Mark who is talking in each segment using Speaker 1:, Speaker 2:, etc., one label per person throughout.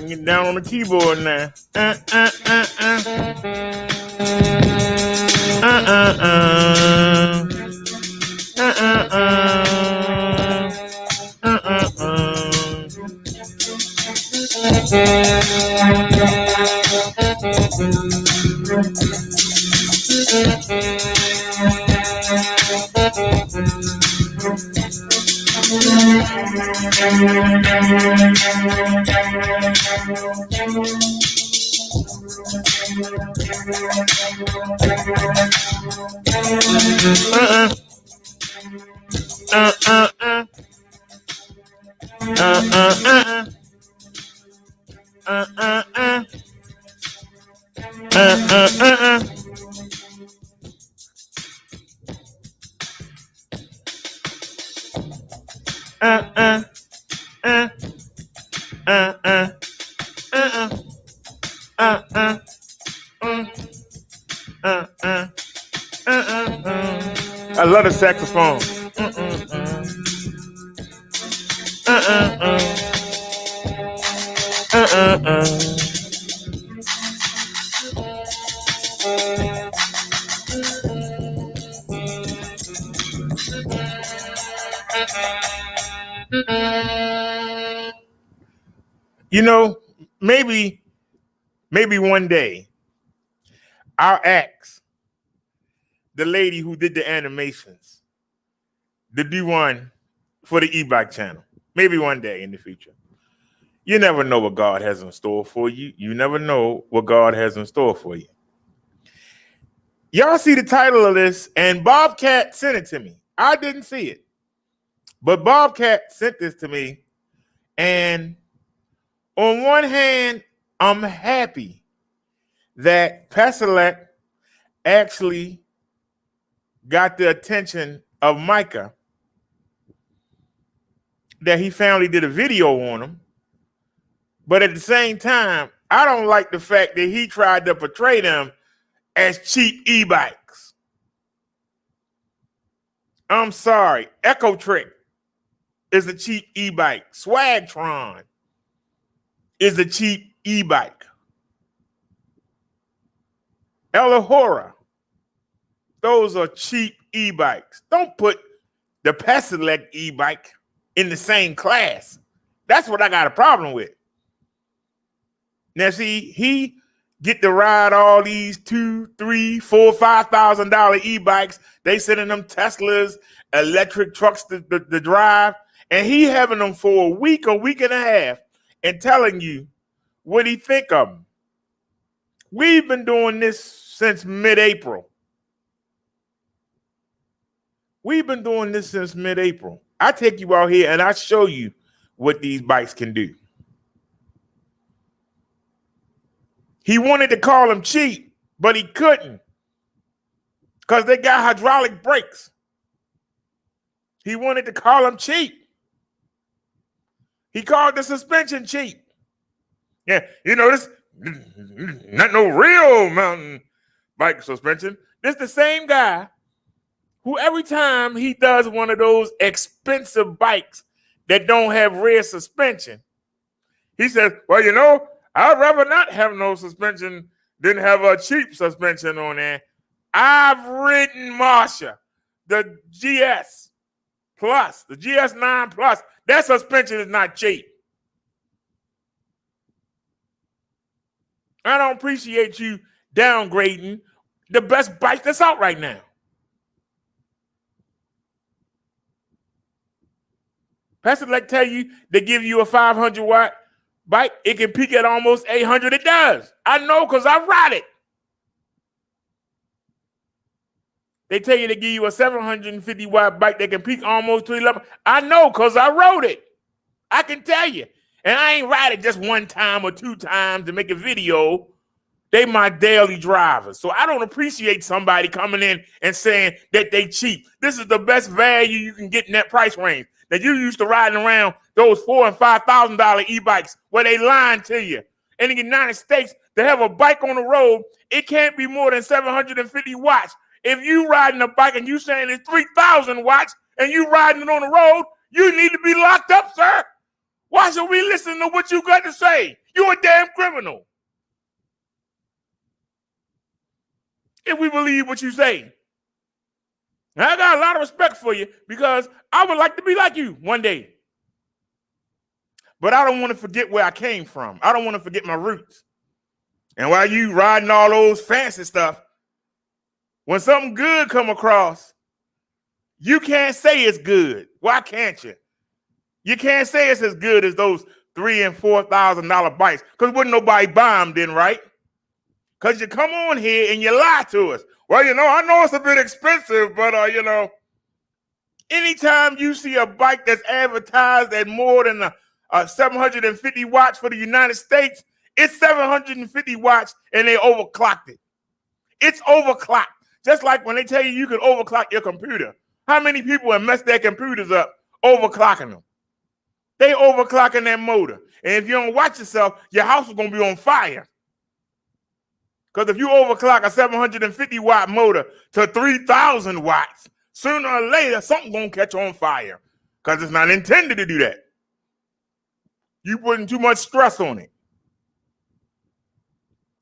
Speaker 1: Get down on the keyboard now. uh, uh, uh, uh, uh, uh, uh, I love the saxophone. You know, maybe one day I'll ask the lady who did the animations to do one for the e-bike channel. Maybe one day in the future. You never know what God has in store for you. You never know what God has in store for you. Y'all see the title of this, and Bobcat sent it to me. I didn't see it, but Bobcat sent this to me, and on one hand, I'm happy that Paselec actually got the attention of Micah, that he finally did a video on him. But at the same time, I don't like the fact that he tried to portray them as cheap e-bikes. I'm sorry. Echo Trick is a cheap e-bike. Swagtron is a cheap e-bike. Elahora, those are cheap e-bikes. Don't put the Paselec e-bike in the same class. That's what I got a problem with. Now, see, he get to ride all these $2,000, $3,000, $4,000, $5,000 e-bikes. They sending them Teslas, electric trucks to drive, and he having them for a week and a half, and telling you what he think of them. We've been doing this since mid-April. I take you out here and I show you what these bikes can do. He wanted to call them cheap, but he couldn't because they got hydraulic brakes. He wanted to call them cheap. He called the suspension cheap. Yeah, you know, this not no real mountain bike suspension. This the same guy who every time he does one of those expensive bikes that don't have rear suspension, he says, well, you know, I'd rather not have no suspension than have a cheap suspension on there. I've ridden Marsha, the GS Plus, the GS9 Plus. That suspension is not cheap. I don't appreciate you downgrading the best bike that's out right now. Paselec tell you they give you a 500-watt bike, it can peak at almost 800. It does. I know because I ride it. They tell you they give you a 750-watt bike that can peak almost to 11. I know because I rode it. I can tell you. And I ain't ride it just one time or two times to make a video. They my daily drivers. So I don't appreciate somebody coming in and saying that they cheap. This is the best value you can get in that price range. That you used to riding around those $4,000 and $5,000 e-bikes where they lying to you. In the United States, to have a bike on the road, it can't be more than 750 watts. If you riding a bike and you saying it's 3,000 watts and you riding it on the road, you need to be locked up, sir. Why should we listen to what you got to say? You're a damn criminal. If we believe what you say. Now, I got a lot of respect for you because I would like to be like you one day. But I don't want to forget where I came from. I don't want to forget my roots. And while you riding all those fancy stuff, when something good come across, you can't say it's good. Why can't you? You can't say it's as good as those $3,000 and $4,000 bikes because wouldn't nobody buy them then, right? Because you come on here and you lie to us. Well, you know, I know it's a bit expensive, but, you know, anytime you see a bike that's advertised at more than 750 watts for the United States, it's 750 watts and they overclocked it. It's overclocked. Just like when they tell you you can overclock your computer. How many people have messed their computers up overclocking them? They overclocking that motor. And if you don't watch yourself, your house is going to be on fire. Because if you overclock a 750 watt motor to 3,000 watts, sooner or later, something's going to catch on fire. Because it's not intended to do that. You putting too much stress on it.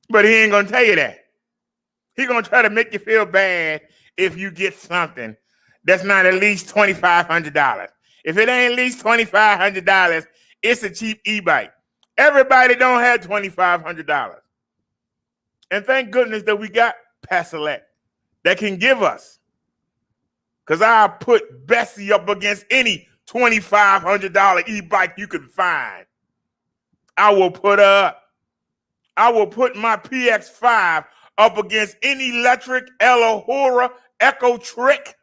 Speaker 1: But he ain't going to tell you that. He's going to try to make you feel bad if you get something that's not at least $2,500. If it ain't at least $2,500, it's a cheap e-bike. Everybody don't have $2,500. And thank goodness that we got Paselec that can give us. Because I'll put Bessie up against any $2,500 e-bike you can find. I will put her up. I will put my PX5 up against any electric Elahora, Echo Trick,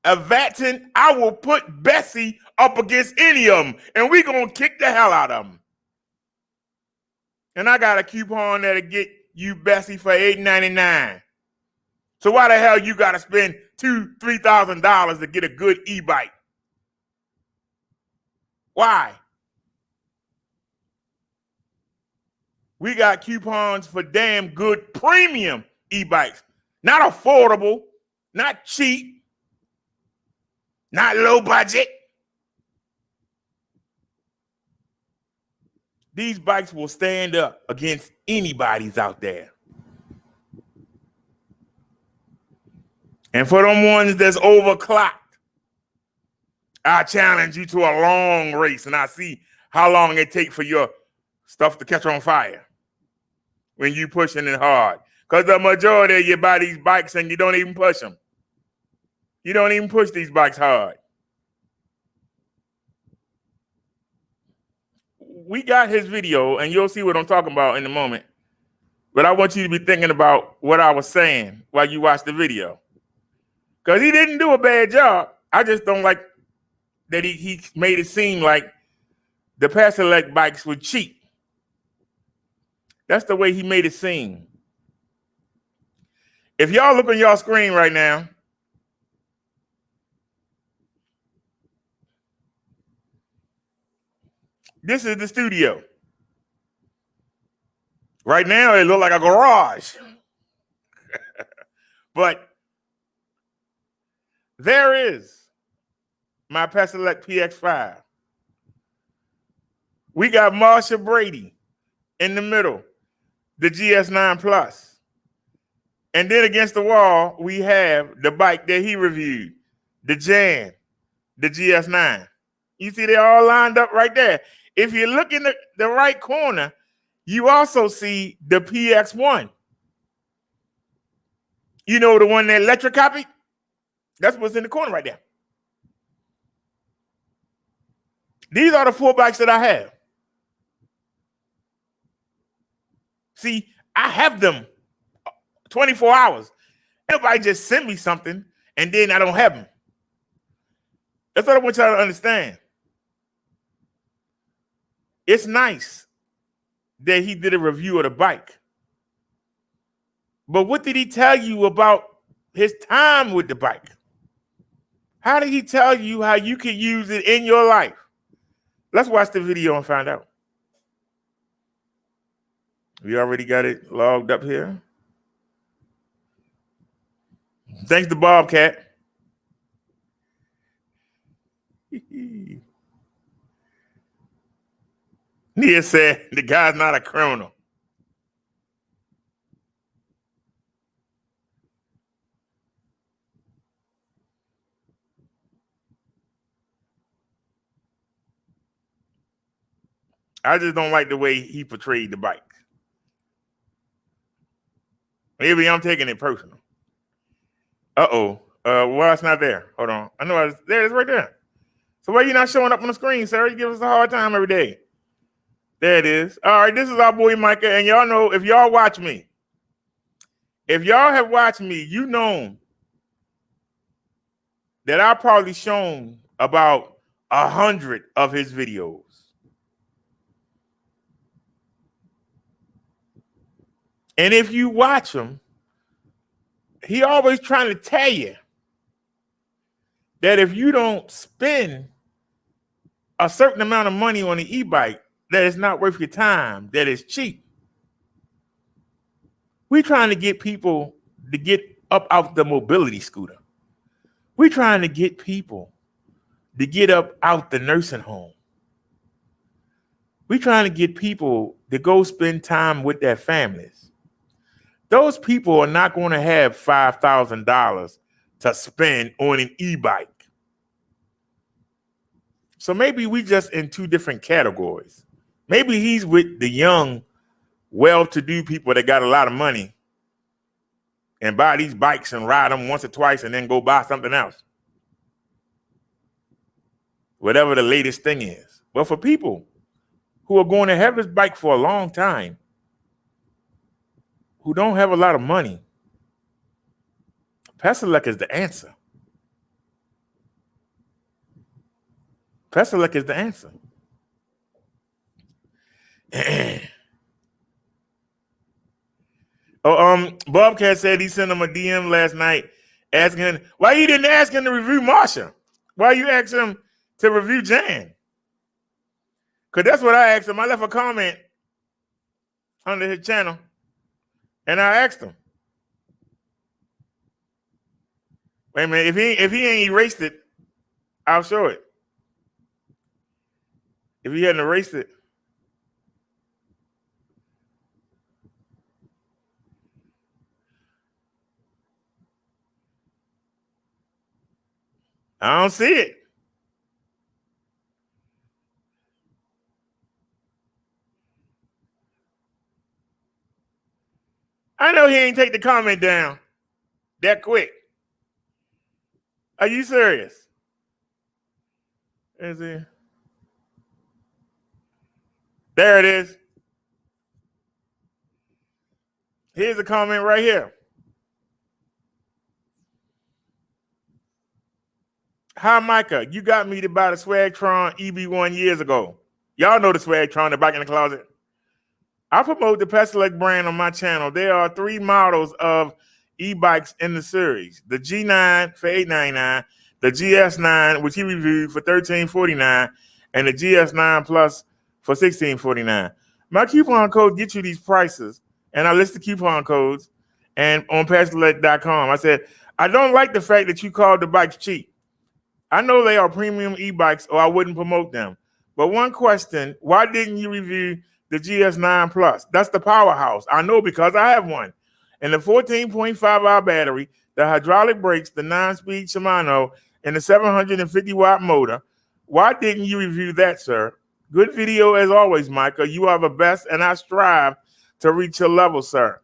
Speaker 1: a Vatin. I will put Bessie up against any of them, and we're going to kick the hell out of them. And I got a coupon that'll get you Bessie for $8.99. So why the hell you got to spend $2,000-$3,000 to get a good e-bike? Why? We got coupons for damn good premium e-bikes. Not affordable, not cheap, not low budget. These bikes will stand up against anybody's out there. And for them ones that's overclocked, I challenge you to a long race, and I see how long it takes for your stuff to catch on fire when you pushing it hard. Because the majority of you buy these bikes and you don't even push them. You don't even push these bikes hard. We got his video, and you'll see what I'm talking about in a moment. But I want you to be thinking about what I was saying while you watch the video. Because he didn't do a bad job. I just don't like that he made it seem like the Paselec bikes were cheap. That's the way he made it seem. If y'all look on y'all screen right now, this is the studio. Right now, it looks like a garage. But there is my Paselec PX5. We got Marsha Brady in the middle, the GS9 Plus. And then against the wall, we have the bike that he reviewed, the Jan, the GS9. You see they're all lined up right there. If you look in the right corner, you also see the PX1. You know the one that electric copied? That's what's in the corner right there. These are the 4 bikes that I have. See, I have them 24 hours. Nobody just send me something and then I don't have them. That's what I want y'all to understand. It's nice that he did a review of the bike. But what did he tell you about his time with the bike? How did he tell you how you can use it in your life? Let's watch the video and find out. We already got it logged up here. Thanks to Bobcat. Nia said the guy's not a criminal. I just don't like the way he portrayed the bike. Maybe I'm taking it personal. Uh-oh. Well, it's not there. Hold on. I know there. It's right there. So why are you not showing up on the screen, sir? You give us a hard time every day. There it is. All right, this is our boy Micah, and y'all know, if y'all watch me, if y'all have watched me, you know that I've probably shown about 100 of his videos. And if you watch him, he always trying to tell you that if you don't spend a certain amount of money on the e-bike that is not worth your time, that is cheap. We're trying to get people to get up out the mobility scooter. We're trying to get people to get up out the nursing home. We're trying to get people to go spend time with their families. Those people are not going to have $5,000 to spend on an e-bike. So maybe we just in two different categories. Maybe he's with the young, well-to-do people that got a lot of money and buy these bikes and ride them once or twice and then go buy something else. Whatever the latest thing is. But for people who are going to have this bike for a long time, who don't have a lot of money, Paselec is the answer. Paselec is the answer. Bobcat said he sent him a DM last night asking him, why you didn't ask him to review Marsha? Why you asked him to review Jan? Because that's what I asked him. I left a comment under his channel and I asked him. Wait a minute, if he ain't erased it, I'll show it. If he hadn't erased it. I don't see it. I know he ain't take the comment down that quick. Are you serious? Is it? There it is. Here's a comment right here. Hi, Micah. You got me to buy the Swagtron EB1 years ago. Y'all know the Swagtron, the bike in the closet. I promote the Paselec brand on my channel. There are 3 models of e-bikes in the series. The G9 for $899, the GS9, which he reviewed for $1349, and the GS9 Plus for $1649. My coupon code gets you these prices, and I list the coupon codes and on Paselec.com. I said, I don't like the fact that you called the bikes cheap. I know they are premium e-bikes or I wouldn't promote them. But one question, why didn't you review the GS9 Plus? That's the powerhouse. I know because I have one. And the 14.5-hour battery, the hydraulic brakes, the 9-speed Shimano, and the 750-watt motor. Why didn't you review that, sir? Good video as always, Micah. You are the best, and I strive to reach your level, sir.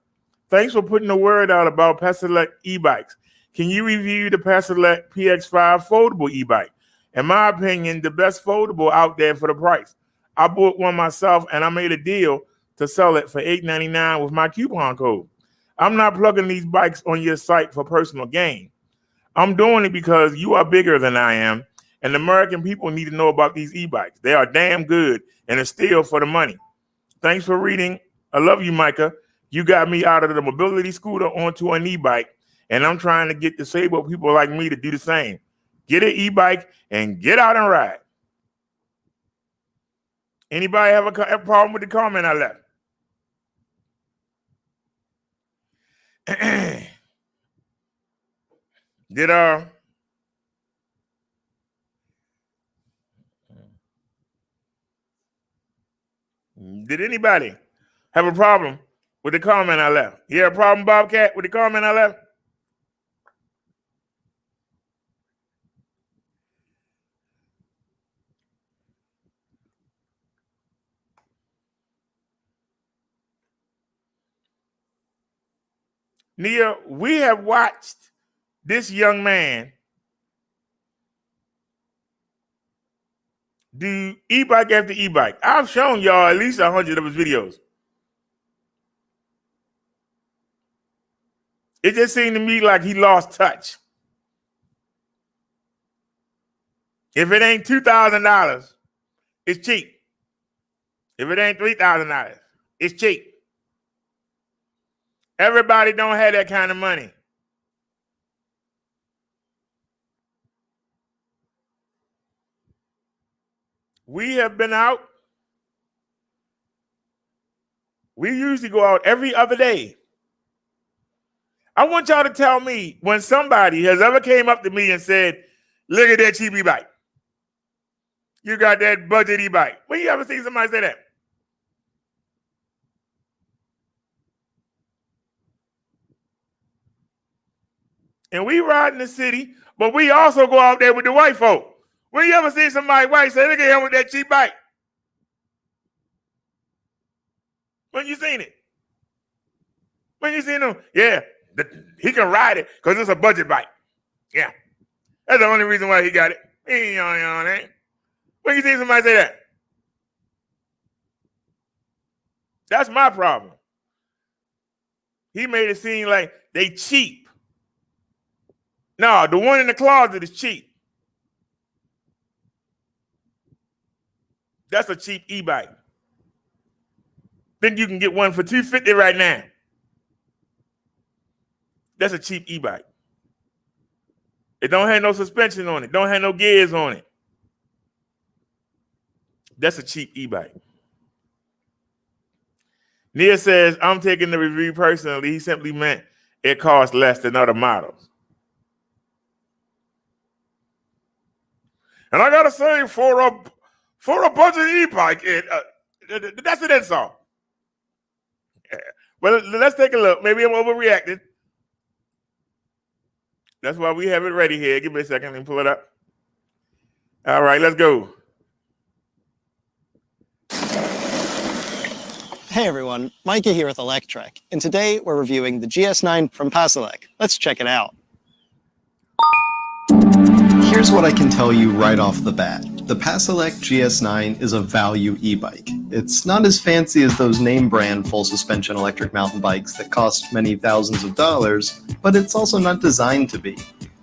Speaker 1: Thanks for putting the word out about Paselec e-bikes. Can you review the Paselec PX5 foldable e-bike? In my opinion, the best foldable out there for the price. I bought one myself, and I made a deal to sell it for $899 with my coupon code. I'm not plugging these bikes on your site for personal gain. I'm doing it because you are bigger than I am, and the American people need to know about these e-bikes. They are damn good, and it's still for the money. Thanks for reading. I love you, Micah. You got me out of the mobility scooter onto an e-bike, and I'm trying to get disabled people like me to do the same. Get an e-bike and get out and ride. Anybody have a problem with the comment I left? Did anybody have a problem with the comment I left? You have a problem, Bobcat, with the comment I left? Nia, we have watched this young man do e-bike after e-bike. I've shown y'all at least 100 of his videos. It just seemed to me like he lost touch. If it ain't $2,000, it's cheap. If it ain't $3,000, it's cheap. Everybody don't have that kind of money. We have been out. We usually go out every other day. I want y'all to tell me when somebody has ever came up to me and said, look at that cheap e-bike. You got that budget e-bike. When you ever seen somebody say that? And we ride in the city, but we also go out there with the white folk. When you ever see somebody white say, look at him with that cheap bike? When you seen it? When you seen him? Yeah, he can ride it because it's a budget bike. Yeah. That's the only reason why he got it. He ain't on that. When you see somebody say that? That's my problem. He made it seem like they cheap. No, the one in the closet is cheap. That's a cheap e-bike. Then you can get one for $250 right now. That's a cheap e-bike. It don't have no suspension on it. Don't have no gears on it. That's a cheap e-bike. Nia says, I'm taking the review personally. He simply meant it costs less than other models. And I gotta say, for a budget e-bike, that's an insult. Well, let's take a look. Maybe I'm overreacting. That's why we have it ready here. Give me a second and pull it up. All right, let's go.
Speaker 2: Hey everyone, Micah here with Electrek, and today we're reviewing the GS9 from Paselec. Let's check it out.
Speaker 3: Here's what I can tell you right off the bat. The Paselec GS9 is a value e-bike. It's not as fancy as those name brand full suspension electric mountain bikes that cost many thousands of dollars, but it's also not designed to be.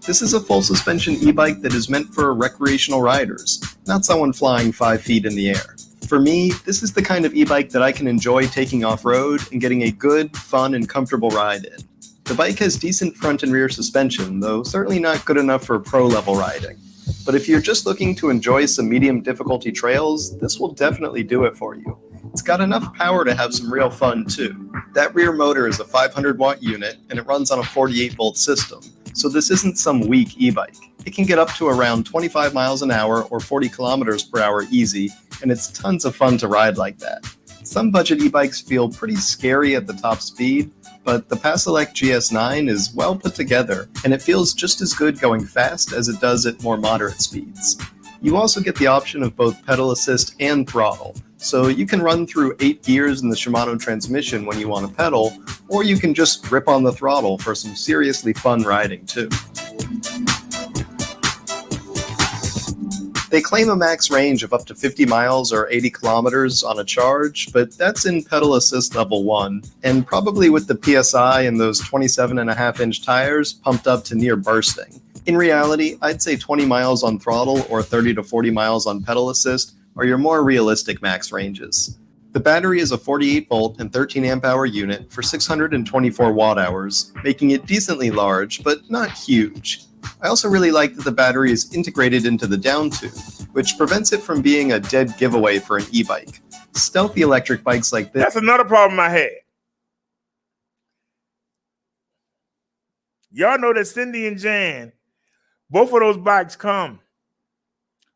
Speaker 3: This is a full suspension e-bike that is meant for recreational riders, not someone flying 5 feet in the air. For me, this is the kind of e-bike that I can enjoy taking off-road and getting a good, fun, and comfortable ride in. The bike has decent front and rear suspension, though certainly not good enough for pro-level riding. But if you're just looking to enjoy some medium difficulty trails, this will definitely do it for you. It's got enough power to have some real fun too. That rear motor is a 500-watt unit, and it runs on a 48-volt system, so this isn't some weak e-bike. It can get up to around 25 miles an hour or 40 kilometers per hour easy, and it's tons of fun to ride like that. Some budget e-bikes feel pretty scary at the top speed, but the Paselec GS9 is well put together, and it feels just as good going fast as it does at more moderate speeds. You also get the option of both pedal assist and throttle, so you can run through 8 gears in the Shimano transmission when you want to pedal, or you can just grip on the throttle for some seriously fun riding too. They claim a max range of up to 50 miles or 80 kilometers on a charge, but that's in pedal assist level 1, and probably with the PSI and those 27.5-inch tires pumped up to near bursting. In reality, I'd say 20 miles on throttle or 30 to 40 miles on pedal assist are your more realistic max ranges. The battery is a 48-volt and 13-amp-hour unit for 624 watt-hours, making it decently large, but not huge. I also really like that the battery is integrated into the down tube, which prevents it from being a dead giveaway for an e-bike. Stealthy electric bikes like this...
Speaker 1: That's another problem I had. Y'all know that Cindy and Jan, both of those bikes come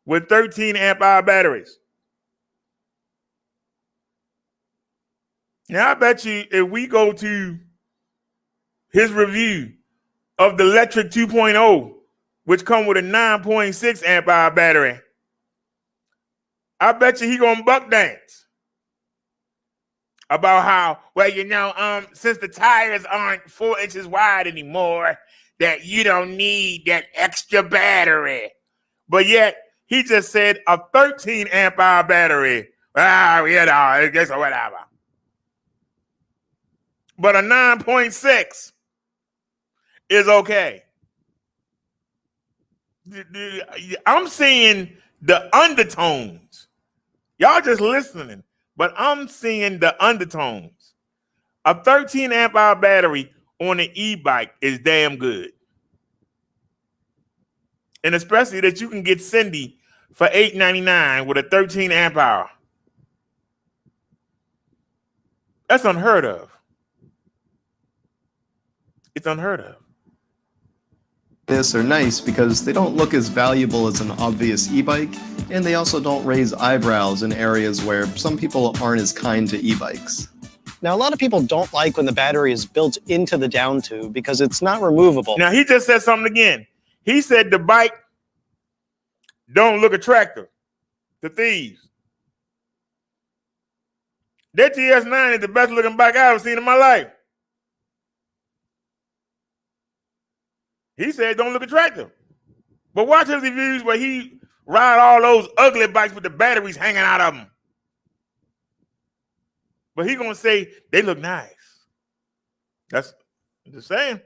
Speaker 1: with 13-amp-hour batteries. Now, I bet you if we go to his review of the Electric 2.0, which come with a 9.6 amp hour battery, I bet you he gonna buck dance about how, well, since the tires aren't 4 inches wide anymore, that you don't need that extra battery. But yet, he just said a 13 amp hour battery. I guess whatever. But a 9.6 is okay. I'm seeing the undertones. Y'all just listening, but I'm seeing the undertones. A 13 amp hour battery on an e-bike is damn good. And especially that you can get Cindy for $899 with a 13 amp hour. That's unheard of. It's unheard of.
Speaker 3: This are nice because they don't look as valuable as an obvious e-bike, and they also don't raise eyebrows in areas where some people aren't as kind to e-bikes.
Speaker 2: Now, a lot of people don't like when the battery is built into the down tube because it's not removable.
Speaker 1: Now, he just said something again. He said the bike don't look attractive to thieves. That GS9 is the best looking bike I've ever seen in my life. He said don't look attractive. But watch his reviews where he ride all those ugly bikes with the batteries hanging out of them. But he gonna say they look nice. That's just saying.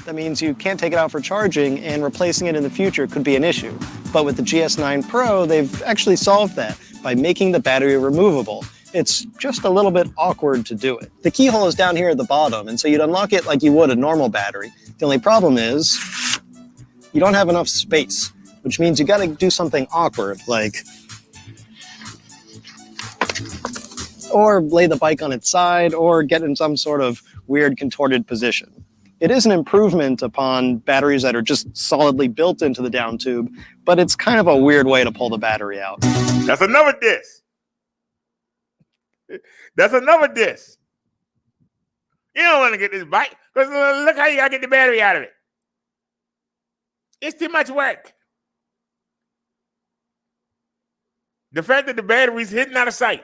Speaker 2: That means you can't take it out for charging, and replacing it in the future could be an issue. But with the GS9 Pro, they've actually solved that by making the battery removable. It's just a little bit awkward to do it. The keyhole is down here at the bottom, and so you'd unlock it like you would a normal battery. The only problem is you don't have enough space, which means you gotta do something awkward, like or lay the bike on its side, or get in some sort of weird contorted position. It is an improvement upon batteries that are just solidly built into the down tube, but it's kind of a weird way to pull the battery out.
Speaker 1: That's another diss. That's another diss. You don't want to get this bike because look how you got to get the battery out of it. It's too much work. The fact that the battery's hidden out of sight,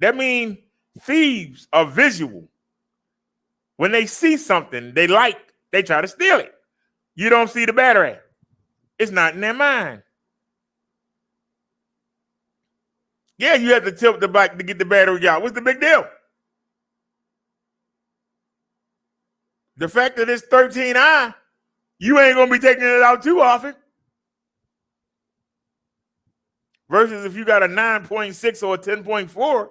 Speaker 1: that means thieves are visual. When they see something they like, they try to steal it. You don't see the battery. It's not in their mind. Yeah, you have to tilt the bike to get the battery out. What's the big deal? The fact that it's 13i, you ain't going to be taking it out too often. Versus if you got a 9.6 or a 10.4.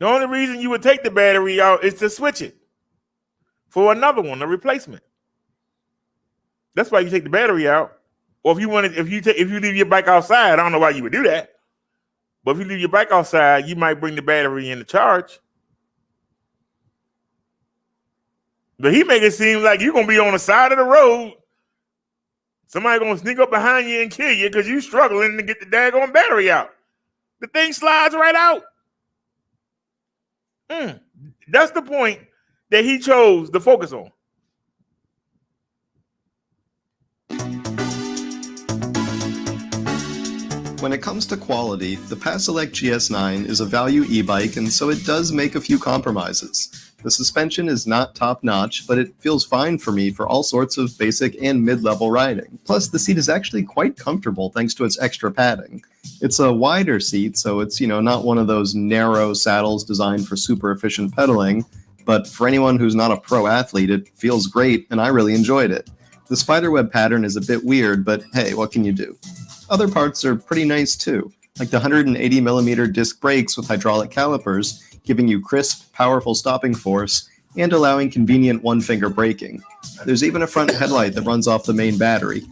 Speaker 1: The only reason you would take the battery out is to switch it for another one, a replacement. That's why you take the battery out. Or if you leave your bike outside, I don't know why you would do that. But if you leave your bike outside, you might bring the battery in to charge. But he make it seem like you're gonna be on the side of the road. Somebody gonna sneak up behind you and kill you because you struggling to get the daggone battery out. The thing slides right out. That's the point that he chose to focus on.
Speaker 3: When it comes to quality, the Paselec GS9 is a value e-bike, and so it does make a few compromises. The suspension is not top-notch, but it feels fine for me for all sorts of basic and mid-level riding. Plus, the seat is actually quite comfortable thanks to its extra padding. It's a wider seat, so it's, not one of those narrow saddles designed for super efficient pedaling, but for anyone who's not a pro athlete, it feels great, and I really enjoyed it. The spiderweb pattern is a bit weird, but hey, what can you do? Other parts are pretty nice too, like the 180mm disc brakes with hydraulic calipers, giving you crisp, powerful stopping force, and allowing convenient one-finger braking. There's even a front headlight that runs off the main battery.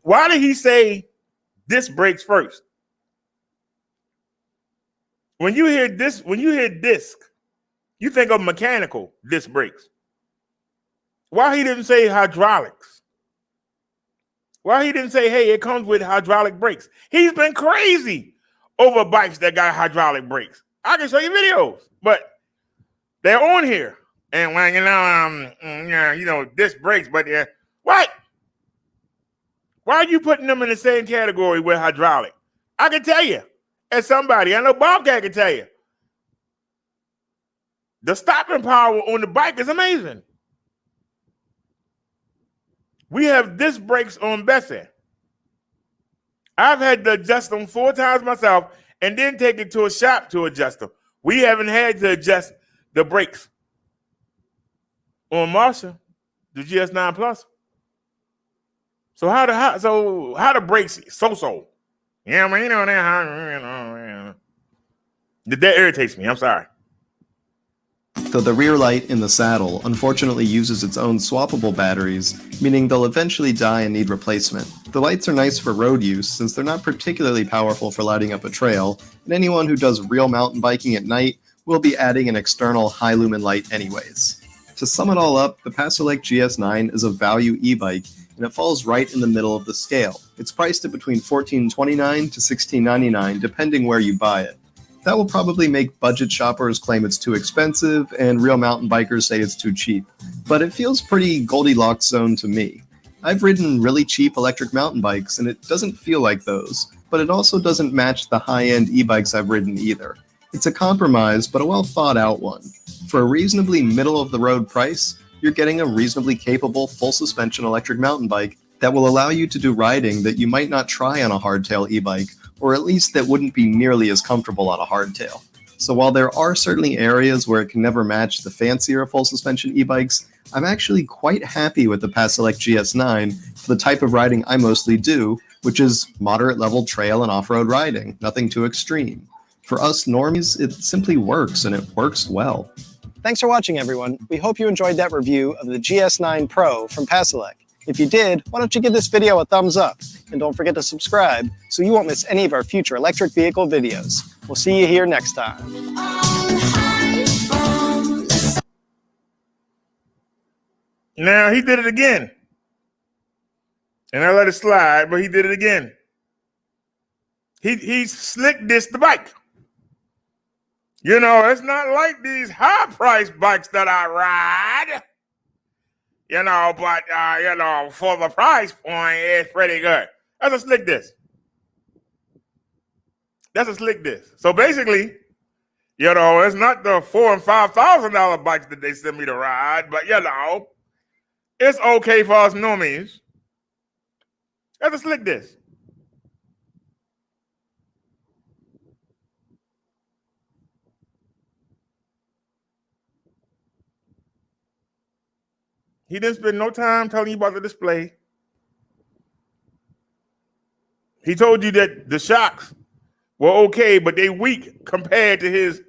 Speaker 1: Why did he say disc brakes first? When you hear disc, you think of mechanical disc brakes. Why he didn't say hydraulics? Why he didn't say, hey, it comes with hydraulic brakes? He's been crazy over bikes that got hydraulic brakes. I can show you videos, but they're on here. And when disc brakes, but what? Why are you putting them in the same category with hydraulic? I can tell you, as somebody, I know Bobcat can tell you, the stopping power on the bike is amazing. We have disc brakes on Bessie. I've had to adjust them 4 times myself and then take it to a shop to adjust them. We haven't had to adjust the brakes on Marshall, the GS9 Plus. So how the brakes so? Yeah, I mean, that irritates me. I'm sorry.
Speaker 3: though the rear light in the saddle unfortunately uses its own swappable batteries, meaning they'll eventually die and need replacement. The lights are nice for road use since they're not particularly powerful for lighting up a trail, and anyone who does real mountain biking at night will be adding an external high lumen light anyways. To sum it all up, the Paselec GS9 is a value e-bike, and it falls right in the middle of the scale. It's priced at between $14.29 to $16.99 depending where you buy it. That will probably make budget shoppers claim it's too expensive, and real mountain bikers say it's too cheap. But it feels pretty Goldilocks zone to me. I've ridden really cheap electric mountain bikes, and it doesn't feel like those, but it also doesn't match the high-end e-bikes I've ridden either. It's a compromise, but a well-thought-out one. For a reasonably middle-of-the-road price, you're getting a reasonably capable full-suspension electric mountain bike that will allow you to do riding that you might not try on a hardtail e-bike, or at least that wouldn't be nearly as comfortable on a hardtail. So while there are certainly areas where it can never match the fancier full-suspension e-bikes, I'm actually quite happy with the Paselec GS9 for the type of riding I mostly do, which is moderate-level trail and off-road riding, nothing too extreme. For us normies, it simply works, and it works well.
Speaker 2: Thanks for watching, everyone. We hope you enjoyed that review of the GS9 Pro from Paselec. If you did, why don't you give this video a thumbs up? And don't forget to subscribe so you won't miss any of our future electric vehicle videos. We'll see you here next time.
Speaker 1: Now, he did it again. And I let it slide, but he did it again. He slick dissed the bike. You know, it's not like these high-priced bikes that I ride. You know, but, you know, for the price point, it's pretty good. That's a slick diss. That's a slick diss. So basically, you know, it's not the $4,000 and $5,000 bikes that they send me to ride, but, you know, it's okay for us normies. That's a slick diss. He didn't spend no time telling you about the display. He told you that the shocks were okay, but they weak compared to his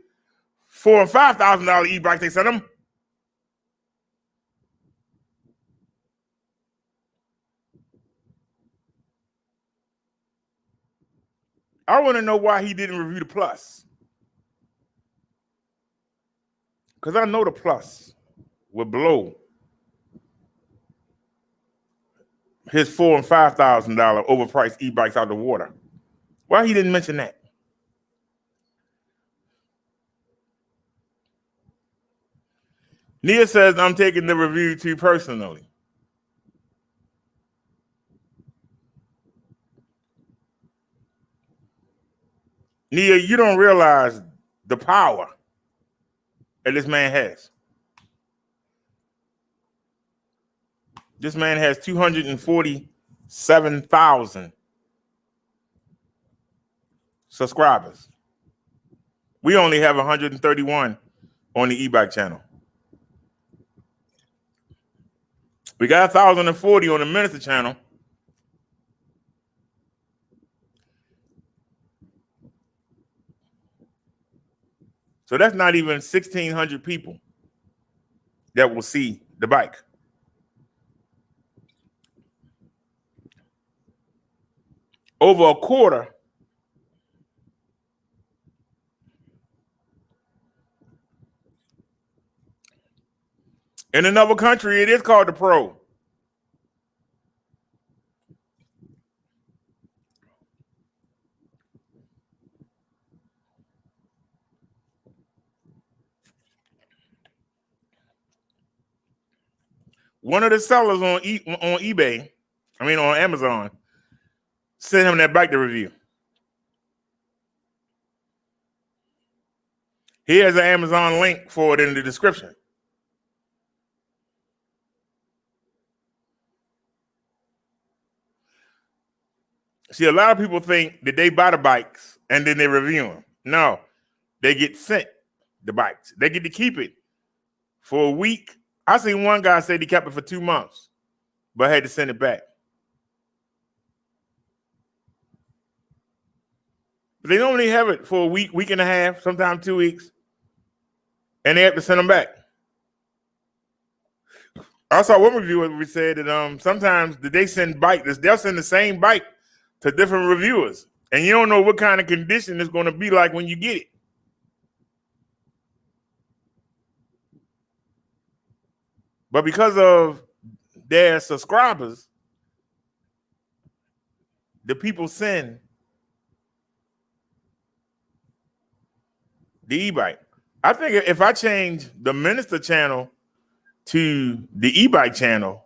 Speaker 1: $4,000 and $5,000 e-bikes they sent him. I want to know why he didn't review the Plus. Because I know the Plus would blow his $4,000 and $5,000 overpriced e-bikes out the water. Why he didn't mention that? Nia says, I'm taking the review too personally. Nia, you don't realize the power that this man has. This man has 247,000 subscribers. We only have 131 on the e-bike channel. We got 1,040 on the Minister channel. So that's not even 1,600 people that will see the bike. Over a quarter in another country, it is called the Pro. One of the sellers on eBay, on Amazon, sent him that bike to review. He has an Amazon link for it in the description. See, a lot of people think that they buy the bikes and then they review them. No, they get sent the bikes. They get to keep it for a week. I seen one guy say he kept it for 2 months, but had to send it back. But they normally have it for a week, week and a half, sometimes 2 weeks. and they have to send them back. I saw one reviewer who said that sometimes they send bikes, they'll send the same bike to different reviewers, and you don't know what kind of condition it's going to be like when you get it. But because of their subscribers, the people send the e-bike. I think if I change the Minister channel to the e-bike channel,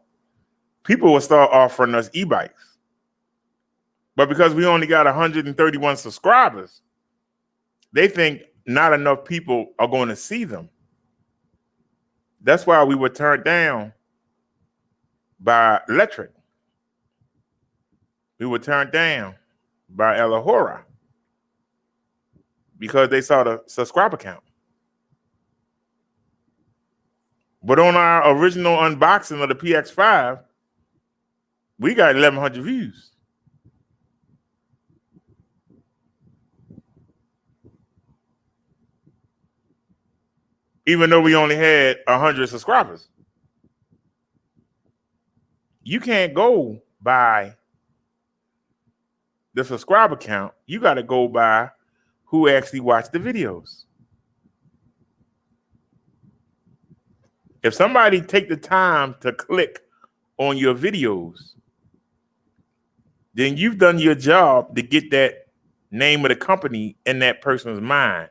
Speaker 1: people will start offering us e-bikes. But because we only got 131 subscribers, they think not enough people are going to see them. That's why we were turned down by Electric. We were turned down by Elahora because they saw the subscriber count. But on our original unboxing of the PX5, we got 1,100 views. Even though we only had 100 subscribers. You can't go by the subscriber count. You got to go by who actually watched the videos. If somebody take the time to click on your videos, then you've done your job to get that name of the company in that person's mind.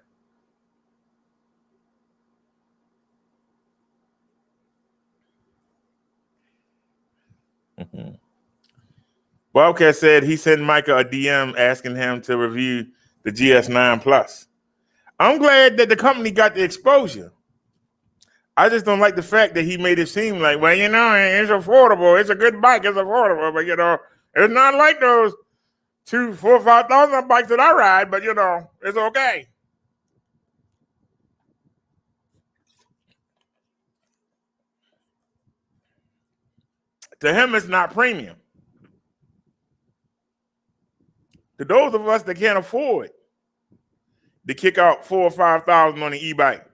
Speaker 1: Wildcat said he sent Micah a DM asking him to review the GS9 Plus. I'm glad that the company got the exposure. I just don't like the fact that he made it seem like, well, you know, it's affordable. It's a good bike. It's affordable. But, you know, it's not like those 2,000, 4,000, 5,000 bikes that I ride, but, you know, it's okay. To him, it's not premium. To those of us that can't afford to kick out 4,000 or 5,000 on an e-bike,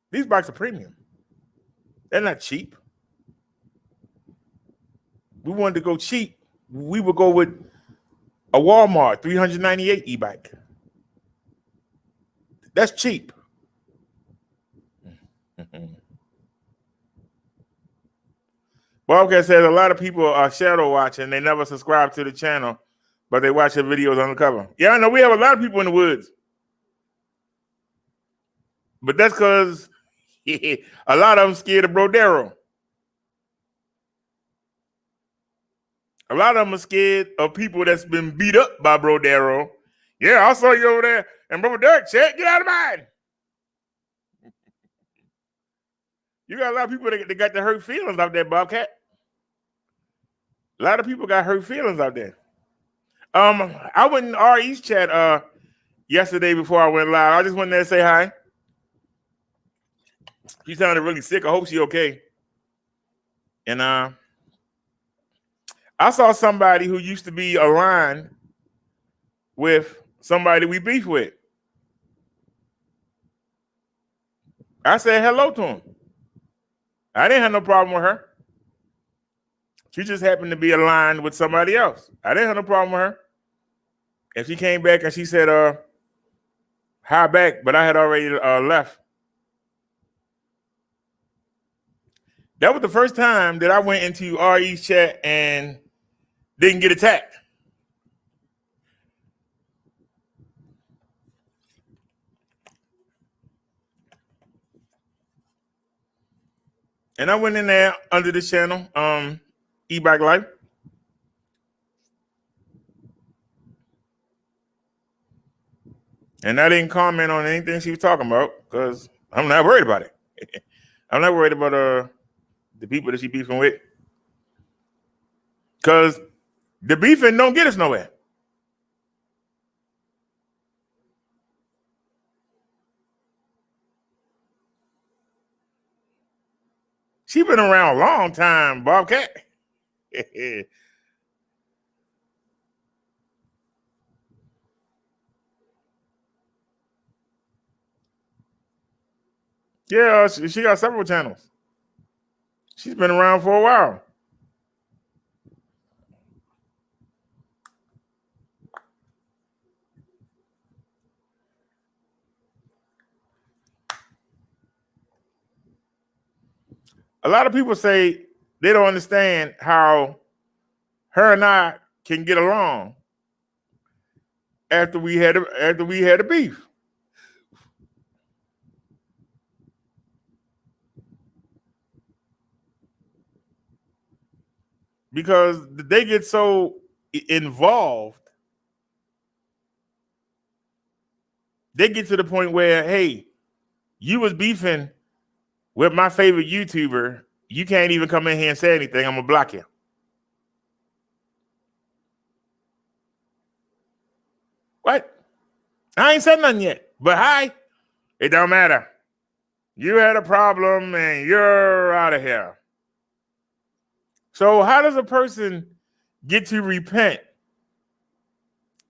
Speaker 1: these bikes are premium. They're not cheap. We wanted to go cheap. We would go with a Walmart 398 e-bike. That's cheap. Bobcat says a lot of people are shadow watching. They never subscribe to the channel, but they watch the videos undercover. Yeah, I know we have a lot of people in the woods. But that's because a lot of them scared of Brodero. A lot of them are scared of people that's been beat up by Brodero. Yeah, I saw you over there. And Brother Derek said, get out of mine. You got a lot of people that got the hurt feelings out there, Bobcat. A lot of people got hurt feelings out there. I went in RE's chat yesterday before I went live. I just went there to say hi. She sounded really sick. I hope she's okay. And I saw somebody who used to be aligned with somebody we beef with. I said hello to him. I didn't have no problem with her. She just happened to be aligned with somebody else. I didn't have no problem with her. And she came back and she said, hi back, but I had already left. That was the first time that I went into RE's chat and didn't get attacked. And I went in there under the channel, E-Bike Life. And I didn't comment on anything she was talking about because I'm not worried about it. I'm not worried about the people that she beefing with. Because the beefing don't get us nowhere. She been around a long time, Bobcat. Yeah, she got several channels. She's been around for a while. A lot of people say they don't understand how her and I can get along after we had a beef. Because they get so involved, they get to the point where, hey, you was beefing with my favorite YouTuber. You can't even come in here and say anything. I'm gonna block you. What? I ain't said nothing yet. But hi, it don't matter. You had a problem and you're out of here. So how does a person get to repent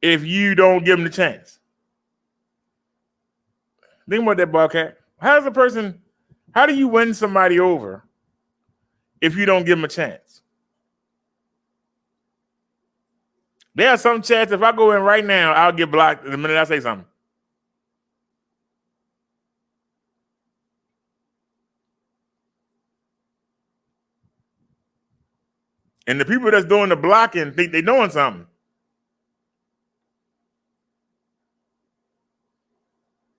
Speaker 1: if you don't give them the chance? Think about that, Bobcat. How do you win somebody over if you don't give them a chance? There are some chats, if I go in right now, I'll get blocked the minute I say something. And the people that's doing the blocking think they're doing something.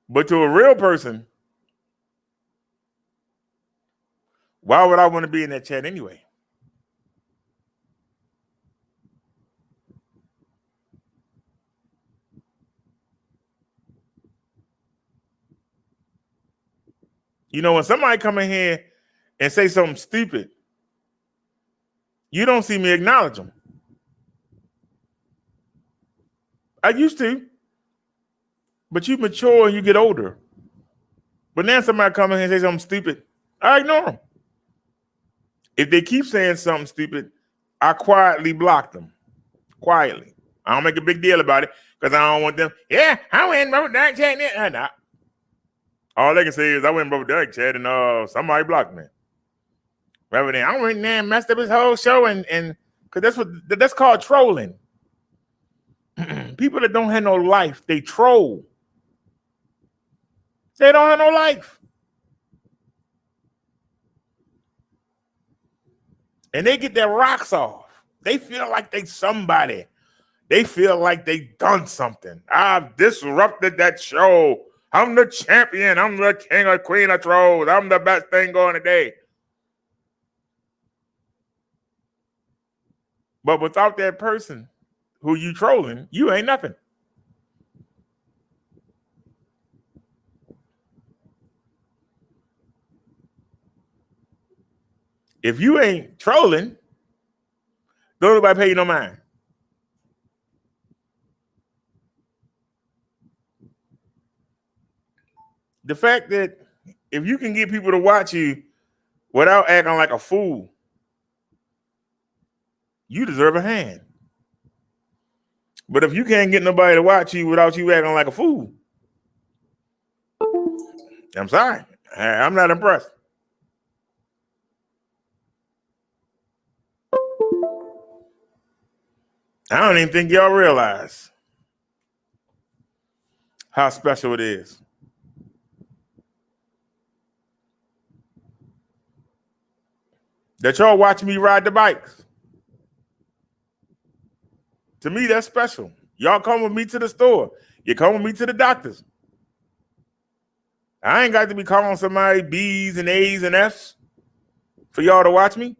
Speaker 1: But to a real person, why would I want to be in that chat anyway? You know, when somebody come in here and say something stupid, you don't see me acknowledge them. I used to, but you mature and you get older. But now somebody come in here and say something stupid, I ignore them. If they keep saying something stupid, I quietly block them. Quietly. I don't make a big deal about it because I don't want them. Yeah, I went and that chat. Nah. All they can say is I went and that chat and somebody blocked me. Rather than I went in there and messed up his whole show and because that's called trolling. People that don't have no life, they troll. They don't have no life. And they get their rocks off. They feel like they somebody. They feel like they done something. I've disrupted that show. I'm the champion. I'm the king or queen of trolls. I'm the best thing going today. But without that person who you trolling, you ain't nothing. If you ain't trolling, don't nobody pay you no mind. The fact that if you can get people to watch you without acting like a fool, you deserve a hand. But if you can't get nobody to watch you without you acting like a fool, I'm sorry. I'm not impressed. I don't even think y'all realize how special it is. That y'all watch me ride the bikes. To me, that's special. Y'all come with me to the store. You come with me to the doctors. I ain't got to be calling somebody B's and A's and F's for y'all to watch me.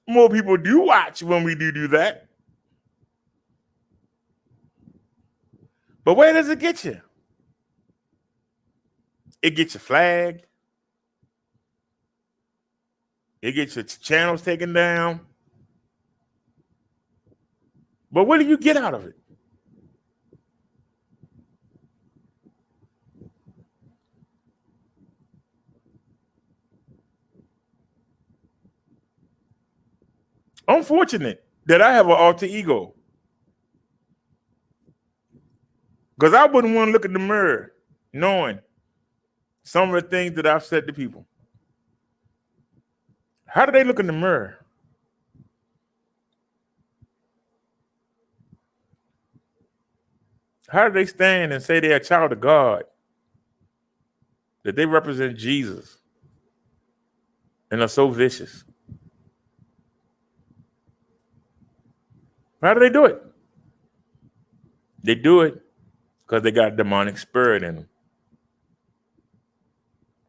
Speaker 1: More people do watch when we do that. But where does it get you? It gets you flagged. It gets your channels taken down. But what do you get out of it? I'm fortunate that I have an alter ego. Because I wouldn't want to look in the mirror knowing some of the things that I've said to people. How do they look in the mirror? How do they stand and say they're a child of God? That they represent Jesus and are so vicious? How do they do it? They do it because they got a demonic spirit in them.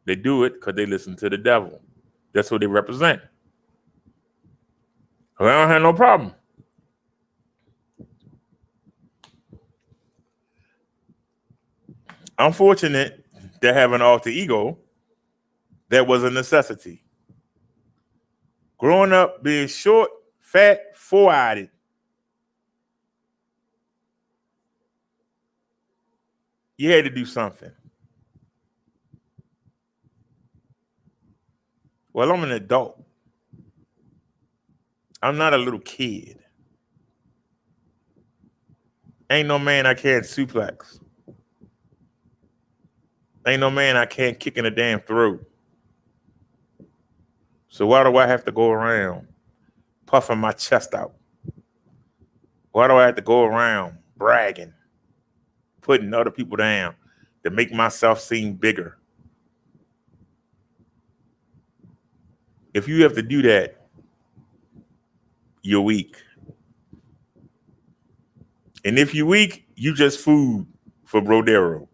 Speaker 1: They do it because they listen to the devil. That's what they represent. Well, I don't have no problem. I'm fortunate to have an alter ego that was a necessity. Growing up being short, fat, four-eyed, you had to do something. Well, I'm an adult. I'm not a little kid. Ain't no man I can't suplex. Ain't no man I can't kick in the damn throat. So why do I have to go around puffing my chest out? Why do I have to go around bragging, putting other people down to make myself seem bigger? If you have to do that, you're weak. And if you're weak, you just food for Brodero.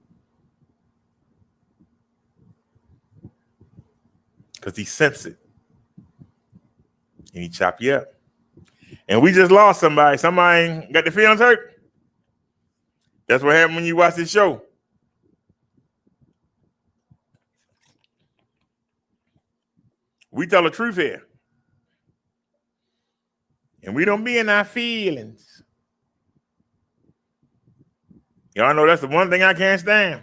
Speaker 1: Because he senses it. And he chop you up. And we just lost somebody. Somebody got their feelings hurt. That's what happened when you watch this show. We tell the truth here. And we don't be in our feelings. Y'all know that's the one thing I can't stand.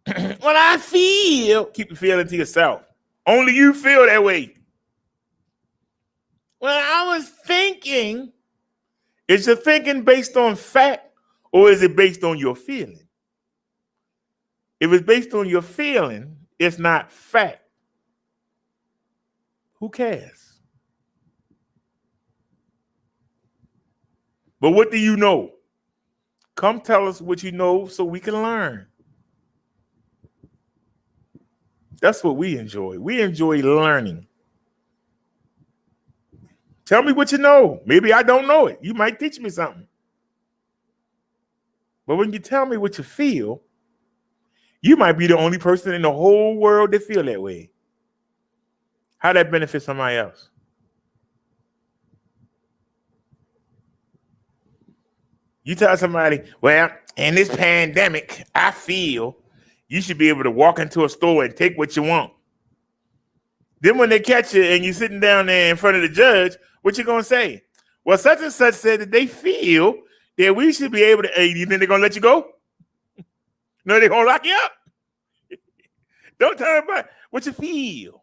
Speaker 1: What I feel, keep the feeling to yourself. Only you feel that way. Well, I was thinking, is your thinking based on fact or is it based on your feeling? If it's based on your feeling, it's not fact. Who cares? But what do you know? Come tell us what you know so we can learn. That's what we enjoy. We enjoy learning. Tell me what you know. Maybe I don't know it. You might teach me something. But when you tell me what you feel, you might be the only person in the whole world that feel that way. How that benefits somebody else? You tell somebody, well, in this pandemic, I feel you should be able to walk into a store and take what you want. Then when they catch you and you're sitting down there in front of the judge, what you gonna say? Well, such and such said that they feel that we should be able to, hey, you think they're gonna let you go? No, they're gonna lock you up. Don't tell everybody what you feel.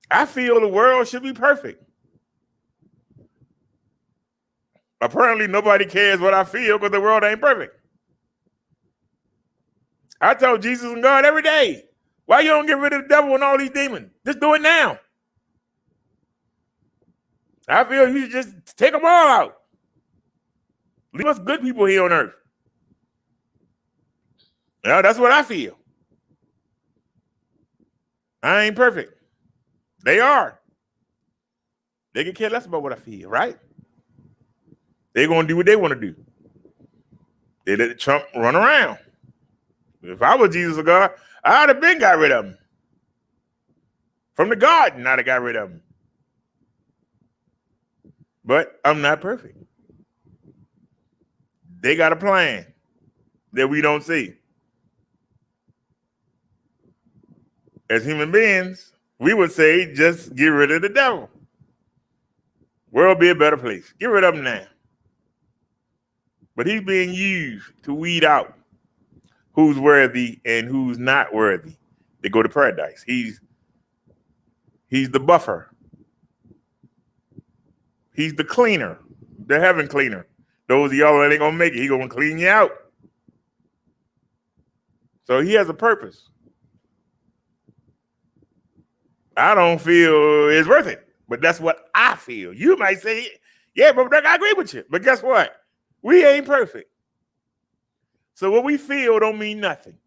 Speaker 1: I feel the world should be perfect. Apparently, nobody cares what I feel because the world ain't perfect. I tell Jesus and God every day, why you don't get rid of the devil and all these demons? Just do it now. I feel you should just take them all out. Leave us good people here on earth. Yeah, that's what I feel. I ain't perfect. They are. They can care less about what I feel, right? They're going to do what they want to do. They let Trump run around. If I was Jesus or God, I'd have been got rid of him. From the garden, I'd have got rid of him. But I'm not perfect. They got a plan that we don't see. As human beings, we would say, just get rid of the devil. World be a better place. Get rid of him now. But he's being used to weed out who's worthy and who's not worthy to go to paradise. He's the buffer. He's the cleaner, the heaven cleaner. Those of y'all that ain't gonna make it, he gonna clean you out. So he has a purpose. I don't feel it's worth it, but that's what I feel. You might say, yeah, but I agree with you. But guess what? We ain't perfect. So what we feel don't mean nothing.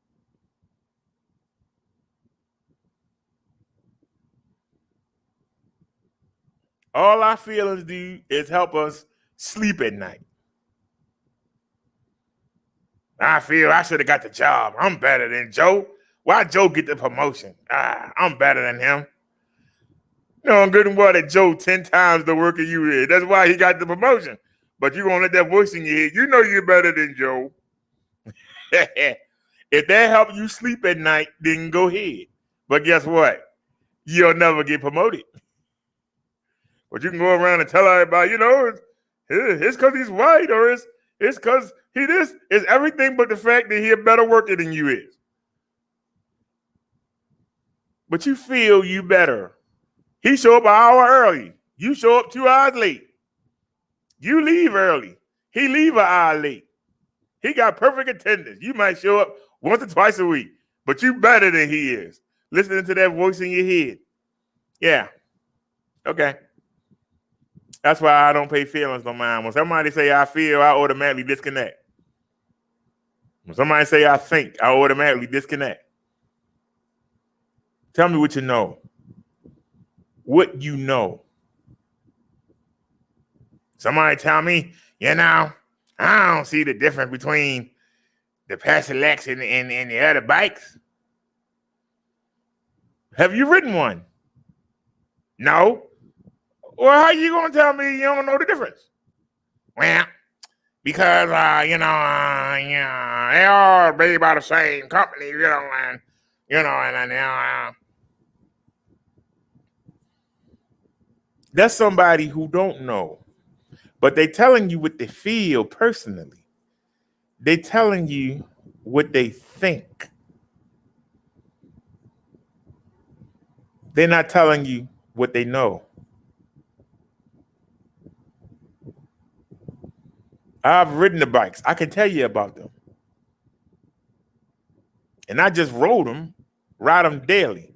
Speaker 1: All our feelings do is help us sleep at night. I feel I should have got the job. I'm better than Joe. Why Joe get the promotion? I'm better than him. You know, good and well that Joe 10 times the worker you is. That's why he got the promotion. But you gonna let that voice in your head. You know you're better than Joe. If that help you sleep at night, then go ahead. But guess what? You'll never get promoted. But you can go around and tell everybody, you know, it's because he's white, or it's because he this. It's everything but the fact that he a better worker than you is. But you feel you better. He show up an hour early. You show up 2 hours late. You leave early. He leave an hour late. He got perfect attendance. You might show up once or twice a week, but you better than he is. Listening to that voice in your head. Yeah. Okay. That's why I don't pay feelings no mind. When somebody say I feel, I automatically disconnect. When somebody say I think, I automatically disconnect. Tell me what you know. What you know. Somebody tell me, you know, I don't see the difference between the Paselec and the other bikes. Have you ridden one? No. Well, how you gonna tell me you don't know the difference? Well, because they all made by the same company, that's somebody who don't know, but they telling you what they feel personally. They telling you what they think. They're not telling you what they know. I've ridden the bikes. I can tell you about them. And I just rode them, ride them daily.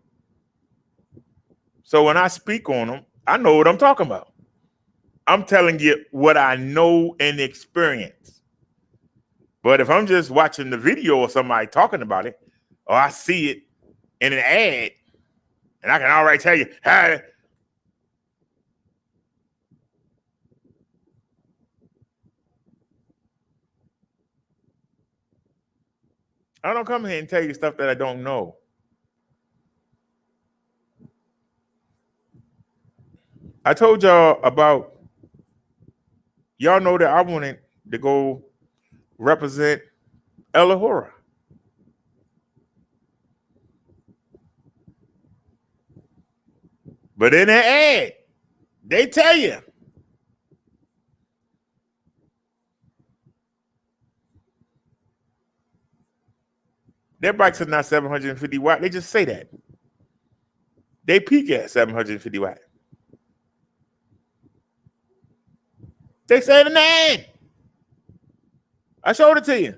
Speaker 1: So when I speak on them, I know what I'm talking about. I'm telling you what I know and experience. But if I'm just watching the video of somebody talking about it, or I see it in an ad, and I can already tell you, hey, I don't come here and tell you stuff that I don't know. I told y'all about, y'all know that I wanted to go represent Elahora. But in that ad, they tell you their bikes are not 750 watt. They just say that. They peak at 750 watt. They say it in the ad. I showed it to you.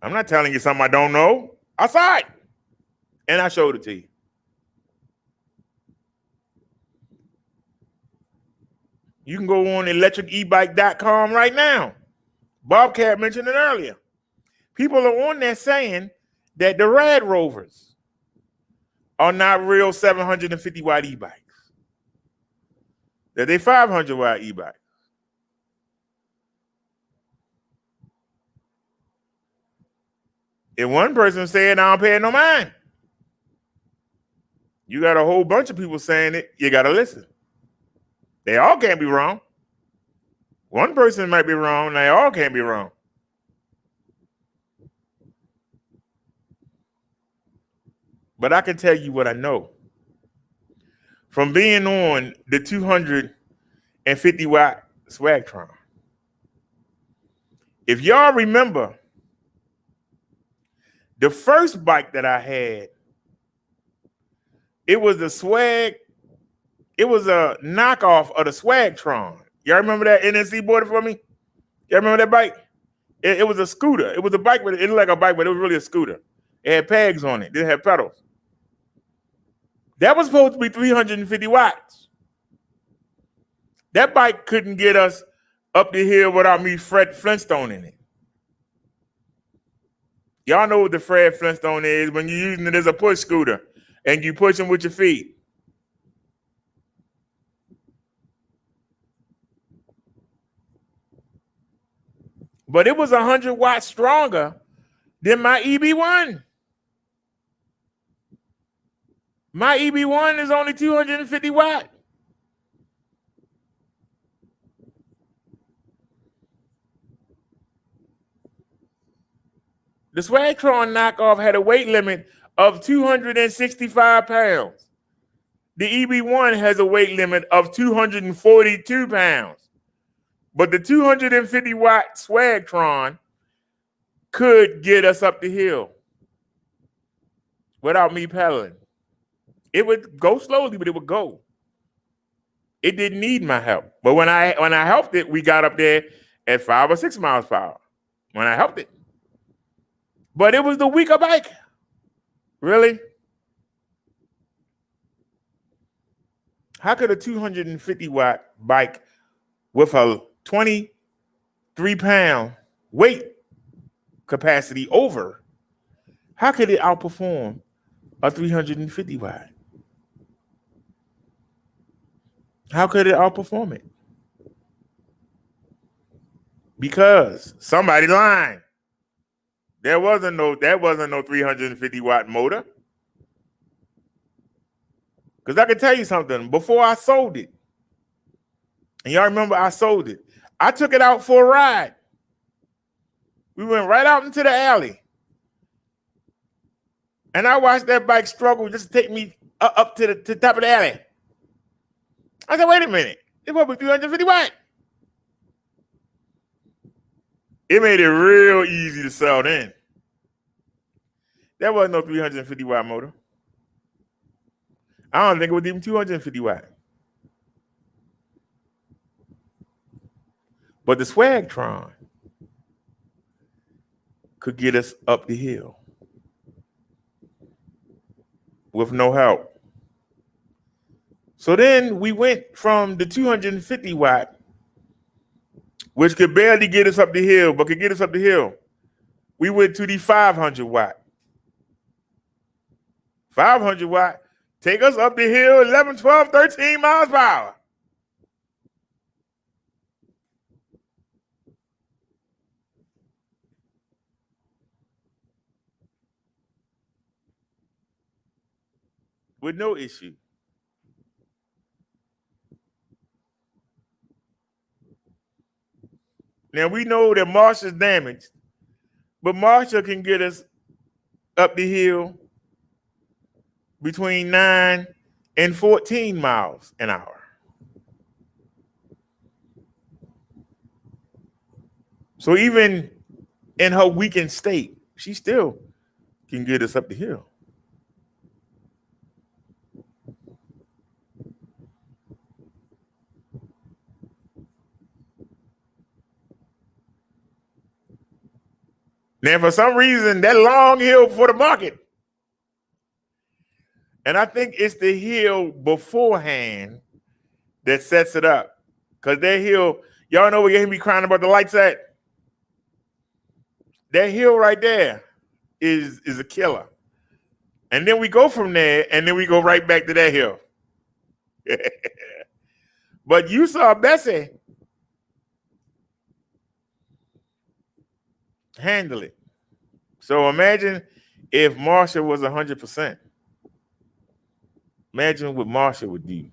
Speaker 1: I'm not telling you something I don't know. I saw it. And I showed it to you. You can go on electricebike.com right now. Bobcat mentioned it earlier. People are on there saying that the Rad Rovers are not real 750 watt e-bikes. That they 500 watt e-bikes. And one person said, I don't pay no mind. You got a whole bunch of people saying it. You got to listen. They all can't be wrong. One person might be wrong. They all can't be wrong. But I can tell you what I know. From being on the 250 watt Swagtron. If y'all remember, the first bike that I had, it was a Swag, it was a knockoff of the Swagtron. Y'all remember that NSC bought it for me? Y'all remember that bike? It was a scooter. It was a bike, but it looked like a bike, but it was really a scooter. It had pegs on it. It didn't have pedals. That was supposed to be 350 watts. That bike couldn't get us up the hill without me Fred Flintstone in it. Y'all know what the Fred Flintstone is when you're using it as a push scooter and you push them with your feet. But it was 100 watts stronger than my EB1. My EB1 is only 250 watts. The Swagtron knockoff had a weight limit of 265 pounds. The EB1 has a weight limit of 242 pounds. But the 250 watt Swagtron could get us up the hill without me pedaling. It would go slowly, but it would go. It didn't need my help. But when I helped it, we got up there at 5 or 6 miles per hour. When I helped it. But it was the weaker bike. Really? How could a 250 watt bike with a 23-pound weight capacity over, how could it outperform a 350 watt? How could it outperform it? Because somebody lying. That wasn't no 350 watt motor. Because I can tell you something, before I sold it, and y'all remember I sold it, I took it out for a ride. We went right out into the alley. And I watched that bike struggle just to take me up to the top of the alley. I said, wait a minute. It must be 350 watt. It made it real easy to sell then. That wasn't no 350 watt motor. I don't think it was even 250 watt. But the Swagtron could get us up the hill with no help. So then we went from the 250 watt, which could barely get us up the hill, but could get us up the hill. We went to the 500 watt. 500 watt, take us up the hill 11, 12, 13 miles per hour. With no issue. Now we know that Marshall's damaged, but Marshall can get us up the hill between 9 and 14 miles an hour. So even in her weakened state, she still can get us up the hill. Now, for some reason, that long hill for the market. And I think it's the hill beforehand that sets it up. Because that hill, y'all know where you hear me crying about the lights at? That hill right there is a killer. And then we go from there, and then we go right back to that hill. But you saw Bessie handle it. So imagine if Marsha was 100%. Imagine what Marsha would do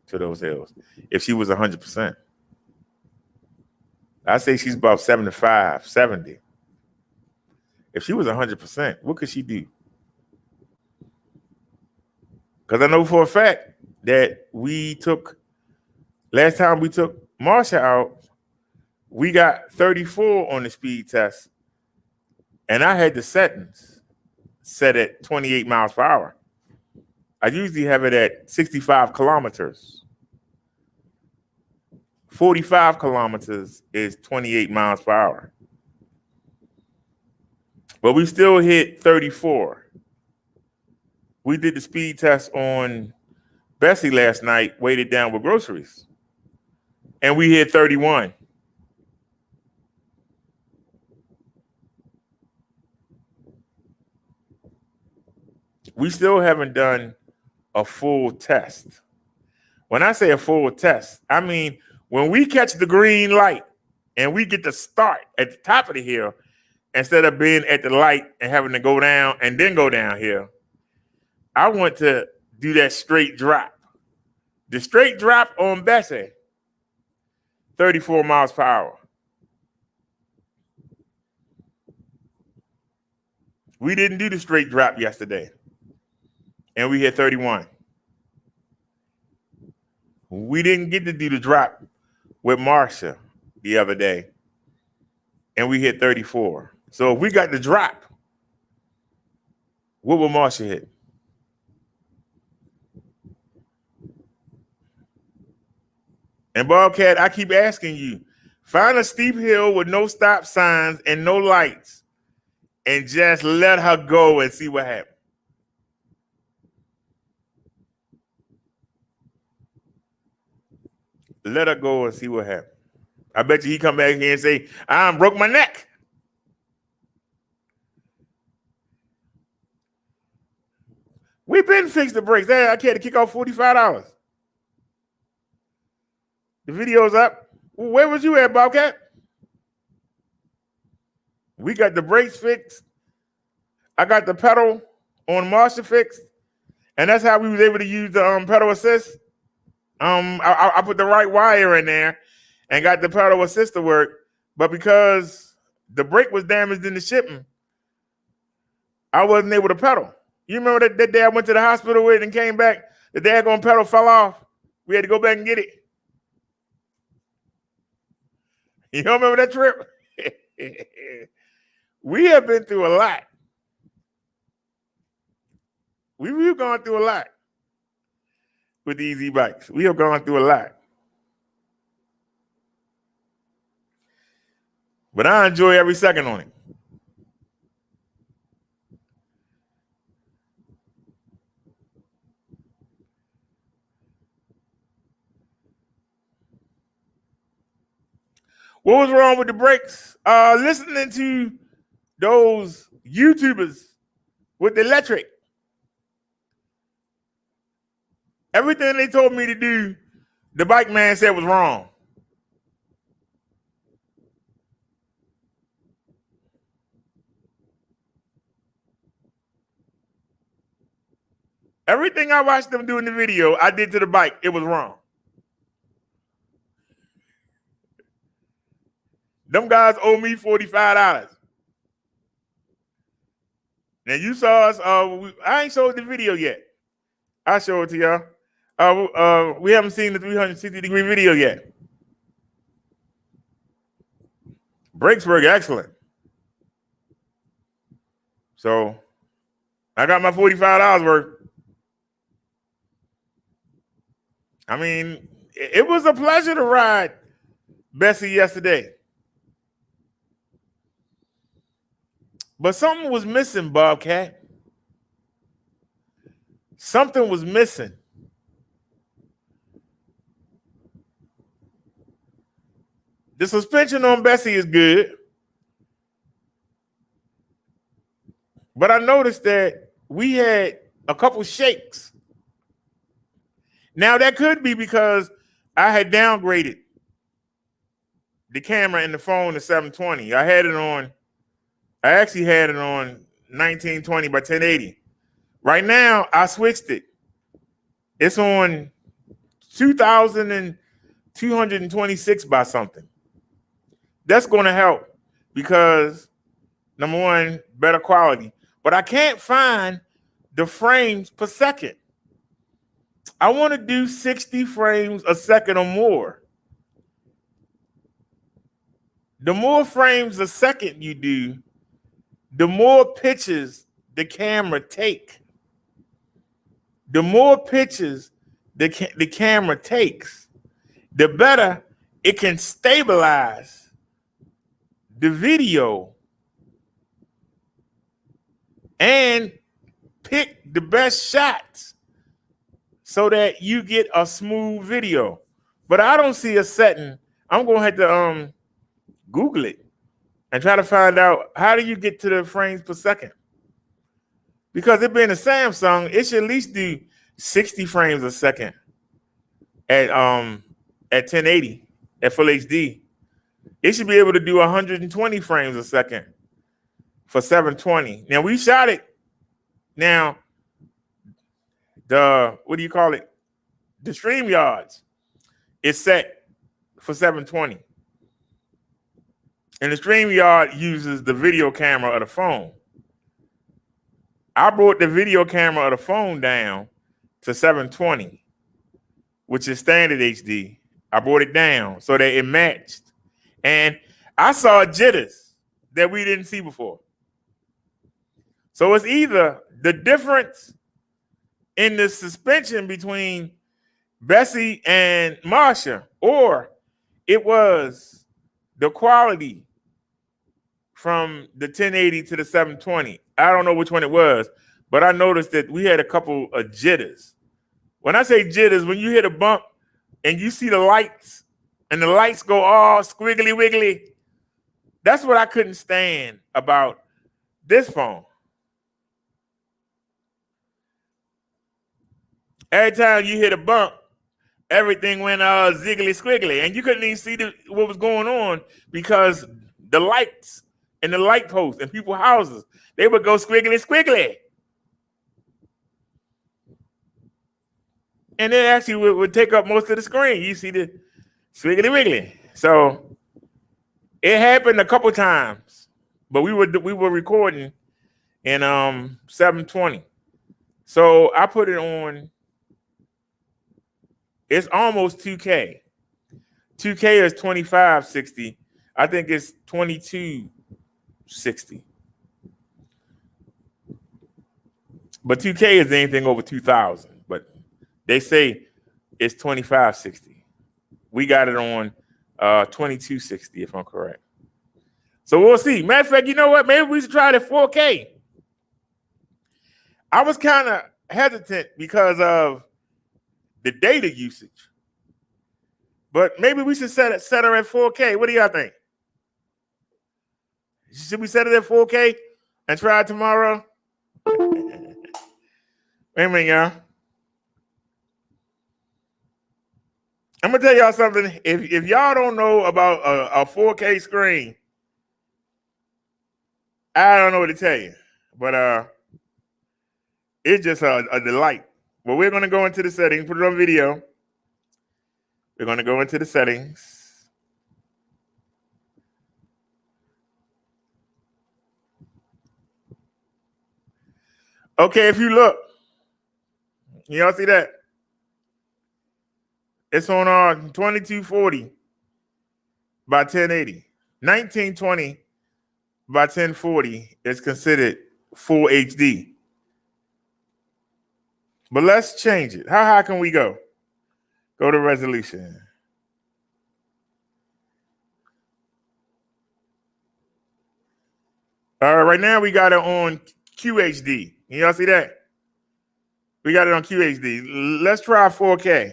Speaker 1: to those hills if she was 100%. I say she's about 75, 70. If she was 100%, what could she do? Because I know for a fact that last time we took Marsha out, we got 34 on the speed test. And I had the settings set at 28 miles per hour. I usually have it at 65 kilometers. 45 kilometers is 28 miles per hour. But we still hit 34. We did the speed test on Bessie last night, weighted down with groceries, and we hit 31. We still haven't done a full test. When I say a full test, I mean when we catch the green light and we get to start at the top of the hill instead of being at the light and having to go down and then go down here. I want to do that straight drop. The straight drop on Bessie, 34 miles per hour. We didn't do the straight drop yesterday, and we hit 31. We didn't get to do the drop with Marsha the other day, and we hit 34. So if we got the drop, what will Marsha hit? And Bobcat, I keep asking you, find a steep hill with no stop signs and no lights and just let her go and see what happens. Let her go and see what happens. I bet you he come back here and say, I broke my neck. We've been fixed the brakes. Hey, I had to kick off $45. The video's up. Where was you at, Bobcat? We got the brakes fixed. I got the pedal on Marsha fixed. And that's how we was able to use the pedal assist. I put the right wire in there and got the pedal assist to work. But because the brake was damaged in the shipping, I wasn't able to pedal. You remember that day I went to the hospital with and came back? The daggone pedal fell off. We had to go back and get it. You don't remember that trip? We have been through a lot. We've gone through a lot with these e-bikes. We have gone through a lot. But I enjoy every second on it. What was wrong with the brakes? Listening to those YouTubers with the electric. Everything they told me to do, the bike man said was wrong. Everything I watched them do in the video, I did to the bike. It was wrong. Them guys owe me $45. Now you saw us. I ain't showed the video yet. I'll show it to y'all. We haven't seen the 360-degree video yet. Brakes work excellent. So I got my $45 worth. I mean, it was a pleasure to ride Bessie yesterday. But something was missing, Bobcat. Something was missing. The suspension on Bessie is good. But I noticed that we had a couple shakes. Now, that could be because I had downgraded the camera and the phone to 720. I actually had it on 1920 by 1080. Right now, I switched it. It's on 2,226 by something. That's going to help because, number one, better quality. But I can't find the frames per second. I want to do 60 frames a second or more. The more frames a second you do, the more pictures the camera take. The more pictures the camera takes, the better it can stabilize the video and pick the best shots so that you get a smooth video. But I don't see a setting. I'm gonna have to Google it and try to find out how do you get to the frames per second. Because it being a Samsung, it should at least do 60 frames a second at 1080 at full HD. It should be able to do 120 frames a second for 720. Now we shot it. Now the what do you call it? The stream yards is set for 720. And the stream yard uses the video camera of the phone. I brought the video camera of the phone down to 720, which is standard HD. I brought it down so that it matched. And I saw jitters that we didn't see before. So it's either the difference in the suspension between Bessie and Marsha, or it was the quality from the 1080 to the 720. I don't know which one it was, but I noticed that we had a couple of jitters. When I say jitters, when you hit a bump and you see the lights and the lights go all squiggly wiggly, that's what I couldn't stand about this phone. Every time you hit a bump, everything went ziggly squiggly, and you couldn't even see what was going on because the lights and the light posts and people's houses, they would go squiggly squiggly. And it actually would take up most of the screen. You see the squiggly wiggly. So it happened a couple times, but we were recording in 720. So I put it on. It's almost 2K. 2K is 2560. I think it's 2260. But 2K is anything over 2000. But they say it's 2560. We got it on 2260, if I'm correct. So we'll see. Matter of fact, you know what? Maybe we should try it at 4K. I was kind of hesitant because of the data usage. But maybe we should set her at 4K. What do y'all think? Should we set it at 4K and try it tomorrow? Wait a minute, y'all. I'm gonna tell y'all something. If y'all don't know about a 4K screen, I don't know what to tell you. But it's just a delight. Well, we're going to go into the settings, put it on video. We're going to go into the settings. Okay, if you look, y'all see that? It's on 2240 by 1080. 1920 by 1040 is considered full HD. But let's change it. How high can we go? Go to resolution. All right, right now we got it on QHD. Y'all see that? We got it on QHD. Let's try 4K.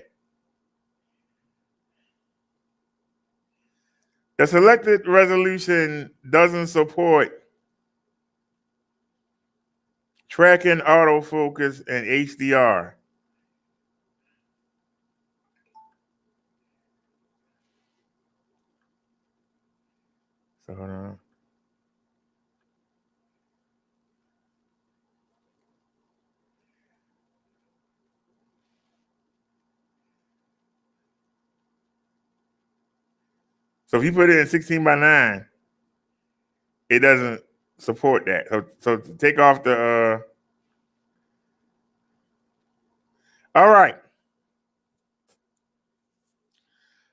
Speaker 1: The selected resolution doesn't support tracking, autofocus, and HDR. So hold on. So if you put it in 16 by 9, it doesn't support that. So to take off the all right.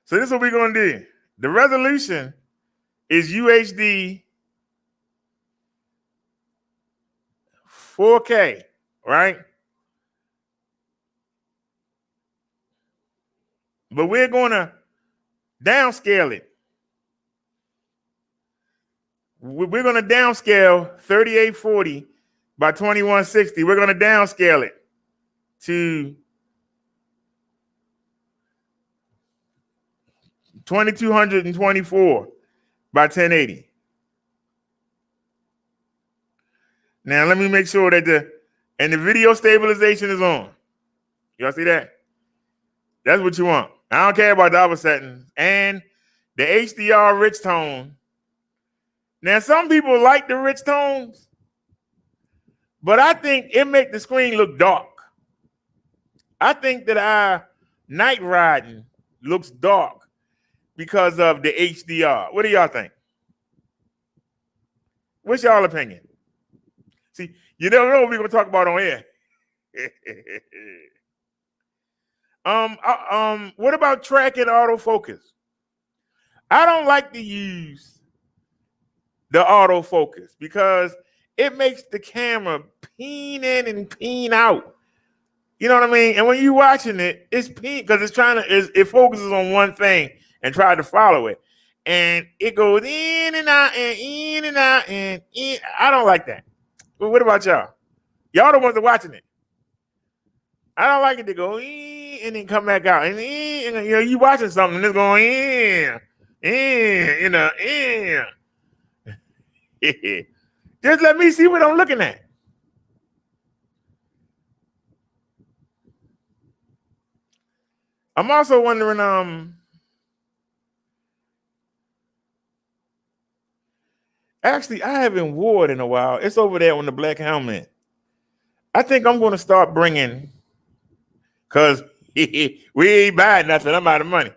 Speaker 1: So this is what we're gonna do. The resolution is UHD 4K, right? But we're gonna downscale it. We're gonna downscale 3840 by 2160. We're going to downscale it to 2224 by 1080. Now let me make sure that the video stabilization is on. Y'all see that? That's what you want. I don't care about the other settings. And the HDR rich tone. Now some people like the rich tones, but I think it make the screen look dark. I think that our night riding looks dark because of the HDR. What do y'all think? What's y'all opinion? See, you never know what we're gonna talk about on air. What about track and autofocus? I don't like to use the autofocus because it makes the camera peen in and peen out. You know what I mean? And when you're watching it, it's peen because it's trying to it focuses on one thing and try to follow it. And it goes in and out and in and out and in. I don't like that. But what about y'all? Y'all the ones that are watching it. I don't like it to go in and then come back out. And you know, you watching something and it's going in. Just let me see what I'm looking at. I'm also wondering, actually, I haven't worn it in a while. It's over there on the black helmet. I think I'm going to start bringing, because we ain't buying nothing. I'm out of money.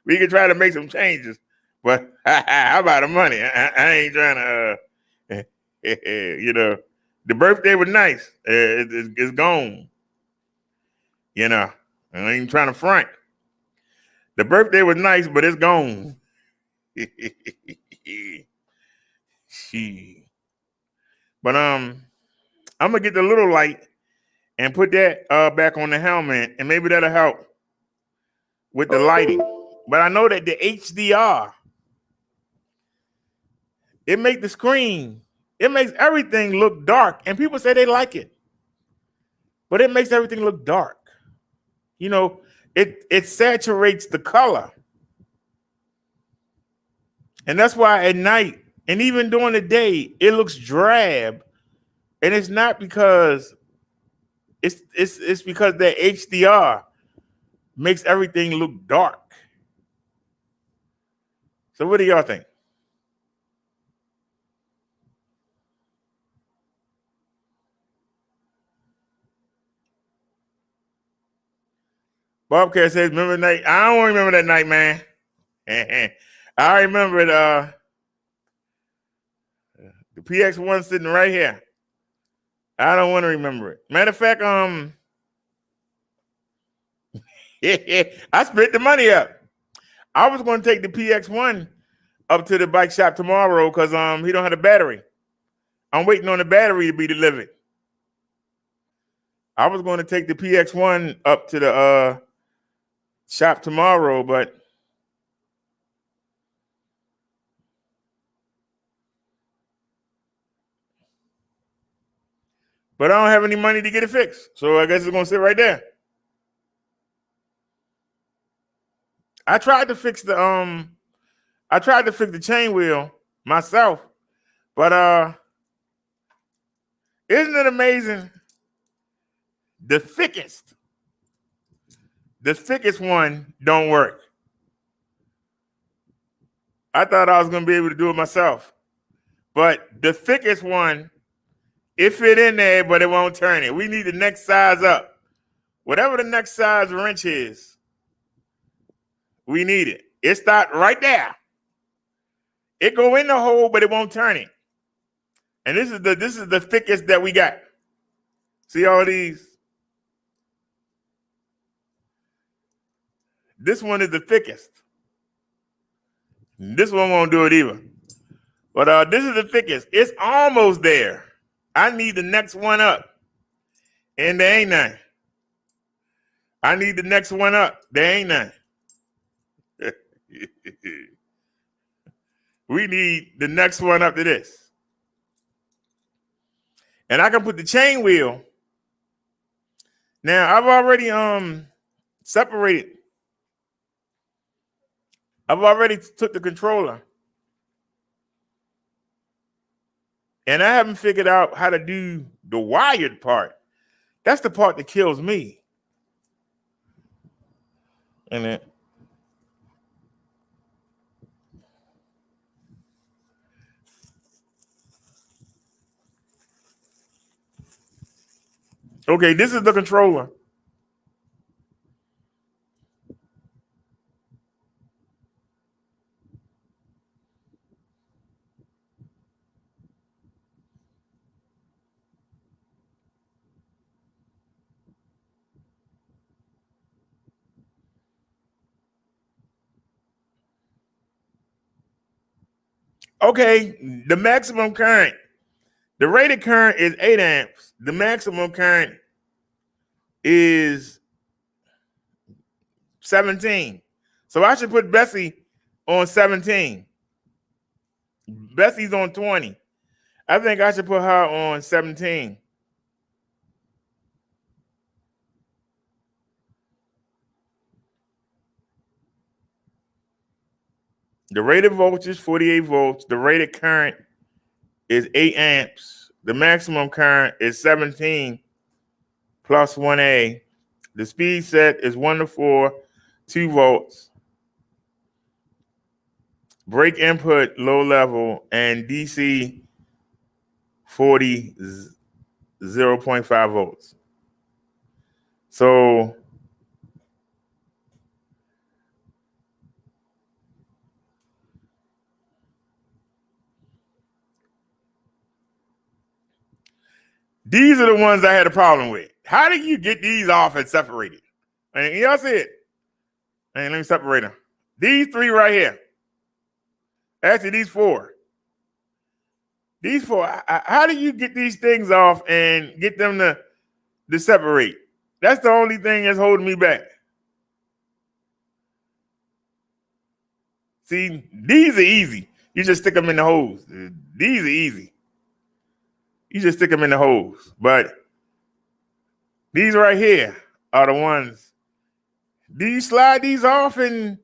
Speaker 1: We can try to make some changes, but I'm out of money. I ain't trying to, you know, the birthday was nice. It's gone. You know, I ain't even trying to front. The birthday was nice, but it's gone. But I'm gonna get the little light and put that back on the helmet, and maybe that'll help with the lighting. But I know that the HDR, it makes the screen, it makes everything look dark, and people say they like it, but it makes everything look dark. You know, it saturates the color, and that's why at night and even during the day it looks drab, and it's not because it's because that HDR makes everything look dark. So what do y'all think? Bobcat says, remember the night? I don't remember that night, man. I remember it, the PX1 sitting right here. I don't want to remember it. Matter of fact, I split the money up. I was going to take the PX1 up to the bike shop tomorrow because he don't have a battery. I'm waiting on the battery to be delivered. I was going to take the PX1 up to the shop tomorrow, but I don't have any money to get it fixed. So I guess it's going to sit right there. I tried to fix the chain wheel myself, but isn't it amazing? The thickest one don't work. I thought I was going to be able to do it myself, but the thickest one, it fit in there, but it won't turn it. We need the next size up. Whatever the next size wrench is, we need it. It start right there. It go in the hole, but it won't turn it. And this is the thickest that we got. See all these? This one is the thickest. This one won't do it either. But this is the thickest. It's almost there. I need the next one up. And there ain't none. I need the next one up. There ain't none. We need the next one up to this. And I can put the chain wheel. Now I've already separated. I've already took the controller. And I haven't figured out how to do the wired part. That's the part that kills me. And then okay, this is the controller. Okay, the maximum current. The rated current is 8 amps. The maximum current is 17. So I should put Bessie on 17. Bessie's on 20. I think I should put her on 17. The rated voltage is 48 volts. The rated current is 8 amps. The maximum current is 17 plus 1A. The speed set is 1 to 4, 2 volts. Brake input, low level, and DC 40, 0.5 volts. So these are the ones I had a problem with. How do you get these off and separated? And y'all see it. And let me separate them. These 3 right here. Actually, these 4. These 4. How do you get these things off and get them to separate? That's the only thing that's holding me back. See, these are easy. You just stick them in the hose. These are easy. You just stick them in the hose. But these right here are the ones. Do you slide these off, and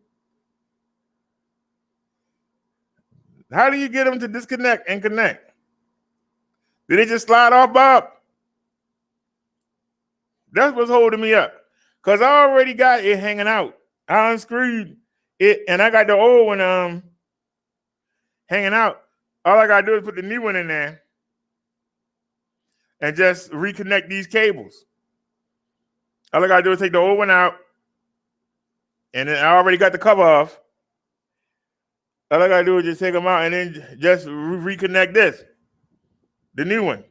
Speaker 1: how do you get them to disconnect and connect? Do they just slide off, Bob? That's what's holding me up. Because I already got it hanging out. I unscrewed it, and I got the old one hanging out. All I got to do is put the new one in there and just reconnect these cables. All I got to do is take the old one out, and then I already got the cover off. All I got to do is just take them out and then just reconnect this, the new one.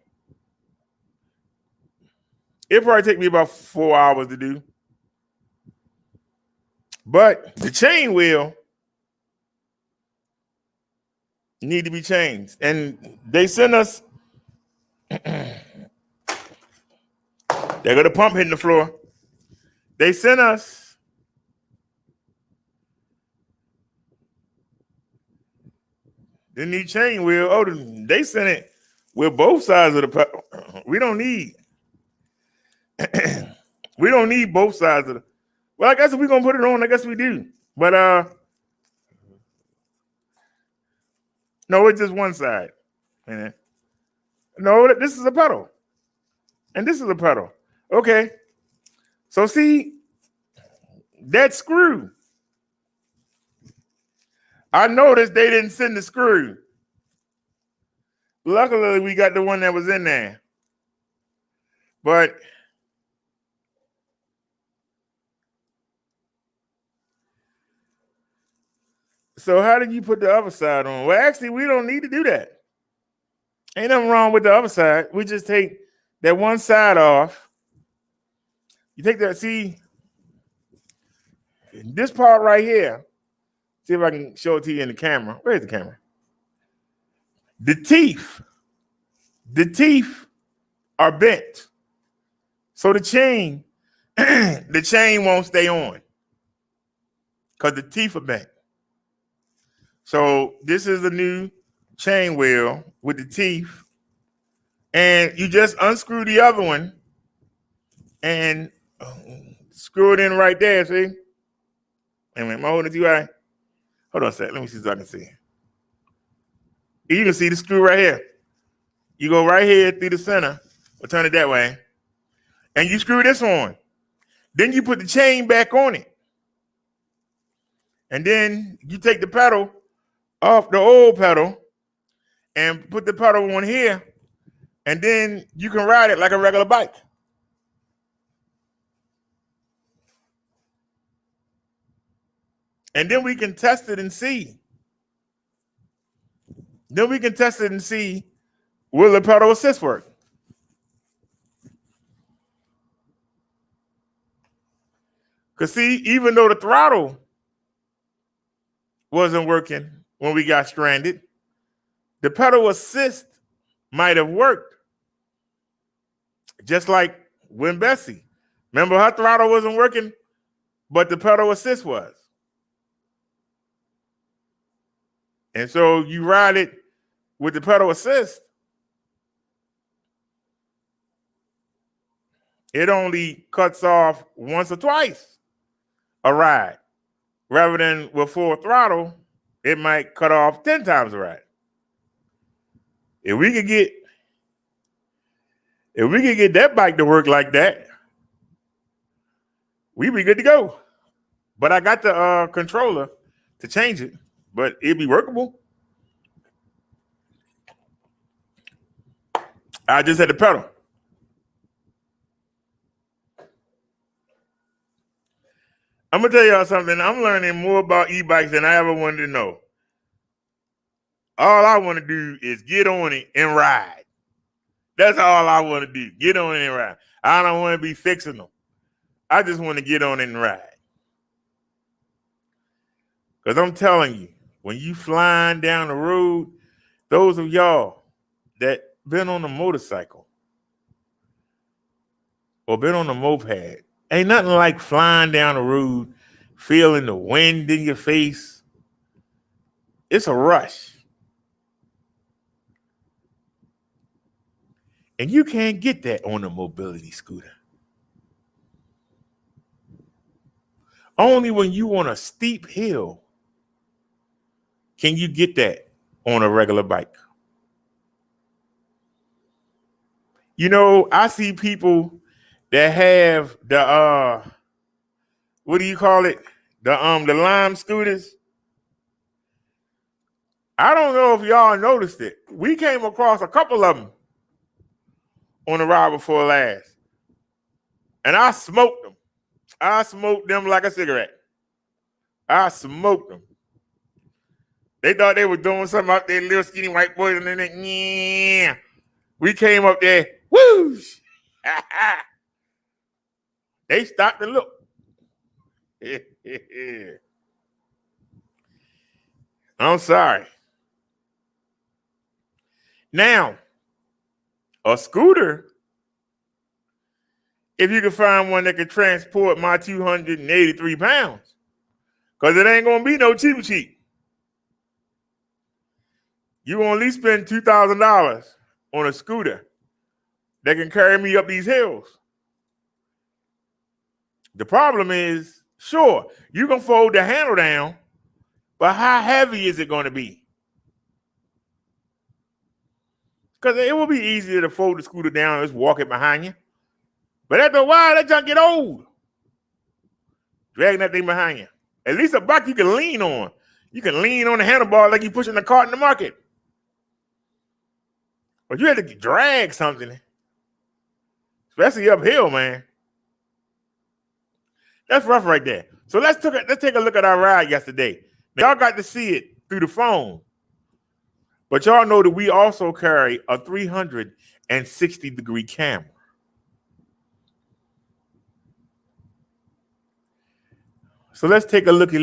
Speaker 1: It'll probably take me about 4 hours to do. But the chain wheel need to be changed. And they sent us, there go the pump hitting the floor. They sent us the new chain wheel. Oh, they sent it with both sides of the pedal. We don't need we don't need both sides of the. Well, I guess if we're gonna put it on, I guess we do. But no, it's just one side. No, this is a pedal. And this is a pedal. Okay. So see, that screw. I noticed they didn't send the screw. Luckily, we got the one that was in there. But so how did you put the other side on? Well, actually, we don't need to do that. Ain't nothing wrong with the other side. We just take that one side off. You take that, see, this part right here. See if I can show it to you in the camera. Where's the camera? The teeth are bent. So the chain won't stay on because the teeth are bent. So this is a new chain wheel with the teeth And you just unscrew the other one and screw it in right there, see? Wait a minute, am I holding it too high? Hold on a sec, let me see so I can see. You can see the screw right here. You go right here through the center, or turn it that way, and you screw this on. Then you put the chain back on it. And then you take the pedal off the old pedal and put the pedal on here, and then you can ride it like a regular bike. And then we can test it and see. Then we can test it and see, will the pedal assist work? Because see, even though the throttle wasn't working when we got stranded, the pedal assist might have worked. Just like when Bessie. Remember, her throttle wasn't working, but the pedal assist was. And so you ride it with the pedal assist, it only cuts off once or twice a ride. Rather than with full throttle, it might cut off 10 times a ride. If we could get that bike to work like that, we'd be good to go. But I got the controller to change it, but it'd be workable. I just had the pedal. I'm gonna tell y'all something. I'm learning more about e-bikes than I ever wanted to know. All I want to do is get on it and ride. That's all I want to do. Get on it and ride. I don't want to be fixing them. I just want to get on it and ride. Because I'm telling you, when you flying down the road, those of y'all that been on a motorcycle or been on a moped, ain't nothing like flying down the road, feeling the wind in your face. It's a rush. And you can't get that on a mobility scooter. Only when you on a steep hill can you get that on a regular bike. You know, I see people that have the what do you call it? The Lime scooters. I don't know if y'all noticed it. We came across a couple of them on the ride before last. And I smoked them. I smoked them like a cigarette. I smoked them. They thought they were doing something out there, little skinny white boys, and then yeah. We came up there, whoosh. They stopped and looked. I'm sorry. Now, a scooter, if you can find one that can transport my 283 pounds, because it ain't going to be no cheap. You're going to at least spend $2,000 on a scooter that can carry me up these hills. The problem is, sure, you can fold the handle down, but how heavy is it going to be? Because it will be easier to fold the scooter down and just walk it behind you. But after a while, that junk get old. Dragging that thing behind you. At least a bike you can lean on. You can lean on the handlebar like you're pushing the cart in the market. But you have to drag something. Especially uphill, man. That's rough right there. So let's take a look at our ride yesterday. Now, y'all got to see it through the phone. But y'all know that we also carry a 360-degree camera. So let's take a looky.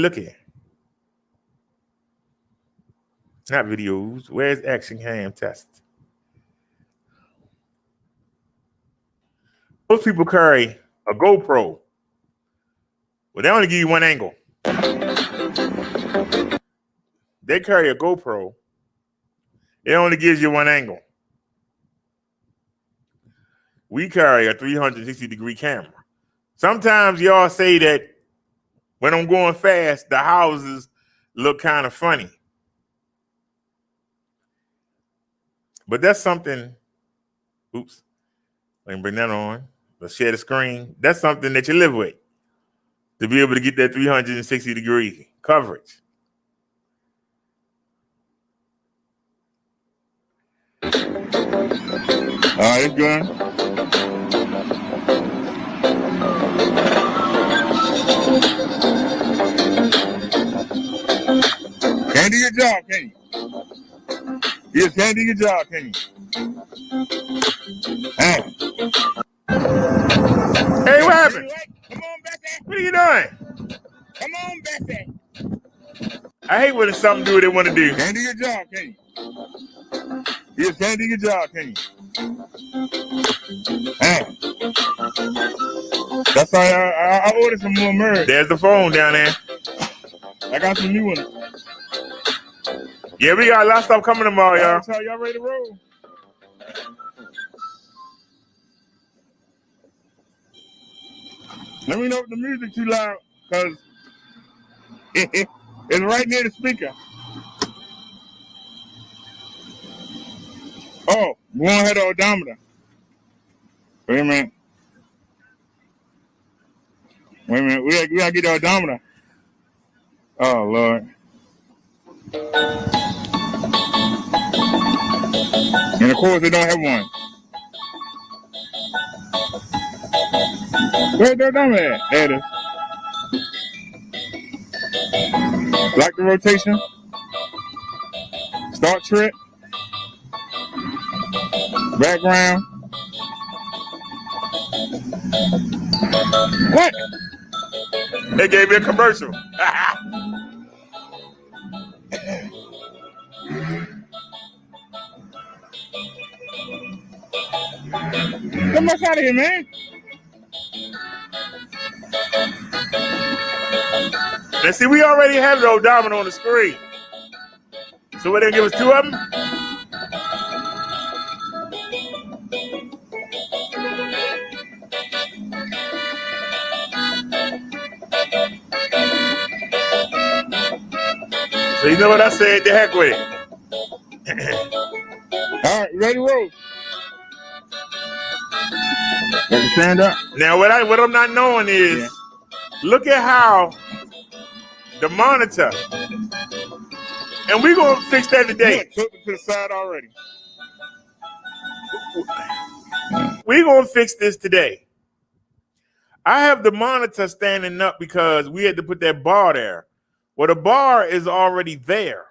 Speaker 1: Not videos. Where's action cam test? Most people carry a GoPro. Well, they only give you one angle. They carry a GoPro. It only gives you one angle. we carry a 360-degree camera. Sometimes y'all say that when I'm going fast, the houses look kind of funny. But that's something, oops, let me bring that on. Let's share the screen. That's something that you live with, to be able to get that 360-degree coverage. All right, it's good. Can't do your job, can you? You just can't do your job, can you? Hey, what happened? Come on, Bessie. What are you doing? Come on, Bessie. I hate when it's something to do what they want to do. Can't do your job, can you? You just can't do your job, can you? Hey. That's why I ordered some more merch. There's the phone down there. I got some new ones. Yeah, we got a lot of stuff coming tomorrow, y'all. So y'all ready to roll? Let me know if the music too loud, because it's right near the speaker. Oh, we won't have the odometer. Wait a minute. We gotta get the odometer. Oh, Lord. And of course, they don't have one. Where's the odometer at? There it is. Like the rotation. Start trip. Background. What? They gave me a commercial. Come on out of here, man. Now, see, we already have the odometer on the screen. So what, they give us two of them? So you know what I said? The heck with it. All right, ready to roll. Stand up. Now, what I'm not knowing is, look at how the monitor, and we're going to fix that today. Took it to the side already. We're going to fix this today. I have the monitor standing up because we had to put that bar there. Well, the bar is already there.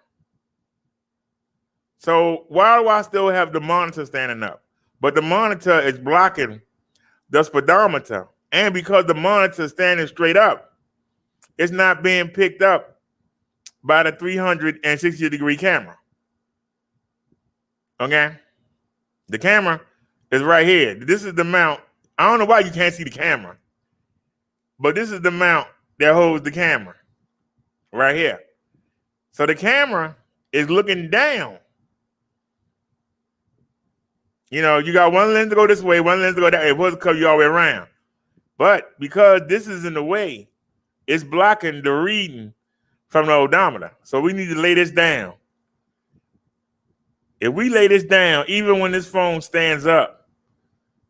Speaker 1: So why do I still have the monitor standing up? But the monitor is blocking the speedometer. And because the monitor is standing straight up, it's not being picked up by the 360-degree camera. Okay? The camera is right here. This is the mount. I don't know why you can't see the camera, but this is the mount that holds the camera right here. So the camera is looking down. You know, you got one lens to go this way, one lens to go that way. It wasn't cover you all the way around. But because this is in the way, it's blocking the reading from the odometer. So we need to lay this down. If we lay this down, even when this phone stands up,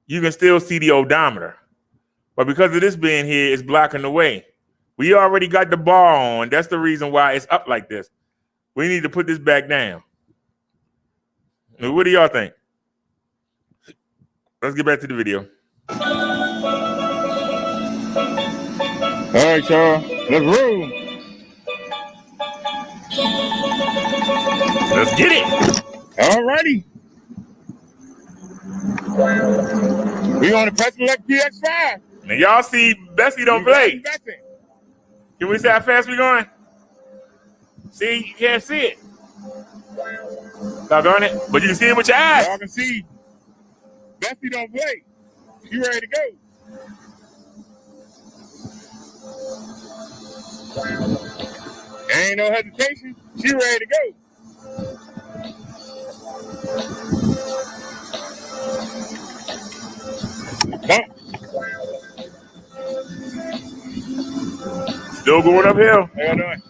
Speaker 1: you can still see the odometer. But because of this being here, it's blocking the way. We already got the bar on. That's the reason why it's up like this. We need to put this back down. Now, what do y'all think? Let's get back to the video. All right, y'all. Let's roll. Let's get it. All righty. We on the Paselec GS9. Now, y'all see Bessie don't play. Can we see how fast we going? See, you can't see it. Doggone it. But you can see it with your eyes. Y'all can see Bessie don't play. She ready to go. Ain't no hesitation. She ready to go. Still going uphill. How y'all doing?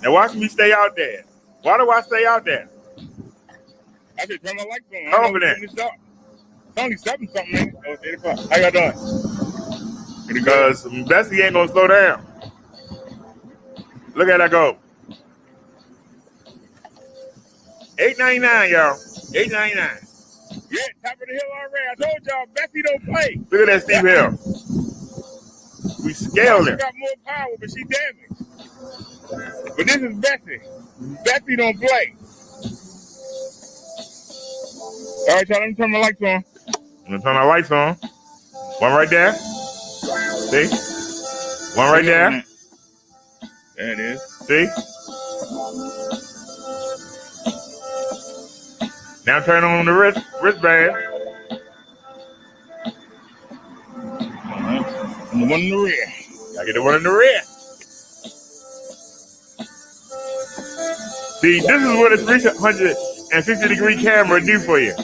Speaker 1: Now watch me stay out there. Why do I stay out there?
Speaker 4: I just turn my lights on.
Speaker 1: Confident.
Speaker 4: It's only 7 something, man. Oh, it's 8 o'clock. How y'all doing?
Speaker 1: Because Bessie ain't gonna slow down. Look at that go. $8.99, y'all. $8.99.
Speaker 4: Yeah, top of the hill already. I told y'all, Bessie don't play.
Speaker 1: Look at that steep hill. We scaled
Speaker 4: She
Speaker 1: it.
Speaker 4: got more power, but she damaged. But this is Bessie. Bessie don't play. All right, y'all, let me turn my lights on.
Speaker 1: I'm gonna turn our lights on. One right there. See? One right there.
Speaker 4: There it is.
Speaker 1: See? Now turn on the wristband.
Speaker 4: All right. And the one in the rear.
Speaker 1: I get the one in the rear. See, this is what a 360-degree camera do for you.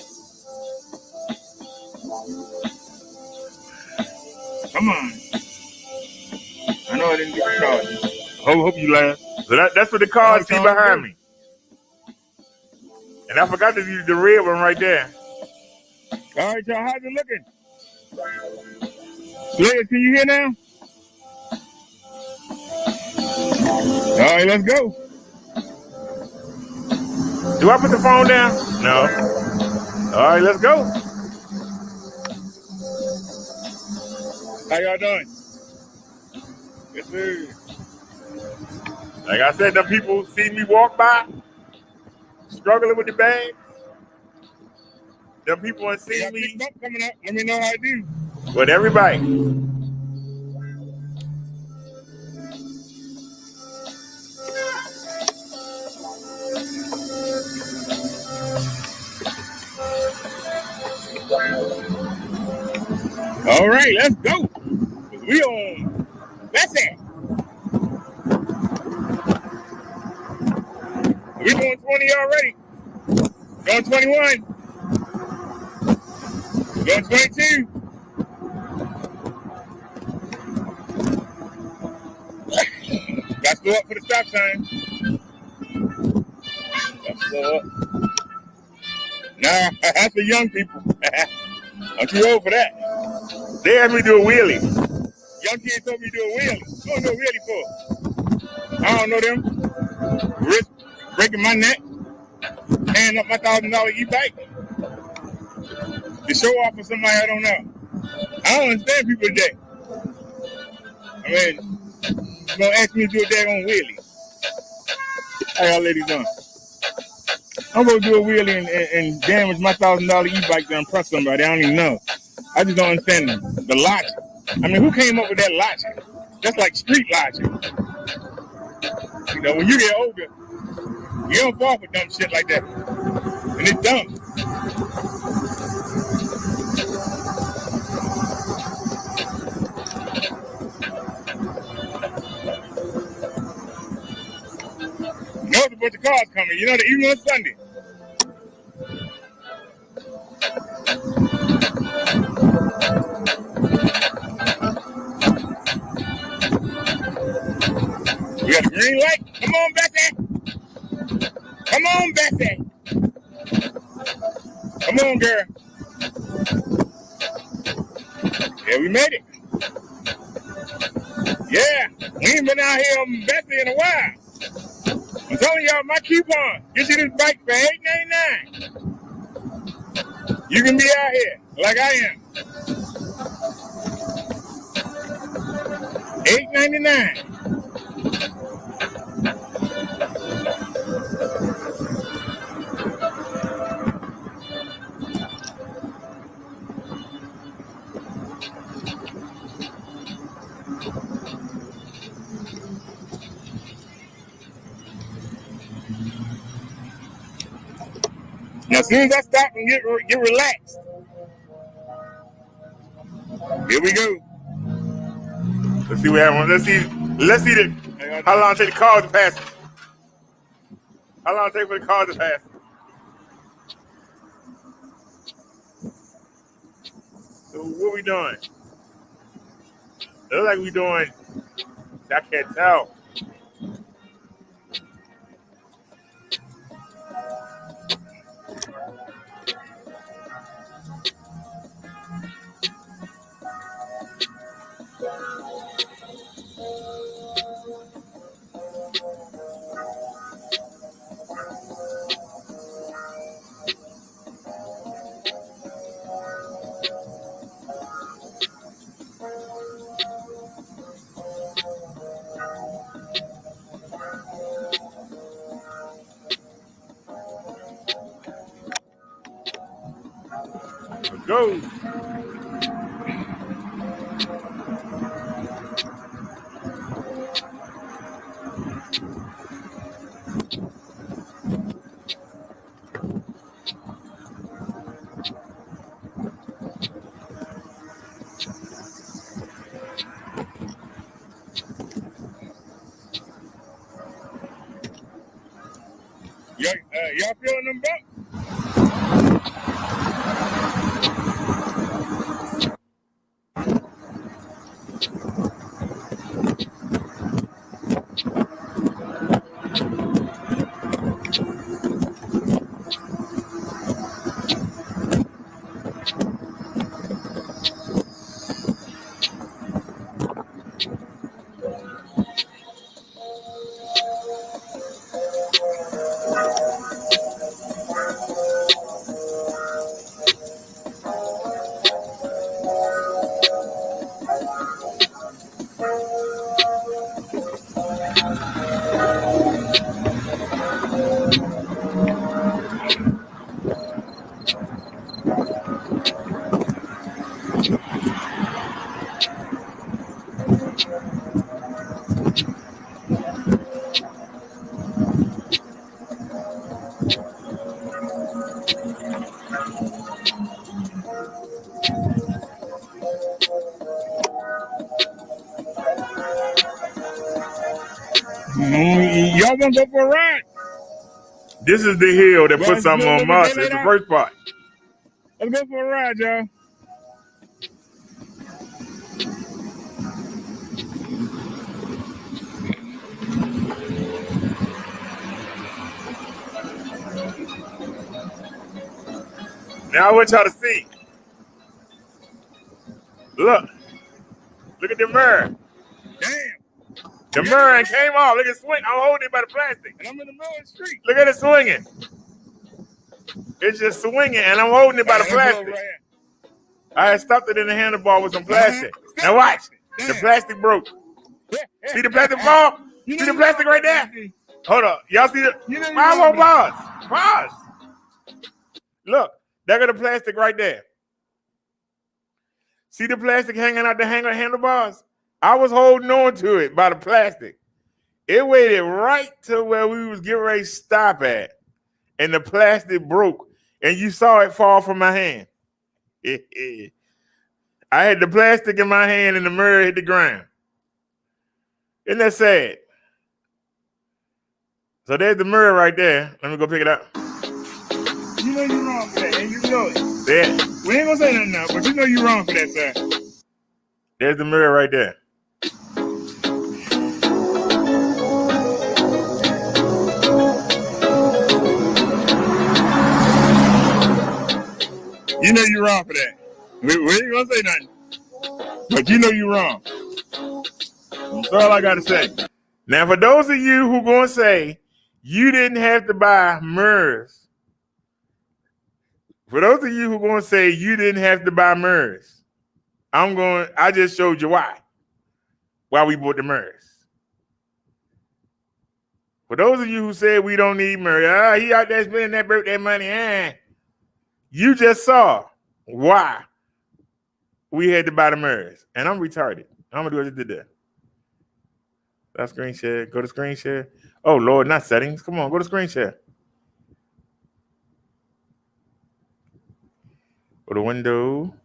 Speaker 4: Come on. I know I didn't get the charge. Hope you laugh.
Speaker 1: So that's what the car see behind me. And I forgot to use the red one right there.
Speaker 4: All right, y'all, how's it looking? Players, can you hear now? All right, let's go.
Speaker 1: Do I put the phone down? No. All right, let's go.
Speaker 4: How y'all doing? Yes, sir.
Speaker 1: Like I said, the people see me walk by, struggling with the bags. The people ain't see me.
Speaker 4: Big bump coming up. Let me know how I do.
Speaker 1: With everybody.
Speaker 4: All right, let's go. We on. That's it. We doing 20 already. Going 21. Going 22. Got to go up for the stop sign. Got to go up. Nah, that's for young people. I'm too old for that.
Speaker 1: They asked me to do a wheelie.
Speaker 4: Young kids told me to do a wheelie. What do a wheelie for? I don't know them. Risk breaking my neck. Paying up my $1,000 e-bike. To show off for somebody I don't know. I don't understand people today. I mean, you're going to ask me to do a daggone wheelie. How y'all ladies doing? I'm going to do a wheelie and damage my $1,000 e-bike to impress somebody. I don't even know. I just don't understand the logic. I mean, who came up with that logic? That's like street logic. You know, when you get older, you don't fall for dumb shit like that. And it's dumb. You know there's a bunch of cars coming. You know that even on Sunday. We got a green light. Come on, Bessie. Come on, Bessie. Come on, girl. Yeah, we made it. Yeah, we ain't been out here on Bessie in a while. I'm telling y'all, my coupon gets you this bike for $8.99. You can be out here like I am. $8.99. Now, as soon as I stop and get relaxed, here we go.
Speaker 1: Let's see what happens. Let's see how long it take the car to pass. How long it take for the car to pass? So what we doing? It looks like we doing. I can't tell. Let's go.
Speaker 4: Y'all feeling them bucks? Y'all want to go for a ride?
Speaker 1: This is the hill that
Speaker 4: Well,
Speaker 1: put something on Mars. It's the first part.
Speaker 4: Let's go for a ride, y'all.
Speaker 1: Now I want y'all to see. Look at the mirror.
Speaker 4: Damn.
Speaker 1: The mirror ain't came off. Look at it swing. I'm holding it by the plastic.
Speaker 4: And I'm in the middle of the street.
Speaker 1: Look at it swinging. It's just swinging, and I'm holding it by the plastic.
Speaker 4: Right,
Speaker 1: I had stuffed it in the handlebar with some plastic. Now watch. The plastic broke. See the plastic fall? See the plastic right there? Hold up. Y'all see the? I won't pause. Pause. Look, there got the plastic right there. See the plastic hanging out the handlebars? I was holding on to it by the plastic. It waited right to where we was getting ready to stop at, and the plastic broke, and you saw it fall from my hand. I had the plastic in my hand, and the mirror hit the ground. Isn't that sad? So there's the mirror right there. Let me go pick it up.
Speaker 4: You know you're wrong for that, and you know it.
Speaker 1: There.
Speaker 4: We ain't gonna say nothing now, but you know you're wrong for that, sir.
Speaker 1: There's the mirror right there.
Speaker 4: You know you're wrong for that. We ain't gonna say nothing, but you know you're wrong. That's all I gotta say.
Speaker 1: Now, for those of you who gonna say you didn't have to buy mirrors, for those of you who gonna say you didn't have to buy mirrors, I just showed you why we bought the mirrors. For those of you who said we don't need mirrors, he out there spending that birthday money, you just saw why we had to buy the mirrors. And I'm retarded. I'm gonna do what I just did there. That screen share. Go to screen share. Oh Lord, not settings. Come on, go to screen share. Go to window.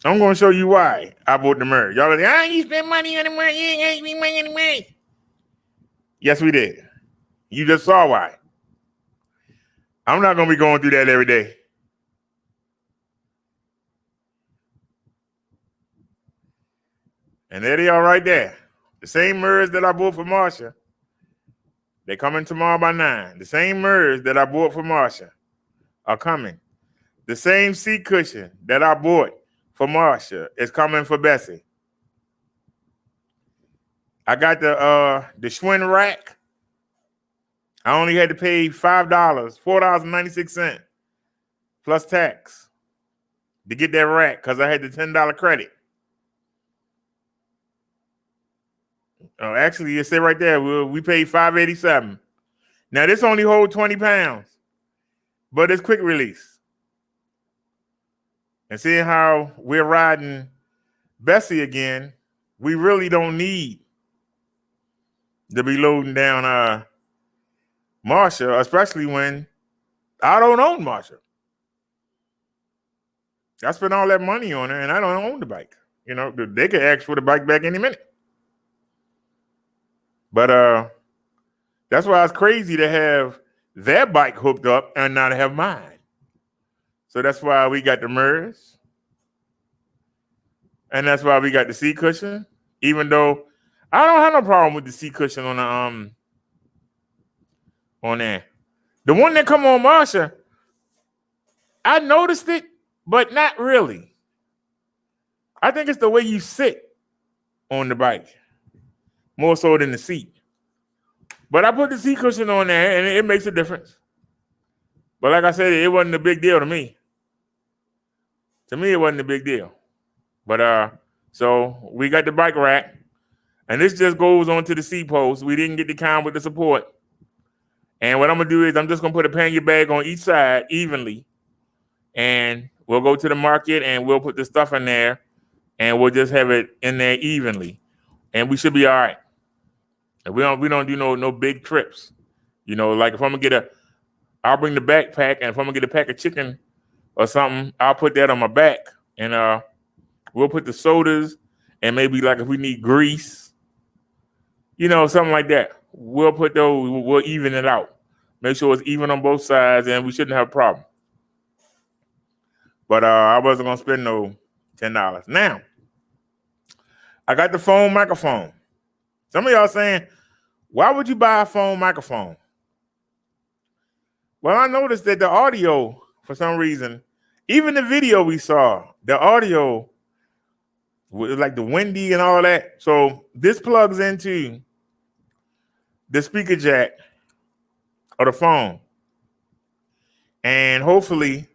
Speaker 1: I'm gonna show you why I bought the mirror. Y'all are like, you spend money on the mirror. You ain't spend money on the mirror. Yes, we did. You just saw why. I'm not gonna be going through that every day. And there they are right there. The same mirrors that I bought for Marsha. They coming tomorrow by 9. The same mirrors that I bought for Marsha are coming. The same seat cushion that I bought for Marsha is coming for Bessie. I got the Schwinn rack. I only had to pay $5, $4.96 plus tax to get that rack because I had the $10 credit. Oh, actually, it said right there, we paid $5.87. Now, this only holds 20 pounds, but it's quick release. And seeing how we're riding Bessie again, we really don't need to be loading down Marsha, especially when I don't own Marsha. I spent all that money on her, and I don't own the bike. You know, they could ask for the bike back any minute. But that's why it's crazy to have their bike hooked up and not have mine. So that's why we got the mirrors. And that's why we got the seat cushion. Even though I don't have no problem with the seat cushion on the on there. The one that come on Marsha, I noticed it, but not really. I think it's the way you sit on the bike, more so than the seat. But I put the seat cushion on there, and it makes a difference. But like I said, it wasn't a big deal to me. To me, it wasn't a big deal. But so we got the bike rack, and this just goes onto the seat post. We didn't get the kind with the support. And what I'm gonna do is I'm just gonna put a pannier bag on each side evenly, and we'll go to the market and we'll put the stuff in there, and we'll just have it in there evenly, and we should be all right. And we don't do no big trips, you know. Like if I'm gonna I'll bring the backpack, and if I'm gonna get a pack of chicken or something, I'll put that on my back, and we'll put the sodas, and maybe like if we need grease, you know, something like that. We'll put those. We'll even it out. Make sure it's even on both sides, and we shouldn't have a problem. But I wasn't gonna spend no $10. Now, I got the phone microphone. Some of y'all saying, why would you buy a phone microphone? Well, I noticed that the audio, for some reason, even the video we saw, the audio was like the windy and all that. So this plugs into the speaker jack of the phone. And hopefully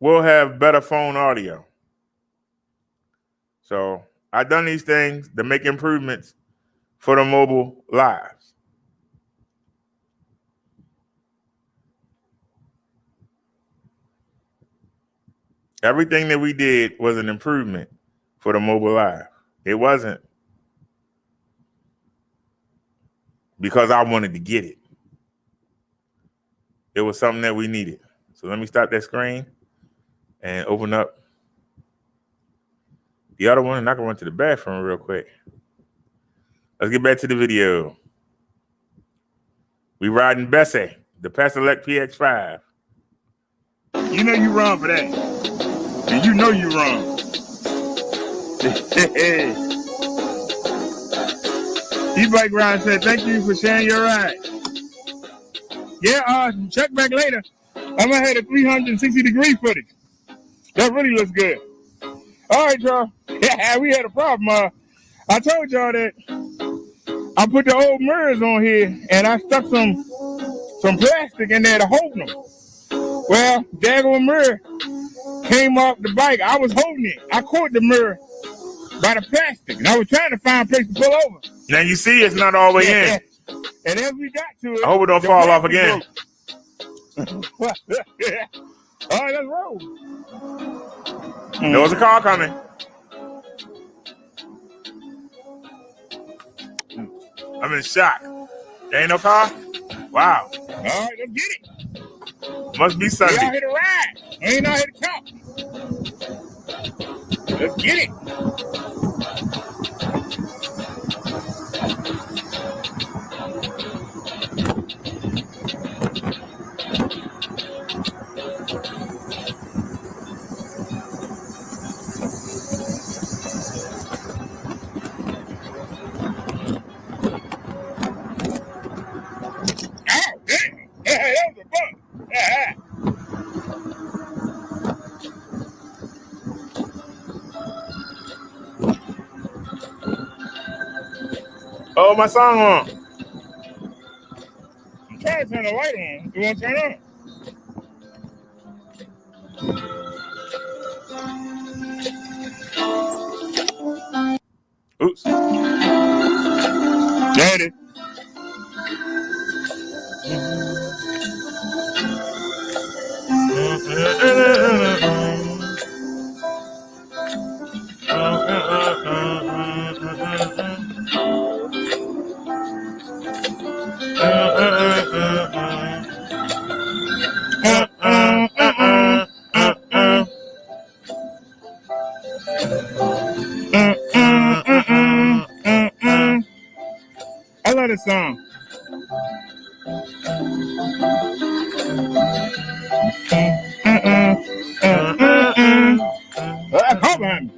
Speaker 1: we'll have better phone audio. So I've done these things to make improvements for the mobile lives. Everything that we did was an improvement for the mobile live. It wasn't because I wanted to get it. It was something that we needed. So let me stop that screen and open up the other one, and I can run to the bathroom real quick. Let's get back to the video. We riding Bessie, the Paselec PX5.
Speaker 4: You know you wrong for that. And you know you wrong. E-Bike Ride said, thank you for sharing your ride. Yeah, check back later. I'm gonna have a 360-degree footage. That really looks good. All right, y'all. Yeah, we had a problem. I told y'all that I put the old mirrors on here and I stuck some plastic in there to hold them. Well, daggone mirror came off the bike. I was holding it. I caught the mirror by the plastic, and I was trying to find a place to pull over.
Speaker 1: Now you see it's not all the way in.
Speaker 4: And as we got to it,
Speaker 1: I hope it don't fall off again.
Speaker 4: All right, let's roll.
Speaker 1: There was a car coming. I'm in shock. There ain't no car? Wow.
Speaker 4: All right, let's get it.
Speaker 1: Must be
Speaker 4: We
Speaker 1: Sunday.
Speaker 4: out here to ride. We ain't out here to talk. Let's get it.
Speaker 1: Oh, my song on.
Speaker 4: I'm trying to turn the light on. You want to turn on?
Speaker 1: Oops.
Speaker 4: There it is. I love this song. Come behind me.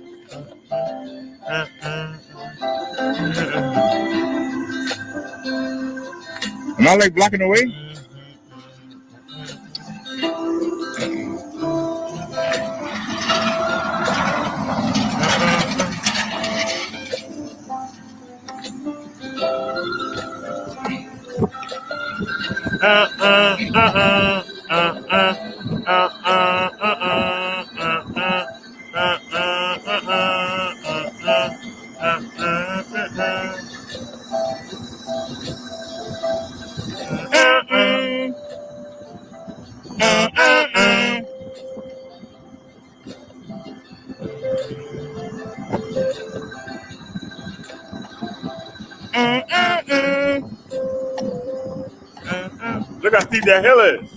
Speaker 4: Am I like blocking the way?
Speaker 1: Look how steep that hill is.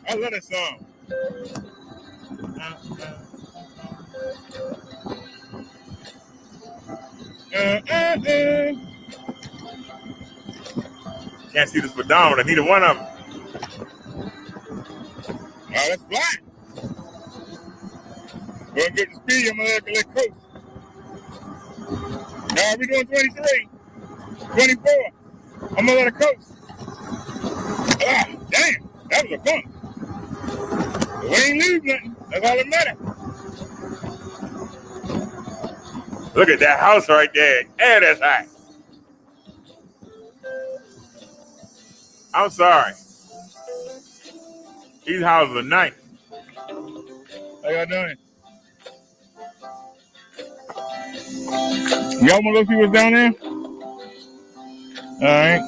Speaker 4: I love this song.
Speaker 1: Can't see the speedometer, neither one of them.
Speaker 4: Oh, that's black. Gonna get the speed, I'm gonna let coast. Now we doing 23, 24. I'm gonna let it coast. Ah, damn, that was a fun. We ain't lose nothing. That's all that matters.
Speaker 1: Look at that house right there. Yeah, that's high. I'm sorry. These houses are nice.
Speaker 4: How y'all doing? Y'all wanna go see what's down there? All right.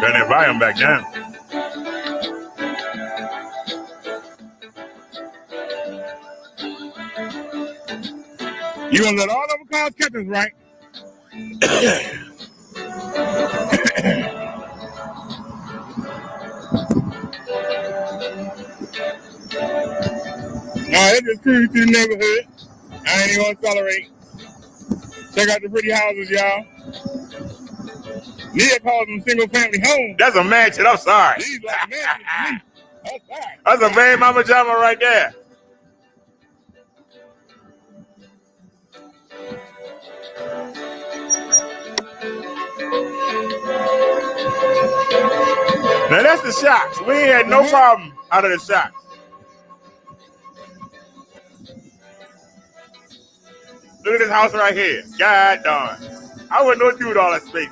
Speaker 1: Turn that volume back down.
Speaker 4: You gonna let all of them call captains, right? Nah, they just cruise through the neighborhood. I ain't even gonna tolerate. Check out the pretty houses, y'all. Nia calls them single family homes.
Speaker 1: That's a mansion. I'm sorry.
Speaker 4: These like mansions to me. I'm sorry.
Speaker 1: That's a baby mama jama right there. Now that's the shocks. We ain't had no problem out of the shocks. Look at this house right here. God darn. I wouldn't know what to do with all that space.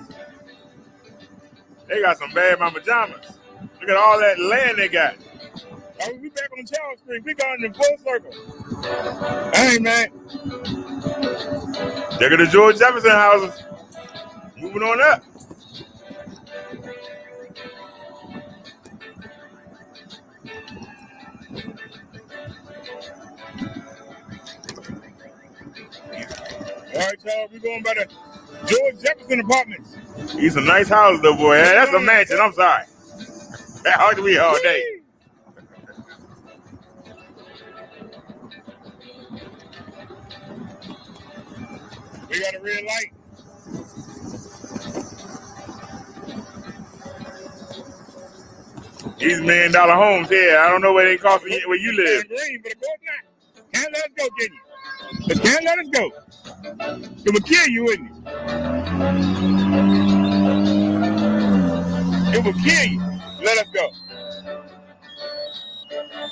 Speaker 1: They got some bad mama jamas. Look at all that land they got.
Speaker 4: Oh, we back on Charles Street. We got in the full circle. Hey, man.
Speaker 1: Look at the George Jefferson houses. Moving on up.
Speaker 4: All right, y'all. We going by the George Jefferson Apartments.
Speaker 1: These some nice houses, though, boy. That's a mansion. I'm sorry. That hard to be all day.
Speaker 4: We got a red light.
Speaker 1: These $1 million homes here. I don't know where they cost where you live.
Speaker 4: Green, but go now. Can't let us go, can you? But can't let us go. It will kill you, wouldn't it? It will kill you. Let us go.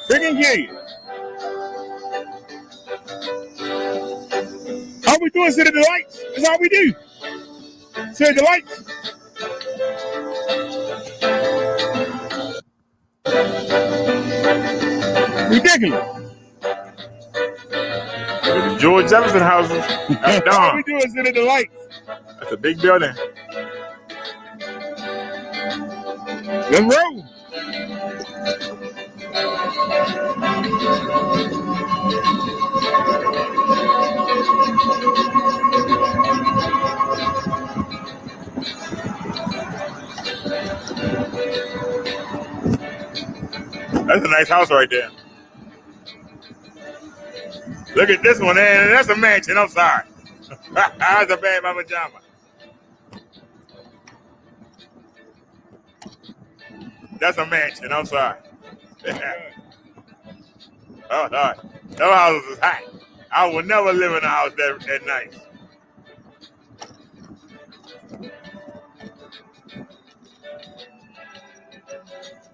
Speaker 4: Freaking kill you. All we do is sit at the lights. That's all we do. Sit at the lights. Ridiculous.
Speaker 1: The George Jefferson houses. That's
Speaker 4: All
Speaker 1: dawn.
Speaker 4: we do is sit at the lights.
Speaker 1: That's a big building.
Speaker 4: Let's roll.
Speaker 1: That's a nice house right there. Look at this one, man. That's a mansion. I'm sorry. That's a bad mama jama. That's a mansion. I'm sorry. Oh, Lord. Those houses is hot. I would never live in a house that nice.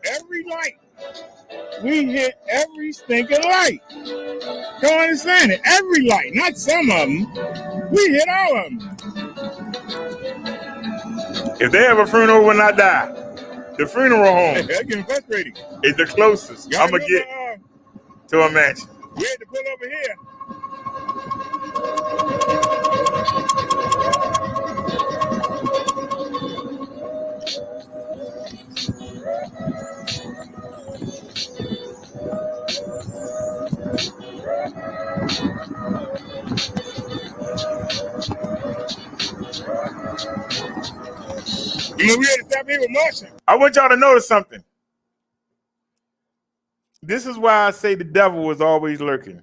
Speaker 4: Every light. We hit every stinking light. Don't understand it. Every light, not some of them. We hit all of them.
Speaker 1: If they have a funeral when I die, the funeral home
Speaker 4: That's getting frustrating.
Speaker 1: is the closest I'm going to get to a mansion.
Speaker 4: We had to pull over here. You know, we had to stop here with Marshall.
Speaker 1: I want y'all to notice something. This is why I say the devil is always lurking.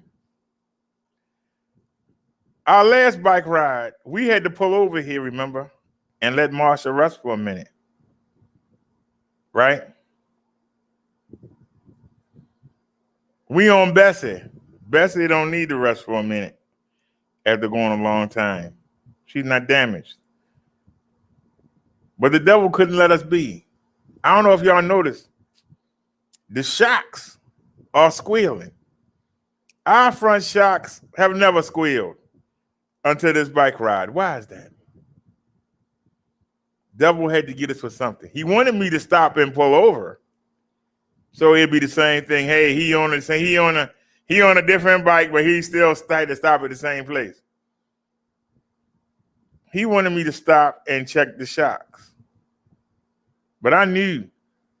Speaker 1: Our last bike ride, we had to pull over here, remember, and let Marshall rest for a minute. Right? We on Bessie. Bessie don't need to rest for a minute after going a long time. She's not damaged. But the devil couldn't let us be. I don't know if y'all noticed. The shocks are squealing. Our front shocks have never squealed until this bike ride. Why is that? Devil had to get us for something. He wanted me to stop and pull over. So it'd be the same thing. Hey, he on a different bike, but he still had to stop at the same place. He wanted me to stop and check the shocks. But I knew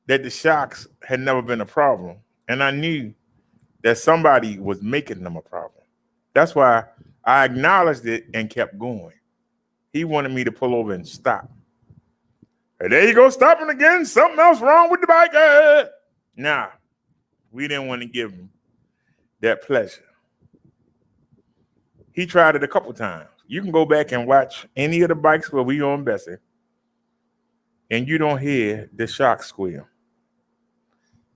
Speaker 1: that the shocks had never been a problem. And I knew that somebody was making them a problem. That's why I acknowledged it and kept going. He wanted me to pull over and stop. Hey, there you go, stopping again. Something else wrong with the bike. Nah, we didn't want to give him that pleasure. He tried it a couple times. You can go back and watch any of the bikes where we on Bessie, and you don't hear the shock squeal.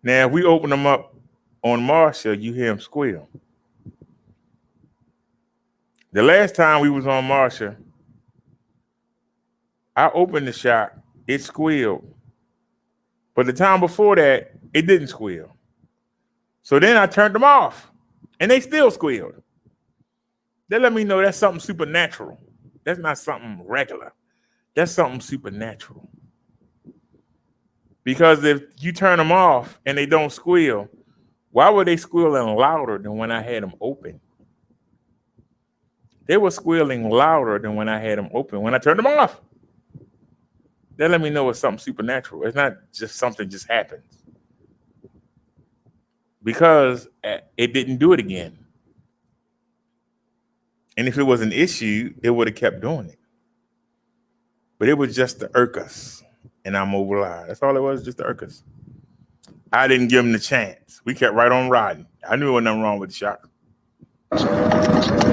Speaker 1: Now, if we open them up on Marshall, you hear them squeal. The last time we was on Marshall, I opened the shock, it squealed. But the time before that, it didn't squeal. So then I turned them off, and they still squealed. They let me know that's something supernatural. That's not something regular. That's something supernatural. Because if you turn them off and they don't squeal, why were they squealing louder than when I had them open? They were squealing louder than when I had them open. When I turned them off, they let me know it's something supernatural. It's not just something just happens. Because it didn't do it again. And if it was an issue, it would have kept doing it. But it was just to irk us. And I mobilized. That's all it was, just to irk us. I didn't give him the chance. We kept right on riding. I knew there was nothing wrong with the shock.
Speaker 4: We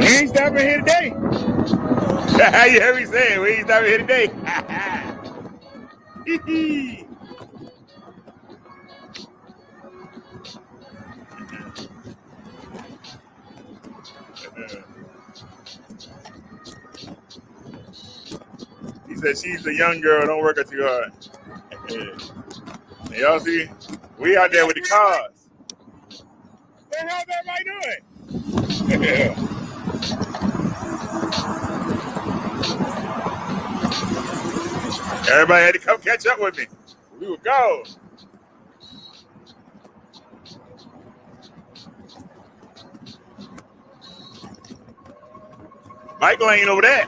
Speaker 4: ain't stopping here today.
Speaker 1: You heard me say it. We ain't stopping here today. said she's a young girl. Don't work her too hard. And y'all see, we out there with the cars.
Speaker 4: What the hell's everybody doing?
Speaker 1: Everybody had to come catch up with me. We were gone. Bike lane over there.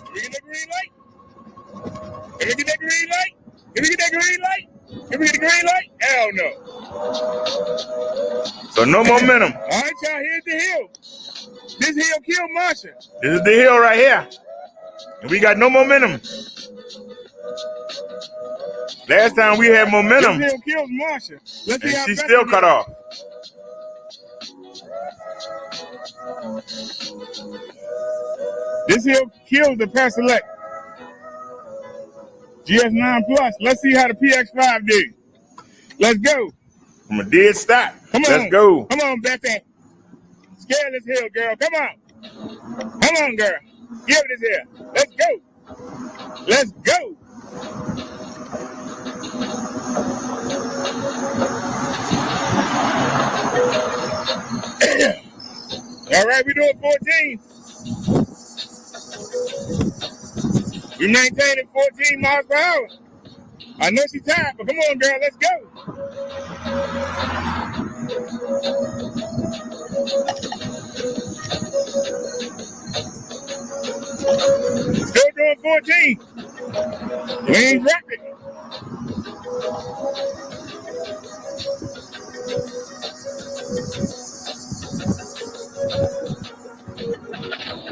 Speaker 4: Can we get that green light? Can we get that green light? Can we get that green light? Can we get the green light? Hell no.
Speaker 1: So no momentum.
Speaker 4: All right, y'all, here's the hill. This hill killed Marsha.
Speaker 1: This is the hill right here. And we got no momentum. Last time we had momentum.
Speaker 4: This hill killed Marsha. Let's see how
Speaker 1: She's
Speaker 4: fast
Speaker 1: still
Speaker 4: it
Speaker 1: cut
Speaker 4: is.
Speaker 1: off.
Speaker 4: This hill killed the Paselec. GS9 Plus. Let's see how the PX5 did. Let's go.
Speaker 1: From a dead stop.
Speaker 4: Come on.
Speaker 1: Let's go.
Speaker 4: Come on, Bethany. Scale this hill, girl. Come on. Come on, girl. Give it this hill. Let's go. Let's go. All right, we doing 14. We maintaining 14 miles per hour. I know she's tired, but come on, girl, let's go. Still doing 14. We ain't dropping it.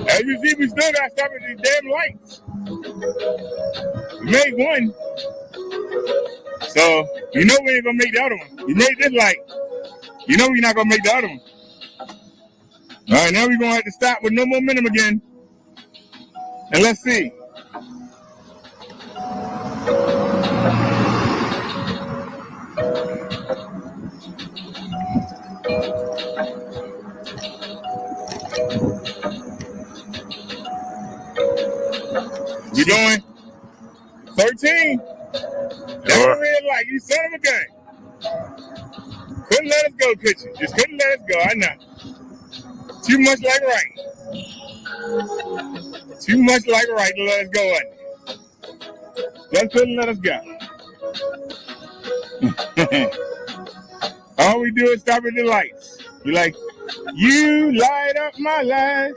Speaker 4: As you see, we still got to stop at these damn lights. We made one. So, you know we ain't going to make the other one. We made this light. You know we're not going to make the other one. All right, now we're going to have to stop with no momentum again. And let's see. You doing 13? That's a red light. You son of a gun. Couldn't let us go, could you? Just couldn't let us go. I know. Too much like right. Too much like right to let us go. Just couldn't let us go. All we do is stop at the lights. Be like, you light up my life.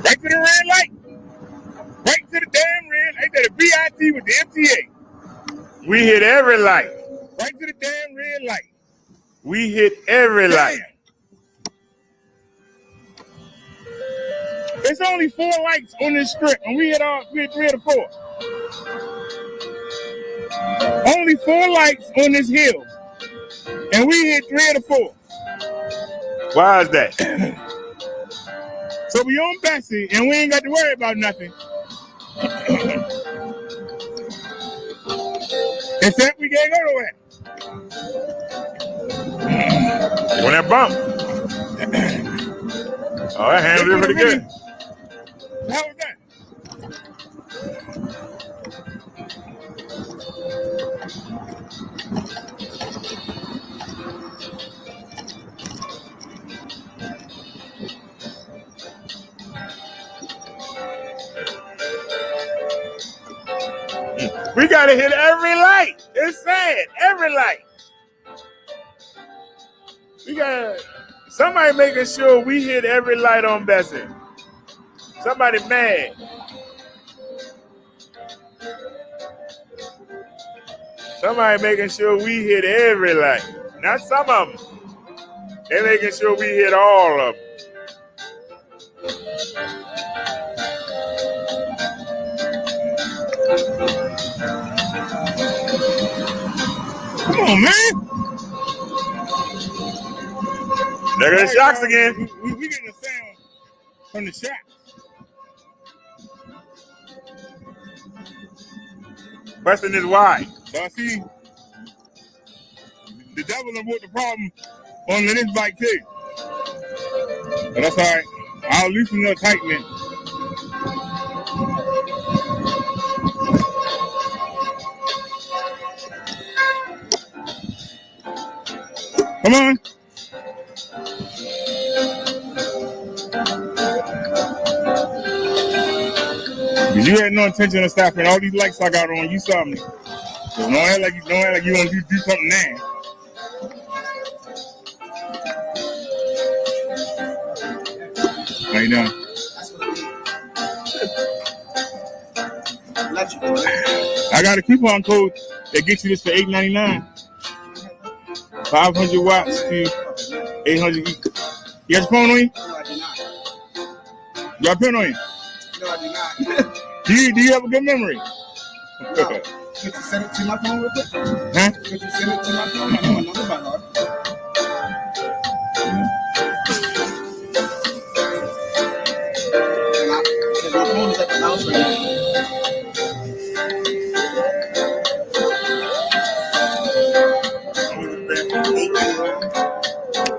Speaker 4: Right to the red light. Right to the damn red. Right to the BIT with the MTA.
Speaker 1: We hit every light.
Speaker 4: Right to the damn red light.
Speaker 1: We hit every light.
Speaker 4: There's only 4 lights on this strip, and we hit 3 or 4. Only 4 lights on this hill, and we hit 3 or 4.
Speaker 1: Why is that?
Speaker 4: So we on Bessie, and we ain't got to worry about nothing. Except we can't go nowhere.
Speaker 1: When that bump. Oh, that handled it pretty good.
Speaker 4: How was that?
Speaker 1: We gotta hit every light. It's sad. Every light. We gotta somebody making sure we hit every light on Bessie. Somebody mad. Somebody making sure we hit every light. Not some of them. They're making sure we hit all of them.
Speaker 4: Come on, man.
Speaker 1: There go the shocks again.
Speaker 4: We getting the sound from the shocks.
Speaker 1: Question is why?
Speaker 4: So I see the devil done put the problem on this bike too. But that's all right. I'll loosen up tight, man. Come on. Because you had no intention of stopping. All these lights I got on, you saw me. So don't act like you want to do something now. How you doing? I got a coupon code that gets you this for $8.99. 500 watts to 800 each. You got your phone on you?
Speaker 5: No, I do not.
Speaker 4: You got a pen on you?
Speaker 5: No, I do not.
Speaker 4: Do you have a good memory?
Speaker 5: No. Could you send it to my phone real quick?
Speaker 4: Huh?
Speaker 5: Could you send it to my phone? I know my number by heart. And my phone is at the house right now.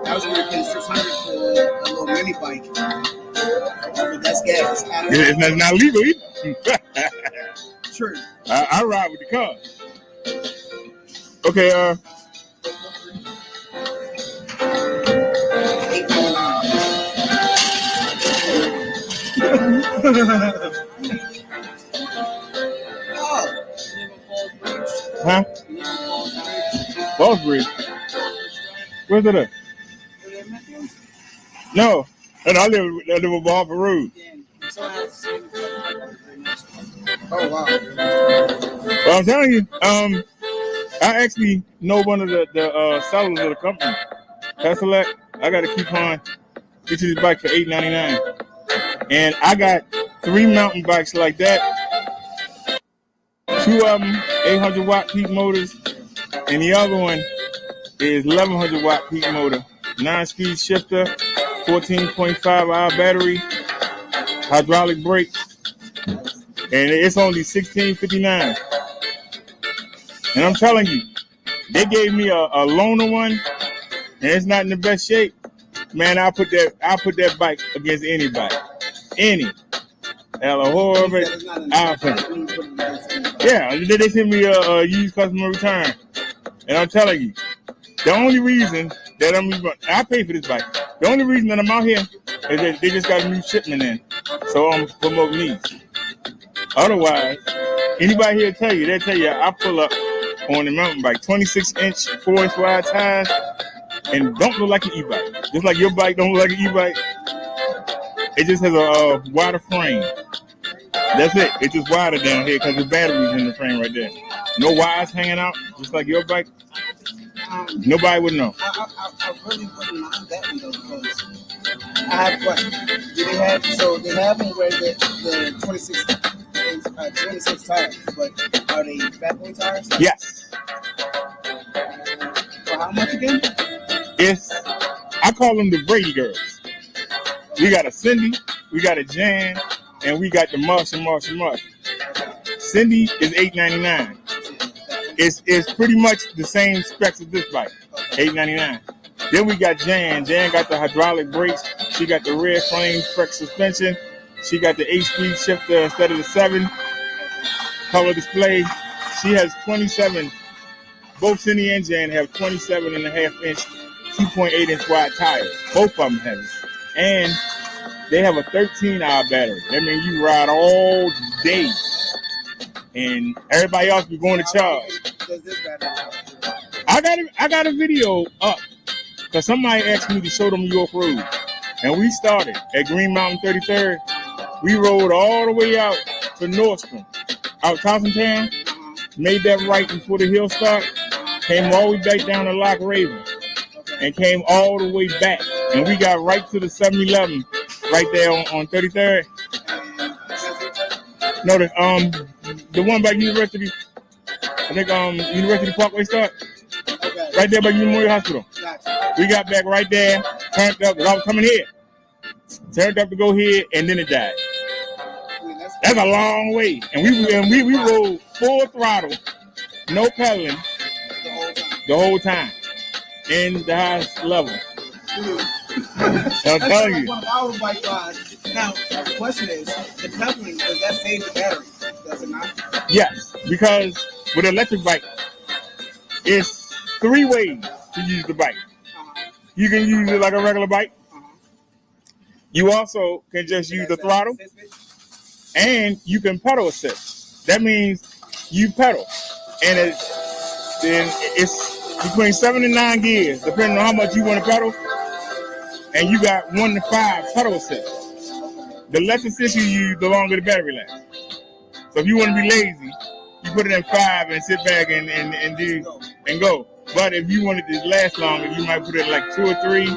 Speaker 5: I was going to pay $600 for a little mini bike. But that's gas.
Speaker 4: It's not legal either.
Speaker 5: True.
Speaker 4: I ride with the car. Okay, huh? Ballsbridge. Where's it at? No. And I live on Harper Road.
Speaker 5: Oh, wow.
Speaker 4: Well, I'm telling you, I actually know one of the sellers of the company. Paselec. I got a coupon. Get you this bike for $8.99. And I got 3 mountain bikes like that. 2 of them 800 watt peak motors, and the other one is 1100 watt peak motor, 9-speed shifter, 14.5 hour battery, hydraulic brakes, and it's only $16.59. And I'm telling you, they gave me a loaner one, and it's not in the best shape. Man, I'll put that bike against anybody, any. Hell, horrible. I'll put it. Yeah, they sent me a used customer return, and I'm telling you, the only reason that I pay for this bike. The only reason that I'm out here is that they just got a new shipment in, so I'm promoting these. Otherwise, anybody here they'll tell you I pull up on the mountain bike, 26-inch, 4-inch wide tires, and don't look like an e-bike. Just like your bike don't look like an e-bike, it just has a wider frame. That's it. It's just wider down here because the battery's in the frame right there. No wires hanging out, just like your bike. Nobody would know.
Speaker 5: I really wouldn't mind that one though, because I have what? They have them where the 26 tires, but are they factory tires?
Speaker 4: Yes.
Speaker 5: For how much again?
Speaker 4: I call them the Brady girls. We got a Cindy, we got a Jan, and we got the Marshall. Cindy is $8.99. It's pretty much the same specs as this bike, $8.99. Then we got Jan. Jan got the hydraulic brakes. She got the rear frame spec suspension. She got the 8-speed shifter instead of the 7 color display. She has 27. Both Cindy and Jan have 27.5-inch, 2.8-inch wide tires. Both of them have it. And they have a 13-hour battery. That means you ride all day. And everybody else be going to charge. I got a video up because somebody asked me to show them York Road. And we started at Green Mountain 33rd. We rode all the way out to Nordstrom, out Town, made that right before the hill start, came all the way back down to Lock Raven, and came all the way back. And we got right to the 7-Eleven right there on 33rd. No, the one by University, I think University Parkway start. Right there by Memorial Hospital. We got back right there, turned up, because I was coming here. Turned up to go here, and then it died. That's a long way. And we rode full throttle, no pedaling, the whole time. In the highest level. I'm telling you.
Speaker 5: One of our bike rides. Now, the question is, the pedaling, does that save the battery? Does it not?
Speaker 4: Yes, because with an electric bike, it's 3 ways to use the bike. You can use it like a regular bike. You also can just use the throttle, and you can pedal assist. That means you pedal, and it's between 7 and 9 gears, depending on how much you want to pedal. And you got 1 to 5 pedal assist. The less assist you use, the longer the battery lasts. So if you want to be lazy, you put it in 5 and sit back and do and go. But if you want it to last longer, you might put it like 2 or 3.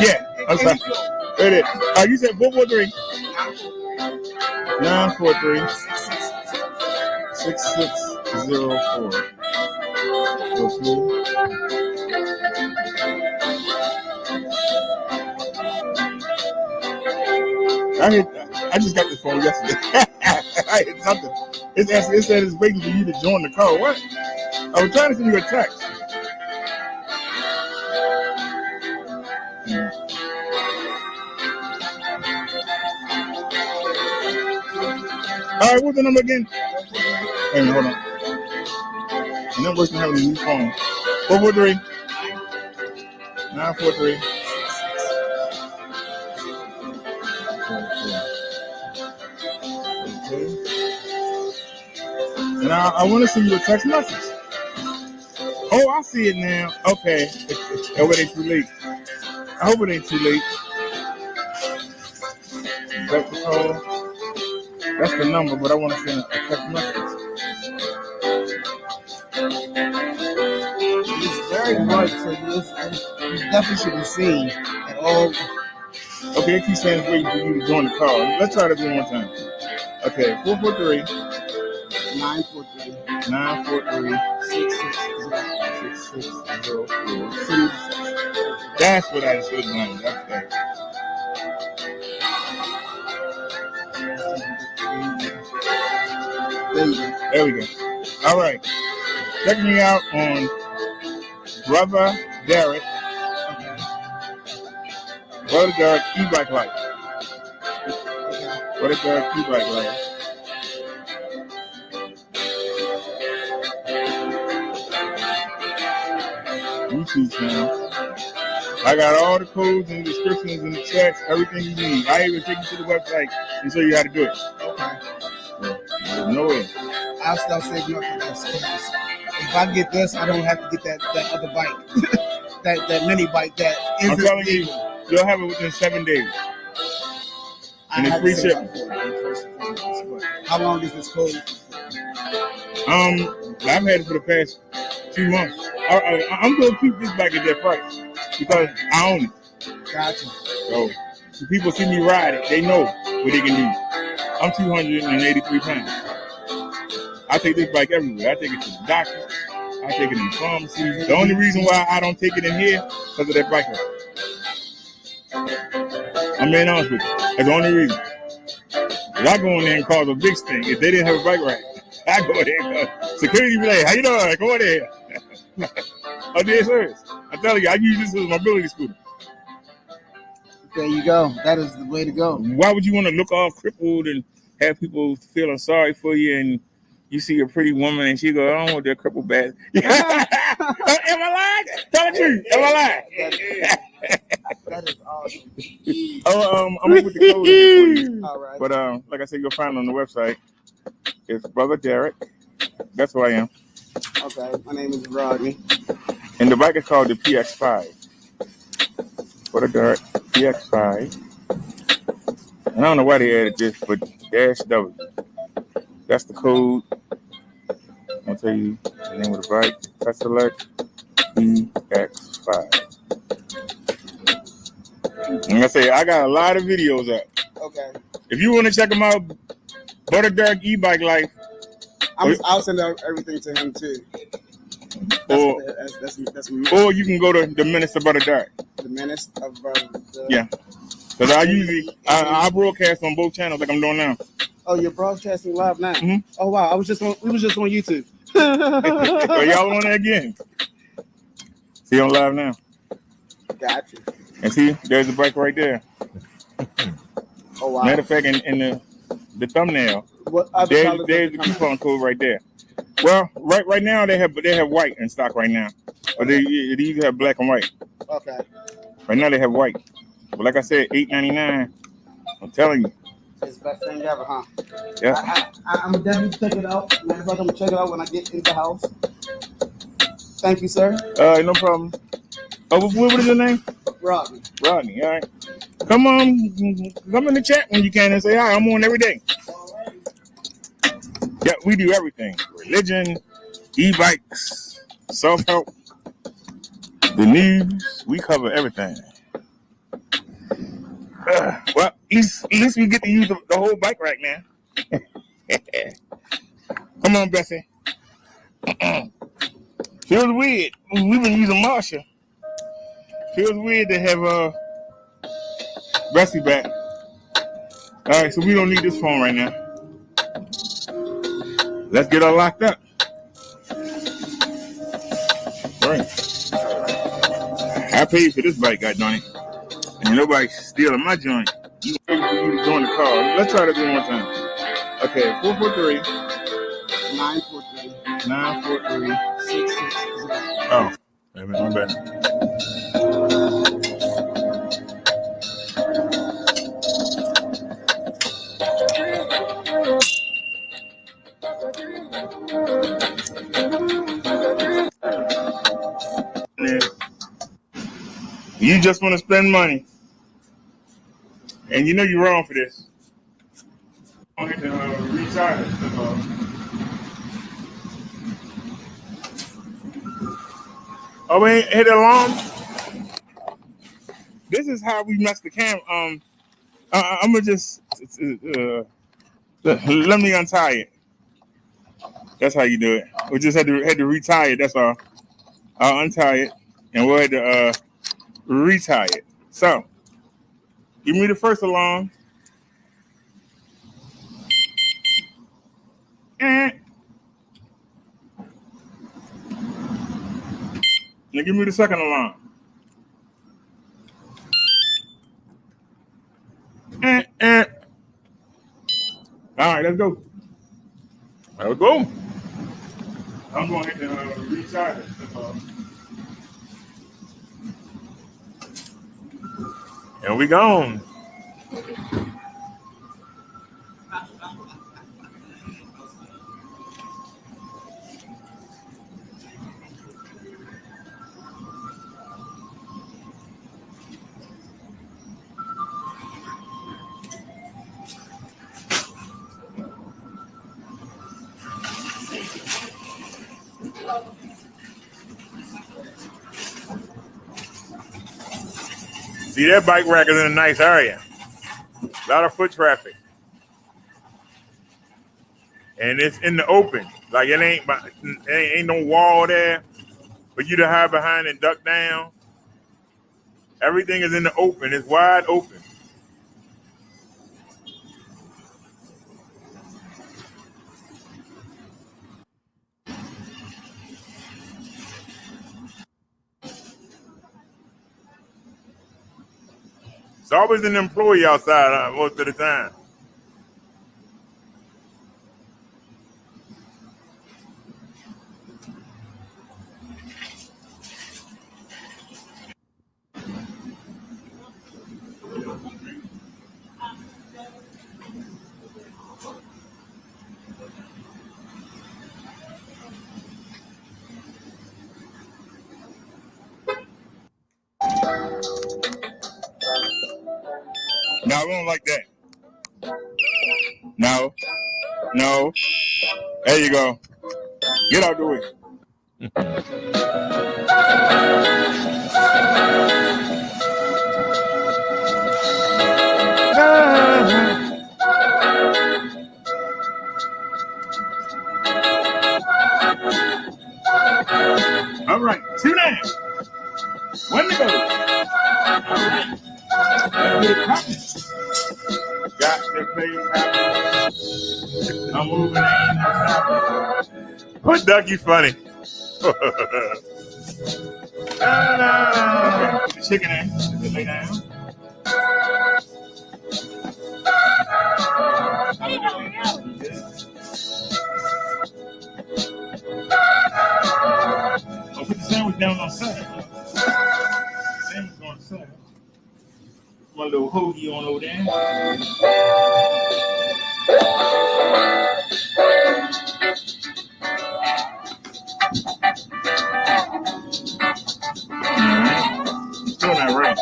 Speaker 4: Yeah, I'm sorry. There it is. You said 443. 943 6604. I just got this phone yesterday. I hit something. It said it's waiting for you to join the call. What? I was trying to send you a text. All right, what's the number again? Hey, hold on. The number's been having a new phone. 443 943. And I want to send you a text message. Oh, I see it now. Okay. I hope it ain't too late. I hope it ain't too late. That's the call. That's the number, but I want to send a text message.
Speaker 5: It's very bright, so you definitely should be seen at all.
Speaker 4: Okay, it keeps saying it's waiting for you to join the call. Let's try this one more time. Okay, 443
Speaker 5: 943
Speaker 4: 943
Speaker 5: 6604.
Speaker 4: That's what I should know. That's that. There we go. All right. Check me out on Brother Derek. Brother Derek e-bike life. Brother Derek e-bike life. YouTube channel. I got all the codes and descriptions and the checks, everything you need. I even take you to the website and show you how to do it. Okay. No way.
Speaker 5: I'll start saving up for this. If I get this, I don't have to get that other bike, that mini bike that isn't.
Speaker 4: I'm telling you, you'll have it within 7 days. And it's free shipping.
Speaker 5: How long is this code?
Speaker 4: I've had it for the past 2 months. I'm going to keep this bike at that price because I own it.
Speaker 5: Gotcha.
Speaker 4: So when people see me ride it, they know what they can do. I'm 283 pounds. I take this bike everywhere. I take it to the doctor. I take it in the pharmacy. The only reason why I don't take it in here is because of that bike ride. I'm being honest with you. That's the only reason. If I go in there and cause a big stink, if they didn't have a bike ride, I go in there. Security be like, how you doing? Go in there. I did service. I'm telling you, I use this as a mobility scooter.
Speaker 5: There you go. That is the way to go.
Speaker 4: Why would you want to look all crippled and have people feeling sorry for you and you see a pretty woman and she go, I don't want that crippled bad. Am I lying? Tell the truth. Am I lying?
Speaker 5: That is awesome.
Speaker 4: I'm going to put the code in there for you.
Speaker 5: All right.
Speaker 4: But like I said, you'll find it on the website. It's Brother Derek. That's who I am.
Speaker 5: Okay. My name is Rodney.
Speaker 4: And the bike is called the PX5. Brother Derek, PX5. And I don't know why they added this, but -W. That's the code. I'll tell you the name of the bike. Paselec PX5. And I say, I got a lot of videos up.
Speaker 5: Okay.
Speaker 4: If you want to check them out, Brother Derek e-bike life
Speaker 5: I'll send out everything to him too. That's
Speaker 4: Or you can go to the Minister Butter Dark.
Speaker 5: the menace of the.
Speaker 4: Yeah. Because I broadcast on both channels like I'm doing now.
Speaker 5: Oh, you're broadcasting live now.
Speaker 4: Mhm.
Speaker 5: Oh wow, we was just on YouTube.
Speaker 4: Oh, y'all on there again? See, I'm live now.
Speaker 5: Gotcha.
Speaker 4: And see, there's the bike right there.
Speaker 5: Oh wow.
Speaker 4: Matter of fact, in the thumbnail,
Speaker 5: What other
Speaker 4: there's
Speaker 5: colors
Speaker 4: the coupon code right there. Well, right now they have white in stock right now, but they used to have black and white.
Speaker 5: Okay.
Speaker 4: Right now they have white. But like I said, $8.99. I'm telling you.
Speaker 5: It's the best thing ever, huh?
Speaker 4: Yeah.
Speaker 5: I'm definitely check it out. Matter of fact, I'm gonna check it out when I get in the house. Thank you, sir.
Speaker 4: No problem. Oh, what is your name?
Speaker 5: Rodney.
Speaker 4: Rodney. All right. Come in the chat when you can and say hi. I'm on every day. Yeah, we do everything: religion, e-bikes, self-help, the news. We cover everything. Well, at least we get to use the whole bike right now. Come on, Bessie. Feels weird. We've been using Marsha. Feels weird to have Bessie back. All right, so we don't need this phone right now. Let's get her locked up. Right. I paid for this bike, goddarn it. And nobody's stealing my joint. You pay for you to join the car. Let's try this one more time. Okay, 443
Speaker 5: 943
Speaker 4: 943.
Speaker 5: 660.
Speaker 4: Oh, wait a minute, my bad. You just want to spend money, and you know you're wrong for this. I want to retire it. Oh, we ain't hit the alarm. This is how we mess the cam. I'm gonna just let me untie it. That's how you do it. We just had to retie it. That's all. I'll untie it, and we'll have to retie it. So, give me the first alarm. Now give me the second alarm. All right, let's go.
Speaker 1: Let's go.
Speaker 4: I'm going to hit the retire it.
Speaker 1: And we gone. See, that bike rack is in a nice area. A lot of foot traffic. And it's in the open. Like it ain't no wall there for you to hide behind and duck down. Everything is in the open. It's wide open. It's always an employee outside most of the time.
Speaker 4: No, we don't like that. No. There you go. Get out the way. All right, 2 down. 1 to go. All right. Let's get it popping. Got the place happening. I'm moving in.
Speaker 1: What Ducky funny?
Speaker 4: The chicken in. Just lay down. Oh, put the sandwich down on the side. Sandwich on the side. One little hoagie on over there. Still not right.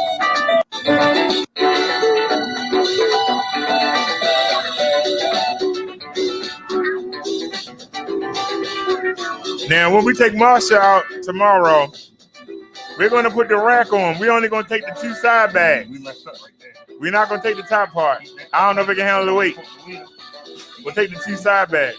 Speaker 1: Now, when we take Marsha out tomorrow, we're going to put the rack on. We're only going to take the 2 side bags.
Speaker 4: We messed up right there.
Speaker 1: We're not going to take the top part. I don't know if it can handle the weight. We'll take the 2 side bags.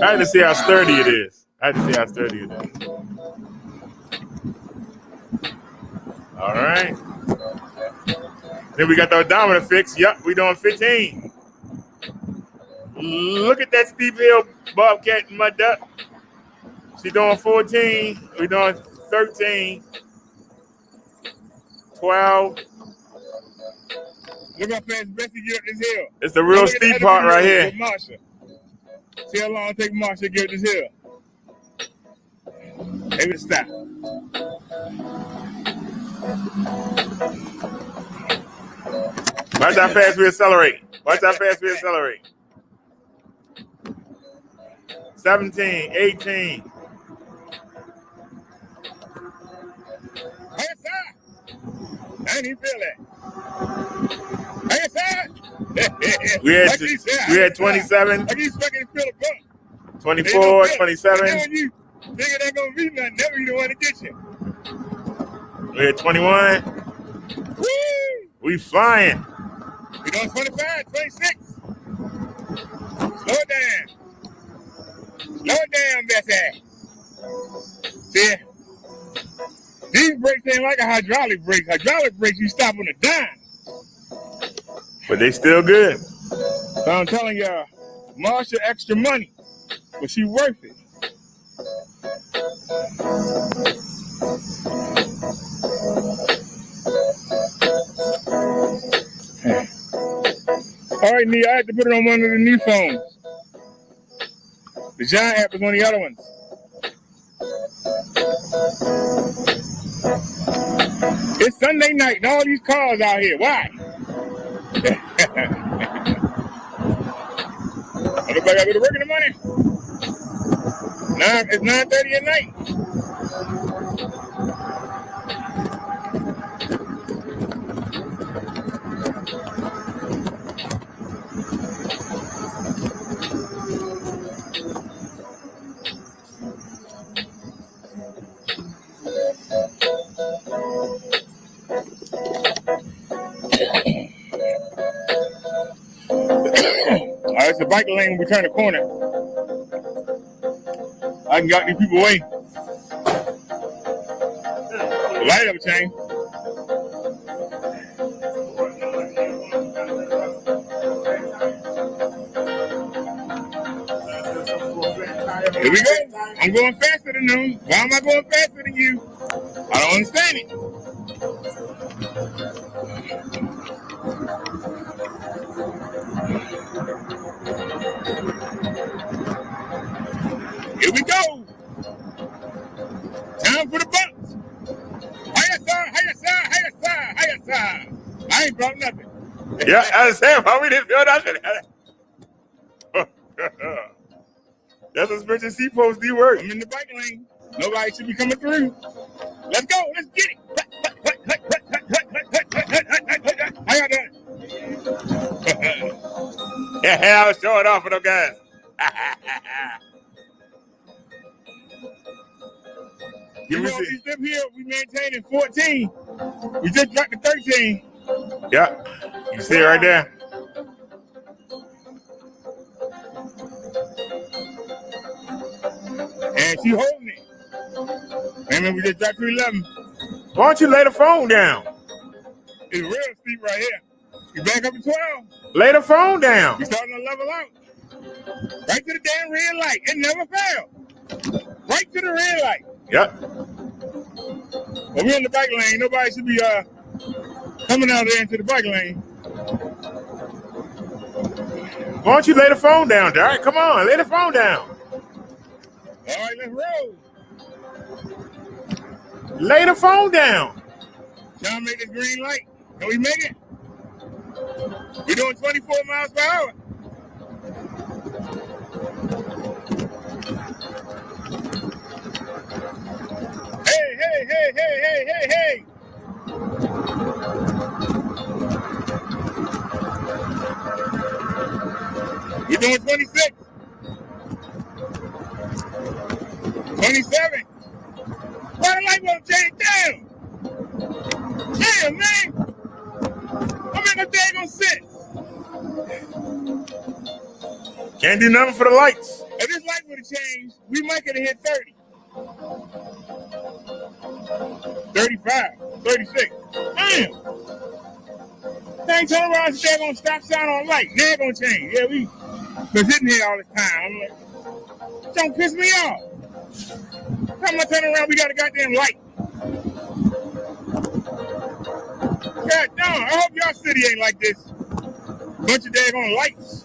Speaker 1: I had to see how sturdy it is. All right. Then we got the odometer fixed. Yep, we doing 15. Look at that steep hill, Bobcat and my duck. She doing 14. We doing 13. 12.
Speaker 4: Look how fast Bessie get up this hill.
Speaker 1: It's the real steep part right here.
Speaker 4: Marsha. See how long it take Marsha to get up this hill. Maybe stop.
Speaker 1: Watch how fast we accelerate. 17, 18.
Speaker 4: Hey, side. I didn't even feel that. Hey, side.
Speaker 1: We had 27.
Speaker 4: I keep expecting to feel a bump.
Speaker 1: 24, 27.
Speaker 4: And you nigga ain't gonna be nothing. Never you the one to get you.
Speaker 1: We had 21.
Speaker 4: Woo!
Speaker 1: We flying.
Speaker 4: We doing 25, 26. Slow it down. Slow it down, Bessie. See? These brakes ain't like a hydraulic brake. Hydraulic brakes, you stop on a dime.
Speaker 1: But they still good.
Speaker 4: So I'm telling y'all, Marsha extra money, but she worth it. All right, Nia, I had to put it on one of the new phones. The Giant app is one of the other ones. It's Sunday night and all these cars out here. Why? Everybody got to go to work in the morning. It's 9:30 at night. All right, it's a bike lane when we turn the corner. I can get these people away. The light up change. Here we go. I'm going faster than them. Why am I going faster than you? I don't understand it. Here we go. Time for the bumps. Hiya, sir. Hiya, sir. Hiya, sir. Hiya, sir. I ain't brought nothing.
Speaker 1: Yeah, I understand why we didn't feel nothing. That's what suspension C-post D work.
Speaker 4: I'm in the bike lane. Nobody should be coming through. Let's go. Let's get it. How y'all doing?
Speaker 1: Yeah, I was showing off for them guys. Give me
Speaker 4: this step here, we maintained in 14. We just dropped to 13.
Speaker 1: Yeah. You see it right there.
Speaker 4: And she holding it. And then we just dropped to 11.
Speaker 1: Why don't you lay the phone down?
Speaker 4: It's real steep right here. We back up to 12.
Speaker 1: Lay the phone down.
Speaker 4: We starting to level out. Right to the damn red light. It never failed. Right to the red light.
Speaker 1: Yep.
Speaker 4: Well, we're in the bike lane. Nobody should be coming out there into the bike lane.
Speaker 1: Why don't you lay the phone down, Derek? Come on, lay the phone down.
Speaker 4: All right, let's roll.
Speaker 1: Lay the phone down.
Speaker 4: Trying to make this green light. Can we make it? We're doing 24 miles per hour. Hey, hey, hey, hey, hey, hey, hey. We're doing 26. 27. Why the light won't change down? Damn, man. I'm in the daggone sense.
Speaker 1: Can't do nothing for the lights.
Speaker 4: If this light would have changed, we might could have hit 30. 35, 36. Damn. Dang, turn around and stay on stop sign on light. Now it's gonna change. Yeah, we been sitting here all this time. I'm like, don't piss me off. Time I turn around, we got a goddamn light. God damn, I hope y'all city ain't like this. Bunch of daggone lights.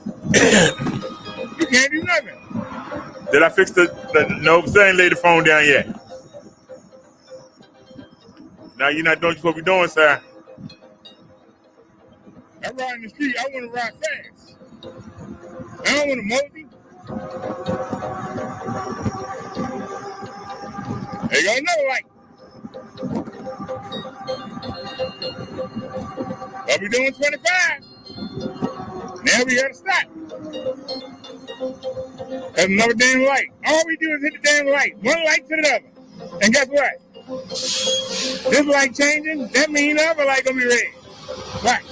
Speaker 4: You can't do nothing.
Speaker 1: Did I fix the no, still ain't lay the phone down yet. Now you're not doing what you're supposed to be doing, sir.
Speaker 4: I ride in the street, I want to ride fast. I don't want to mosey. There you go, another light. But we doing 25. Now we gotta stop. There's another damn light. All we do is hit the damn light. One light to the other. And guess what? This light changing, that means the other light gonna be red. Watch.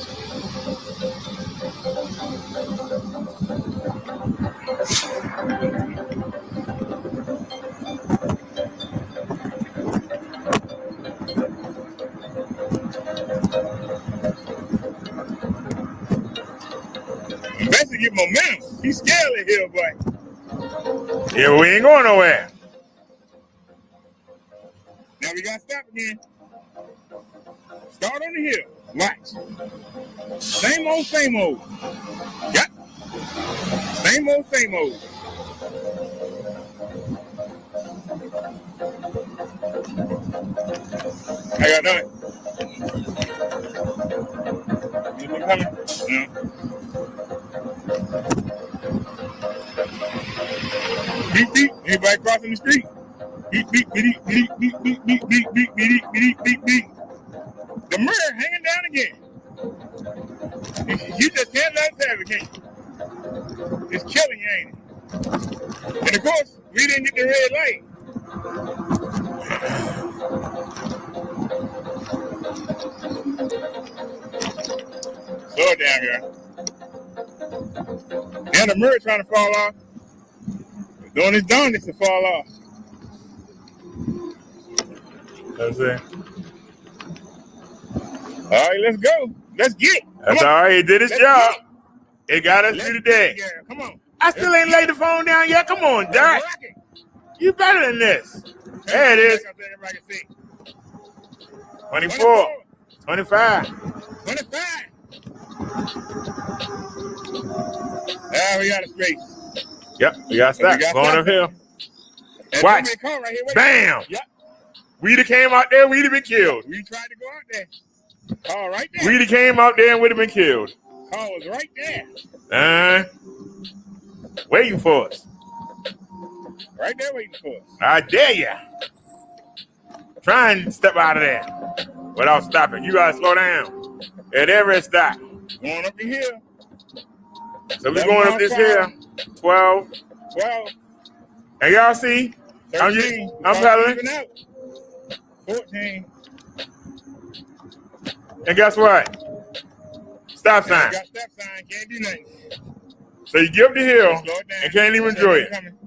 Speaker 4: Best to get momentum. He's scared of here, boy.
Speaker 1: Yeah, but we ain't going nowhere.
Speaker 4: Now we gotta stop again. Start on the hill. Watch. Same old, same old. Yep. Same old, same old. I got done it. You coming? No. Beep, beep. Anybody crossing the street? Beep, beep, beep, beep, beep, beep, beep, beep, beep, beep, beep, beep, beep, beep. The mirror hanging down again. You just can't let us have it, can you? It's killing you, ain't it? And of course, we didn't get the red light. Slow it down, girl. Now the mirror trying to fall off. It's doing its darndest to fall off.
Speaker 1: That's it.
Speaker 4: All right, let's go. Let's get it.
Speaker 1: That's all right. It did its job. It got us through the day.
Speaker 4: Come on.
Speaker 1: I still ain't laid the phone down yet. Come on, Derek. You better than this. There it is. 24, 25.
Speaker 4: 25. Ah, we got a space.
Speaker 1: Yep, we got stopped. Going uphill.
Speaker 4: And
Speaker 1: Watch.
Speaker 4: car right here.
Speaker 1: Bam.
Speaker 4: Yep.
Speaker 1: We'd have came out there, we'd have been killed.
Speaker 4: We tried to go out there. Car right there.
Speaker 1: We'd have came out there and would have been killed.
Speaker 4: Car was right there.
Speaker 1: Waiting for us.
Speaker 4: Right there waiting for us.
Speaker 1: I dare ya. Try and step out of there without stopping. You gotta slow down at every stop.
Speaker 4: Going up the hill.
Speaker 1: So we're going up this hill. 12.
Speaker 4: 12.
Speaker 1: And y'all see,
Speaker 4: 13.
Speaker 1: I'm pedaling.
Speaker 4: Even out. 14.
Speaker 1: And guess what? Stop sign.
Speaker 4: Got stop sign. Can't do nothing.
Speaker 1: So you give the hill
Speaker 4: Slow it down.
Speaker 1: and can't even enjoy it.
Speaker 4: Coming.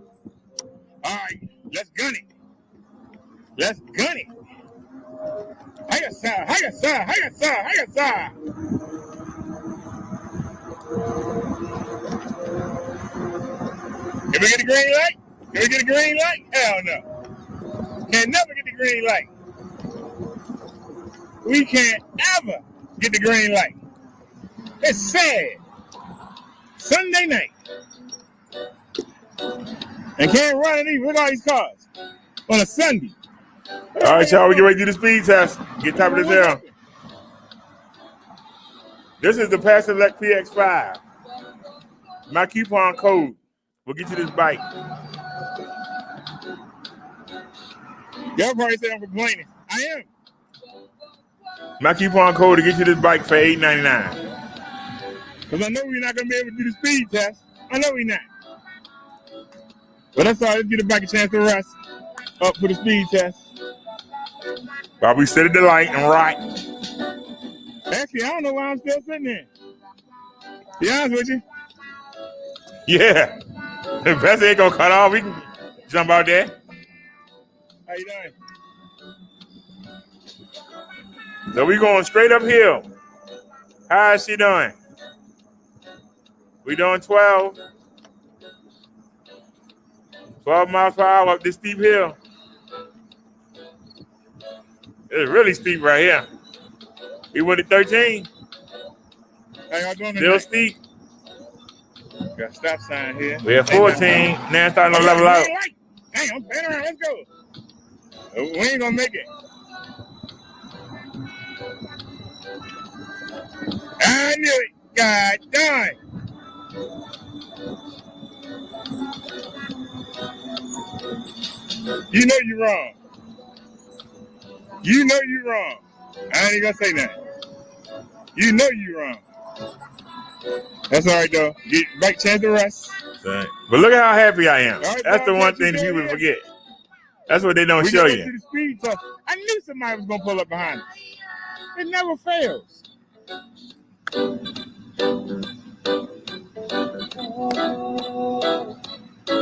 Speaker 4: All right, let's gun it. Let's gun it. Hiya, sir. Hiya, sir. Hiya, sir. Hiya, sir. Can we get a green light? Can we get a green light? Hell no. Can never get the green light. We can't ever get the green light. It's sad. Sunday night. And can't run any with all these cars on a Sunday.
Speaker 1: All right, y'all, we get ready to do the speed test. Get top of this hill. This is the Paselec PX5. My coupon code will get you this bike.
Speaker 4: Y'all probably said I'm complaining. I am.
Speaker 1: My coupon code to get you this bike for $8.99.
Speaker 4: Because I know we're not going to be able to do the speed test. I know we're not. But that's all right. Let's get the bike a chance to rest up for the speed test.
Speaker 1: While we sit at the light and rock.
Speaker 4: Actually, I don't know why I'm still sitting there. To be honest with you.
Speaker 1: Yeah. The best ain't gonna cut off. We can jump out there.
Speaker 4: How you doing?
Speaker 1: So we going straight uphill. How is she doing? We doing 12. 12 miles per hour up this steep hill. It's really steep right here. We went to 13.
Speaker 4: How y'all doing
Speaker 1: Still
Speaker 4: tonight?
Speaker 1: steep.
Speaker 4: Got a stop sign here.
Speaker 1: We at 14. Now it's starting to level out.
Speaker 4: Hey, I'm paying around. Let's go. We ain't gonna make it. I knew it. God darn. You know you're wrong. You know you're wrong. I ain't gonna say that. You know you're wrong. That's all right though. Get right chance to rest.
Speaker 1: But look at how happy I am.
Speaker 4: Right,
Speaker 1: That's the
Speaker 4: Bob,
Speaker 1: one
Speaker 4: what you
Speaker 1: thing that people
Speaker 4: doing here?
Speaker 1: forget. That's what they don't
Speaker 4: We
Speaker 1: show
Speaker 4: gotta
Speaker 1: you.
Speaker 4: do the speed test. I knew somebody was gonna pull up behind us. It never fails.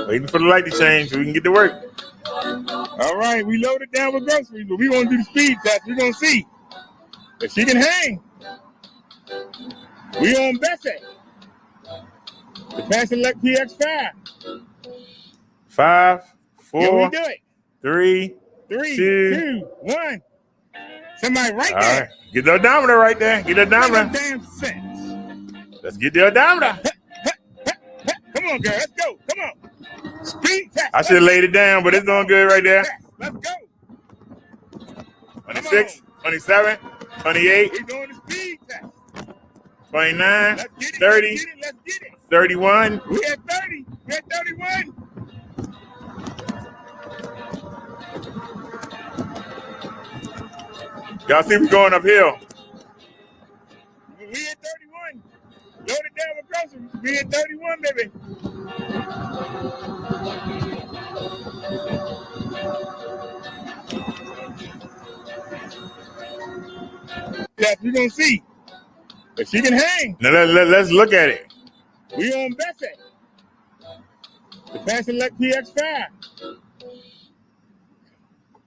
Speaker 1: Waiting for the light to change so we can get to work.
Speaker 4: All right, we loaded down with groceries, but we gonna do the speed test. We're gonna see if she can hang. We on Bessie. The Paselec PX5.
Speaker 1: 5,
Speaker 4: Can we
Speaker 1: 4,
Speaker 4: do it?
Speaker 1: 3.
Speaker 4: 3,
Speaker 1: Two.
Speaker 4: 2, 1. Somebody right
Speaker 1: All
Speaker 4: there.
Speaker 1: right. Get the odometer right there. Get the
Speaker 4: Make no
Speaker 1: odometer.
Speaker 4: damn sense.
Speaker 1: Let's get the odometer.
Speaker 4: Come on, girl. Let's go. Come on. Speed test.
Speaker 1: I should have laid it down, but it's doing good right there.
Speaker 4: Let's go.
Speaker 1: 26, 27, 28,
Speaker 4: We're doing the speed test.
Speaker 1: 29,
Speaker 4: Let's get it.
Speaker 1: 30,
Speaker 4: Let's get it. Let's get it.
Speaker 1: 31.
Speaker 4: We at 30. We at 31.
Speaker 1: Y'all see we going uphill.
Speaker 4: We at 31. Loaded down with groceries. We at 31, baby. Yes, we're gonna see if she can hang.
Speaker 1: Now let's look at it.
Speaker 4: We on Bessie. The Paselec PX5.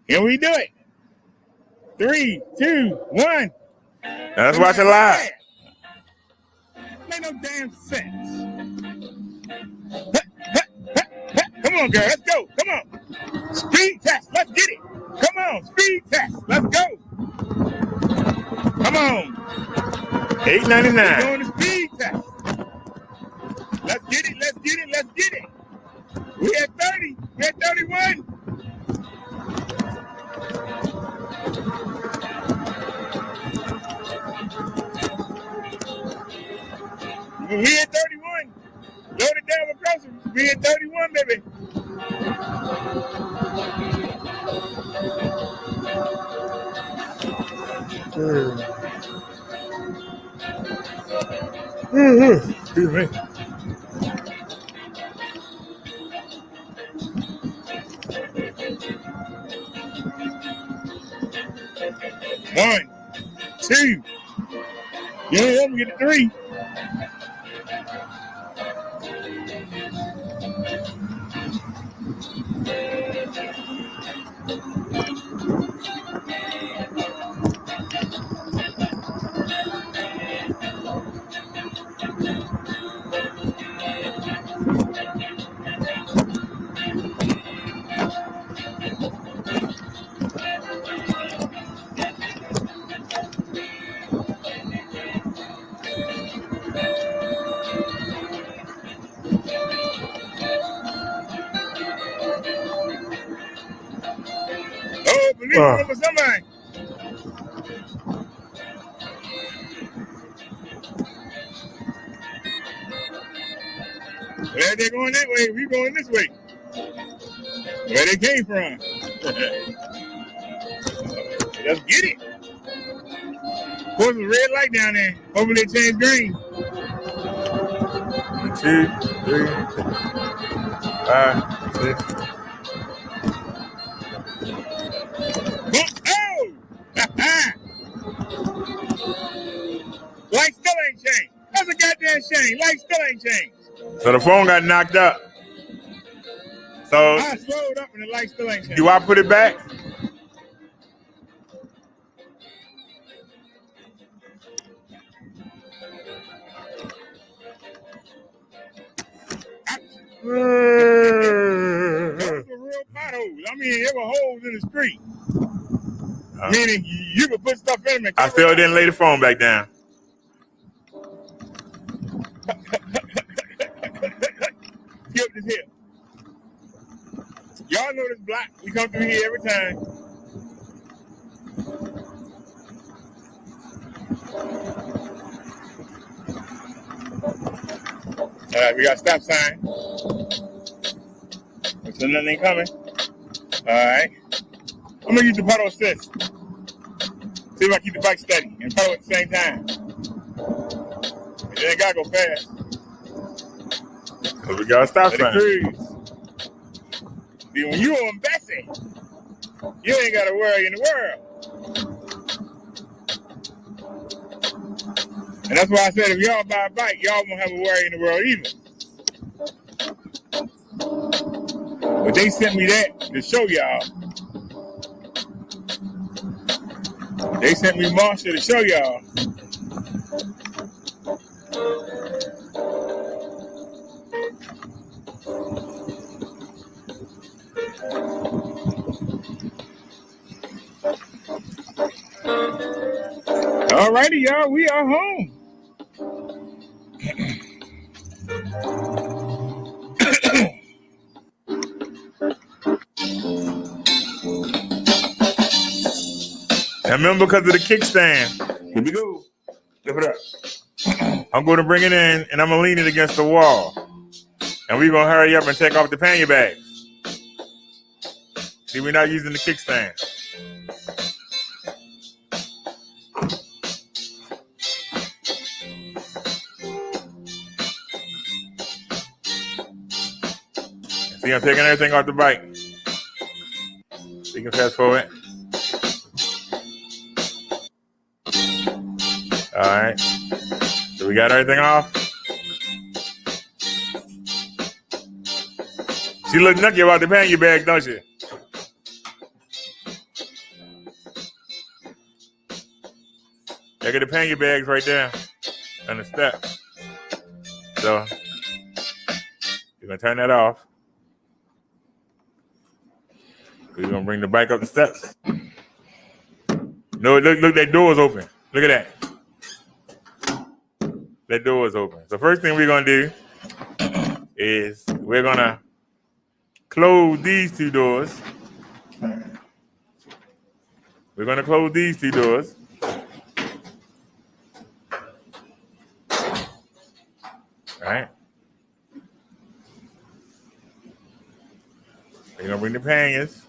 Speaker 4: Can we do it? 3, 2, 1.
Speaker 1: Now let's watch it live.
Speaker 4: Make no damn sense. Come on, girl. Let's go. Come on. Speed test. Let's get it. Come on. Speed test. Let's go. Come on. We're
Speaker 1: $8.99.
Speaker 4: doing the speed test. Let's get it. Let's get it. Let's get it. We at 30. We at 31. We at 31. Loaded down with groceries. We at 31, baby.
Speaker 1: Excuse me.
Speaker 4: 1, 2. You ain't let me get the 3. Oh, believe it for somebody. Well, they're going that way. We going this way. Where they came from. Let's get it. Of course, a red light down there. Hoping they change green.
Speaker 1: 1, 2, 3, 5, 6.
Speaker 4: Oh! Light still ain't changed. That's a goddamn shame. Light still ain't changed.
Speaker 1: So the phone got knocked up. So
Speaker 4: I slowed up and the light still ain't changed.
Speaker 1: do I put it back?
Speaker 4: Those were real potholes. I mean, there were holes in the street. Meaning you could put stuff in them.
Speaker 1: I still didn't lay the phone back down.
Speaker 4: Skip this here. Y'all know this block. We come through here every time. All right, we got stop sign. So nothing ain't coming. All right. I'm gonna use the pedal assist. See if I keep the bike steady and pedal at the same time. You ain't gotta go fast.
Speaker 1: So we got a stop
Speaker 4: Let it
Speaker 1: sign.
Speaker 4: cruise. See, when you on Bessie, you ain't got to worry in the world. And that's why I said if y'all buy a bike, y'all won't have a worry in the world either. But they sent me that to show y'all. They sent me Marsha to show y'all. Alrighty, y'all, we are home.
Speaker 1: And remember, because of the kickstand, here we go. Lift it up. I'm going to bring it in, and I'm going to lean it against the wall. And we're going to hurry up and take off the pannier bags. See, we're not using the kickstand. See, I'm taking everything off the bike. So you can fast forward. All right. So we got everything off. She look nucky about the pannier bag, don't she? Look at the pannier bags right there on the step. So you're gonna turn that off. We're gonna bring the bike up the steps. No, look, that door is open. Look at that. That door is open. So first thing we're gonna do is we're gonna close these two doors. We're gonna close these two doors. All right. We're gonna bring the panniers.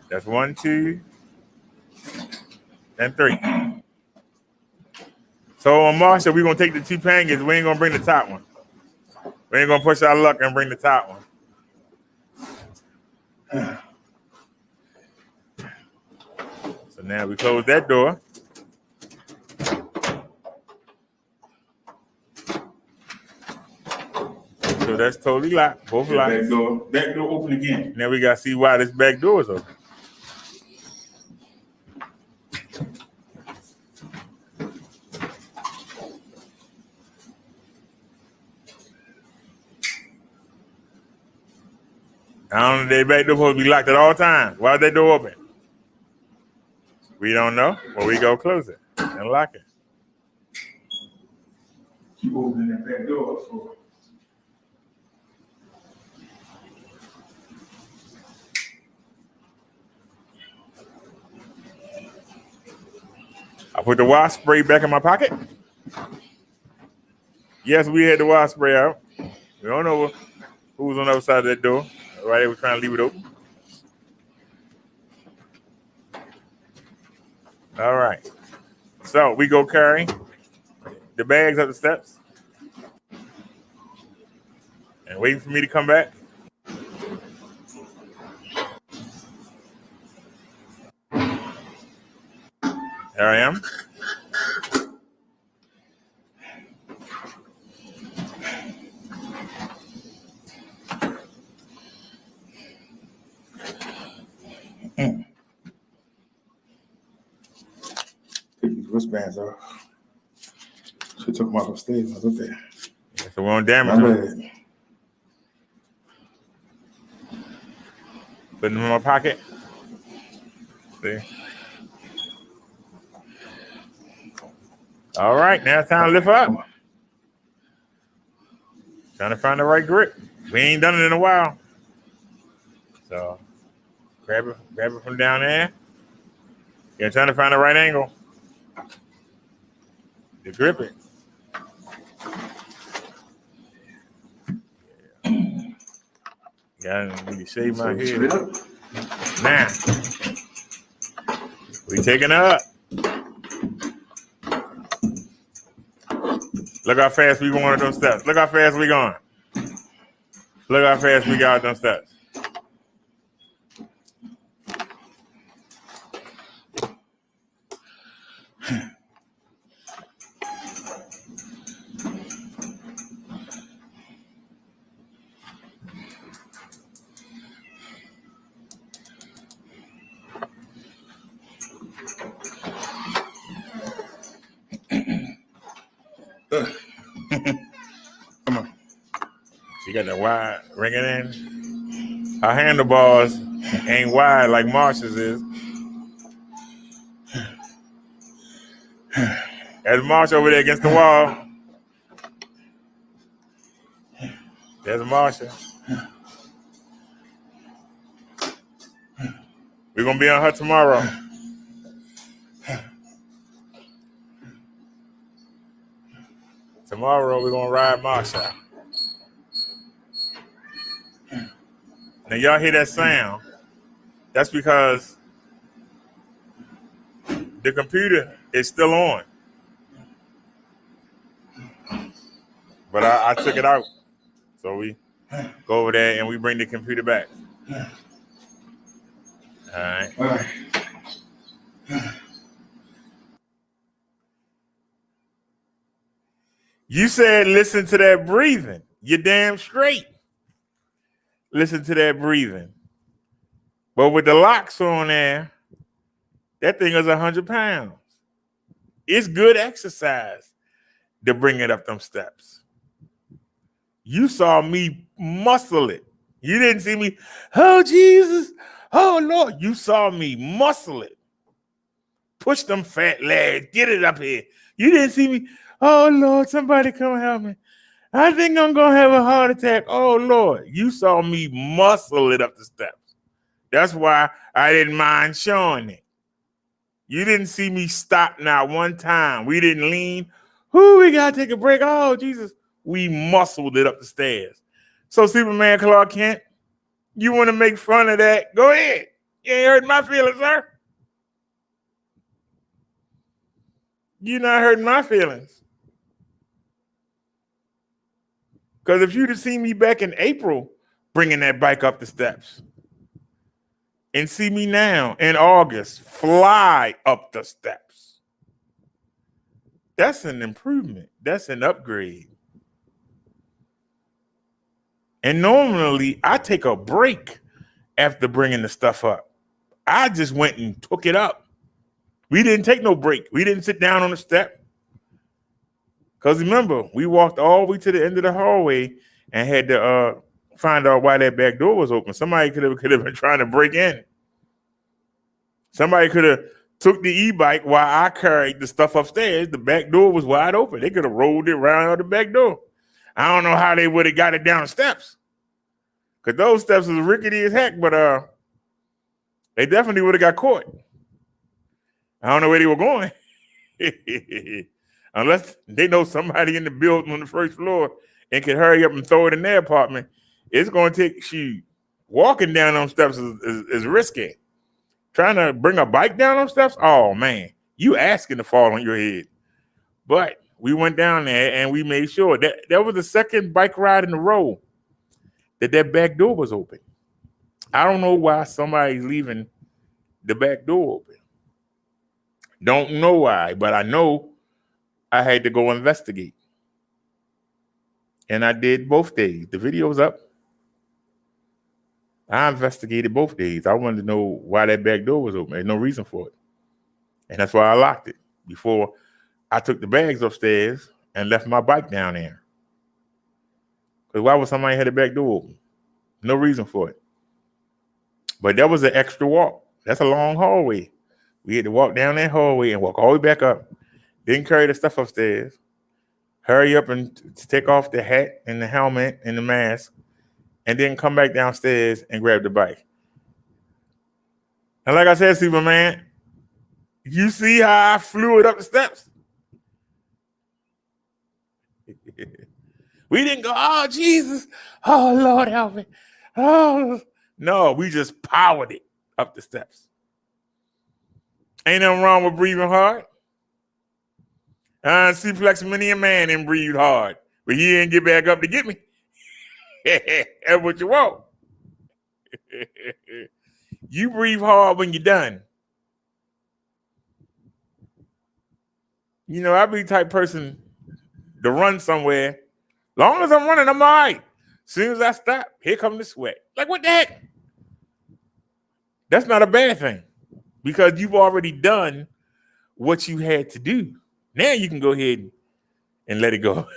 Speaker 1: That's 1, 2, and 3. So on Marsha, we're gonna take the 2 panniers. We ain't gonna bring the top one. We ain't gonna push our luck and bring the top one. So now we close that door. So that's totally locked. Both lights.
Speaker 4: Back door open again.
Speaker 1: Now we gotta see why this back door is open. I don't know, they back door supposed to be locked at all times. Why is that door open? We don't know. Well, we go close it and lock it.
Speaker 4: Keep opening that back door. So.
Speaker 1: I put the wasp spray back in my pocket. Yes, we had the wasp spray out. We don't know who was on the other side of that door. Right, they were trying to leave it open. All right. So we go carry the bags up the steps and waiting for me to come back. There I am.
Speaker 4: Take these wristbands off. Should took them off upstairs. I was up there.
Speaker 1: So we don't damage
Speaker 4: My
Speaker 1: them.
Speaker 4: bad.
Speaker 1: Put them in my pocket. See? All right, now it's time to lift up. Trying to find the right grip. We ain't done it in a while. So grab it from down there. You're trying to find the right angle to grip it. Gotta need to shave my head. Now, we taking her up. Look how fast we going up them steps. Look how fast we going. Look how fast we got up them steps.
Speaker 4: Come on.
Speaker 1: She got that wide ringing in. Her handlebars ain't wide like Marshall's is. There's Marsh over there against the wall. There's Marsha. We're gonna be on her tomorrow. Tomorrow we're gonna ride Marsha. Now y'all hear that sound? That's because the computer is still on. But I took it out. So we go over there and we bring the computer back. All right.
Speaker 4: All right.
Speaker 1: You said listen to that breathing. You're damn straight. Listen to that breathing. But with the locks on there, that thing is 100 pounds. It's good exercise to bring it up them steps. You saw me muscle it. You didn't see me, oh, Jesus, oh, Lord. You saw me muscle it. Push them fat legs. Get it up here. You didn't see me, oh, Lord, somebody come help me. I think I'm going to have a heart attack. Oh, Lord. You saw me muscle it up the steps. That's why I didn't mind showing it. You didn't see me stop not one time. We didn't lean. Whoo, we got to take a break. Oh, Jesus. We muscled it up the stairs. So, Superman Clark Kent, you want to make fun of that? Go ahead. You ain't hurting my feelings, sir. You're not hurting my feelings. Because if you'd have seen me back in April bringing that bike up the steps, and see me now in August fly up the steps. That's an improvement. That's an upgrade. And normally I take a break after bringing the stuff up. I just went and took it up. We didn't take no break. We didn't sit down on the step. Because remember, we walked all the way to the end of the hallway and had to find out why that back door was open. Somebody could have been trying to break in. Somebody could have took the e-bike while I carried the stuff upstairs. The back door was wide open. They could have rolled it around the back door. I don't know how they would have got it down the steps. Because those steps was rickety as heck, but they definitely would have got caught. I don't know where they were going. Unless they know somebody in the building on the first floor and can hurry up and throw it in their apartment. It's going to take, walking down those steps is risky. Trying to bring a bike down those steps, oh man, you asking to fall on your head. But we went down there and we made sure that was the second bike ride in a row that back door was open. I don't know why somebody's leaving the back door open. Don't know why, but I know I had to go investigate. And I did both days. The video's up. I investigated both days. I wanted to know why that back door was open. There's no reason for it. And that's why I locked it before I took the bags upstairs and left my bike down there. Because why would somebody have the back door open? No reason for it. But that was an extra walk. That's a long hallway. We had to walk down that hallway and walk all the way back up. Didn't carry the stuff upstairs. Hurry up and take off the hat and the helmet and the mask. And then come back downstairs and grab the bike. And like I said, Superman, you see how I flew it up the steps? We didn't go, oh, Jesus. Oh, Lord, help me. Oh, no, we just powered it up the steps. Ain't nothing wrong with breathing hard. C-Flex many a man and breathe hard, but he didn't get back up to get me. That's what you want. You breathe hard when you're done. You know, I be the type person to run somewhere. Long as I'm running, I'm all right. Soon as I stop, here comes the sweat. Like, what the heck? That's not a bad thing because you've already done what you had to do. Now you can go ahead and let it go.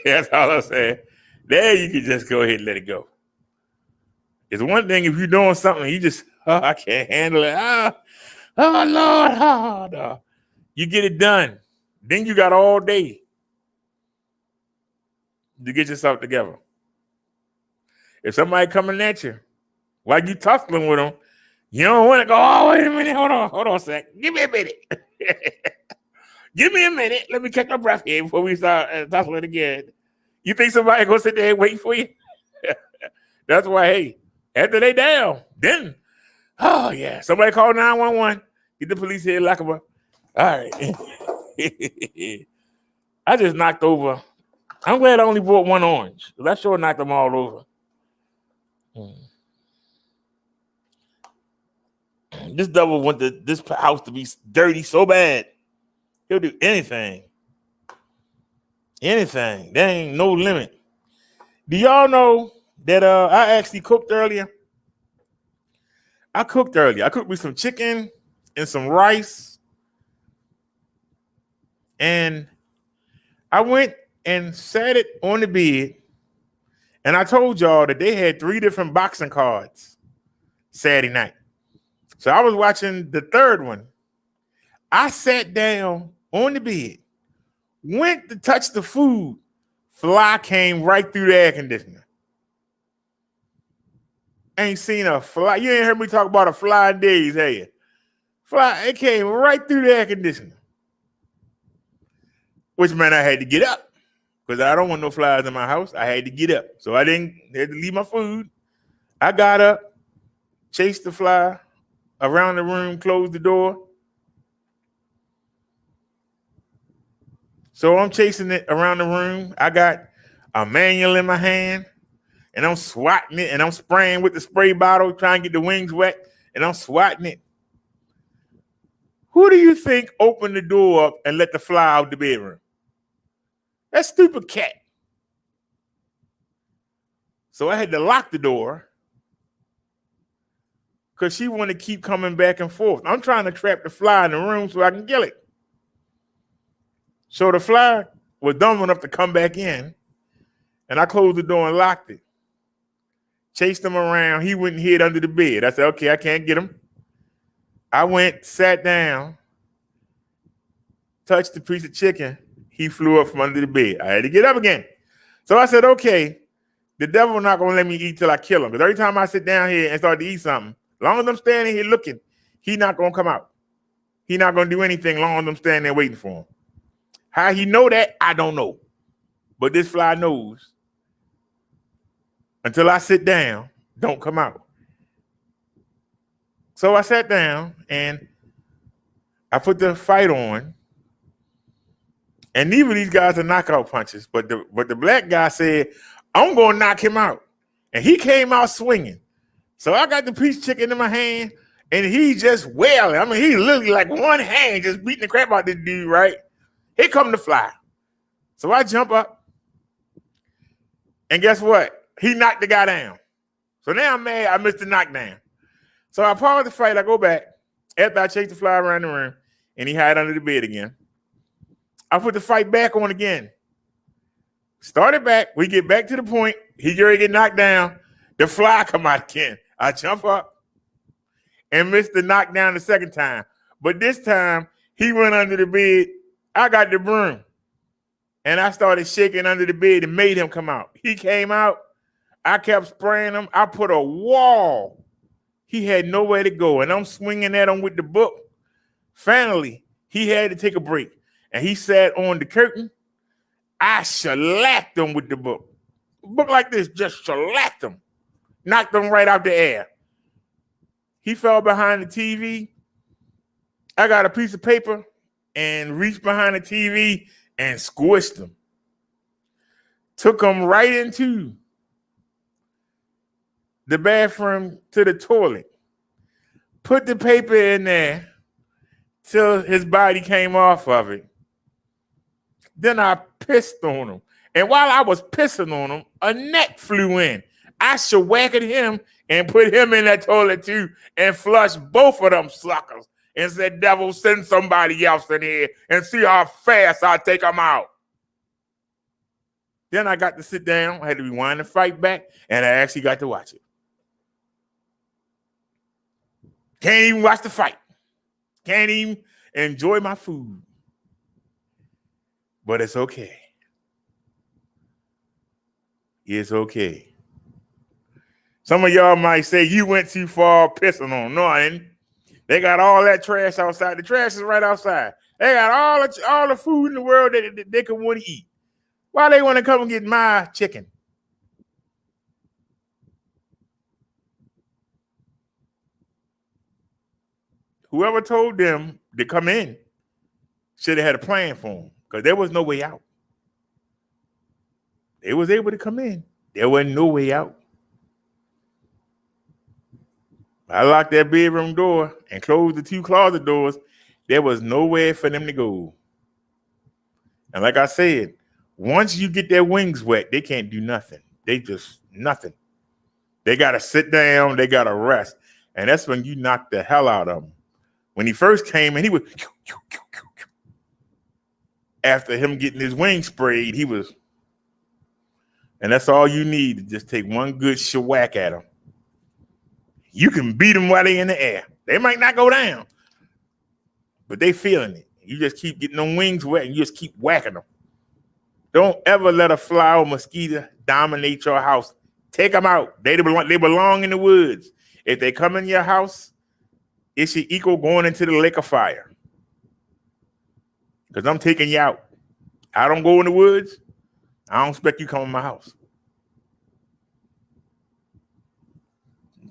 Speaker 1: That's all I'm saying. There you can just go ahead and let it go. It's one thing if you're doing something, you just, I can't handle it. Oh, Lord. Oh, no. You get it done. Then you got all day to get yourself together. If somebody coming at you while you tussling with them, you don't want to go, oh, wait a minute. Hold on a sec. Give me a minute. Give me a minute. Let me catch my breath here before we start tussling again. You think somebody gonna sit there and wait for you? That's why, hey, after they down, then, oh yeah, somebody call 911, get the police here, lock them up. All right. I just knocked over. I'm glad I only brought one orange. That sure knocked them all over. This devil want this house to be dirty so bad. He'll do anything. Anything. There ain't no limit. Do y'all know that I actually cooked earlier? I cooked me some chicken and some rice. And I went and sat it on the bed. And I told y'all that they had 3 different boxing cards Saturday night. So I was watching the third one. I sat down on the bed, went to touch the food. Fly came right through the air conditioner. Ain't seen a fly. You ain't heard me talk about a fly in days, have you? Fly, it came right through the air conditioner. Which meant I had to get up. Because I don't want no flies in my house. I had to get up. So I had to leave my food. I got up, chased the fly around the room, closed the door. So I'm chasing it around the room. I got a manual in my hand, and I'm swatting it, and I'm spraying with the spray bottle, trying to get the wings wet. and I'm swatting it. Who do you think opened the door up and let the fly out the bedroom? That stupid cat. So I had to lock the door because she wanted to keep coming back and forth. I'm trying to trap the fly in the room so I can kill it. So the fly was dumb enough to come back in, and I closed the door and locked it. Chased him around. He went and hid under the bed. I said, okay, I can't get him. I went, sat down, touched the piece of chicken. He flew up from under the bed. I had to get up again. So I said, okay, the devil not going to let me eat till I kill him. Because every time I sit down here and start to eat something, as long as I'm standing here looking, he not going to come out. He not going to do anything as long as I'm standing there waiting for him. How he know that, I don't know. But this fly knows. Until I sit down, don't come out. So I sat down and I put the fight on. And neither of these guys are knockout punches. But the black guy said, I'm going to knock him out. And he came out swinging. So I got the piece of chicken in my hand, and he just wailing. I mean, he literally like one hand just beating the crap out of this dude, right? Here come the fly. So I jump up, and guess what? He knocked the guy down. So now I'm mad I missed the knockdown. So I pause the fight. I go back after I chase the fly around the room, and he hide under the bed again. I put the fight back on again. Started back. We get back to the point. He already get knocked down. The fly come out again. I jump up and missed the knockdown the second time. But this time, he went under the bed. I got the broom. And I started shaking under the bed and made him come out. He came out. I kept spraying him. I put a wall. He had nowhere to go. And I'm swinging at him with the book. Finally, he had to take a break. And he sat on the curtain. I shellacked him with the book. Book like this, just shellacked him. Knocked him right out the air. He fell behind the TV. I got a piece of paper and reached behind the TV and squished him. Took him right into the bathroom to the toilet. Put the paper in there till his body came off of it. Then I pissed on him. And while I was pissing on him, a net flew in. I shellacked him and put him in that toilet too and flushed both of them suckers and said, devil, send somebody else in here and see how fast I take them out. Then I got to sit down. I had to rewind the fight back, and I actually got to watch it. Can't even watch the fight. Can't even enjoy my food. But it's okay. It's okay. Some of y'all might say you went too far pissing on them. No, I didn't. They got all that trash outside. The trash is right outside. They got all the food in the world that they could want to eat. Why they want to come and get my chicken? Whoever told them to come in should have had a plan for them because there was no way out. They was able to come in. There wasn't no way out. I locked that bedroom door and closed the 2 closet doors. There was nowhere for them to go. And like I said, once you get their wings wet, they can't do nothing. They just nothing. They got to sit down. They got to rest. And that's when you knock the hell out of them. When he first came in, he was, after him getting his wings sprayed, he was, and that's all you need to just take one good shellac at him. You can beat them while they're in the air. They might not go down, but they feeling it. You just keep getting them wings wet and you just keep whacking them. Don't ever let a fly or mosquito dominate your house. Take them out. They belong in the woods. If they come in your house, it should equal going into the lake of fire. Because I'm taking you out. I don't go in the woods. I don't expect you to come in my house.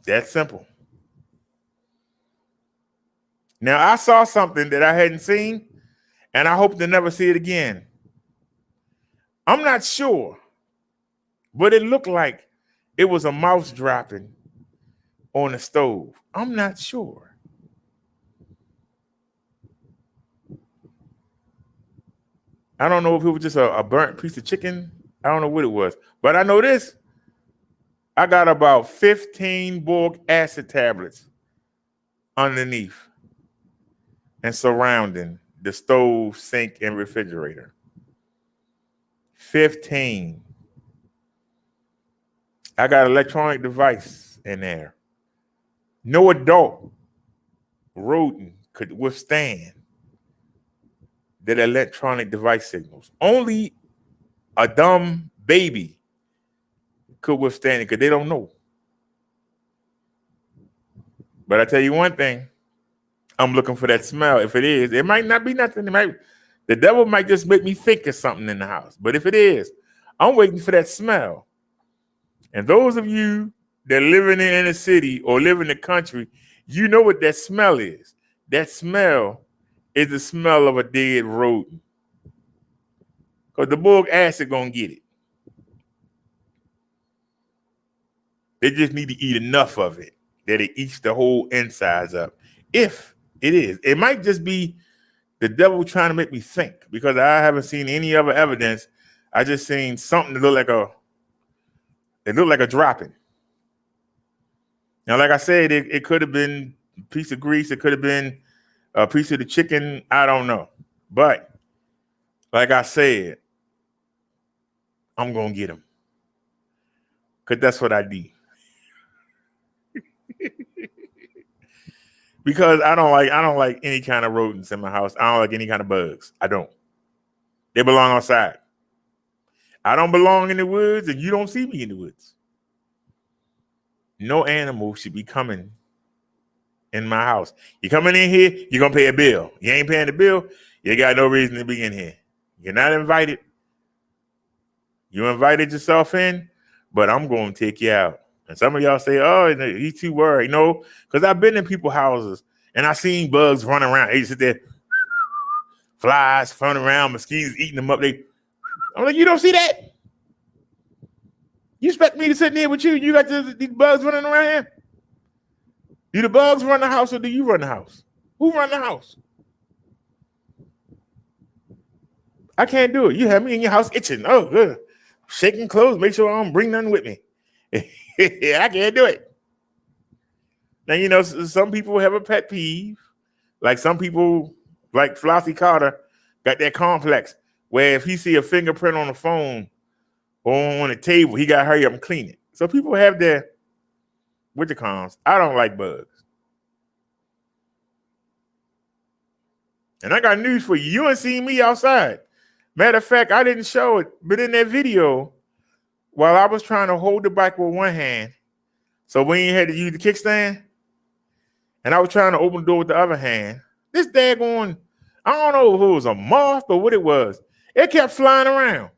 Speaker 1: That's simple. Now, I saw something that I hadn't seen, and I hope to never see it again. I'm not sure, but it looked like it was a mouse dropping on the stove? I'm not sure. I don't know if it was just a burnt piece of chicken. I don't know what it was. But I know this. I got about 15 boric acid tablets underneath and surrounding the stove, sink, and refrigerator. 15. I got an electronic device in there. No adult rodent could withstand the electronic device signals. Only a dumb baby could withstand it because they don't know. But I tell you one thing, I'm looking for that smell. If it is, it might not be nothing. The devil might just make me think of something in the house. But if it is, I'm waiting for that smell. And those of you that live in the inner city or live in the country, you know what that smell is. That smell is the smell of a dead rodent. Because the boric acid gonna get it. They just need to eat enough of it that it eats the whole insides up. If it is, it might just be the devil trying to make me think, because I haven't seen any other evidence. I just seen something that looked like a dropping. Now, like I said, it could have been a piece of grease. It could have been a piece of the chicken. I don't know. But like I said, I'm going to get them. Because that's what I need. Because I don't like any kind of rodents in my house. I don't like any kind of bugs. I don't. They belong outside. I don't belong in the woods, and you don't see me in the woods. No animal should be coming in my house. You coming in here, you're going to pay a bill. You ain't paying the bill, you got no reason to be in here. You're not invited. You invited yourself in, but I'm going to take you out. And some of y'all say, oh, he's too worried. No, because I've been in people's houses, and I seen bugs running around. They sit there, flies running around, mosquitoes eating them up. I'm like, you don't see that? You expect me to sit there with you? You got these bugs running around here? Do the bugs run the house, or do you run the house? Who run the house? I can't do it. You have me in your house itching. Oh, good. Shaking clothes. Make sure I don't bring nothing with me. I can't do it. Now, some people have a pet peeve. Like some people, like Flossie Carter, got that complex where if he see a fingerprint on the phone or on the table, he got to hurry up and clean it. So people have their cons. I don't like bugs. And I got news for you. You ain't seen me outside. Matter of fact, I didn't show it, but in that video, while I was trying to hold the bike with one hand, so we ain't had to use the kickstand, and I was trying to open the door with the other hand, this daggone, I don't know if it was a moth or what it was. It kept flying around.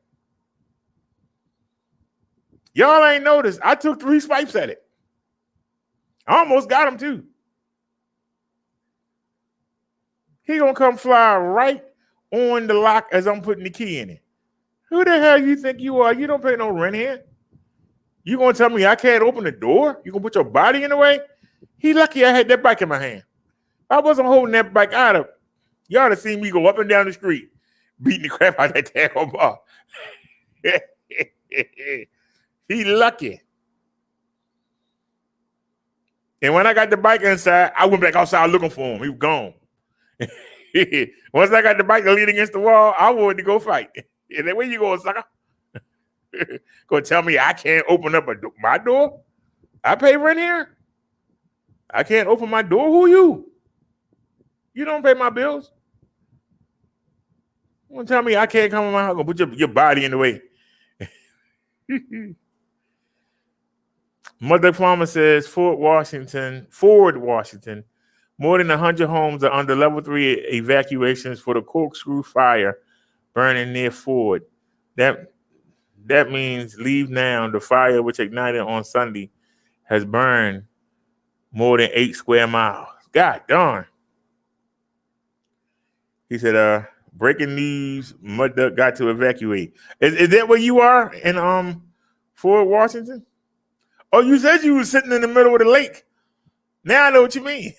Speaker 1: Y'all ain't noticed. I took 3 swipes at it. I almost got him too. He gonna come fly right on the lock as I'm putting the key in it. Who the hell you think you are? You don't pay no rent here. You gonna tell me I can't open the door? You gonna put your body in the way? He lucky I had that bike in my hand. I wasn't holding that bike out of. Y'all have seen me go up and down the street, beating the crap out of that daggone bar. He lucky. And when I got the bike inside, I went back outside looking for him. He was gone. Once I got the bike to lean against the wall, I wanted to go fight. And then where you going, sucker? Gonna tell me I can't open up my door? I pay rent here. I can't open my door. Who are you? You don't pay my bills. You gonna tell me I can't come in my house? Gonna put your body in the way. Mother Farmer says Ford, Washington. More than 100 homes are under level 3 evacuations for the corkscrew fire burning near Ford. That means leave now. The fire, which ignited on Sunday, has burned more than 8 square miles. God darn. He said, breaking news, Mud Duck got to evacuate. Is that where you are in Ford, Washington? Oh, you said you were sitting in the middle of the lake Now I know what you mean.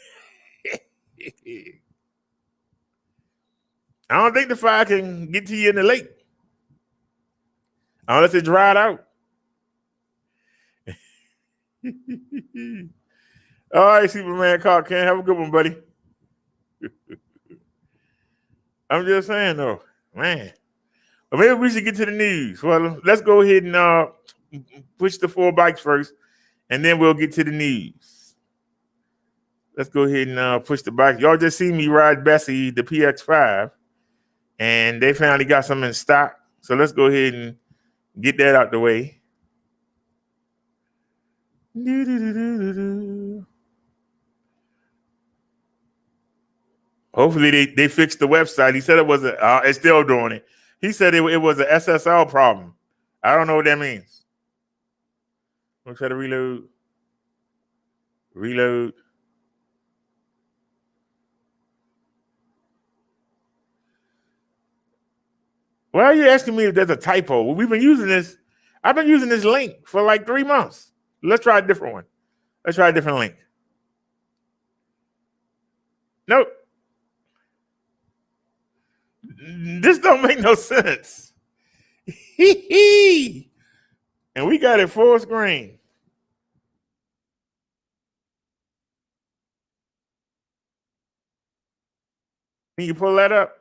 Speaker 1: I don't think the fire can get to you in the lake unless it dried out. All right, Superman Car, can't have a good one, buddy. I'm just saying, though, man. Well, maybe we should get to the news. Well, let's go ahead and push the 4 bikes first, and then we'll get to the news. Let's go ahead and push the bike. Y'all just see me ride Bessie, the PX5, and they finally got some in stock. So let's go ahead and get that out the way. Hopefully they fixed the website. He said it was it's still doing it. He said it was an SSL problem. I don't know what that means. I'm trying to reload. Reload. Why are you asking me if there's a typo? Well, we've been using this. I've been using this link for like 3 months. Let's try a different one. Let's try a different link. Nope. This don't make no sense. And we got it full screen. Can you pull that up?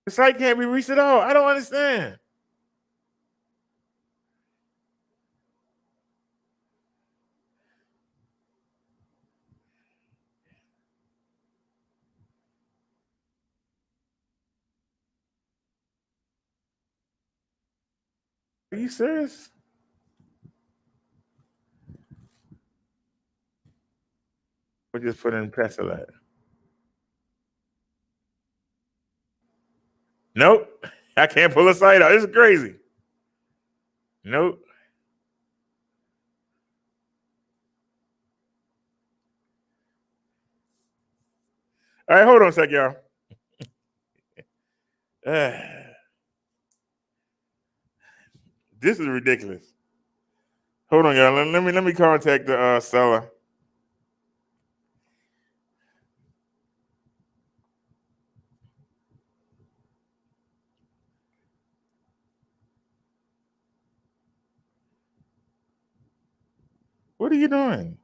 Speaker 1: The site can't be reached at all. I don't understand. Are you serious? We just put in Paselec. Nope. I can't pull a site out. This is crazy. Nope. All right, hold on a sec, y'all. This is ridiculous. Hold on, y'all. Let me contact the seller. What are you doing?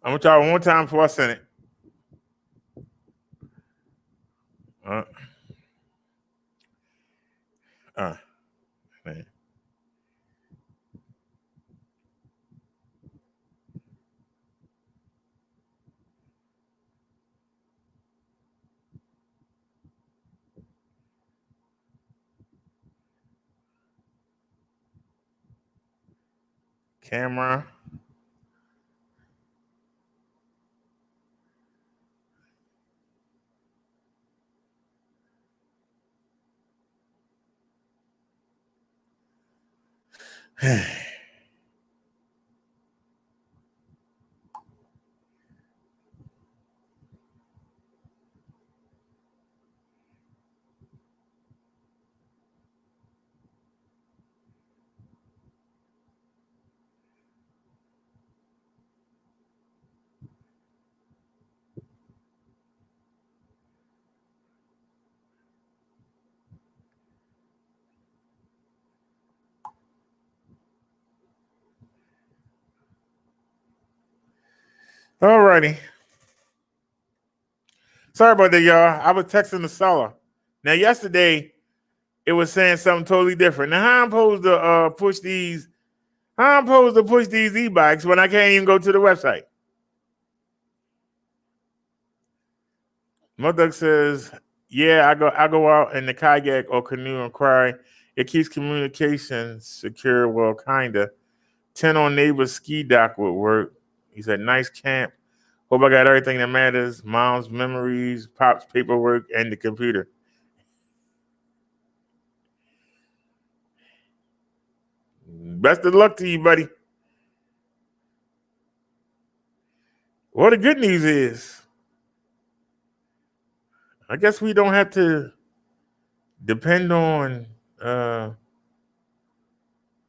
Speaker 1: I'm gonna try one more time before I send it. Man. Camera. All righty. Sorry about that, y'all. I was texting the seller. Now, yesterday, it was saying something totally different. Now, how I'm supposed to push these? How I'm supposed to push these e-bikes when I can't even go to the website? Mother says Yeah, I go out in the kayak or canoe and cry. It keeps communications secure. Well, kinda. 10 on neighbor's ski dock would work. He said, nice camp. Hope I got everything that matters. Mom's memories, Pop's paperwork, and the computer. Best of luck to you, buddy. Well, the good news is, I guess we don't have to depend on, let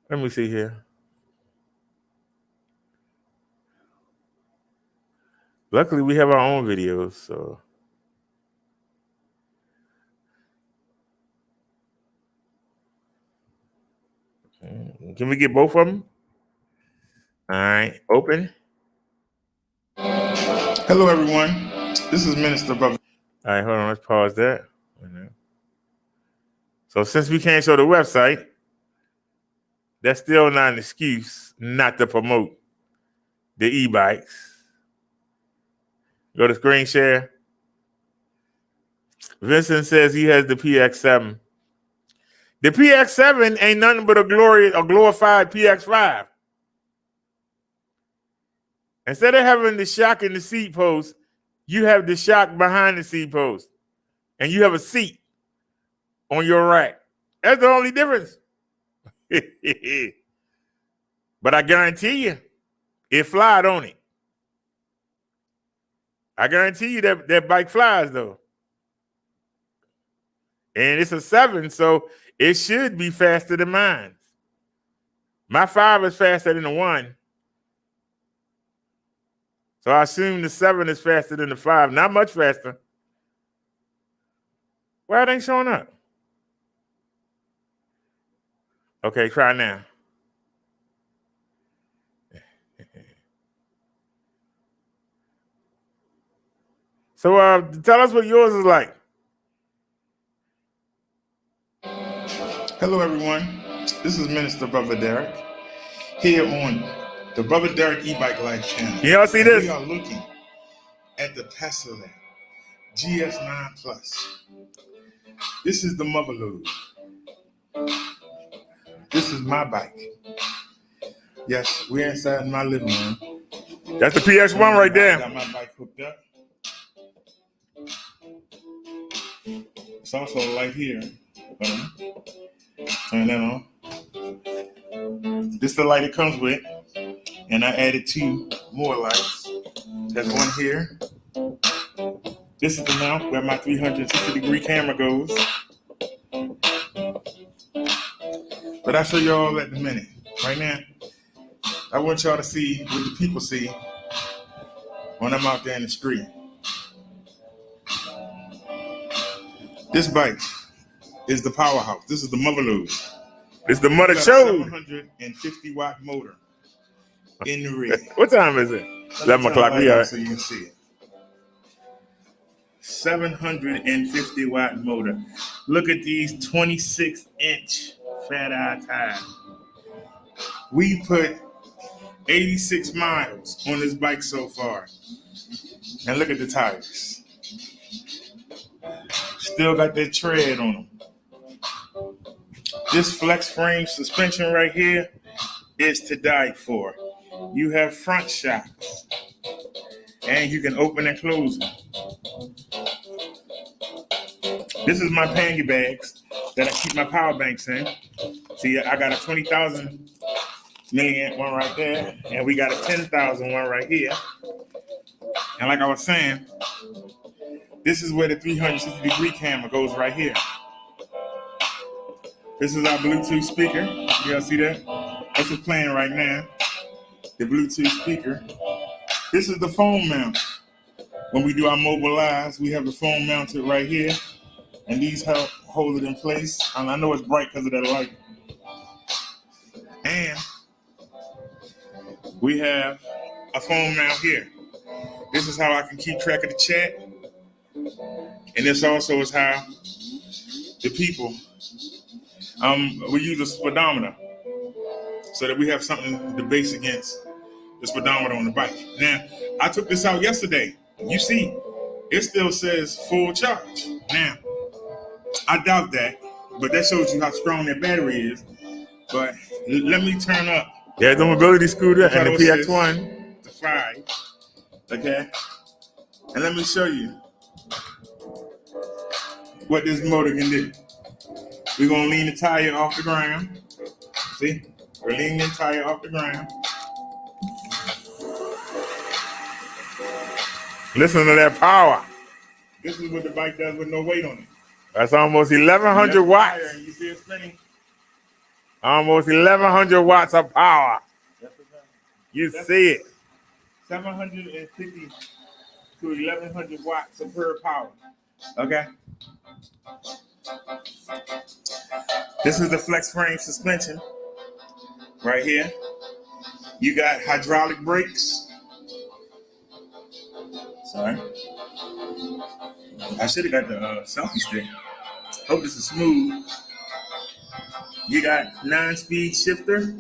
Speaker 1: me see here. Luckily, we have our own videos, so. Can we get both of them? All right, open.
Speaker 4: Hello, everyone. This is Minister Brother.
Speaker 1: All right, hold on, let's pause that. So since we can't show the website, that's still not an excuse not to promote the e-bikes. Go to screen share. Vincent says he has the PX7. The PX7 ain't nothing but a glorified PX5. Instead of having the shock in the seat post, you have the shock behind the seat post. And you have a seat on your rack. That's the only difference. But I guarantee you, it fly, don't it? I guarantee you that bike flies, though. And it's a 7, so it should be faster than mine. My 5 is faster than the 1. So I assume the 7 is faster than the 5. Not much faster. Why it ain't showing up? Okay, try now. So tell us what yours is like.
Speaker 4: Hello, everyone. This is Minister Brother Derek here on the Brother Derek E-Bike Life channel.
Speaker 1: Y'all see this?
Speaker 4: We are looking at the Paselec GS9 Plus. This is the mother load. This is my bike. Yes, we're inside my living room.
Speaker 1: That's the PX1 right there.
Speaker 4: I got my bike hooked up. It's also a light here. Turn that on. This is the light it comes with. And I added 2 more lights. There's one here. This is the mount where my 360-degree camera goes. But I'll show you all that in a minute. Right now, I want y'all to see what the people see when I'm out there in the street. This bike is the powerhouse. This is the mother load.
Speaker 1: It's the mother show.
Speaker 4: 750-watt motor in the rear.
Speaker 1: What time is it? 11 o'clock. We are.
Speaker 4: So you can see it. 750-watt motor. Look at these 26-inch fat eye tires. We put 86 miles on this bike so far. And look at the tires. Still got that tread on them. This flex frame suspension right here is to die for. You have front shocks. And you can open and close them. This is my pangy bags that I keep my power banks in. See, I got a 20,000 milliamp one right there, and we got a 10,000 one right here. And like I was saying, this is where the 360-degree camera goes right here. This is our Bluetooth speaker. You all see that? That's what's playing right now. The Bluetooth speaker. This is the phone mount. When we do our mobile lives, we have the phone mounted right here. And these help hold it in place. And I know it's bright because of that light. And we have a phone mount here. This is how I can keep track of the chat. And this also is how the people, we use a speedometer so that we have something to base against the speedometer on the bike. Now, I took this out yesterday. You see, it still says full charge. Now, I doubt that, but that shows you how strong that battery is. But let me turn up.
Speaker 1: There's the mobility scooter and the
Speaker 4: pedal
Speaker 1: PX1.
Speaker 4: assist to 5. Okay, and let me show you what this motor can do. We're gonna lean the tire off the ground. See, we're leaning the tire off the ground.
Speaker 1: Listen to that power.
Speaker 4: This is what the bike does with no weight on it.
Speaker 1: That's almost 1,100 watts.
Speaker 4: And you see it spinning.
Speaker 1: Almost 1,100 watts of power. You see it.
Speaker 4: 750 to 1,100 watts of pure power. Okay. This is the flex frame suspension right here. You got hydraulic brakes. Sorry. I should have got the selfie stick. Hope this is smooth. You got 9-speed shifter.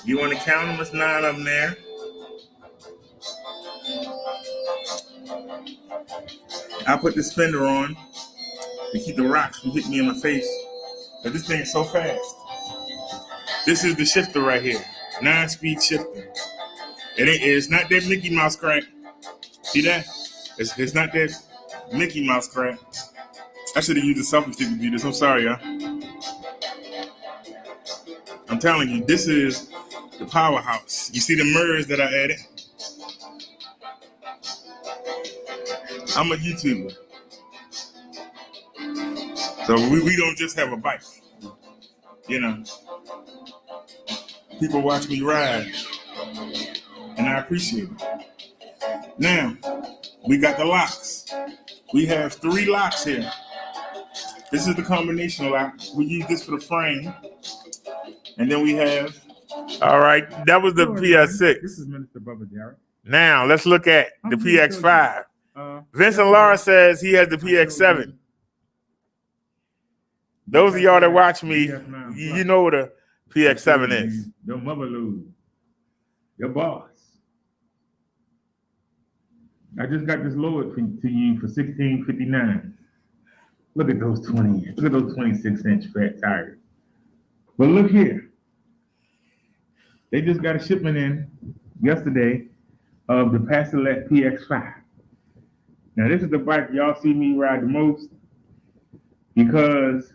Speaker 4: You want to count them? There's 9 of them there. I put this fender on to keep the rocks from hitting me in my face. But this thing is so fast. This is the shifter right here. 9-speed shifter. It's not that Mickey Mouse crack. See that? It's not that Mickey Mouse crap. I should have used a selfie stick to do this. I'm sorry, y'all. I'm telling you, this is the powerhouse. You see the mirrors that I added? I'm a YouTuber. So we don't just have a bike. You know. People watch me ride. And I appreciate it. Now, we got the locks. We have 3 locks here. This is the combination lock. We use this for the frame. And then we have...
Speaker 1: All right, that was the PS6.
Speaker 4: This is Minister Bubba Jarrett.
Speaker 1: Now, let's look at the PX5. Vincent Lara says he has the PX7. Those of y'all that watch me, you know what a PX7 is.
Speaker 4: Your mother lose. Your boss. I just got this lowered to you for $1,659. Look at those 20. Look at those 26-inch fat tires. But look here. They just got a shipment in yesterday of the Paselec PX5. Now this is the bike y'all see me ride the most because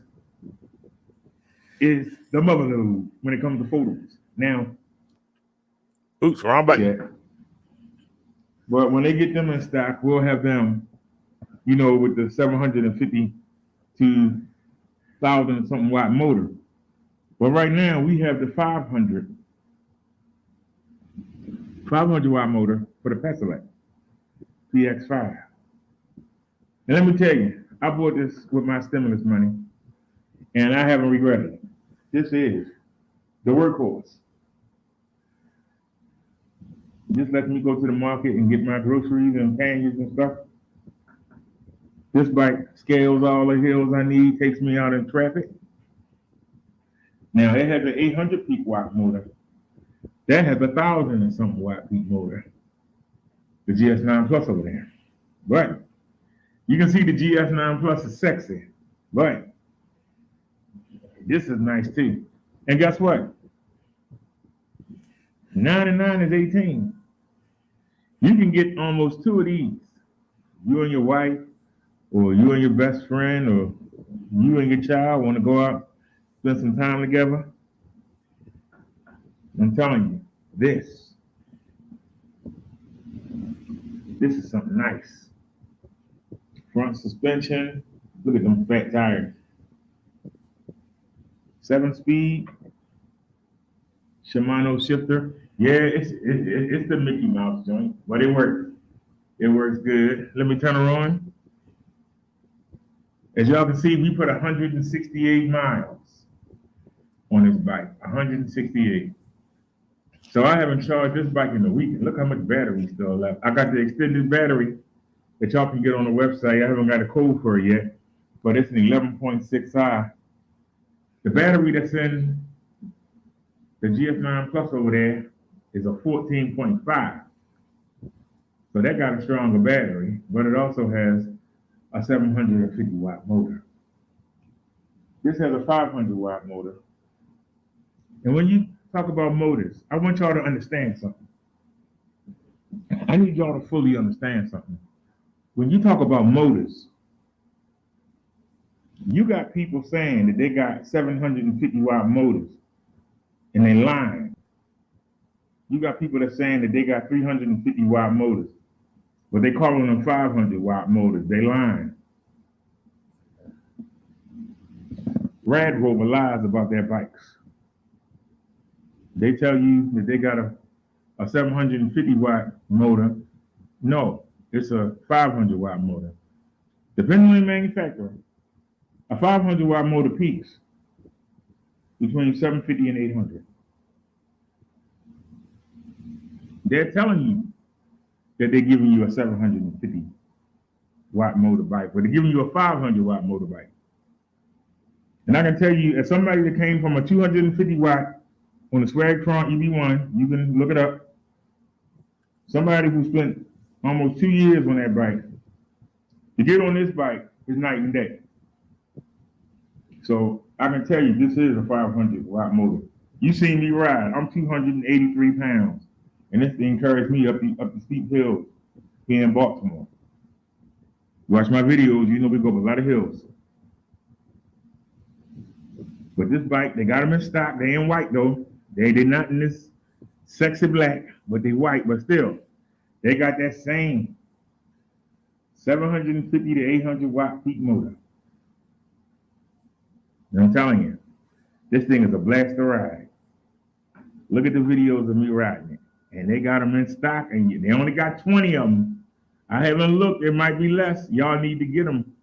Speaker 4: it's the mother lode when it comes to photos. Now,
Speaker 1: oops, wrong button.
Speaker 4: Yeah. But when they get them in stock, we'll have them, you know, with the 750 to 1,000 something watt motor. But right now we have the 500 watt motor for the Paselec PX5. And let me tell you, I bought this with my stimulus money, and I haven't regretted it. This is the workhorse. Just lets me go to the market and get my groceries and panniers and stuff. This bike scales all the hills I need, takes me out in traffic. Now it has an 800 peak watt motor. That has 1,000 and something watt peak motor. The GS9 Plus over there. But you can see the GS9 Plus is sexy. But this is nice too. And guess what? 9 and 9 is 18. You can get almost 2 of these. You and your wife, or you and your best friend, or you and your child want to go out, spend some time together. I'm telling you, this is something nice. Front suspension, look at them fat tires. 7-speed, Shimano shifter. Yeah, it's the Mickey Mouse joint, but it works. It works good. Let me turn her on. As y'all can see, we put 168 miles on this bike. 168. So I haven't charged this bike in a week. Look how much battery still left. I got the extended battery that y'all can get on the website. I haven't got a code for it yet, but it's an 11.6i. The battery that's in the GS9 Plus over there is a 14.5. So that got a stronger battery, but it also has
Speaker 1: a 750 watt motor. This has a 500 watt motor. And when you talk about motors, I want y'all to understand something. I need y'all to fully understand something. When you talk about motors, you got people saying that they got 750 watt motors and they lying. You got people that saying that they got 350 watt motors, but they calling them 500 watt motors. They lying. Rad Rover lies about their bikes. They tell you that they got a 750 watt motor. No, it's a 500 watt motor. Depending on the manufacturer, a 500 watt motor peaks between 750 and 800. They're telling you that they're giving you a 750 watt motorbike, but they're giving you a 500 watt motorbike. And I can tell you, as somebody that came from a 250 watt on the Swagtron EV1, you can look it up. Somebody who spent almost 2 years on that bike, to get on this bike is night and day. So I can tell you, this is a 500 watt motor. You see me ride, I'm 283 pounds. And this thing carries me up the steep hills here in Baltimore. Watch my videos, you know we go up a lot of hills. But this bike, they got them in stock. They ain't white though. They're not in this sexy black, but they white, but still, they got that same 750 to 800 watt peak motor. And I'm telling you, this thing is a blast to ride. Look at the videos of me riding it. And they got them in stock, and they only got 20 of them. I haven't looked, it might be less. Y'all need to get them.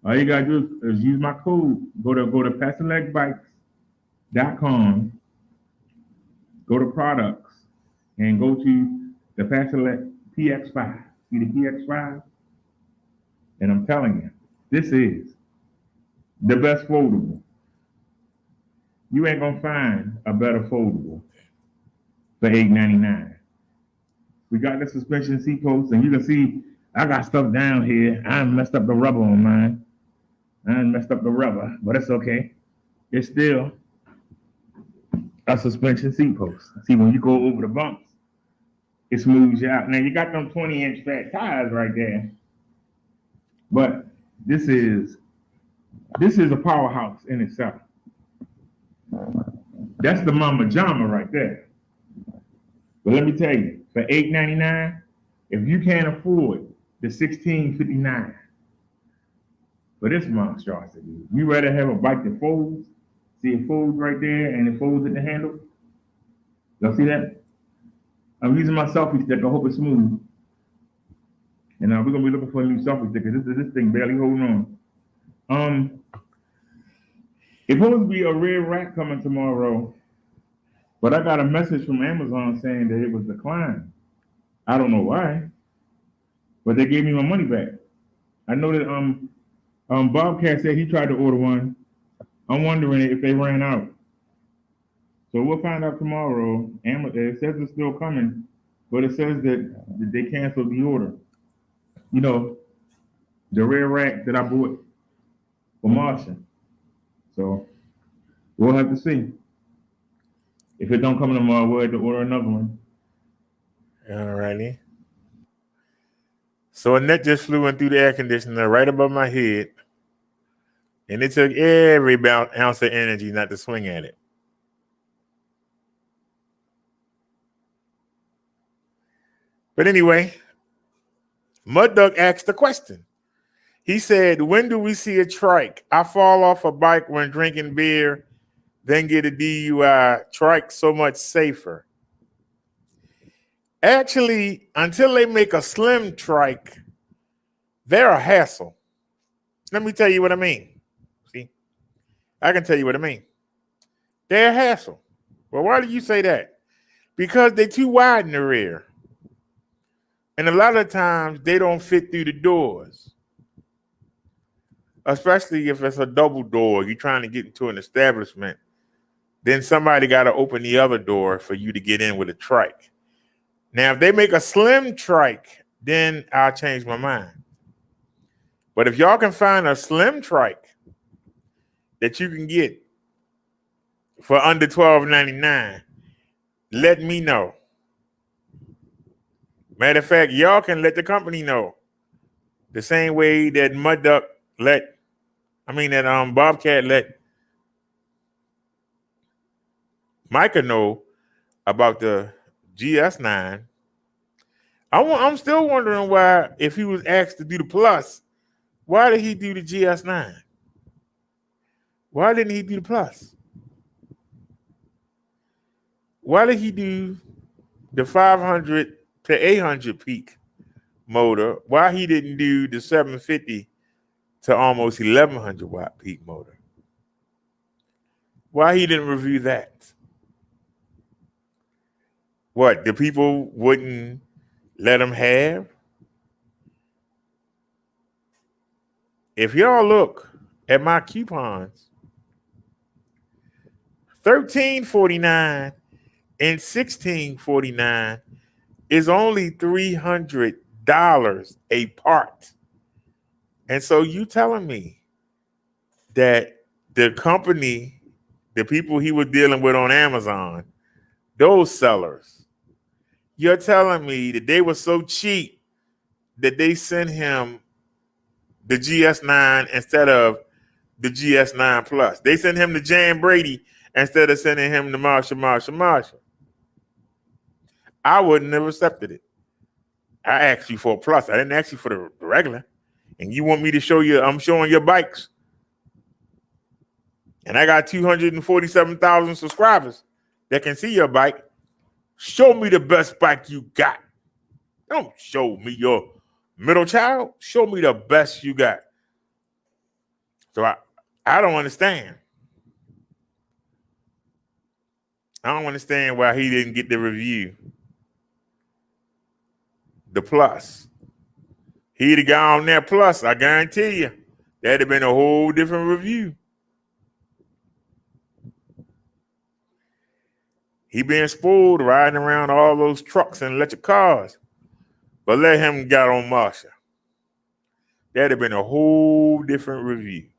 Speaker 1: All you gotta do is use my code. Go to paselecbikes.com, go to products, and go to the Paselec PX5. See the PX5? And I'm telling you, this is the best foldable. You ain't gonna find a better foldable for $8.99. We got the suspension seat posts, and you can see I got stuff down here. I messed up the rubber on mine. But it's okay. It's still a suspension seat post. See, when you go over the bumps, it smooths you out. Now you got them 20-inch fat tires right there, but this is a powerhouse in itself. That's the Mama Jama right there. But let me tell you, for $8.99, if you can't afford the $16.59 for this monstrosity, you rather have a bike that folds. See, it folds right there, and it folds at the handle. Y'all see that? I'm using my selfie stick. I hope it's smooth. And we're gonna be looking for a new selfie stick. This thing barely holding on. It's supposed to be a red rack coming tomorrow, but I got a message from Amazon saying that it was declined. I don't know why, but they gave me my money back. I know that Bobcat said he tried to order one. I'm wondering if they ran out. So we'll find out tomorrow. It says it's still coming, but it says that they canceled the order. You know, the red rack that I bought for Martian. So we'll have to see. If it don't come tomorrow, we'll have to order another one.
Speaker 6: All righty. So a net just flew in through the air conditioner right above my head, and it took every ounce of energy not to swing at it. But anyway, Mud Duck asked the question. He said, when do we see a trike? I fall off a bike when drinking beer, then get a DUI. Trike so much safer. Actually, until they make a slim trike, they're a hassle. Let me tell you what I mean. See, I can tell you what I mean. They're a hassle. Well, why do you say that? Because they're too wide in the rear. And a lot of times they don't fit through the doors. Especially if it's a double door, you're trying to get into an establishment. Then somebody got to open the other door for you to get in with a trike. Now, if they make a slim trike, then I'll change my mind. But if y'all can find a slim trike that you can get for under $12.99, let me know. Matter of fact, y'all can let the company know. The same way that Bobcat let Micah know about the GS9. I'm still wondering why, if he was asked to do the Plus, why did he do the GS9? Why didn't he do the Plus? Why did he do the 500 to 800 peak motor? Why he didn't do the 750 to almost 1100 watt peak motor? Why he didn't review that? What, the people wouldn't let him have? If y'all look at my coupons, $13.49 and $16.49 is only $300 a part. And so you telling me that the company, the people he was dealing with on Amazon, those sellers, you're telling me that they were so cheap that they sent him the GS9 instead of the GS9 Plus. They sent him the Jan Brady instead of sending him the Marshall. I wouldn't have accepted it. I asked you for a Plus. I didn't ask you for the regular. And you want me to show you, I'm showing your bikes. And I got 247,000 subscribers that can see your bike. Show me the best bike you got. Don't show me your middle child. Show me the best you got. So I don't understand. I don't understand why he didn't get the review. The Plus. He'd have got on that Plus, I guarantee you. That'd have been a whole different review. He been spoiled riding around all those trucks and electric cars. But let him get on Marshall. That'd have been a whole different review.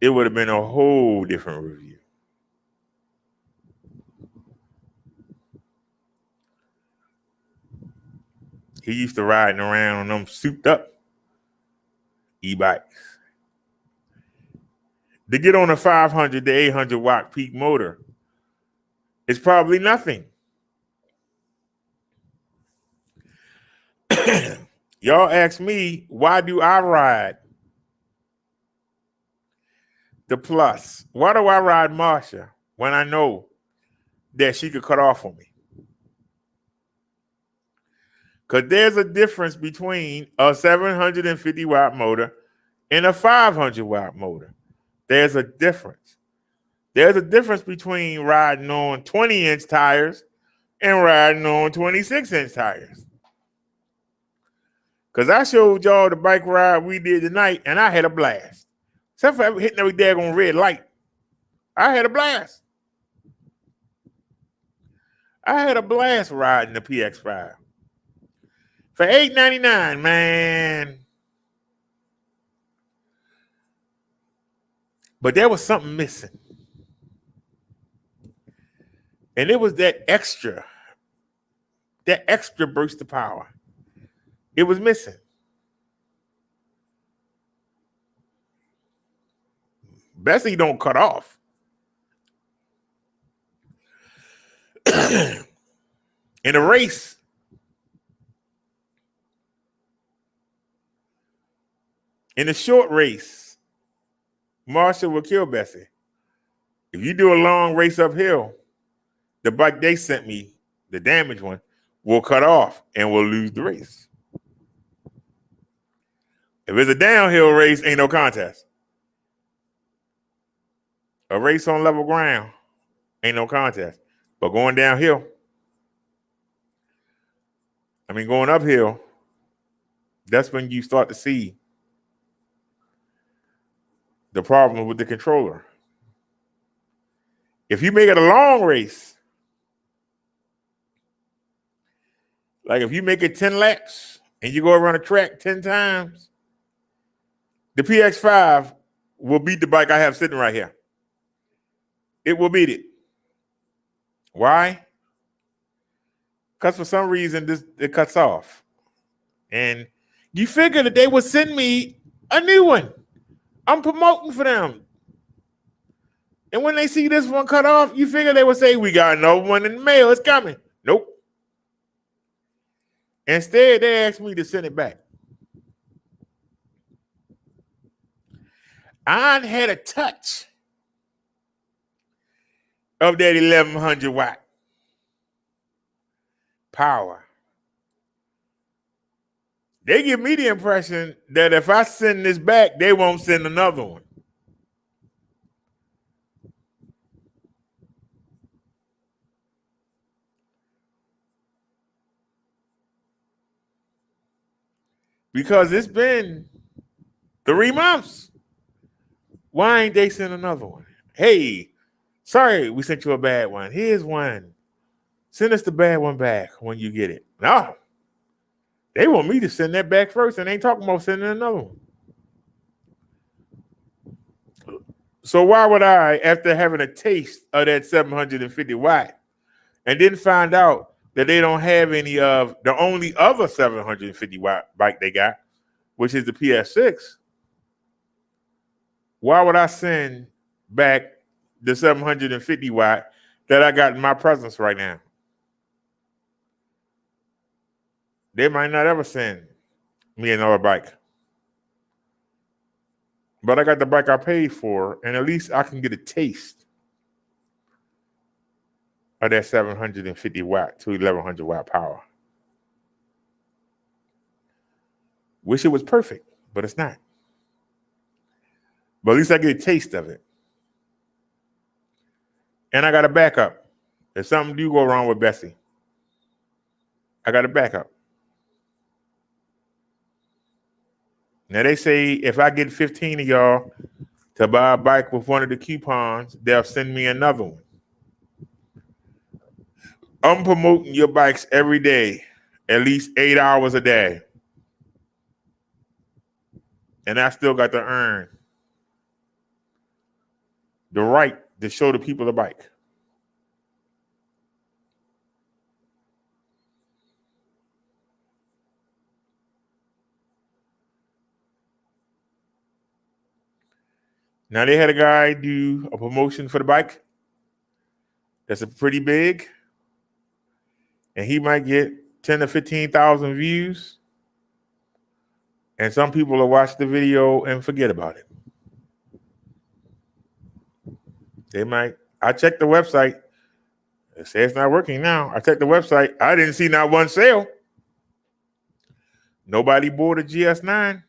Speaker 6: It would have been a whole different review. He used to riding around on them souped up e-bikes. To get on a 500 to 800 watt peak motor, it's probably nothing. Y'all ask me, why do I ride the Plus? Why do I ride Marsha when I know that she could cut off on me? Because there's a difference between a 750 watt motor and a 500 watt motor. There's a difference. There's a difference between riding on 20-inch tires and riding on 26-inch tires. Because I showed y'all the bike ride we did tonight, and I had a blast. Except for hitting every daggone red light. I had a blast. I had a blast riding the PX5. For $8.99, man. But there was something missing. And it was that extra burst of power. It was missing. Bessie don't cut off. In a race, in a short race, Marshall will kill Bessie. If you do a long race uphill, the bike they sent me, the damaged one, will cut off and we'll lose the race. If it's a downhill race, ain't no contest. A race on level ground, ain't no contest. But going downhill, going uphill, that's when you start to see the problem with the controller. If you make it a long race, like if you make it 10 laps and you go around the track 10 times,
Speaker 1: The PX5 will beat the bike I have sitting right here. It will beat it. Why? Because for some reason it cuts off. And you figure that they would send me a new one. I'm promoting for them. And when they see this one cut off, you figure they would say, we got another one in the mail. It's coming. Nope. Instead, they asked me to send it back. I had a touch of that 1100 watt power. They give me the impression that if I send this back, they won't send another one. Because it's been 3 months. Why ain't they send another one? Hey, sorry, we sent you a bad one. Here's one. Send us the bad one back when you get it. No. They want me to send that back first and ain't talking about sending another one. So why would I, after having a taste of that 750 watt, and then find out that they don't have any of the only other 750 watt bike they got, which is the PS6, why would I send back the 750 watt that I got in my presence right now? They might not ever send me another bike. But I got the bike I paid for, and at least I can get a taste of that 750 watt to 1100 watt power. Wish it was perfect, but it's not. But at least I get a taste of it. And I got a backup. If something do go wrong with Bessie, I got a backup. Now they say if I get 15 of y'all to buy a bike with one of the coupons, they'll send me another one. I'm promoting your bikes every day, at least 8 hours a day. And I still got to earn the right to show the people the bike. Now they had a guy do a promotion for the bike that's a pretty big, and he might get 10 to 15,000 views. And some people will watch the video and forget about it. They might. I checked the website. It says it's not working now. I checked the website. I didn't see not one sale. Nobody bought a GS9.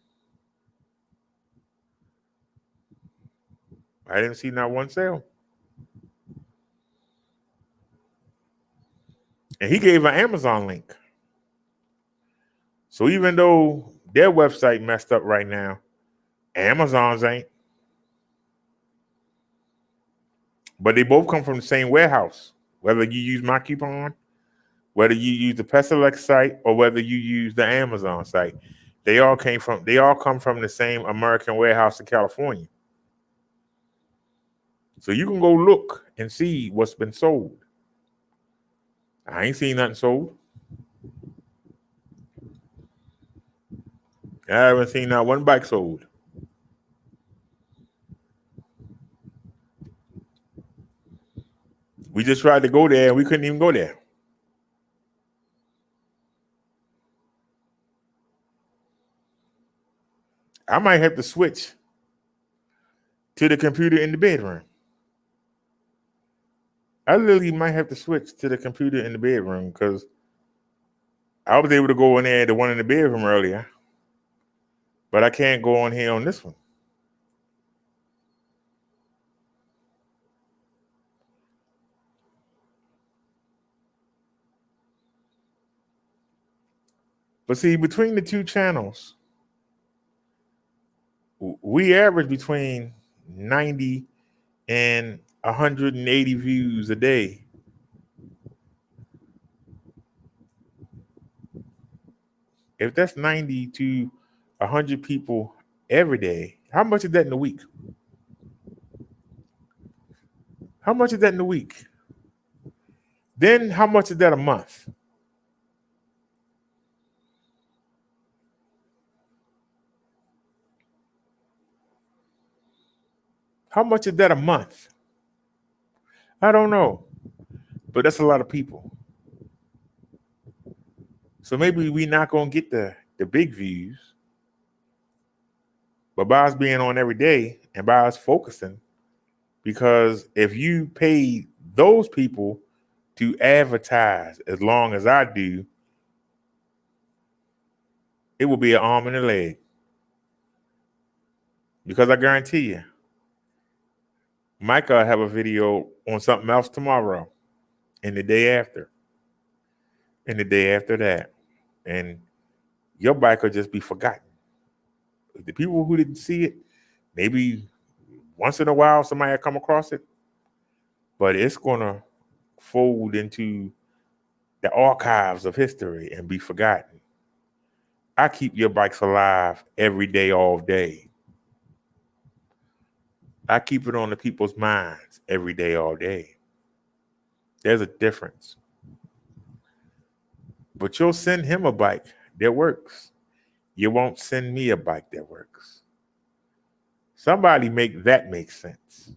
Speaker 1: I didn't see not one sale. And he gave an Amazon link. So even though their website messed up right now, Amazon's ain't. But they both come from the same warehouse. Whether you use my coupon, whether you use the Paselec site, or whether you use the Amazon site, they all come from the same American warehouse in California. So you can go look and see what's been sold. I ain't seen nothing sold. I haven't seen not one bike sold. We just tried to go there and we couldn't even go there. I might have to switch to the computer in the bedroom. I literally might have to switch to the computer in the bedroom because I was able to go in there, the one in the bedroom earlier, but I can't go on here on this one. But see, between the two channels, we average between 90 and 180 views a day. If that's 90 to 100 people
Speaker 6: every day, how much is that in a week? How much is that in a week? Then how much is that a month? How much is that a month? I don't know, but that's a lot of people. So maybe we're not gonna get the big views, but by us being on every day and by us focusing, because if you pay those people to advertise as long as I do, it will be an arm and a leg. Because I guarantee you, Micah will have a video on something else tomorrow, and the day after, and the day after that. And your bike will just be forgotten. The people who didn't see it, maybe once in a while somebody will come across it, but it's gonna fold into the archives of history and be forgotten. I keep your bikes alive every day, all day. I keep it on the people's minds every day, all day. There's a difference. But you'll send him a bike that works. You won't send me a bike that works. Somebody make that make sense.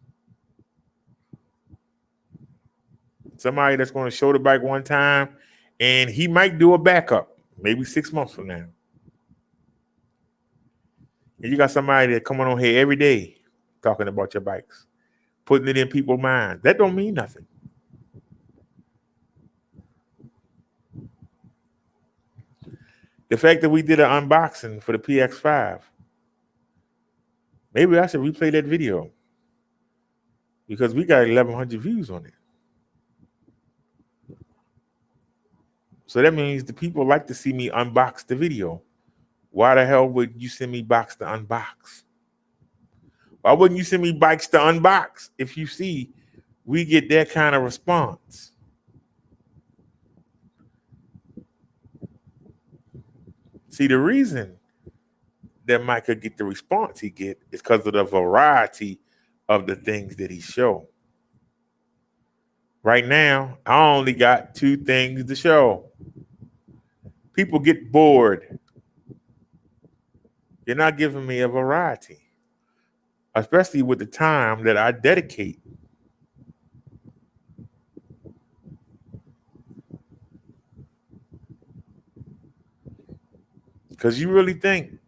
Speaker 6: Somebody that's going to show the bike one time, and he might do a backup, maybe 6 months from now. And you got somebody that coming on here every day talking about your bikes, putting it in people's minds. That don't mean nothing. The fact that we did an unboxing for the PX5, maybe I should replay that video because we got 1,100 views on it. So that means the people like to see me unbox the video. Why the hell would you send me box to unbox? Why wouldn't you send me bikes to unbox if you see we get that kind of response? See, the reason that Mike could get the response he get is because of the variety of the things that he show. Right now, I only got 2 things to show. People get bored. You're not giving me a variety, especially with the time that I dedicate. Because you really think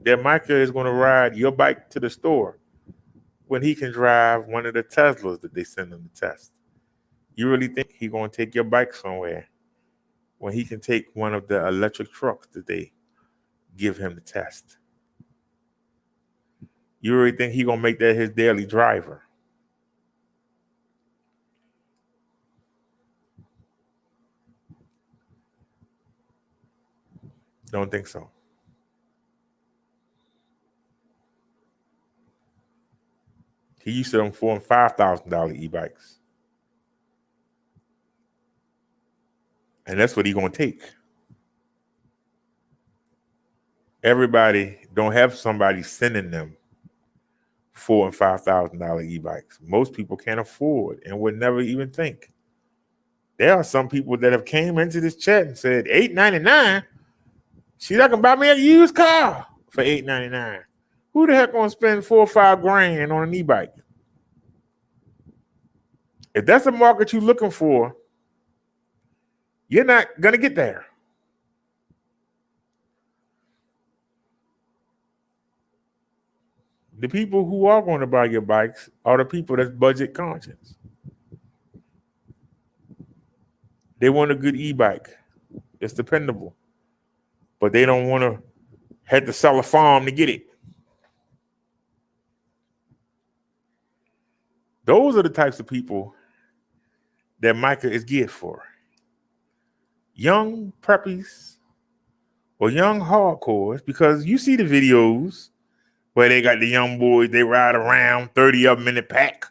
Speaker 6: that Micah is going to ride your bike to the store when he can drive one of the Teslas that they send him to test? You really think he's going to take your bike somewhere when he can take one of the electric trucks that they give him to test? You really think he's going to make that his daily driver? Don't think so. He used to them $4,000 and $5,000 e-bikes. And that's what he's going to take. Everybody don't have somebody sending them $4,000 and $5,000 e-bikes. Most people can't afford and would never even think. There are some people that have came into this chat and said $899. She's not gonna buy me a used car for $899. Who the heck gonna spend $4 or $5 grand on an e-bike? If that's the market you're looking for, you're not gonna get there. The people who are going to buy your bikes are the people that's budget conscious. They want a good e-bike. It's dependable. But they don't want to have to sell a farm to get it. Those are the types of people that Micah is geared for. Young preppies or young hardcores, because you see the videos where they got the young boys, they ride around, 30 of them in the pack.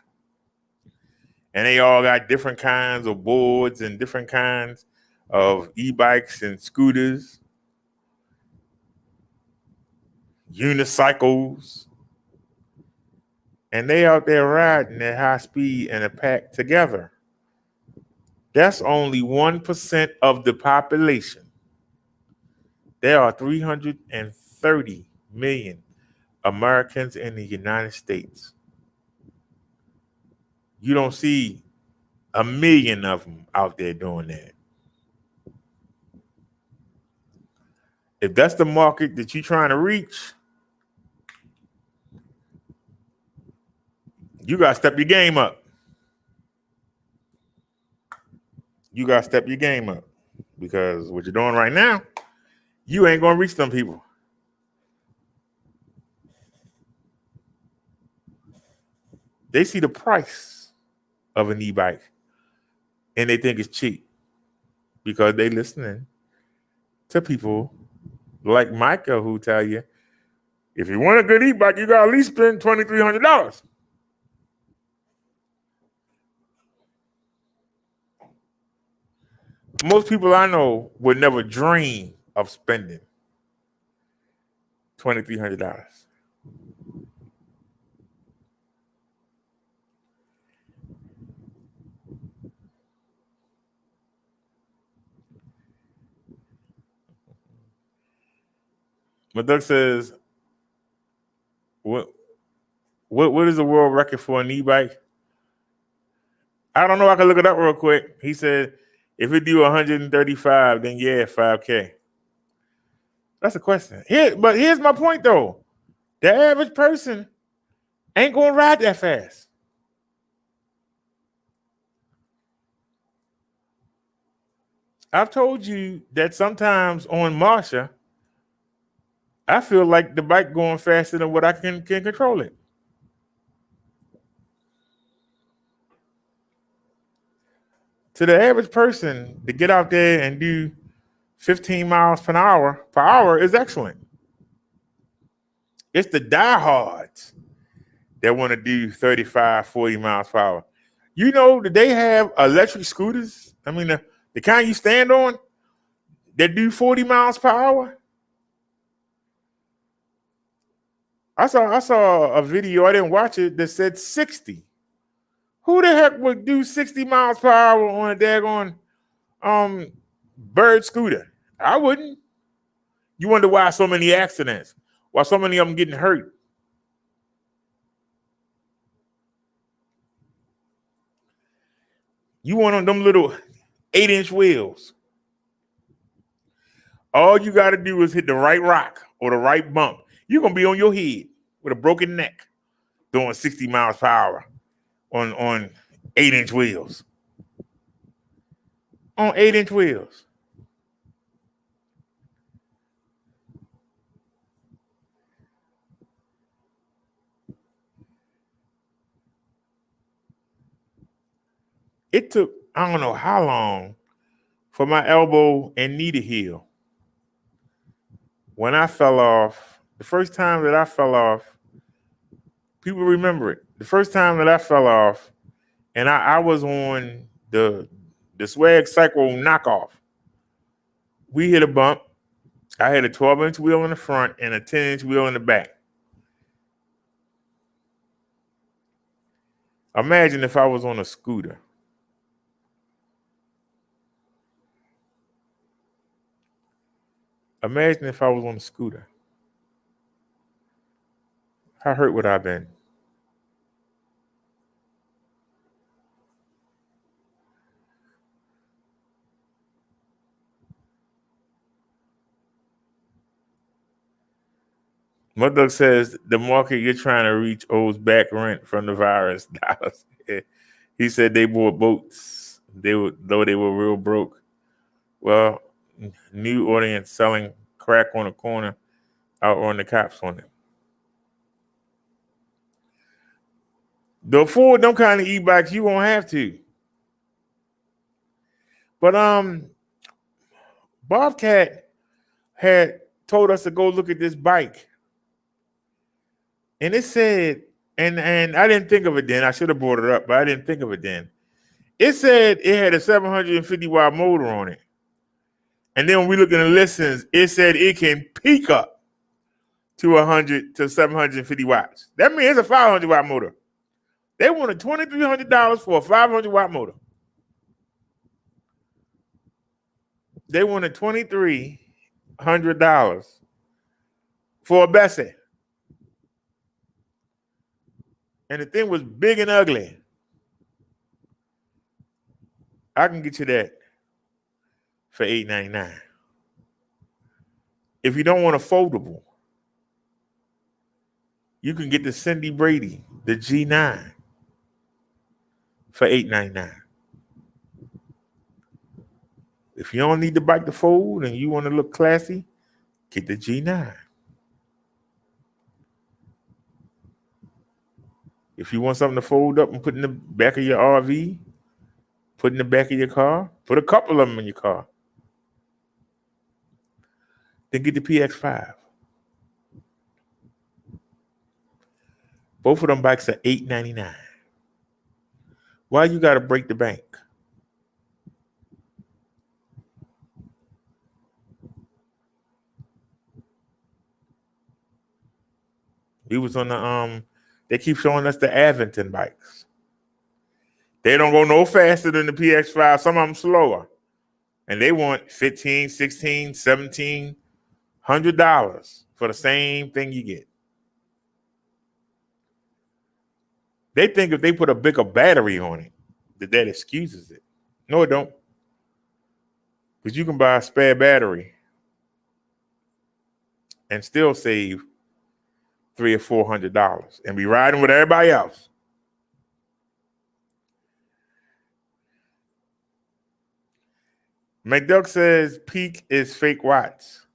Speaker 6: And they all got different kinds of boards and different kinds of e-bikes and scooters. unicycles, and they out there riding at high speed in a pack together. That's only 1% of the population. There are 330 million Americans in the United States. You don't see a million of them out there doing that. If that's the market that you're trying to reach, you got to step your game up. You got to step your game up, because what you're doing right now, you ain't going to reach them people. They see the price of an e-bike and they think it's cheap because they listening to people like Micah who tell you, if you want a good e-bike, you got to at least spend $2,300. Most people I know would never dream of spending $2,300. Maduk says, what is the world record for an e-bike? I don't know. I can look it up real quick. He said, if it do 135, then yeah, 5K. That's a question. But here's my point though. The average person ain't gonna ride that fast. I've told you that sometimes on Marsha, I feel like the bike going faster than what I can control it. To the average person, to get out there and do 15 miles per hour is excellent. It's the diehards that want to do 35, 40 miles per hour. You know that they have electric scooters. I mean, the kind you stand on that do 40 miles per hour. I saw a video, I didn't watch it, that said 60. Who the heck would do 60 miles per hour on a daggone bird scooter? I wouldn't. You wonder why so many accidents, why so many of them getting hurt. You want on them little 8-inch wheels. All you got to do is hit the right rock or the right bump. You're going to be on your head with a broken neck doing 60 miles per hour on 8-inch wheels. On 8-inch wheels. It took, I don't know how long, for my elbow and knee to heal. When I fell off, the first time that I fell off, people remember it. The first time that I fell off, and I was on the Swag Cycle knockoff. We hit a bump. I had a 12-inch wheel in the front and a 10-inch wheel in the back. Imagine if I was on a scooter. Imagine if I was on a scooter. How hurt would I have been? Mudduck says the market you're trying to reach owes back rent from the virus. He said they bought boats. Though they were real broke. Well, new audience selling crack on the corner, out on the cops on it. To afford them kind of e-bikes, you won't have to. But Bobcat had told us to go look at this bike. And it said, and I didn't think of it then. I should have brought it up, but I didn't think of it then. It said it had a 750 watt motor on it. And then when we look at the listings, it said it can peak up
Speaker 1: to 100 to 750 watts. That means it's a 500 watt motor. They wanted $2,300 for a 500 watt motor. They wanted $2,300 for a Bessie. And the thing was big and ugly. I can get you that for $899. If you don't want a foldable, you can get the Cindy Brady, the G9, for $899. If you don't need the bike to fold and you want to look classy, get the G9. If you want something to fold up and put in the back of your RV, put in the back of your car, put a couple of them in your car, then get the PX5. Both of them bikes are $899. Why you got to break the bank? We was on the they keep showing us the Aventon bikes. They don't go no faster than the PX5. Some of them slower. And they want $1,500, $1,600, $1,700 for the same thing you get. They think if they put a bigger battery on it, that excuses it. No, it don't. Because you can buy a spare battery and still save $300 or $400 and be riding with everybody else. McDuck says peak is fake watts.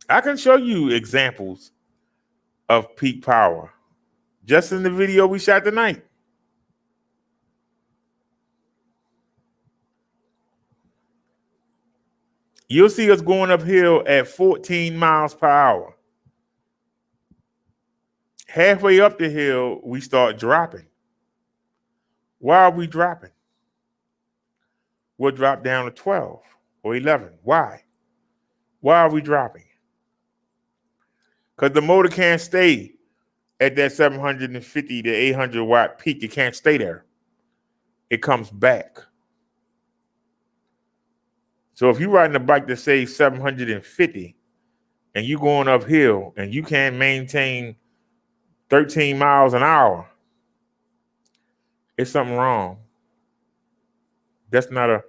Speaker 1: I can show you examples of peak power just in the video we shot tonight. You'll see us going uphill at 14 miles per hour. Halfway up the hill, we start dropping. Why are we dropping? We'll drop down to 12 or 11. Why? Why are we dropping? Because the motor can't stay at that 750 to 800 watt peak. It can't stay there. It comes back. So if you're riding a bike that says 750 and you're going uphill and you can't maintain 13 miles an hour, it's something wrong. That's not a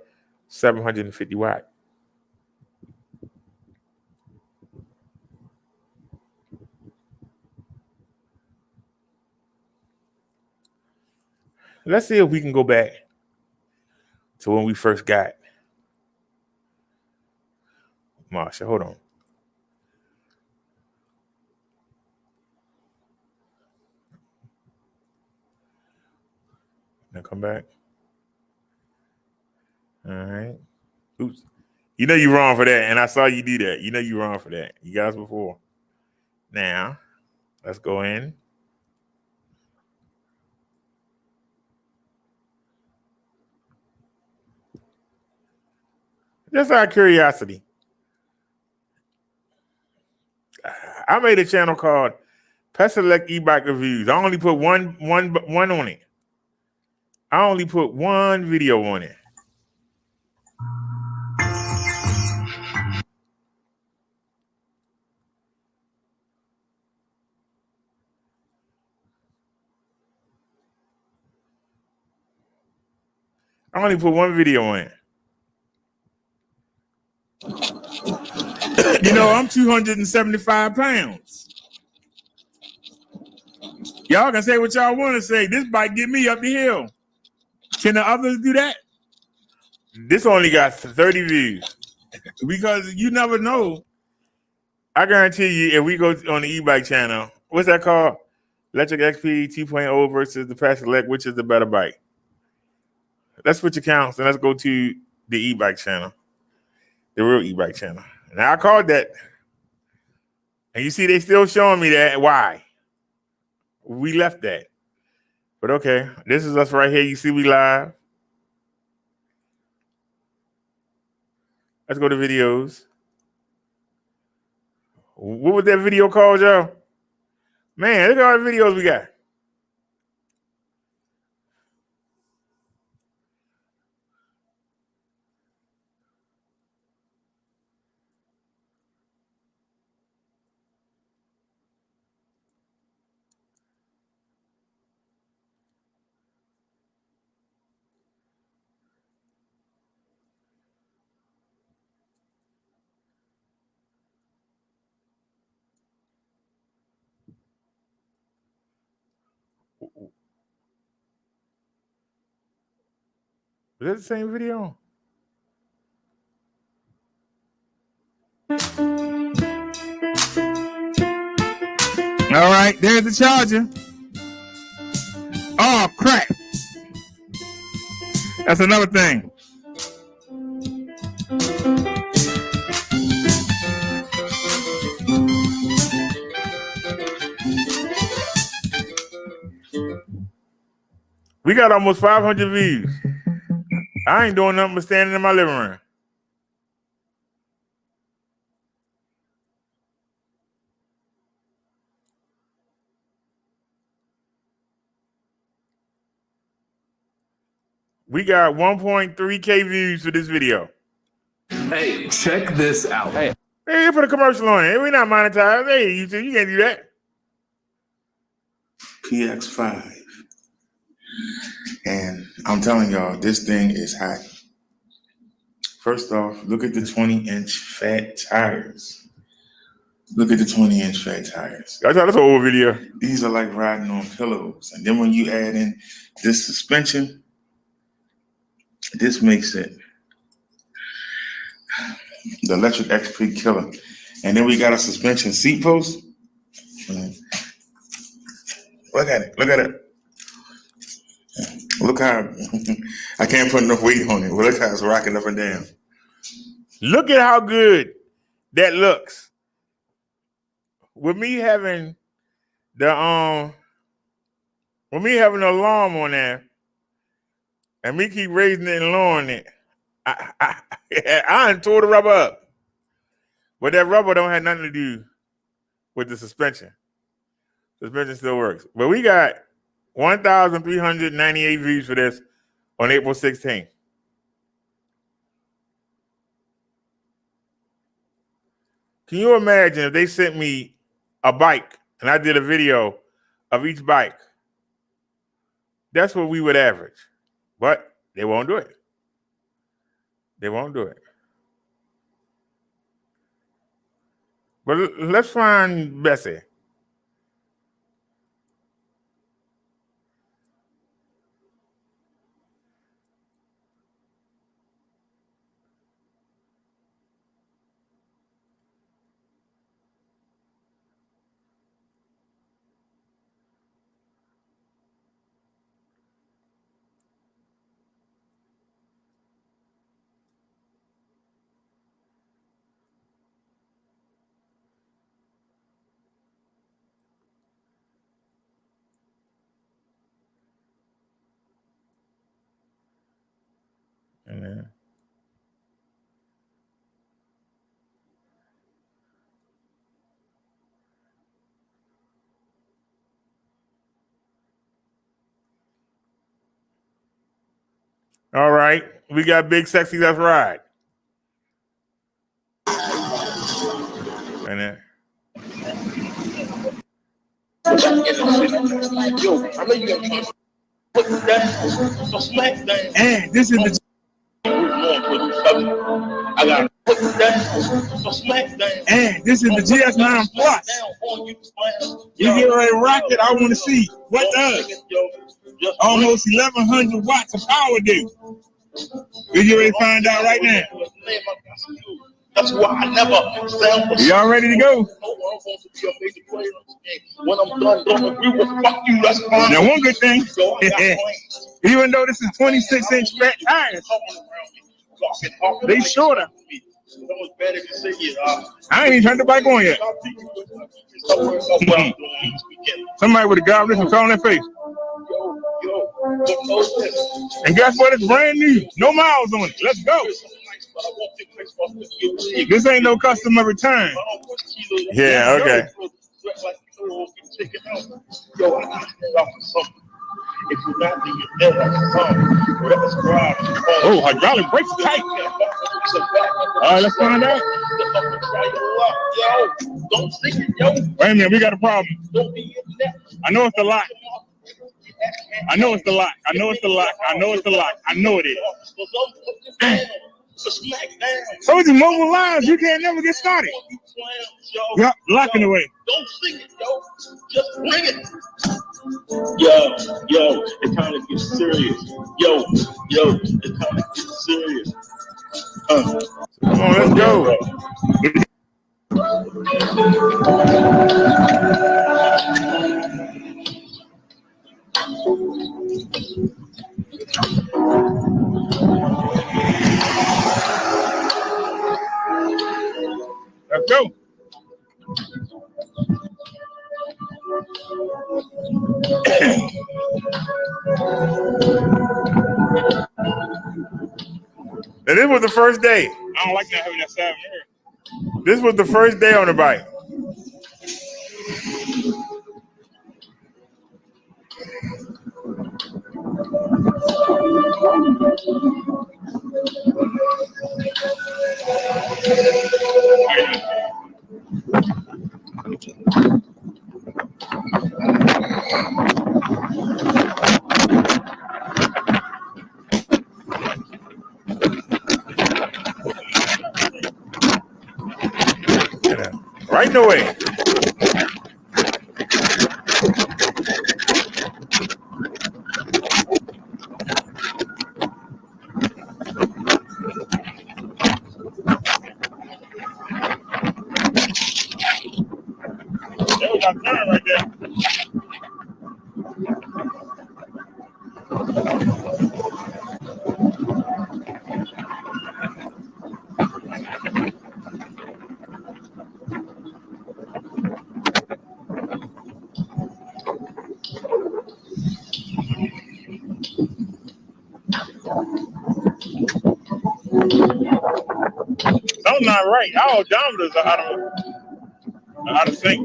Speaker 1: 750 watt. Let's see if we can go back to when we first got Marsha. Hold on. Now come back. All right. Oops. You know you're wrong for that, and I saw you do that. You know you're wrong for that. You got us before. Now, let's go in. Just out of curiosity, I made a channel called Paselec e-bike reviews. I only put one on it. I only put one video on it. I only put one video on it. You know, I'm 275 pounds. Y'all can say what y'all want to say. This bike get me up the hill. Can the others do that? This only got 30 views. Because you never know. I guarantee you, if we go on the e-bike channel, what's that called? Electric XP 2.0 versus the Paselec, which is the better bike? Let's switch accounts and let's go to the e-bike channel. The real e-bike channel. Now I called that. And you see they still showing me that. Why? We left that. But okay, this is us right here. You see we live. Let's go to videos. What was that video called, y'all? Man, look at all the videos we got. Is that the same video? All right, there's the charger. Oh, crap. That's another thing. We got almost 500 views. I ain't doing nothing but standing in my living room. We got 1.3K views for this video.
Speaker 7: Hey, check this out.
Speaker 1: Hey, put a commercial on it. We're not monetized. Hey, YouTube, you can't do that.
Speaker 4: PX5. And I'm telling y'all, this thing is hot. First off, look at the 20-inch fat tires. Look at the 20-inch fat tires.
Speaker 1: That's an old video.
Speaker 4: These are like riding on pillows. And then when you add in this suspension, this makes it the electric XP killer. And then we got a suspension seat post. Look at it. Look at it. Look how I can't put enough weight on it. Well, look how it's rocking up and down.
Speaker 1: Look at how good that looks. With me having the alarm on there, and me keep raising it and lowering it, I done tore the rubber up. But that rubber don't have nothing to do with the suspension. Suspension still works. But we got 1,398 views for this on April 16th. Can you imagine if they sent me a bike and I did a video of each bike? That's what we would average. But they won't do it. They won't do it. But let's find Bessie. And all right, we got Big Sexy Let's Ride. And then
Speaker 4: And this is the I got and this is the GS9 Plus. You get ready to rock it. I want to see what does almost 1,100 watts of power do. We get ready to find out right now.
Speaker 8: That's why I never stand for.
Speaker 4: Y'all ready to go?
Speaker 8: When I'm done, don't agree with fuck you. That's fine.
Speaker 4: Now, one good thing, even though this is 26-inch fat tires, they shorter. I ain't even turned the bike on yet. Somebody would have grabbed this and fell on their face. And guess what? It's brand new. No miles on it. Let's go. This ain't no customer return.
Speaker 1: Yeah, okay.
Speaker 4: Oh, hydraulic brakes tight. All right, let's find out. Wait a minute, we got a problem. I know it's the lock. I know it's the lock. I know it's the lock. I know it's the lock. I know it is. Told you, mobile lines, you can't never get started. Yep, locking away.
Speaker 8: Don't sing it, yo. Just bring it. Yo, it's time to get serious. Yo, it's time to get serious.
Speaker 1: Come on, let's go.
Speaker 4: Let's go.
Speaker 1: And this was the first day.
Speaker 4: I don't like not having that side mirror.
Speaker 1: This was the first day on the bike. Right in the way.
Speaker 4: There we got a turn right there. Something's not right. Our odometers are out of sync.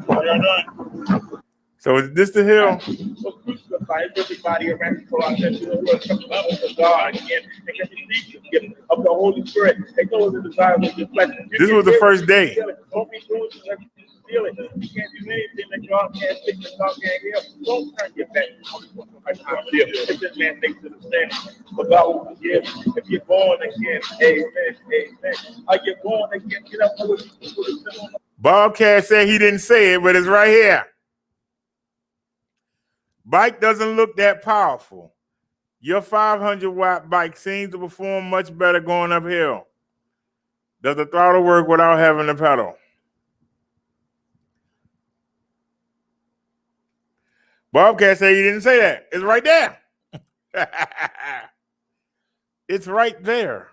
Speaker 4: What y'all doing?
Speaker 1: So is this the hill?
Speaker 8: Everybody around the cross and the God again, and of the Holy Spirit. They know the desire of the flesh.
Speaker 1: This was the first day.
Speaker 8: Don't be doing stealing. You can't do anything that God can't fix and God can't heal. Don't turn your back. If this man thinks to the stand, but God will forgive. If you're born again, amen. Are you born again? Get up with
Speaker 1: Bobcat said he didn't say it, but it's right here. Bike doesn't look that powerful. Your 500-watt bike seems to perform much better going uphill. Does the throttle work without having the pedal? Bobcat said he didn't say that. It's right there. It's right there.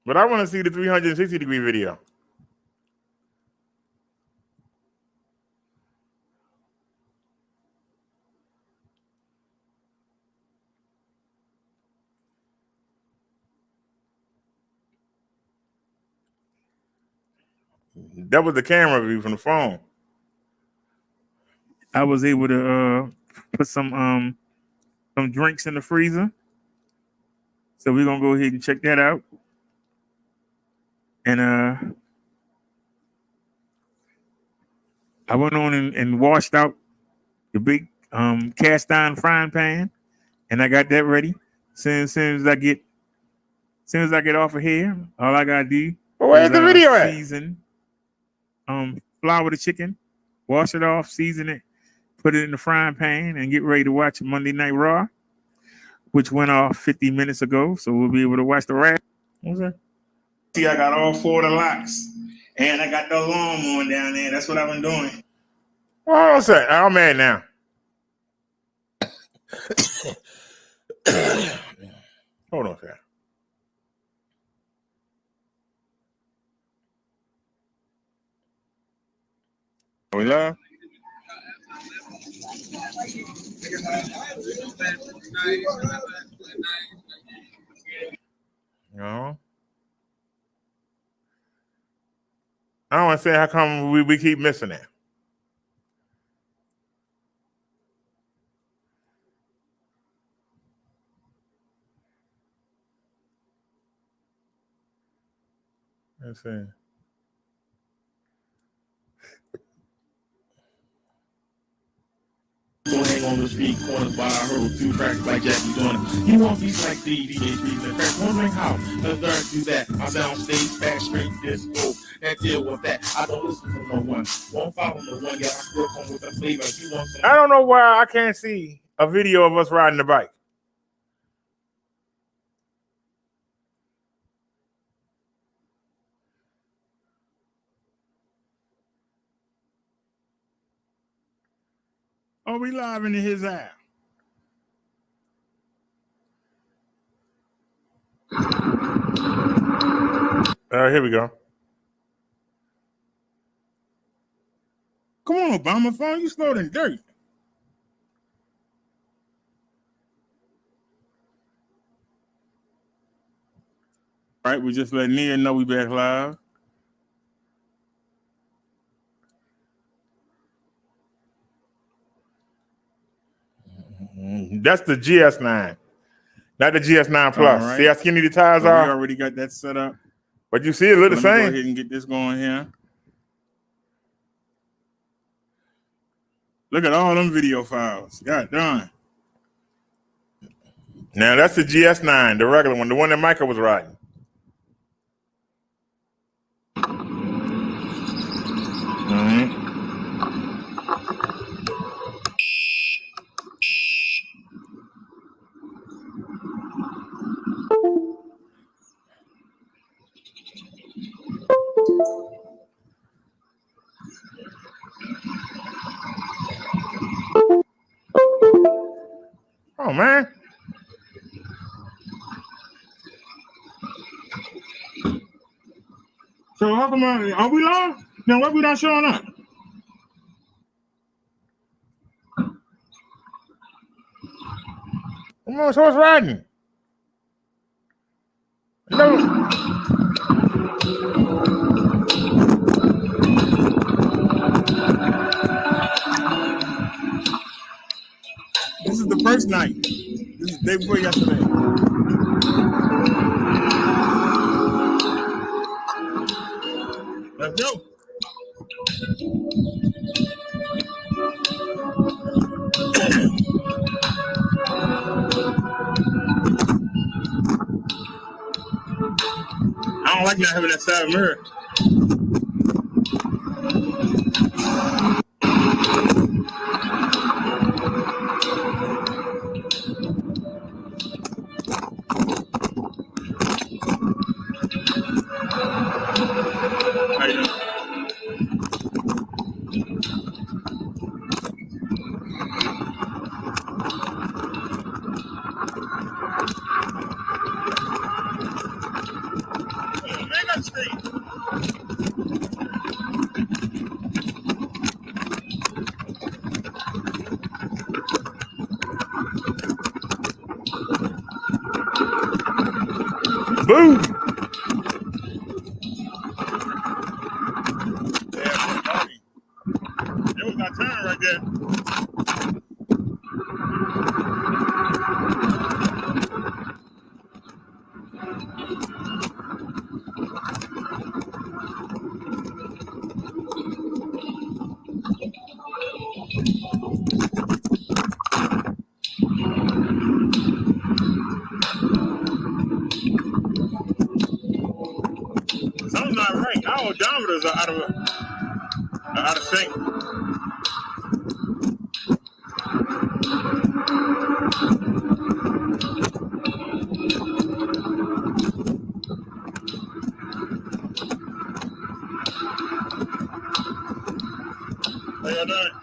Speaker 1: But I want to see the 360-degree video. That was the camera view from the phone. I was able to put some drinks in the freezer. So we're gonna go ahead and check that out. And I went on and washed out the big cast iron frying pan, and I got that ready. Soon as I get off of here, all I gotta do
Speaker 6: Where's the video at?
Speaker 1: season, flour the chicken, wash it off, season it, put it in the frying pan, and get ready to watch Monday Night Raw, which went off 50 minutes ago. So we'll be able to watch the rap. Okay. See, I got all 4 of the locks, and I got the alarm on down there. That's what I've been doing.
Speaker 6: Hold on a second. I'm mad now. Hold on a second.
Speaker 4: Are we live?
Speaker 6: No. I don't understand how come we keep missing that. Let's see.
Speaker 8: Hang on the street corners by a hurdle, 2 tracks like Jackie Joyner. He won't be like DJ Streets and Crack. Wondering how the third do that. I sound stage, back straight, disco, and deal with that. I don't listen to no one, won't follow no one. Yeah, I still come with the flavor. He wants some.
Speaker 6: I don't know why I can't see a video of us riding the bike. Oh, we live into his app. All right, here we go.
Speaker 4: Come on, Obama phone. You slow than dirt. All right, we just let Nia know we back live.
Speaker 6: That's the GS9, not the GS9 Plus.
Speaker 4: All right.
Speaker 6: See how skinny the tires
Speaker 4: So we
Speaker 6: are?
Speaker 4: already got that set up.
Speaker 6: But you see it look the
Speaker 4: Let me go
Speaker 6: same.
Speaker 4: ahead and get this going here. Look at all them video files. God darn.
Speaker 6: Now that's the GS9, the regular one, the one that Michael was riding.
Speaker 4: Mm-hmm.
Speaker 6: Oh man.
Speaker 4: So how come are we live? Now why we not showing up?
Speaker 6: Come on, so it's riding. No.
Speaker 4: This is the first night. This is the day before yesterday. Let's go. I don't like not having that side mirror. How you doing? Man, got straight.
Speaker 6: Boom.
Speaker 4: That was our time right there. Something's not right. Our odometers are out of sync. How y'all doing?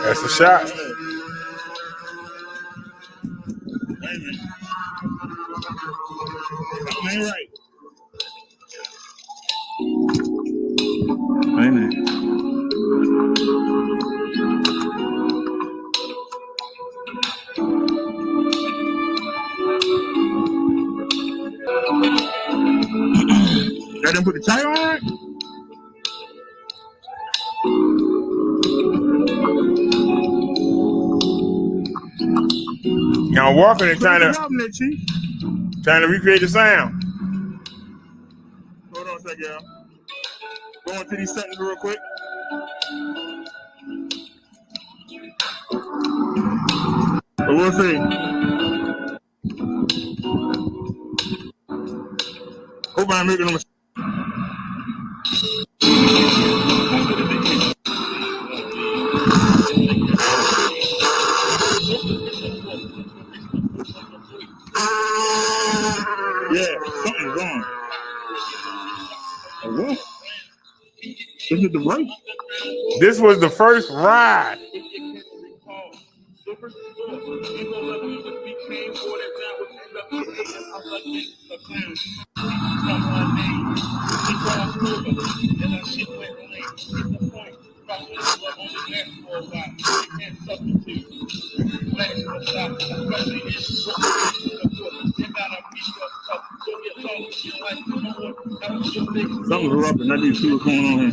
Speaker 6: That's a shot.
Speaker 4: Ain't right. Let them put the tire on it.
Speaker 6: Now walking and trying to
Speaker 4: Chief.
Speaker 6: recreate the sound.
Speaker 4: Hold on a second, y'all. Go into these settings real quick. But we'll see. Hope I'm making a mistake. Yeah, something's wrong. What? This is the brake.
Speaker 6: This was the first ride.
Speaker 4: Something's erupting. I need to see what's going on here.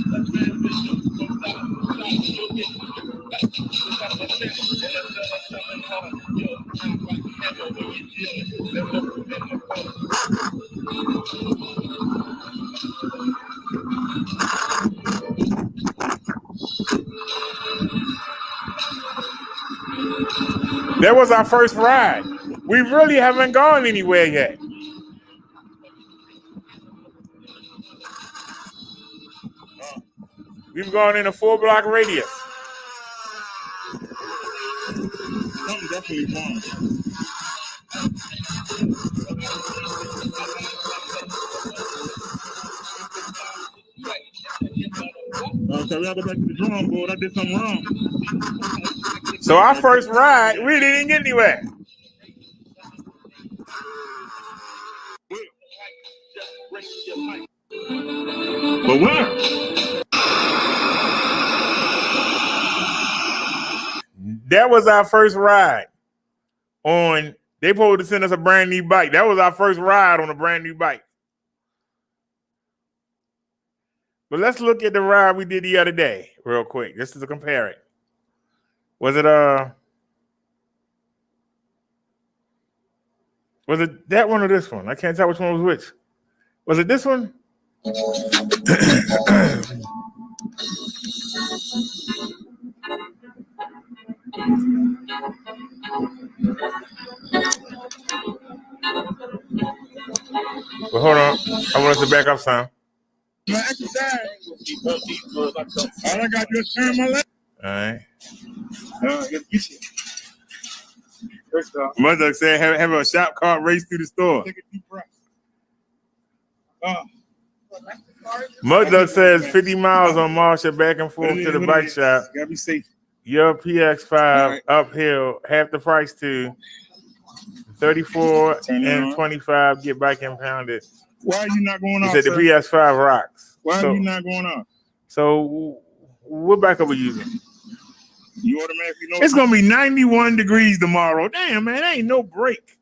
Speaker 6: That was our first ride. We really haven't gone anywhere yet. We've gone in a 4-block radius.
Speaker 4: Something definitely wrong. So we gotta go back to the drawing board. I did something wrong.
Speaker 6: So our first ride, we didn't get anywhere.
Speaker 4: But where?
Speaker 6: That was our first ride on. They supposed to send us a brand new bike. That was our first ride on a brand new bike. But let's look at the ride we did the other day real quick. Just to compare it. Was it that one or this one? I can't tell which one was which. Was it this one? Well, hold on. I want us to back up some.
Speaker 4: All I got to is turn my left.
Speaker 6: All right.
Speaker 4: First off,
Speaker 6: Mother said have a shop cart race through the store.
Speaker 4: take a deep breath.
Speaker 6: Mother says 50 miles on Marshall back and forth to the bike shop.
Speaker 4: Gotta be safe.
Speaker 6: Your PX5 uphill, half the price to 34 and 25 get bike impounded.
Speaker 4: Why are you not going
Speaker 6: He
Speaker 4: off?
Speaker 6: said the PS5 rocks.
Speaker 4: Why are you not going off?
Speaker 6: So what bike are we using?
Speaker 4: You automatically know.
Speaker 6: It's gonna be 91 degrees tomorrow. Damn, man, ain't no break.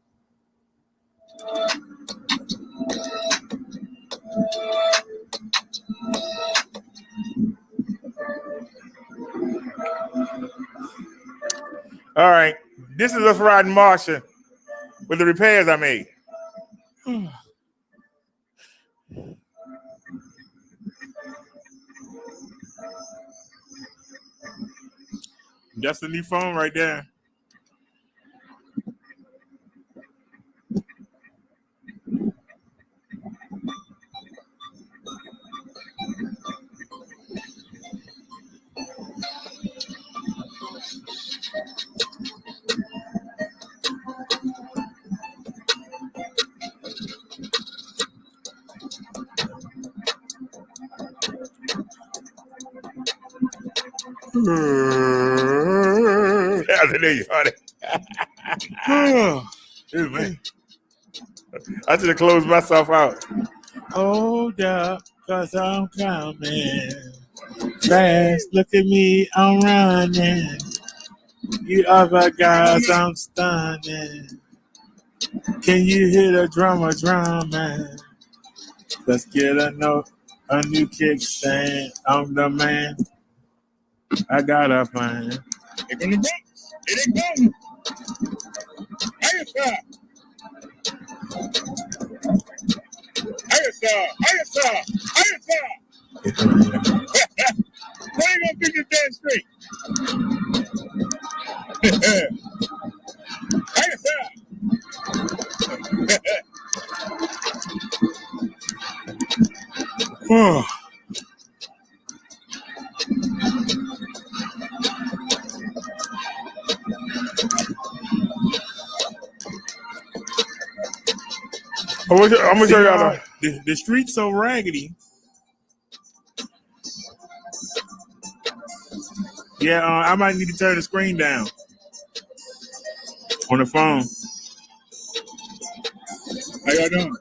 Speaker 6: All right, this is us riding Martian with the repairs I made. That's the new phone right there.
Speaker 1: How's it you, honey?
Speaker 6: Dude, man.
Speaker 1: I should have closed myself out.
Speaker 6: Hold up, cause I'm coming fast. Look at me, I'm running. You other guys, I'm stunning. Can you hear the drummer drumming? Let's get a new kickstand. I'm the man. I got a plan.
Speaker 4: They're gonna go. It ain't going. Higher side. Higher side. Higher side. Higher side. Why you gonna pick this damn straight? Higher side.
Speaker 6: Oh.
Speaker 1: I'm gonna show y'all.
Speaker 6: The street's so raggedy. Yeah, I might need to turn the screen down on the phone.
Speaker 4: How y'all doing?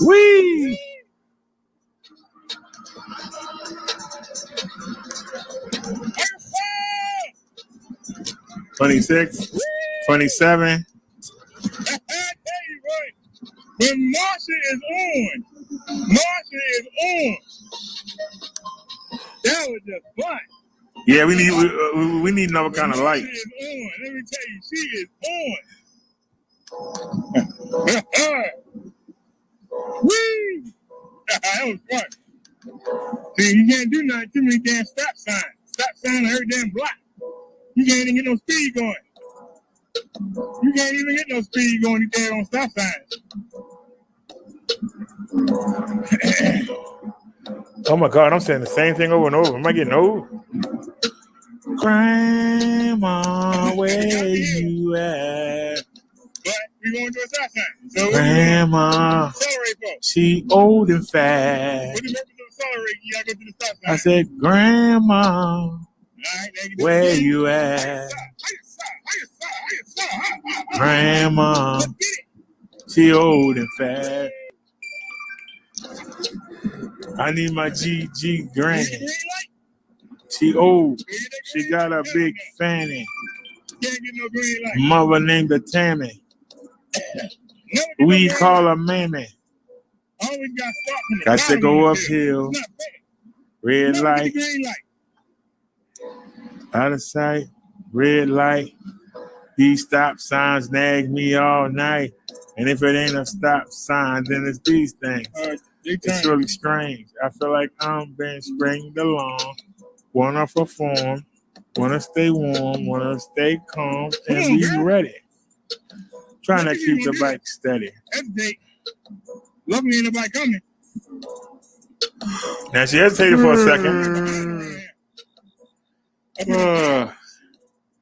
Speaker 6: Whee!
Speaker 4: Higher side.
Speaker 6: 26, 27.
Speaker 4: I tell you what, when Marsha is on, that was just fun.
Speaker 6: Yeah, we need another kind of light.
Speaker 4: Marsha is on. Let me tell you, she is on. Whee! That was fun. See, you can't do nothing. Too many damn stop signs. Stop sign on every damn block. You can't even get no speed going. You can't even get no speed going. You there on stop signs.
Speaker 1: Oh my God, I'm saying the same thing over and over. Am I getting old?
Speaker 6: Grandma, where you at?
Speaker 4: But we going to a stop sign. So
Speaker 6: Grandma,
Speaker 4: accelerate, folks.
Speaker 6: she old and fat.
Speaker 4: What the purpose of accelerate? You gotta go to the stop sign.
Speaker 6: I said, Grandma,
Speaker 4: All right, now you do
Speaker 6: where
Speaker 4: it.
Speaker 6: you
Speaker 4: Higher
Speaker 6: at?
Speaker 4: side, higher side.
Speaker 6: Grandma,
Speaker 4: Let's get it.
Speaker 6: she old and fat. I need my GG granny.
Speaker 4: Green light.
Speaker 6: She old.
Speaker 4: Green light,
Speaker 6: She
Speaker 4: green
Speaker 6: got a
Speaker 4: light.
Speaker 6: big fanny.
Speaker 4: Can't get no green light.
Speaker 6: Mother named her Tammy.
Speaker 4: Never get no
Speaker 6: We
Speaker 4: green
Speaker 6: call
Speaker 4: light.
Speaker 6: her Mammy.
Speaker 4: Always got stop from the
Speaker 6: Got to
Speaker 4: bottom
Speaker 6: go
Speaker 4: of the
Speaker 6: uphill.
Speaker 4: It's not fair.
Speaker 6: Red
Speaker 4: Never get
Speaker 6: light,
Speaker 4: the green light.
Speaker 6: out of sight. Red light. These stop signs nag me all night. And if it ain't a stop sign, then it's these things.
Speaker 4: They
Speaker 6: It's
Speaker 4: turn.
Speaker 6: really strange. I feel like I'm being stringed along. Wanna perform, wanna stay warm, wanna stay calm, and
Speaker 4: Come on,
Speaker 6: be
Speaker 4: girl.
Speaker 6: ready. Trying to
Speaker 4: Look at
Speaker 6: keep
Speaker 4: you,
Speaker 6: the
Speaker 4: dude.
Speaker 6: bike steady.
Speaker 4: That's date. Luckily, ain't nobody coming.
Speaker 1: Now she hesitated for a second,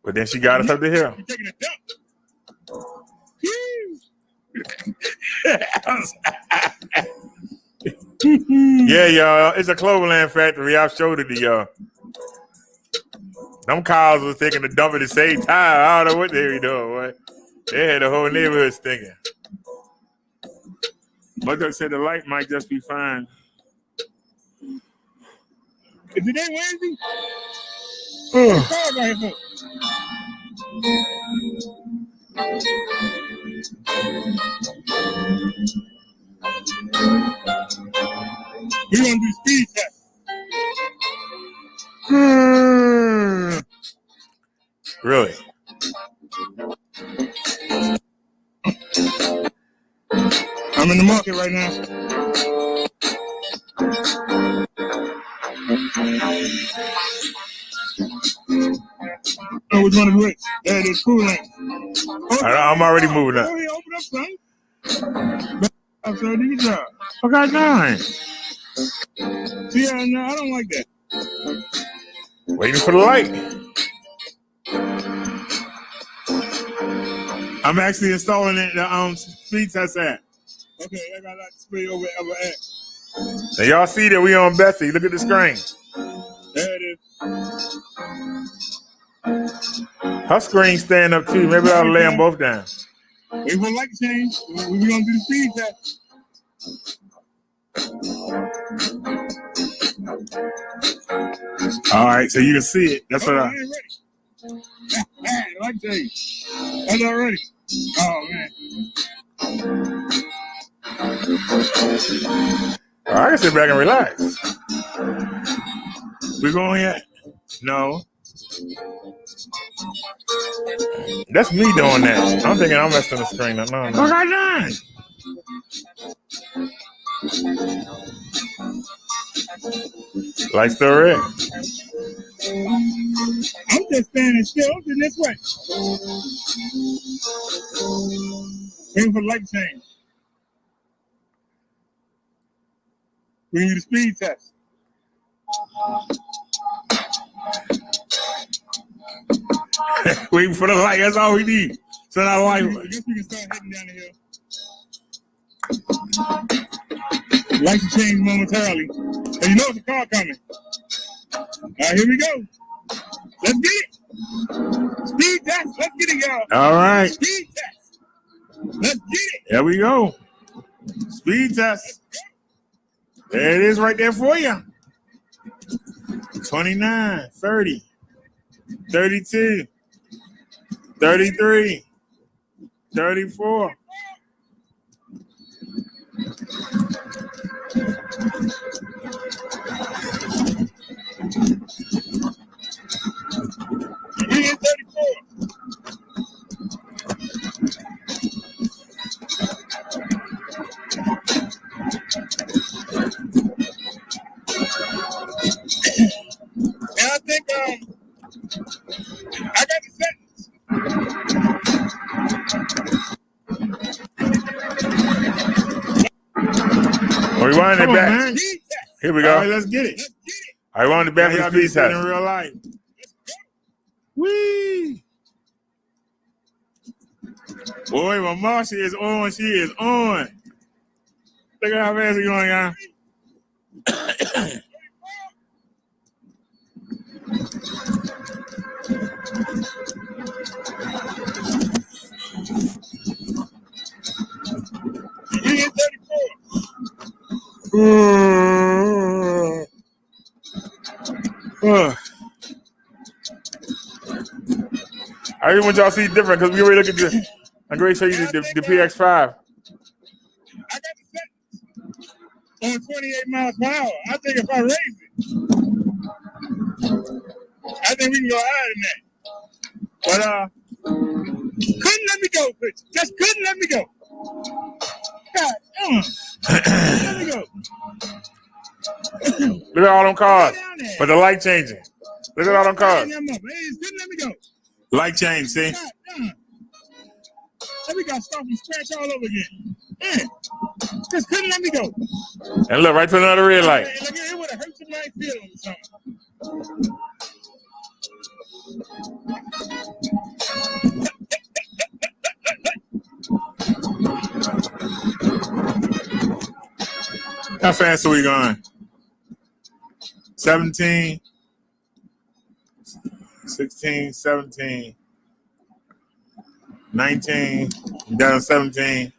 Speaker 1: but then she got us up the hill.
Speaker 4: You're taking a dump.
Speaker 1: Yeah, y'all, it's a Cloverland factory. I've showed it to y'all. Them cows was taking a dump at the same time. I don't know what they were doing. Boy. They had the whole neighborhood stinking.
Speaker 6: Mother said the light might just be fine.
Speaker 4: Is today Wednesday? Cars out here, folks. We gonna do speed test.
Speaker 1: Really?
Speaker 4: I'm in the market right now. Oh, which one is which? That is cool.
Speaker 6: I'm already moving up.
Speaker 4: Go ahead, open up, son. I'm sorry, do your job.
Speaker 6: I got 9.
Speaker 4: Yeah, no, I don't like that.
Speaker 6: Waiting for the light.
Speaker 4: I'm actually installing it the speed test app. Okay, I got that speed over app.
Speaker 6: Now y'all see that we on Bessie. Look at the screen.
Speaker 4: There it is.
Speaker 6: Her screen stand up too. Maybe I'll lay them both down.
Speaker 4: Wait for light change. We're gonna do the speed test.
Speaker 6: All right, so you can see it. That's what
Speaker 4: I
Speaker 6: I.
Speaker 4: ain't ready. Light change. That's not ready. Oh man.
Speaker 6: All right, I can sit back and relax. We going yet? No. That's me doing that. I'm thinking I'm messing the screen up. No. I got 9. Like still red.
Speaker 4: I'm just standing still. I'm sitting this way. Waiting for the light change. We need a speed test.
Speaker 6: Waiting for the light. That's all we need. So I like.
Speaker 4: I guess we can start heading down the hill. Light to change momentarily. And you know it's a car coming. All right, here we go. Let's get it. Speed test. Let's get it, y'all.
Speaker 6: All right.
Speaker 4: Speed test. Let's get it.
Speaker 6: There we go. Speed test. There it is right there for you. 29, 30, 32, 33, 34.
Speaker 4: He is 34. And I think I got the sentence.
Speaker 6: We wind it
Speaker 4: Come on,
Speaker 6: back.
Speaker 4: man.
Speaker 6: Here we
Speaker 4: All
Speaker 6: go.
Speaker 4: right, let's get it.
Speaker 6: I wound it back
Speaker 4: Now
Speaker 6: with
Speaker 4: y'all
Speaker 6: the
Speaker 4: be
Speaker 6: speed
Speaker 4: sitting in
Speaker 6: test.
Speaker 4: real life.
Speaker 6: Whee!
Speaker 4: Boy, my Marsha is on. She is on. Look at how fast we're going, y'all. He is 34.
Speaker 6: I just want y'all to see different because we already look at the. I'm going to show you the PX5.
Speaker 4: I got the sentence on 28 miles per hour. I think if I raise it, I think we can go higher than that. But couldn't let me go, bitch. Just couldn't let me go. God, let me go.
Speaker 6: Look at all them cars. But the light changing. Look at all them cars.
Speaker 4: Couldn't let me go.
Speaker 6: Light change, see?
Speaker 4: God, then we got to start from scratch all over again. Man, just couldn't let me go.
Speaker 6: And look, right to another red light.
Speaker 4: Like, it would have hurt somebody's feelings or something.
Speaker 6: How fast are we going? 17, 16, 17, 19, down to 17.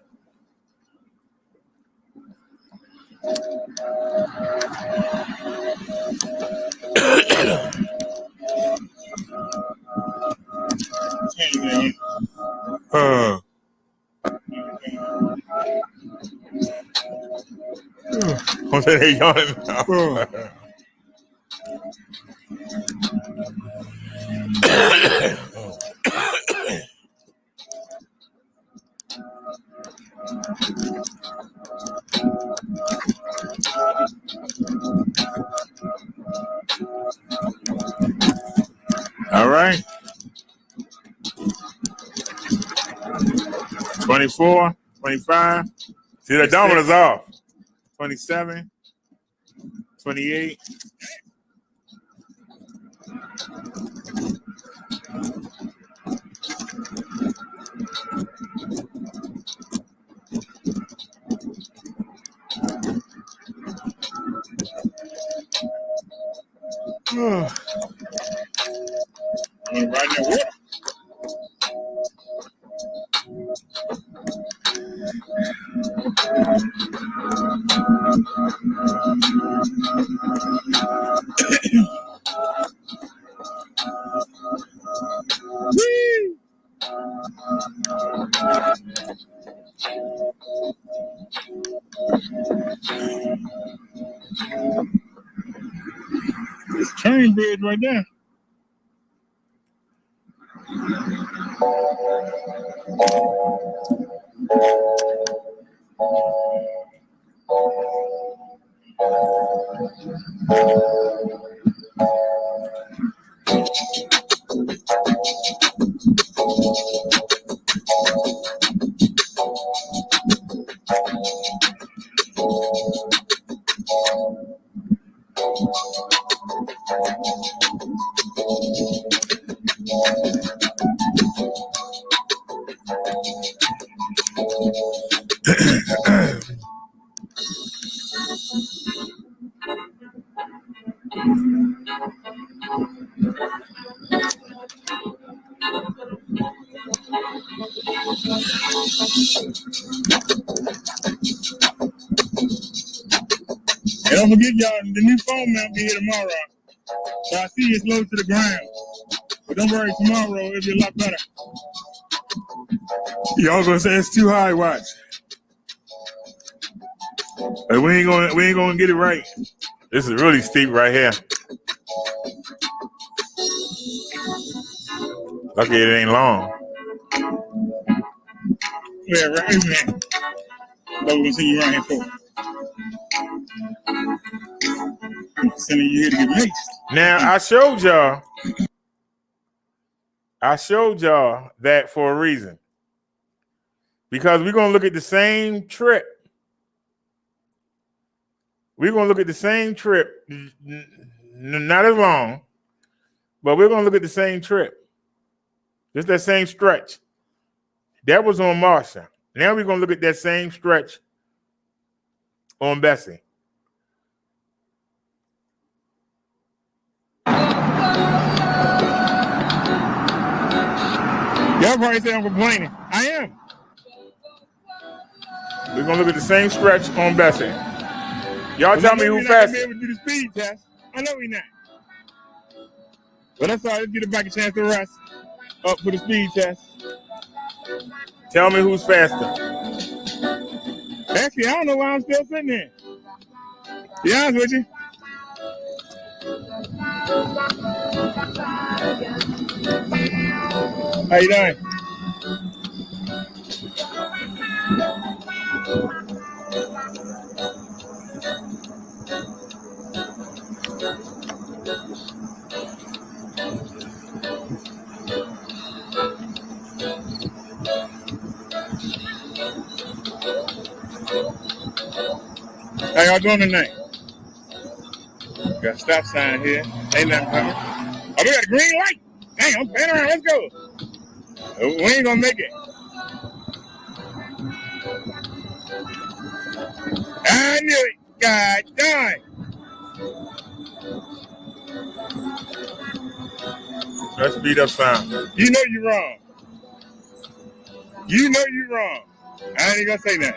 Speaker 6: What's that? They yawning now. right. 24, 25.
Speaker 1: See, the dominant's off.
Speaker 6: 27, 28.
Speaker 4: Right now, what? This train bridge right there. And don't forget, y'all, the new phone mount be here tomorrow. So I see it's low to the ground. But don't worry, tomorrow it'll be a lot better.
Speaker 6: Y'all gonna say it's too high, watch. But we ain't gonna get it right.
Speaker 1: This is really steep right here. Lucky it ain't long.
Speaker 4: Yeah, right here. That's what we're gonna send you around here for. Sending you here to get maced.
Speaker 1: Now I showed y'all that for a reason. Because we're gonna look at the same trip. We're gonna look at the same trip, not as long, but we're gonna look at the same trip. Just that same stretch. That was on Marcia. Now we're gonna look at that same stretch on Bessie.
Speaker 4: Y'all probably say I'm complaining. I am.
Speaker 1: We're gonna look at the same stretch on Bessie. Y'all tell me who
Speaker 4: We're not gonna be
Speaker 1: faster.
Speaker 4: able to do the speed test. I know we're not. But that's all right. Let's get it back a chance to rest. Up for the speed test.
Speaker 1: Tell me who's faster.
Speaker 4: Actually, I don't know why I'm still sitting here. To be honest with you. How you doing? How y'all doing tonight? Got a stop sign here. Ain't nothing coming. Oh, we got a green light. Dang, I'm panning around. Let's go. We ain't gonna make it. I knew it. God darn.
Speaker 1: Let's speed up sign.
Speaker 4: You know you're wrong. You know you're wrong. I ain't gonna say that.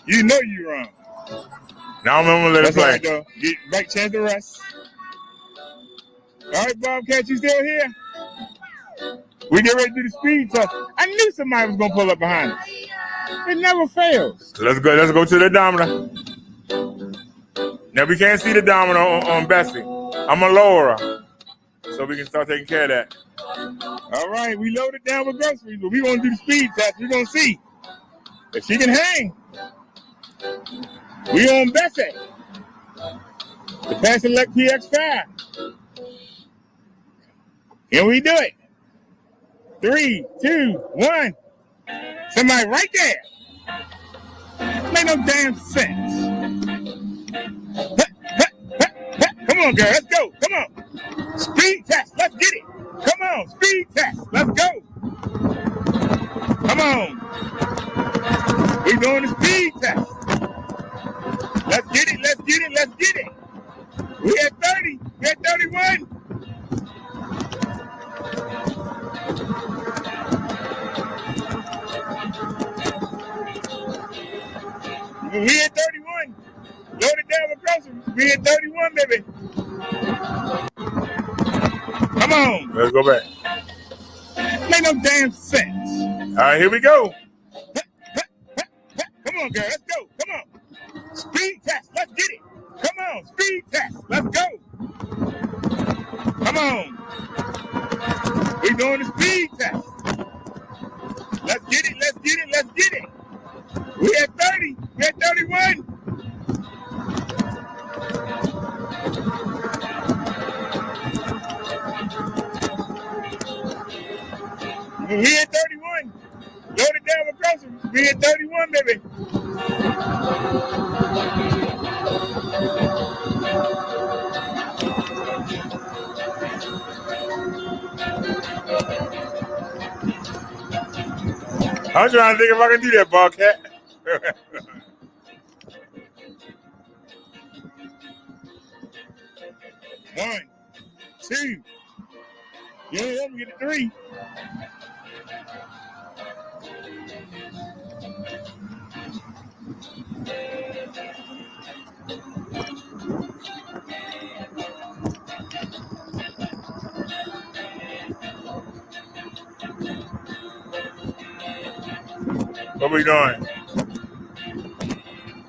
Speaker 4: You know you're wrong.
Speaker 1: Now I'm gonna let it
Speaker 4: That's all
Speaker 1: play.
Speaker 4: right, though. Get back chance to rest. All right, Bobcat, you still here? We get ready to do the speed test. I knew somebody was gonna pull up behind us. It never fails.
Speaker 1: Let's go to the odometer. Now we can't see the odometer on Bessie. I'm gonna lower her so we can start taking care of that.
Speaker 4: All right, we loaded down with groceries, but we gonna do the speed test. We're gonna see if she can hang. We on Bessie. The Paselec PX5. Can we do it? 3, 2, 1. Somebody right there. Make no damn sense. Come on, girl. Let's go. Come on. Speed test. Let's get it. Come on. Speed test. Let's go. Come on. We're doing the speed test. Let's get it. Let's get it. Let's get it. We at 30. We at 31. We at 31. Load it down with groceries. We at 31, baby. Come on.
Speaker 6: Let's go back.
Speaker 4: Make no damn sense.
Speaker 6: All right, here we go.
Speaker 4: Come on, girl. Let's go. Come on. Speed test. Let's get it. Come on. Speed test. Let's go. Come on. We're doing the speed test. Let's get it. Let's get it. Let's get it. We at 30. We at 31. We at 31. Load it down with groceries. We at 31, baby.
Speaker 6: I'm trying to think if I can do that, ball cat.
Speaker 4: 1, 2. Yeah, let me get a 3.
Speaker 6: What we doing?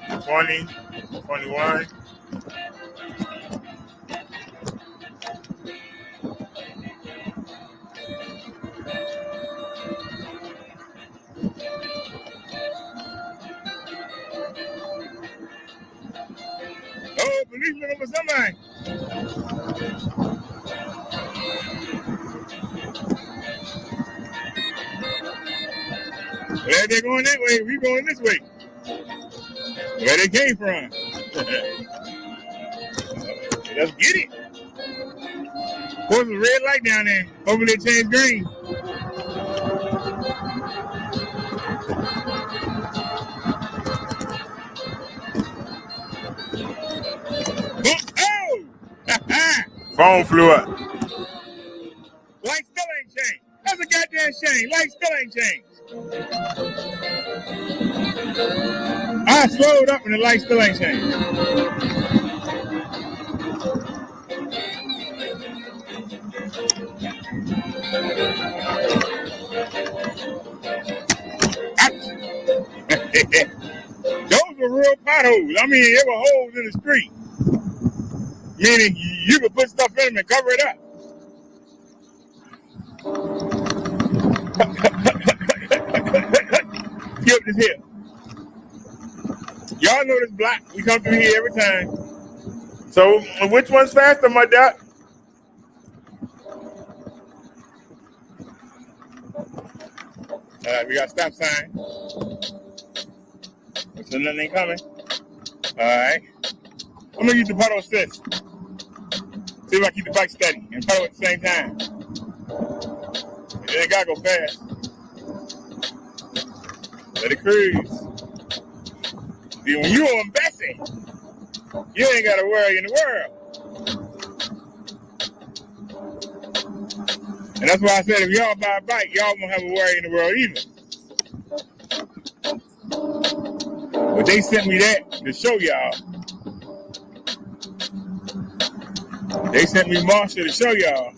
Speaker 6: 20, 21.
Speaker 4: Oh, policeman over somebody. Well, they're going that way. We going this way. Where they came from. Let's get it. Of course, a red light down there. Hopefully they change green. Oh!
Speaker 6: Phone flew up.
Speaker 4: Light still ain't changed. That's a goddamn shame. Light still ain't changed. I slowed up and the light still ain't changed. Those were real potholes. I mean, there were holes in the street. Meaning you could put stuff in them and cover it up. Skip this here. Y'all know this block. We come through here every time.
Speaker 6: So, which one's faster, my doc?
Speaker 4: We got a stop sign. So nothing ain't coming. Alright. I'm gonna use the puddle assist. See if I keep the bike steady and puddle at the same time. And then I gotta go fast. Let it cruise. See, when you on Bessie, you ain't got a worry in the world. And that's why I said if y'all buy a bike, y'all won't have a worry in the world either. But they sent me that to show y'all. They sent me Marsha to show y'all.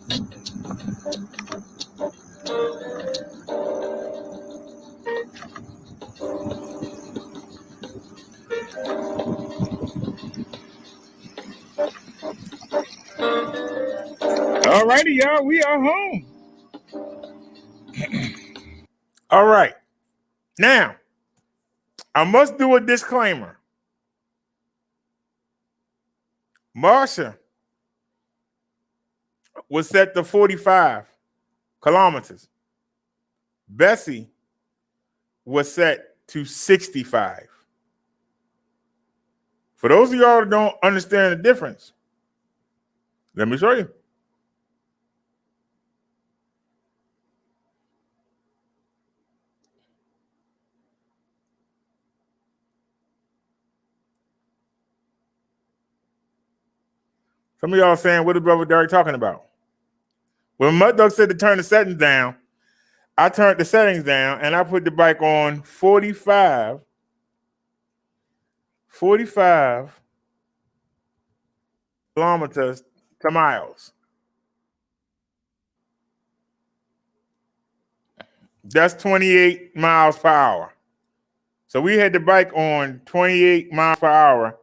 Speaker 4: All righty, y'all. We are home.
Speaker 6: All right. Now, I must do a disclaimer. Marsha was set to 45
Speaker 1: kilometers. Bessie was set to 65. For those of y'all that don't understand the difference, let me show you. Some of y'all saying, what is Brother Derek talking about? When Mud Dog said to turn the settings down, I turned the settings down and I put the bike on 45 kilometers to miles. That's 28 miles per hour. So we had the bike on 28 miles per hour.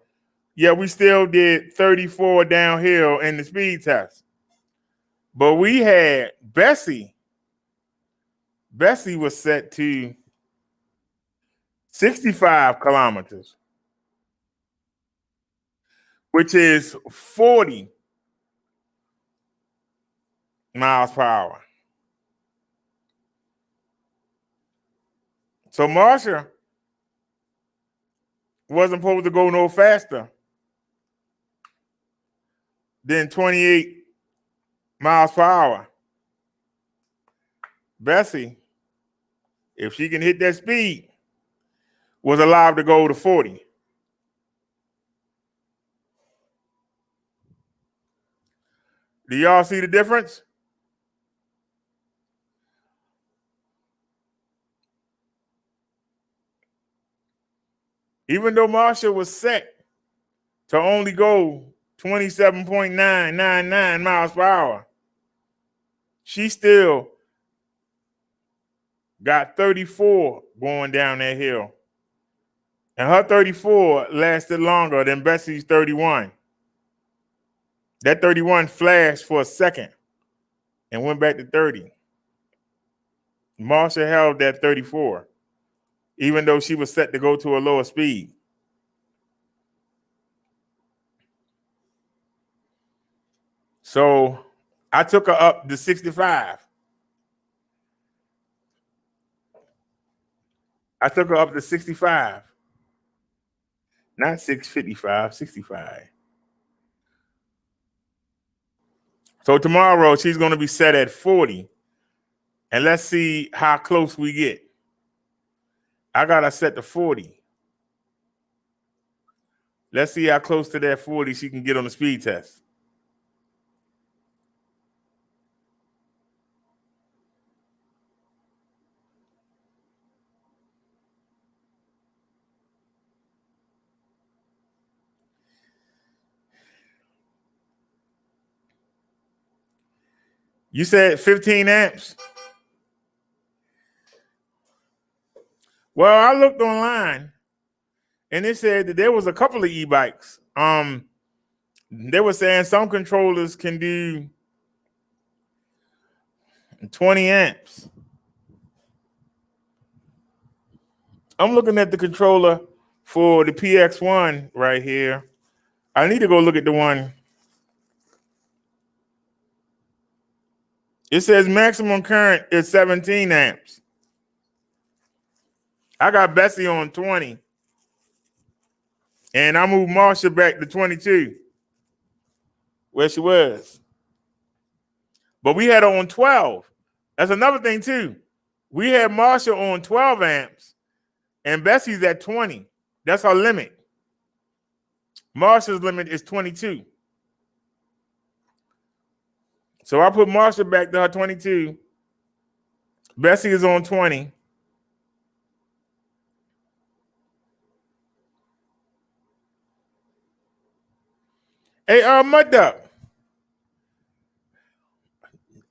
Speaker 1: Yeah, we still did 34 downhill in the speed test. But we had Bessie. Bessie was set to 65 kilometers, which is 40 miles per hour. So Marsha wasn't supposed to go no faster than 28 miles per hour. Bessie, if she can hit that speed, was allowed to go to 40. Do y'all see the difference? Even though Marsha was set to only go 27.999 miles per hour, she still got 34 going down that hill. And her 34 lasted longer than Bessie's 31. That 31 flashed for a second and went back to 30. Marsha held that 34, even though she was set to go to a lower speed. So I took her up to 65. I took her up to 65. Not 655, 65. So tomorrow she's going to be set at 40. And let's see how close we get. I got her set to 40. Let's see how close to that 40 she can get on the speed test. You said 15 amps? Well, I looked online and it said that there was a couple of e-bikes. They were saying some controllers can do 20 amps. I'm looking at the controller for the PX1 right here. I need to go look at the one. It says maximum current is 17 amps. I got Bessie on 20. And I moved Marsha back to 22, where she was. But we had her on 12. That's another thing, too. We had Marsha on 12 amps, and Bessie's at 20. That's her limit. Marsha's limit is 22. So I put Marsha back to her 22. Bessie is on 20. Hey, Mud Duck.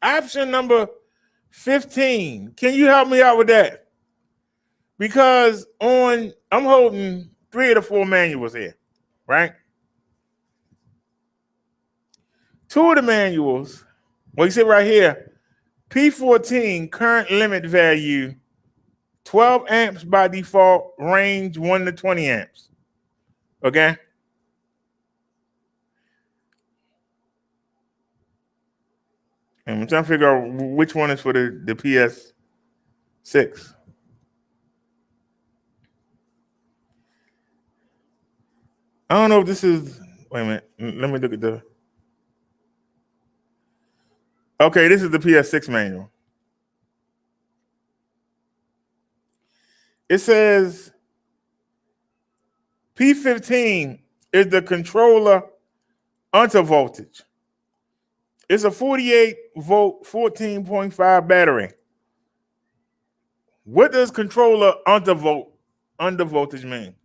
Speaker 1: Option number 15. Can you help me out with that? Because I'm holding 3 of the 4 manuals here, right? 2 of the manuals, well, you see right here, P14 current limit value, 12 amps by default, range 1 to 20 amps. Okay?
Speaker 6: I'm trying to figure out which one is for the PS6. I don't know if this is. Wait a minute. Let me look at the. Okay, this is the PS6 manual. It says P15 is the controller under voltage. It's a 48 volt, 14.5 battery. What does controller under voltage mean?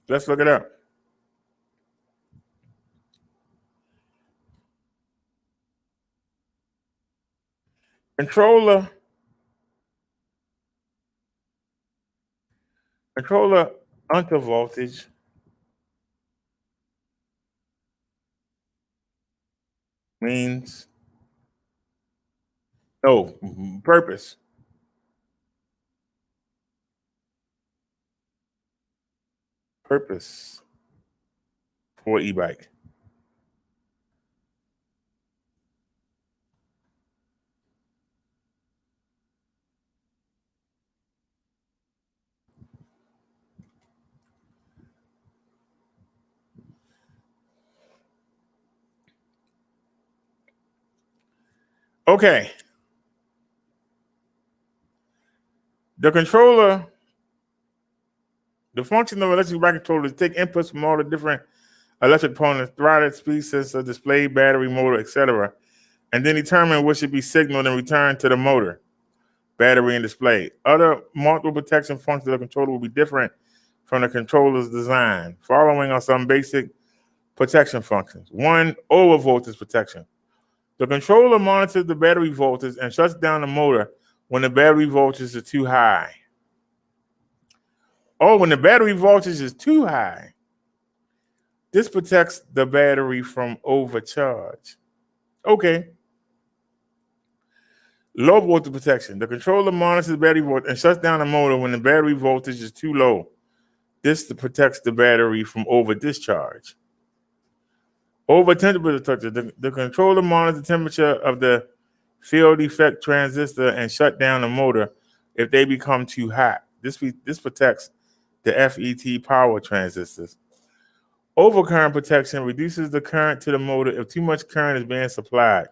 Speaker 6: Let's look it up. Controller under voltage means no purpose. Purpose for e-bike. Okay. The function of electric bike controller is take inputs from all the different electric components, throttle, speed sensor, display, battery, motor, etc., and then determine what should be signaled and returned to the motor, battery, and display. Other multiple protection functions of the controller will be different from the controller's design. Following are some basic protection functions. 1, over voltage protection. The controller monitors the battery voltage and shuts down the motor when the battery voltage is too high. Oh, when the battery voltage is too high, this protects the battery from overcharge. Okay. Low voltage protection. The controller monitors the battery voltage and shuts down the motor when the battery voltage is too low. This protects the battery from over discharge. Over temperature protection. The controller monitors the temperature of the field effect transistor and shut down the motor if they become too hot. This protects the FET power transistors. Overcurrent protection reduces the current to the motor if too much current is being supplied.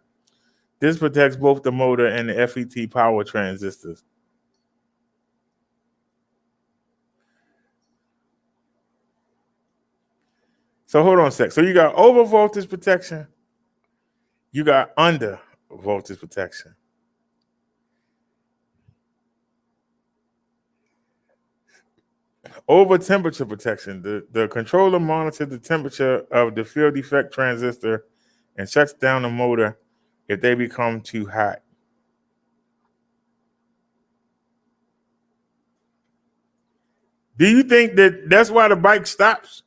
Speaker 6: This protects both the motor and the FET power transistors. So hold on a sec. So you got over voltage protection, you got under voltage protection. Over temperature protection. The controller monitors the temperature of the field effect transistor and shuts down the motor if they become too hot. Do you think that that's why the bike stops?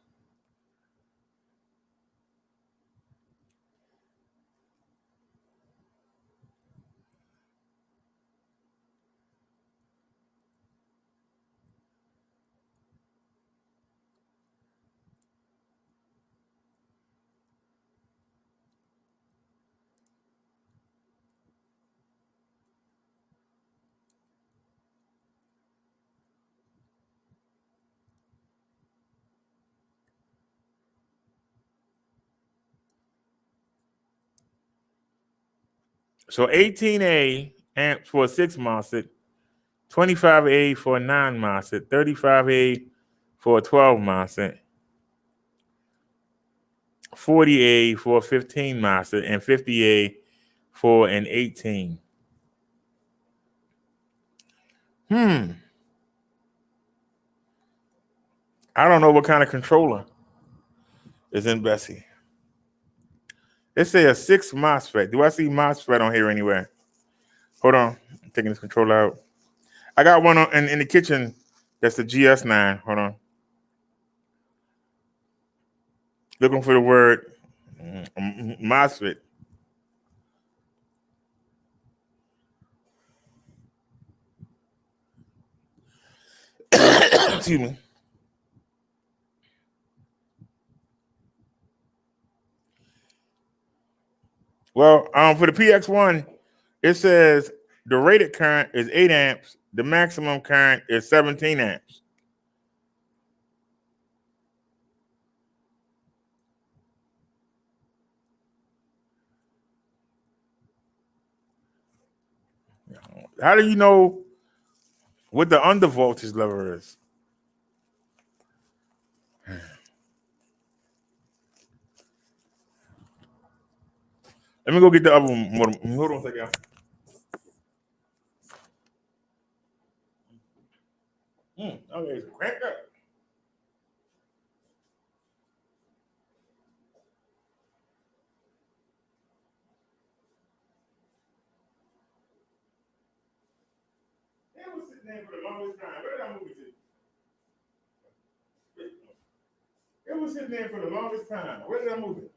Speaker 6: So 18A amps for a 6 MOSFET, 25A for a 9 MOSFET, 35A for a 12 MOSFET, 40A for a 15 MOSFET, and 50A for an 18. I don't know what kind of controller is in Bessie. It says a 6 MOSFET. Do I see MOSFET on here anywhere? Hold on. I'm taking this controller out. I got one in the kitchen. That's the GS9. Hold on. Looking for the word MOSFET. Excuse me.
Speaker 1: Well, for the PX1, it says the rated current is 8 amps. The maximum current is 17 amps. How do you know what the undervoltage level is? Let me go get the other one. Hold on a second. Okay, crank up. It was sitting there for the longest time. Where did I move it to? It was sitting there for the longest time. Where did I move it?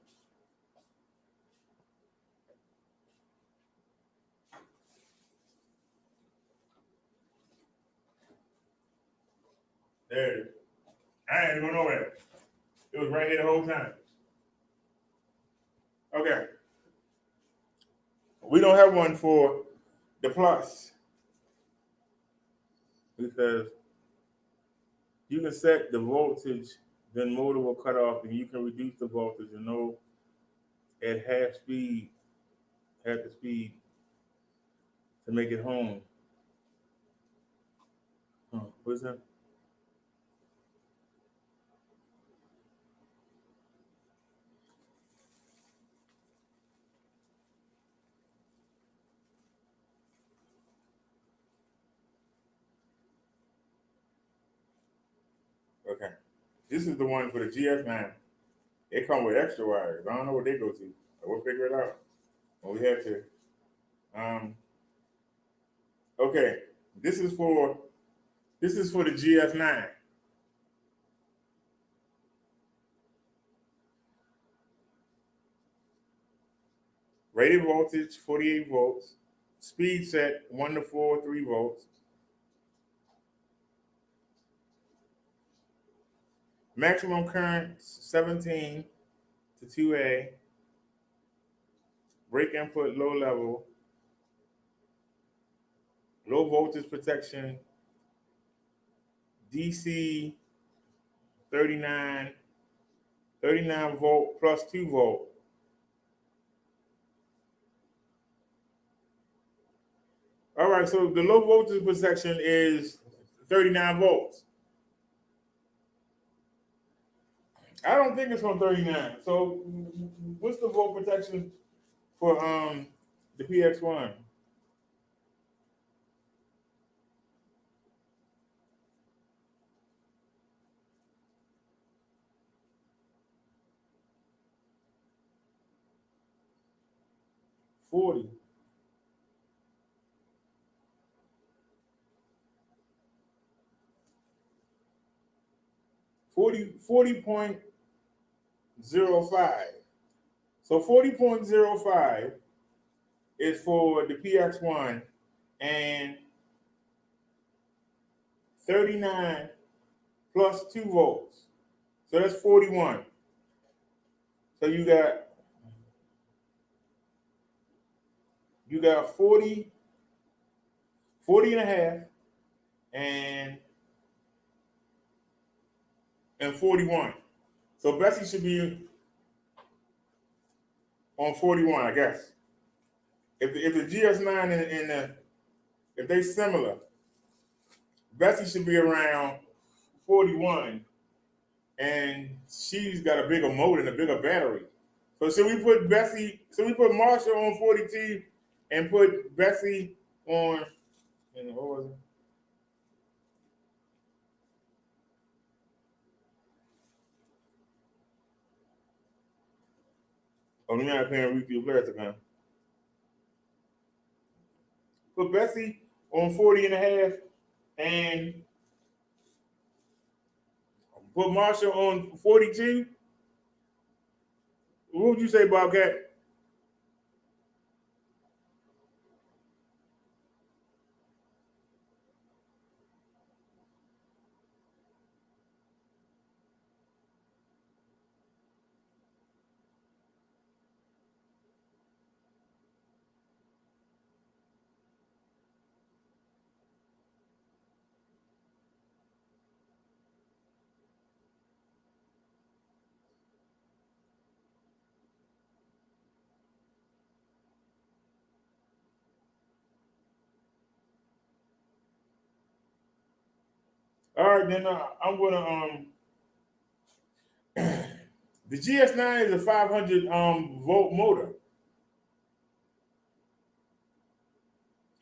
Speaker 1: There it is. I ain't going nowhere. It was right here the whole time. Okay. We don't have one for the plus because you can set the voltage, then motor will cut off, and you can reduce the voltage and know at half speed, half the speed to make it home. What's that? Okay. This is the one for the GS9. They come with extra wires. I don't know what they go to. We'll figure it out when we have to. Okay. This is for the GS9. Rated voltage 48 volts. Speed set 1 to 4, 3 volts. Maximum current 17 to 2A. Brake input low level. Low voltage protection. DC 39 volt plus 2 volt. All right, so the low voltage protection is 39 volts. I don't think it's on 39. So what's the volt protection for the PX1? $40. 40.05. So 40.05 is for the PX1 and 39 plus 2 volts. So that's 41. So you got 40 and a half and 41. So Bessie should be on 41, I guess. If the GS9 and the if they similar, Bessie should be around 41, and she's got a bigger motor and a bigger battery. So should we put Marsha on 42 and put Bessie on, what was it? Oh, you're not paying retail plastic, huh? Put Bessie on 40 and a half and put Marsha on 42. What would you say, Bobcat? All right, then I'm gonna the GS9 is a 500 volt motor,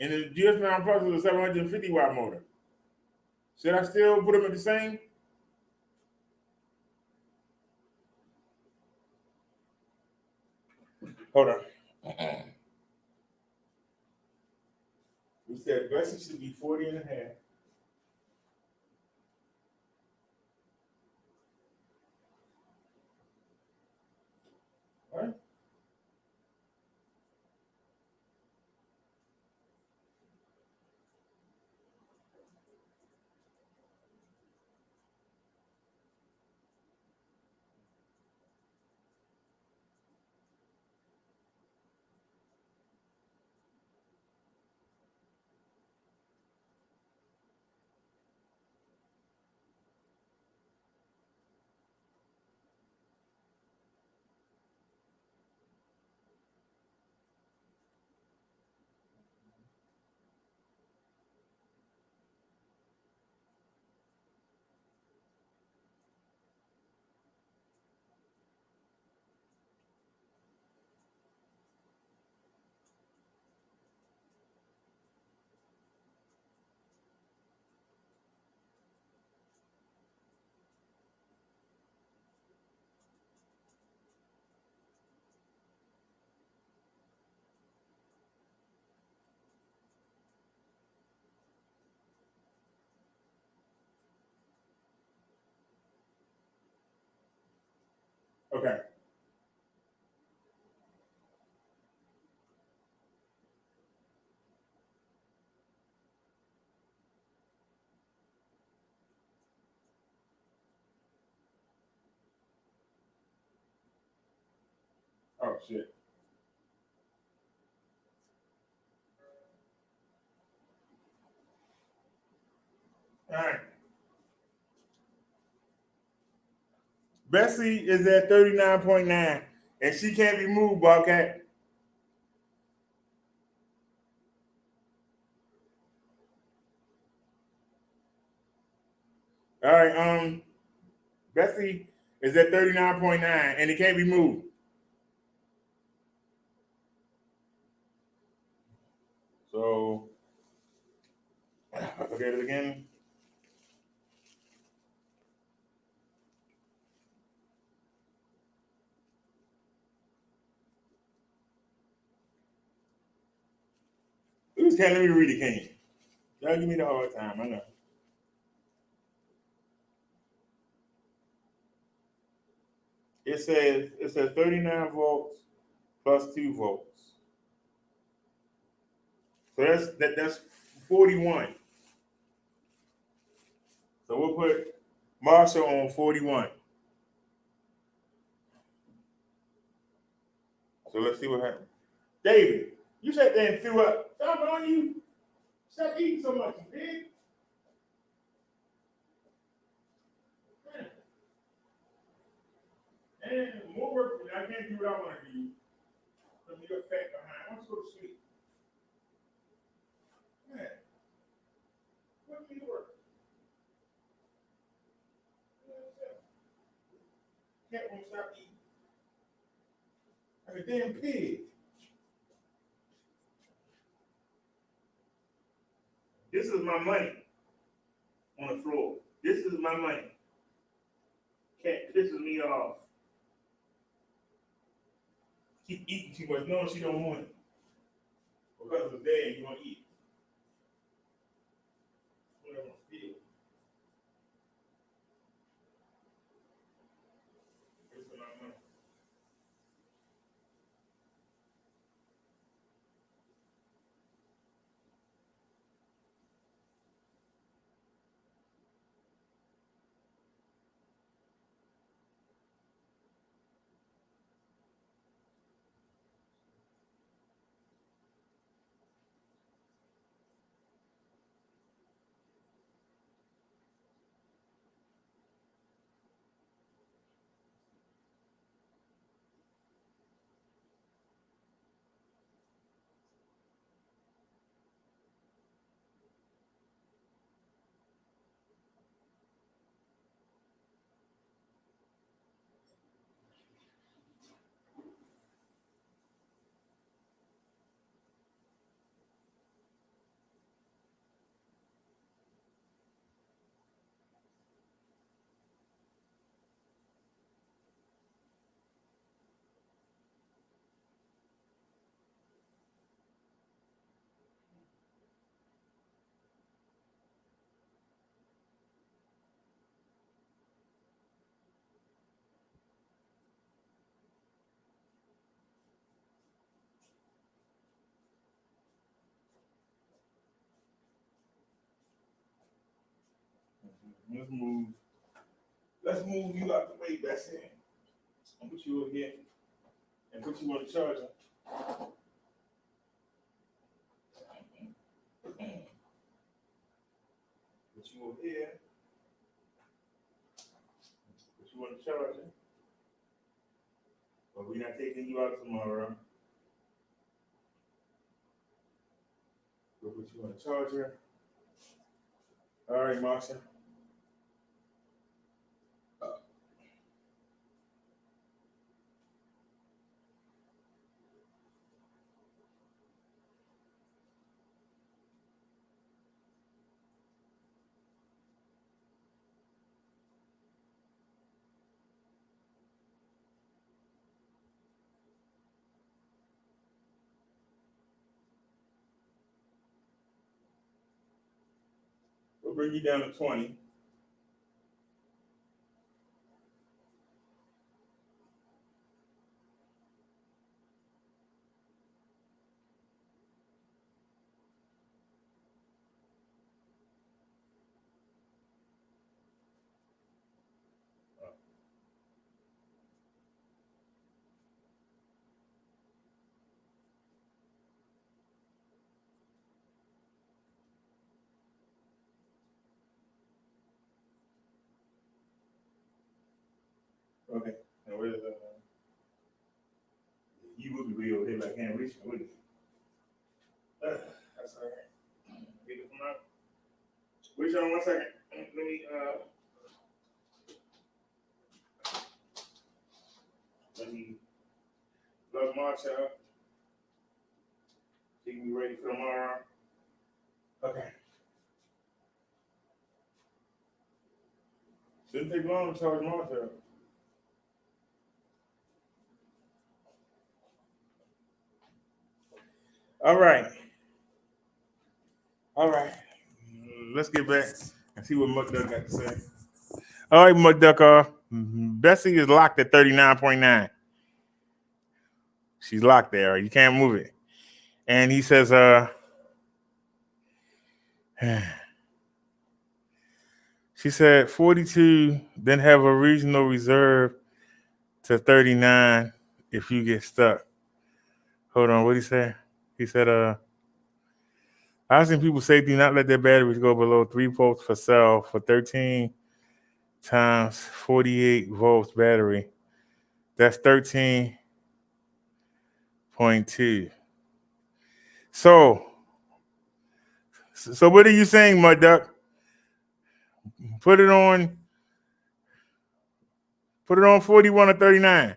Speaker 1: and the GS9 Plus is a 750 watt motor. Should I still put them at the same? Hold on. We said Bessie should be 40 and a half. Right? Okay. Oh shit. All right. Bessie is at 39.9, and she can't be moved, Bobcat. All right. Bessie is at 39.9, and it can't be moved. So, look at it again. You just can't let me read it, can you? Y'all give me the hard time, I know. It says 39 volts plus 2 volts. So that's 41. So we'll put Marshall on 41. So let's see what happens. David, you sat there and threw up. Stop on you. Stop eating so much, you pig. And more work. I can't do what I want to do. Let me get fat behind. I want to go to sleep. Man, what do you work? Cat won't stop eating. Like a damn pig. This is my money on the floor. This is my money. Cat pisses me off. Keep eating too much. No, she don't want it. Because of the day, you want to eat. What I want to feel. This is my money. Let's move you out the way, Bessie. I'll put you over here and put you on the charger. Put you over here. Put you on the charger. But we're not taking you out tomorrow. We'll put you on the charger. All right, Marsha. We'll bring you down to 20. Okay. Now where's you would be over here like can't reach me, wouldn't you? That's all right. Get it from out. Wait on 1 second. Let me plug Marsha up. She can be ready for tomorrow. Okay. Shouldn't take long to charge Marsha up. All right. Let's get back and see what Muck Duck got to say. All right, Muck Duck. Bessie is locked at 39.9. She's locked there. You can't move it. And he says, she said 42, then have a regional reserve to 39 if you get stuck. Hold on, what did he say? He said, I've seen people say do not let their batteries go below 3 volts for cell for 13 times 48 volts battery. That's 13.2. So what are you saying, Mud Duck? Put it on 41 or 39.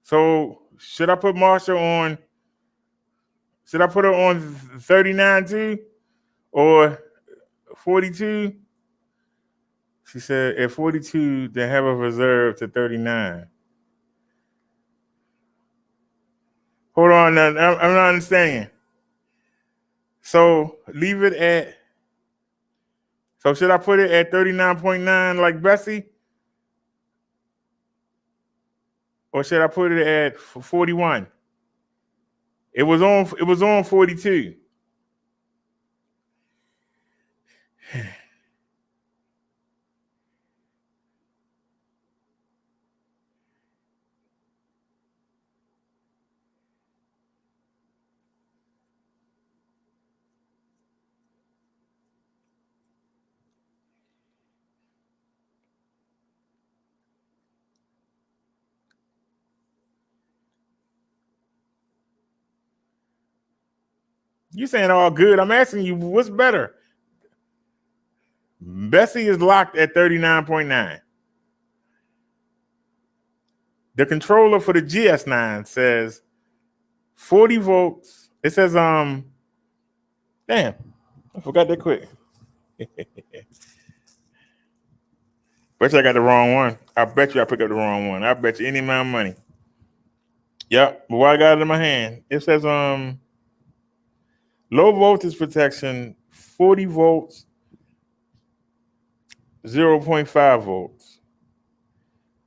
Speaker 1: So should I put Marsha on? Should I put her on 39 too? Or 42? She said at 42, they have a reserve to 39. Hold on, I'm not understanding. So leave it at, so should I put it at 39.9 like Bessie? Or should I put it at 41? It was on 42. You saying all good. I'm asking you, what's better? Bessie is locked at 39.9. The controller for the GS9 says 40 volts. It says, damn, I forgot that quick. Bet you I got the wrong one. I bet you I picked up the wrong one. I bet you any amount of money. Yep, but what I got it in my hand, it says low voltage protection, 40 volts
Speaker 6: 0.5 volts.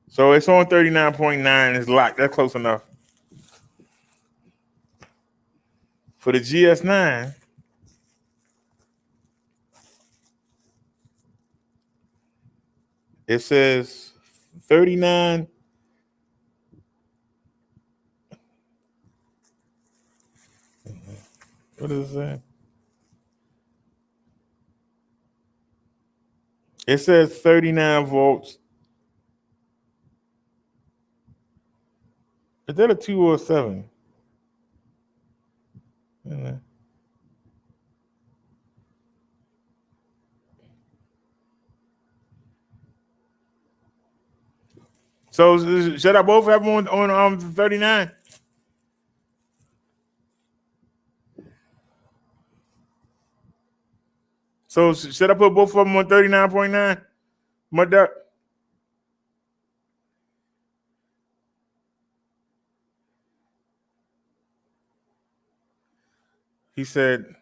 Speaker 6: So it's on 39.9. It's locked. That's close enough. For the GS9, it says 39. What does it say? It says 39 volts. Is that a 2 or a 7? So should I both have them on 39? So should I put both of them on 39.9? My duck. He said,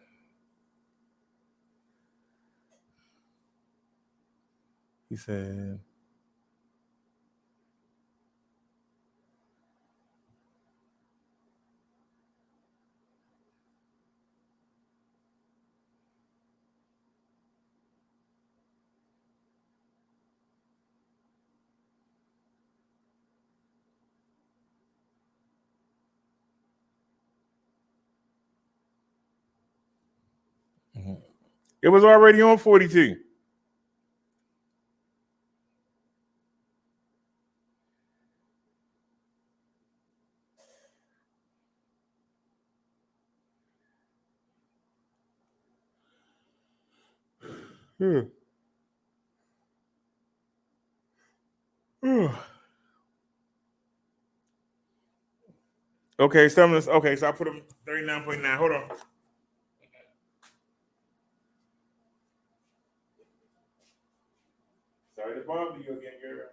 Speaker 6: it was already on 42. Okay, so I put them 39.9. Hold on. Sorry to bother you again, girl.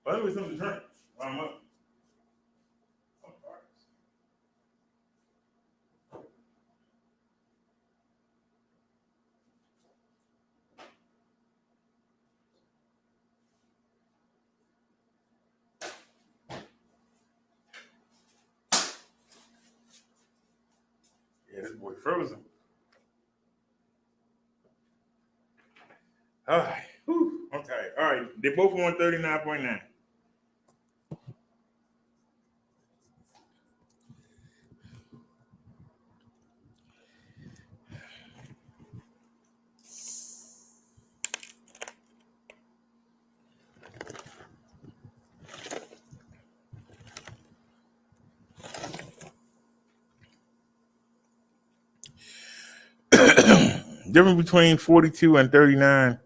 Speaker 6: Well, let me something to drink while I'm up. Yeah, this boy frozen. All right. Whew. Okay. All right. They both on 39.9.
Speaker 1: difference between 42 and 39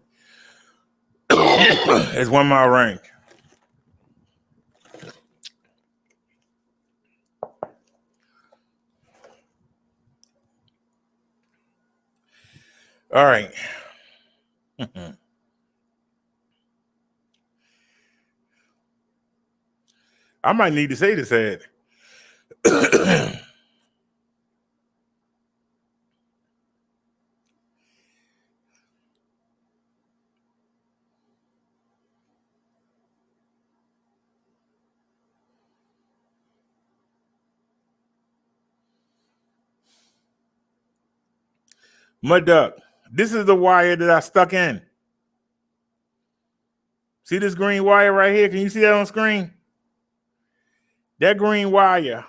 Speaker 1: is 1 mile range. All right. I might need to say this ad. Mud Duck, this is the wire that I stuck in. See this green wire right here? Can you see that on screen? That green wire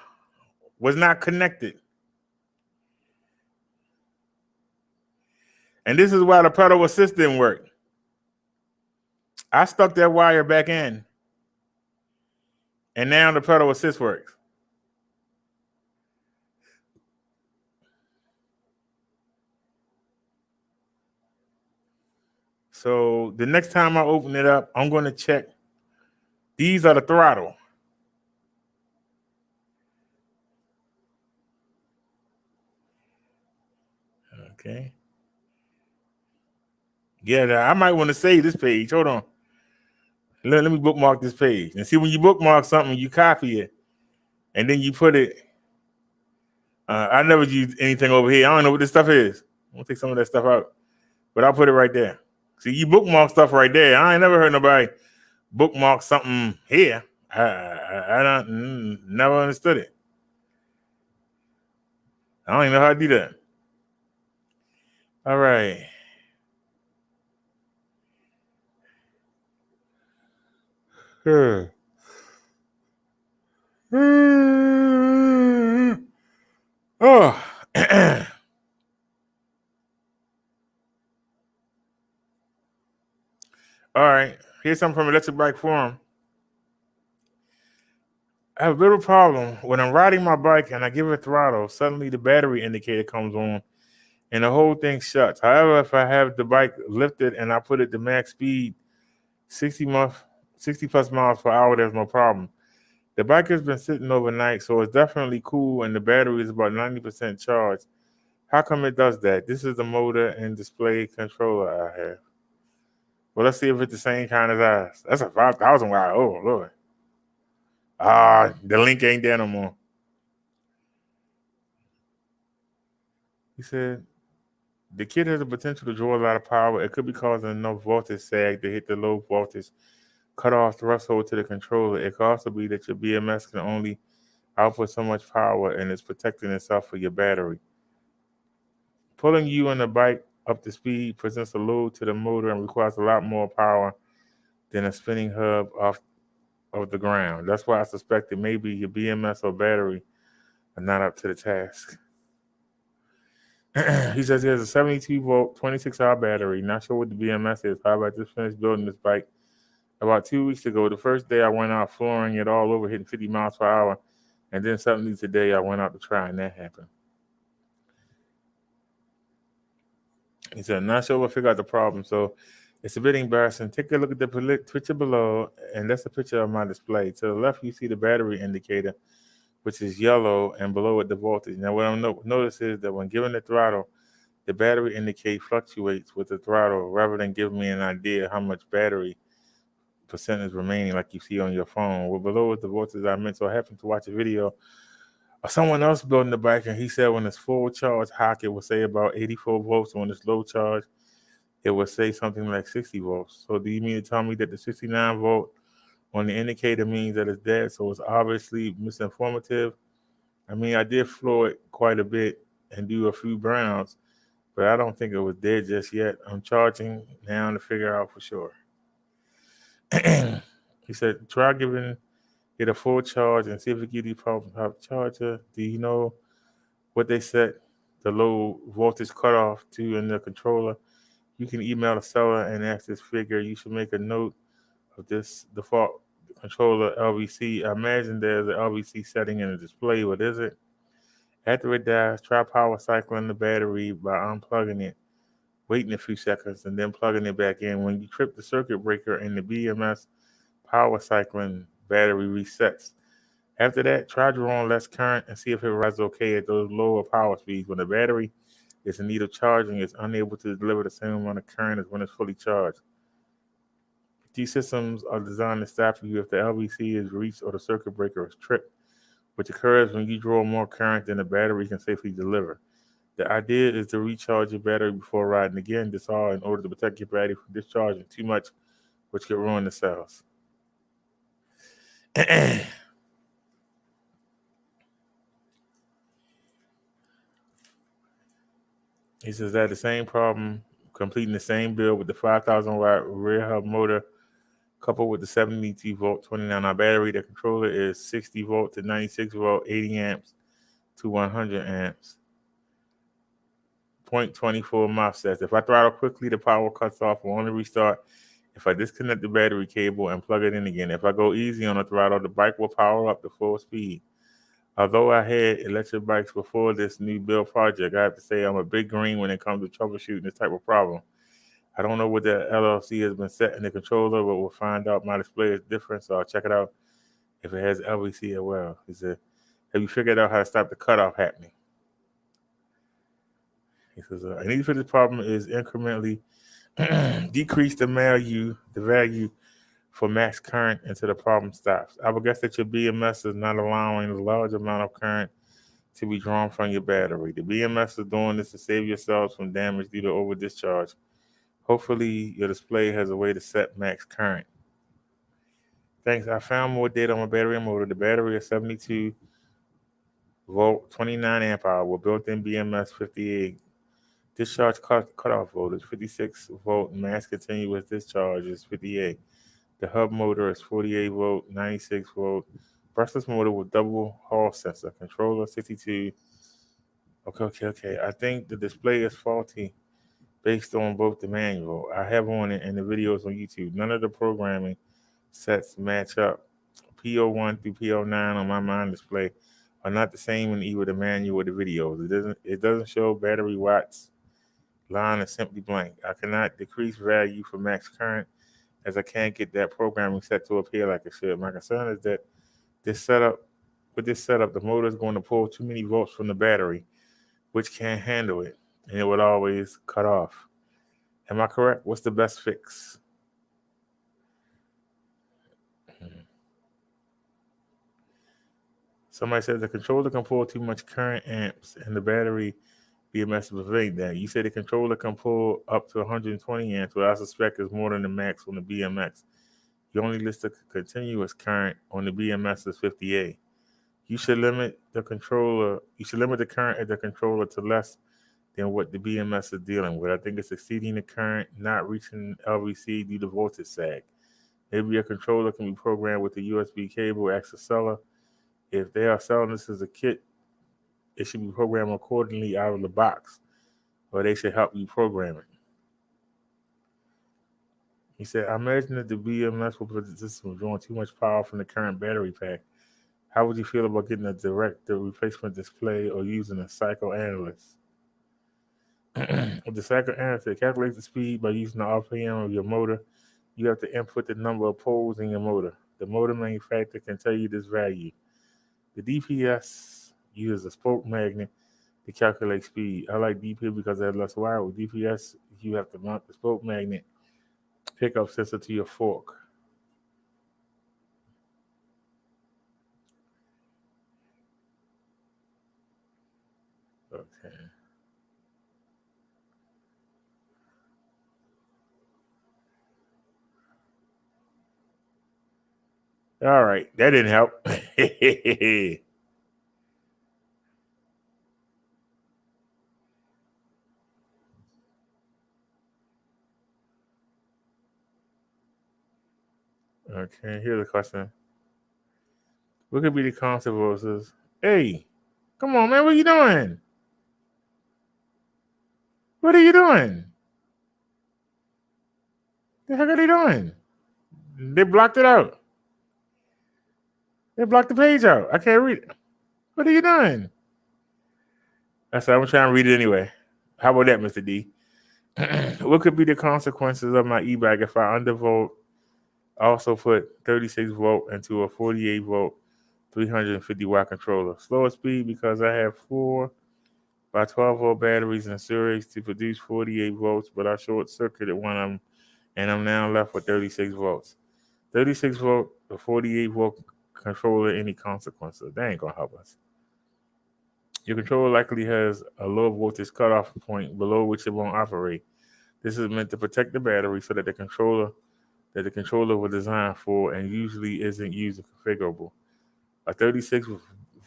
Speaker 1: was not connected. And this is why the pedal assist didn't work. I stuck that wire back in. And now the pedal assist works. So the next time I open it up, I'm going to check. These are the throttle. Okay. Yeah, I might want to save this page. Hold on. Let me bookmark this page. And see, when you bookmark something, you copy it. And then you put it. I never use anything over here. I don't know what this stuff is. I'm going to take some of that stuff out. But I'll put it right there. See, you bookmark stuff right there. I ain't never heard nobody bookmark something here. I don't never understood it. I don't even know how to do that. All right. Oh. All right. Here's something from Electric Bike Forum. I have a little problem. When I'm riding my bike and I give it throttle, suddenly the battery indicator comes on and the whole thing shuts. However, if I have the bike lifted and I put it to max speed, 60 plus miles per hour, there's no problem. The bike has been sitting overnight, so it's definitely cool, and the battery is about 90% charged. How come it does that? This is the motor and display controller I have. Well, let's see if it's the same kind as ours. That's a 5,000 watt. Oh, Lord. The link ain't there no more. He said, the kit has the potential to draw a lot of power. It could be causing enough voltage sag to hit the low voltage cut-off threshold to the controller. It could also be that your BMS can only output so much power and it's protecting itself for your battery. Pulling you and the bike up to speed presents a load to the motor and requires a lot more power than a spinning hub off of the ground. That's why I suspected maybe your BMS or battery are not up to the task. He says he has a 72 volt, 26-hour battery. Not sure what the BMS is. However, I just finished building this bike about 2 weeks ago. The first day I went out flooring it all over, hitting 50 miles per hour. And then suddenly today I went out to try and that happened. He said, not sure what figure out the problem. So it's a bit embarrassing. Take a look at the picture below, and that's a picture of my display. To the left, you see the battery indicator, which is yellow, and below it, the voltage. Now, what I'm notice is that when given the throttle, the battery indicator fluctuates with the throttle rather than giving me an idea how much battery percent is remaining like you see on your phone. Well, below is the voltage I meant. So I happened to watch a video of someone else building the bike, and he said when it's full charge, Hock, it will say about 84 volts. When it's low charge, it will say something like 60 volts. So do you mean to tell me that the 69 volt on the indicator means that it's dead? So it's obviously misinformative. I mean, I did floor it quite a bit and do a few burnouts, but I don't think it was dead just yet. I'm charging now to figure out for sure. He said, try giving it a full charge and see if it gives you problems. How to charger? Do you know what they set the low voltage cutoff to in the controller? You can email the seller and ask this figure. You should make a note of this default controller LVC. I imagine there's an LVC setting in the display. What is it? After it dies, try power cycling the battery by unplugging it waiting a few seconds, and then plugging it back in. When you trip the circuit breaker and the BMS power cycling battery resets. After that, try drawing less current and see if it runs okay at those lower power speeds. When the battery is in need of charging, it's unable to deliver the same amount of current as when it's fully charged. These systems are designed to stop you if the LVC is reached or the circuit breaker is tripped, which occurs when you draw more current than the battery can safely deliver. The idea is to recharge your battery before riding again. This all in order to protect your battery from discharging too much, which could ruin the cells. He says that the same problem, completing the same build with the 5,000 watt rear hub motor coupled with the 72 volt 29 amp battery. The controller is 60 volt to 96 volt, 80 amps to 100 amps. 0.24 MOSFETs. If I throttle quickly, the power cuts off. Will only restart if I disconnect the battery cable and plug it in again. If I go easy on the throttle, the bike will power up to full speed. Although I had electric bikes before this new build project, I have to say I'm a big green when it comes to troubleshooting this type of problem. I don't know what the LLC has been set in the controller, but we'll find out. My display is different, so I'll check it out if it has LVC as well. He said, have you figured out how to stop the cutoff happening? He says, I need for this problem is incrementally decrease the value for max current until the problem stops. I would guess that your BMS is not allowing a large amount of current to be drawn from your battery. The BMS is doing this to save yourselves from damage due to over discharge. Hopefully, your display has a way to set max current. Thanks. I found more data on my battery and motor. The battery is 72 volt, 29 amp hour with built-in BMS 58. Discharge cutoff voltage 56 volt. Max continuous discharge is 58. The hub motor is 48 volt, 96 volt. Brushless motor with double hall sensor. Controller 62. Okay. I think the display is faulty based on both the manual I have on it and the videos on YouTube. None of the programming sets match up. PO1 through PO9 on my mine display are not the same in either the manual or the videos. It doesn't show battery watts. Line is simply blank. I cannot decrease value for max current as I can't get that programming set to appear like it should. My concern is that with this setup, the motor is going to pull too many volts from the battery, which can't handle it, and it would always cut off. Am I correct? What's the best fix? Somebody said the controller can pull too much current amps, and the battery BMS will prevent that. You said the controller can pull up to 120 amps, but I suspect is more than the max on the BMX. You only list the continuous current on the BMS as 58. You should limit the current at the controller to less than what the BMS is dealing with. I think it's exceeding the current, not reaching LVC due to voltage sag. Maybe your controller can be programmed with a USB cable, ask the seller. If they are selling this as a kit, it should be programmed accordingly out of the box, or they should help you program it. He said, I imagine that the BMS will put the system drawing too much power from the current battery pack. How would you feel about getting the replacement display or using a psychoanalyst? With the psychoanalyst, it calculates the speed by using the RPM of your motor. You have to input the number of poles in your motor. The motor manufacturer can tell you this value. The DPS uses a spoke magnet to calculate speed. I like DP because it has less wire. With DPS, you have to mount the spoke magnet pickup sensor to your fork. Okay. All right, that didn't help. Okay, here's a question. What could be the consequences? Hey, come on, man, what are you doing? What are you doing? The heck are they doing? They blocked it out. They blocked the page out. I can't read it. What are you doing? I said, I'm trying to read it anyway. How about that, Mr. D? What could be the consequences of my e-bike if I undervolt? Also put 36 volt into a 48 volt 350 watt controller. Slower speed because I have 4 by 12 volt batteries in series to produce 48 volts, but I short circuited one of them and I'm now left with 36 volts. 36 volt, a 48 volt controller, any consequences? That ain't gonna help us. Your controller likely has a low voltage cutoff point below which it won't operate. This is meant to protect the battery so that the controller was designed for and usually isn't user configurable. A 36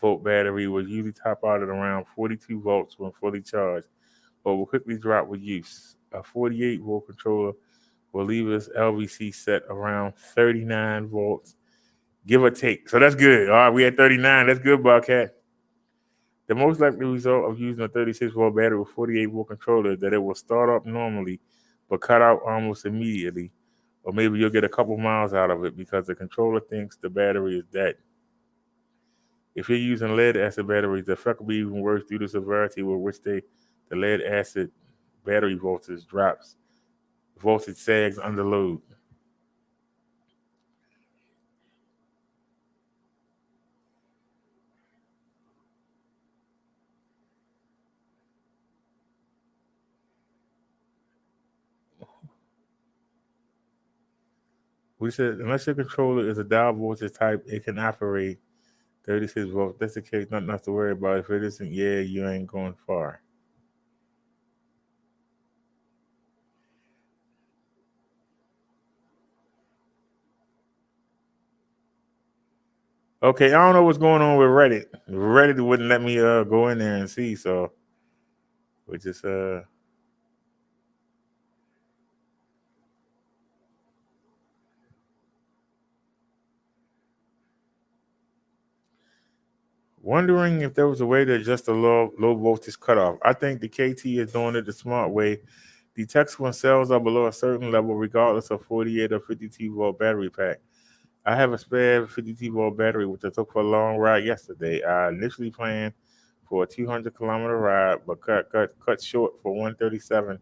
Speaker 1: volt battery will usually top out at around 42 volts when fully charged, but will quickly drop with use. A 48 volt controller will leave its LVC set around 39 volts, give or take. So that's good. All right, we at 39. That's good, Bobcat. The most likely result of using a 36 volt battery with 48 volt controller is that it will start up normally, but cut out almost immediately. Or maybe you'll get a couple miles out of it because the controller thinks the battery is dead. If you're using lead acid batteries, the effect will be even worse due to the severity with which the lead acid battery voltage drops. Voltage sags under load. We said unless your controller is a dial voltage type, it can operate 36 volts. That's the case, nothing else to worry about. If it isn't, yeah, you ain't going far. Okay, I don't know what's going on with Reddit. Reddit wouldn't let me go in there and see, so we just wondering if there was a way to adjust the low voltage cutoff. I think the KT is doing it the smart way. Detects when cells are below a certain level, regardless of 48 or 52 volt battery pack. I have a spare 52 volt battery, which I took for a long ride yesterday. I initially planned for a 200-kilometer ride, but cut short for 137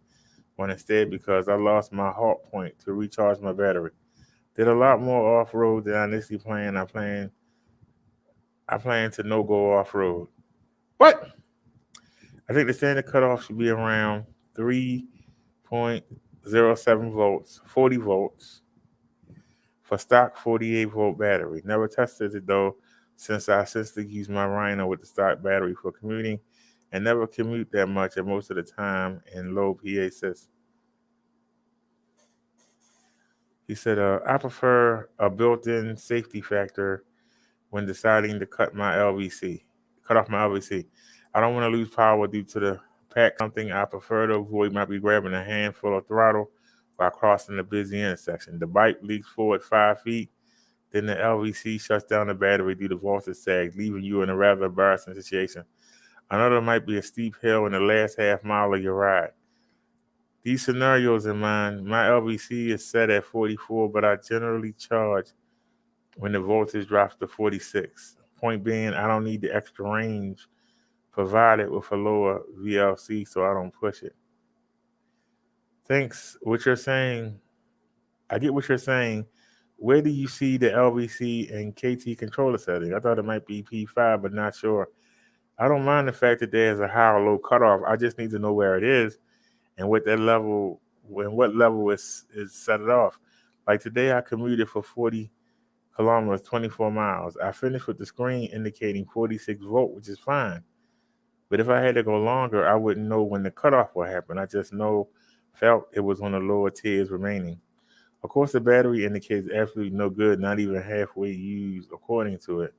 Speaker 1: when instead because I lost my halt point to recharge my battery. Did a lot more off road than I initially planned. I plan to no go off road. What? I think the standard cutoff should be around 3.07 volts, 40 volts for stock 48 volt battery. Never tested it though, since I essentially use my Rhino with the stock battery for commuting and never commute that much and most of the time in low PA system. He said, I prefer a built-in safety factor when deciding to cut off my LVC. I don't want to lose power due to the pack. Something I prefer to avoid might be grabbing a handful of throttle while crossing a busy intersection. The bike leaks forward 5 feet, then the LVC shuts down the battery due to voltage sag, leaving you in a rather embarrassing situation. Another might be a steep hill in the last half mile of your ride. These scenarios in mind, my LVC is set at 44, but I generally charge when the voltage drops to 46. Point being, I don't need the extra range provided with a lower VLC, so I don't push it. Thanks. What you're saying, I get what you're saying. Where do you see the LVC and KT controller setting? I thought it might be P5, but not sure. I don't mind the fact that there's a high or low cutoff. I just need to know where it is and what level is set it off. Like today, I commuted for 40 kilometers, 24 miles. I finished with the screen indicating 46 volt, which is fine. But if I had to go longer, I wouldn't know when the cutoff will happen. I just felt it was on the lower tiers remaining. Of course, the battery indicates absolutely no good, not even halfway used according to it.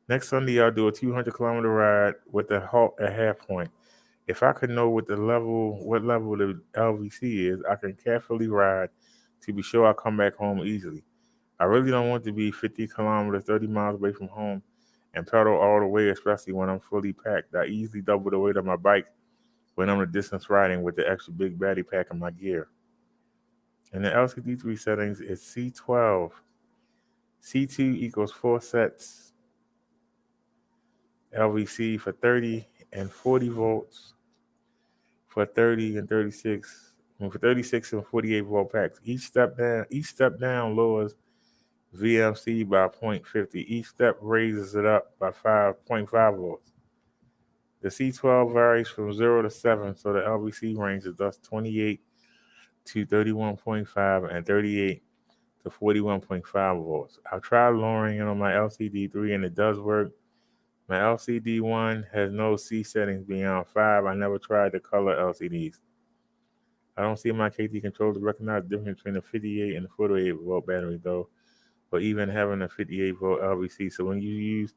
Speaker 1: Next Sunday, I'll do a 200-kilometer ride with a halt at half point. If I could know what level the LVC is, I can carefully ride to be sure I come back home easily. I really don't want to be 50 kilometers, 30 miles away from home and pedal all the way, especially when I'm fully packed. I easily double the weight of my bike when I'm distance riding with the extra big battery pack in my gear. And the LCD3 settings is C12. C2 equals 4 sets LVC for 30
Speaker 6: and 40 volts for 30 and 36, for 36 and 48 volt packs. Each step down lowers VMC by 0.50. Each step raises it up by 5.5 volts. The C12 varies from 0 to 7, so the LVC range is thus 28 to 31.5 and 38 to 41.5 volts. I've tried lowering it on my LCD3 and it does work. My LCD1 has no C settings beyond 5. I never tried the color LCDs. I don't see my KT controller to recognize the difference between a 58 and a 48 volt battery though, or even having a 58 volt LVC. So when you use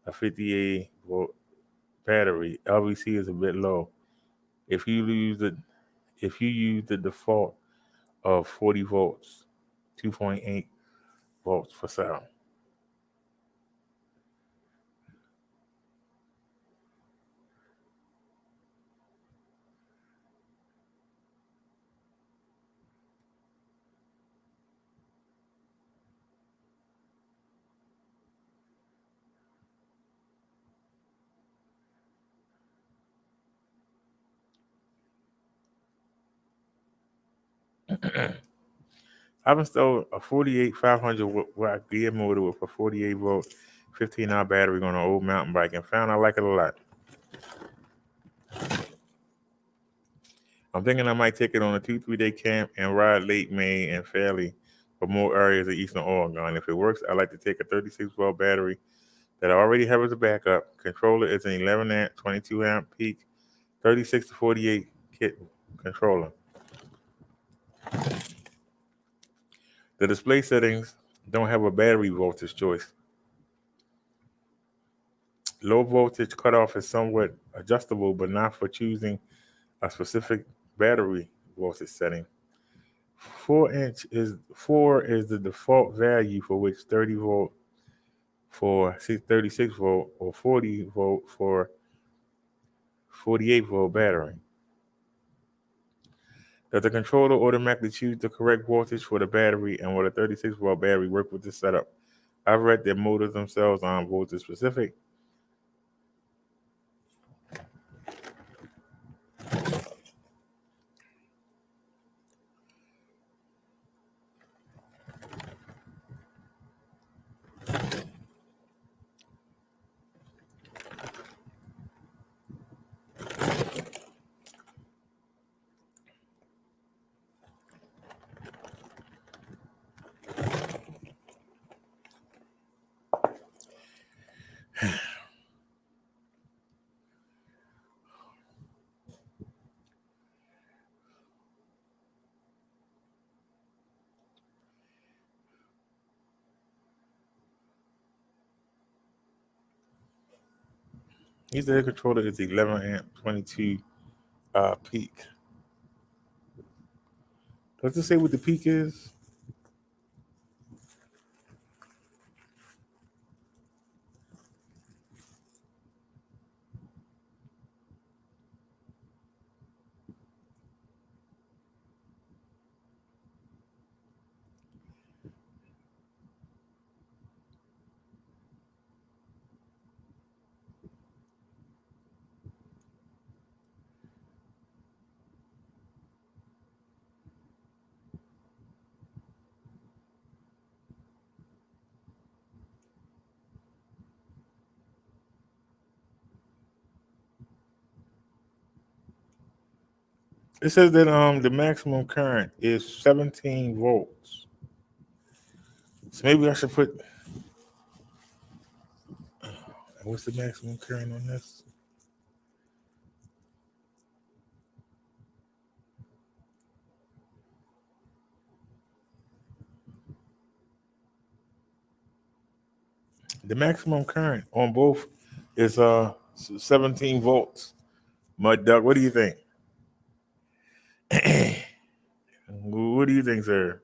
Speaker 6: a 58 volt battery, LVC is a bit low. If you use the default of 40 volts, 2.8 volts for sound. I've installed a 48 500 watt gear motor with a 48 volt 15-hour battery on an old mountain bike and found I like it a lot. I'm thinking I might take it on a 2-3 day camp and ride Lake May and Fairleigh for more areas of Eastern Oregon. If it works, I like to take a 36 volt battery that I already have as a backup. Controller is an 11 amp, 22 amp peak, 36 to 48 kit controller. The display settings don't have a battery voltage choice. Low voltage cutoff is somewhat adjustable, but not for choosing a specific battery voltage setting. 4 is the default value for which 30 volt for 36 volt or 40 volt for 48 volt battery. Does the controller automatically choose the correct voltage for the battery, and will a 36 volt battery work with this setup? I've read that motors themselves aren't voltage specific. Ethernet controller is 11 amp 22 peak. Does it say what the peak is? It says that the maximum current is 17 volts. So maybe I should put what's the maximum current on this? The maximum current on both is 17 volts. Mud Duck, what do you think? What do you think, sir?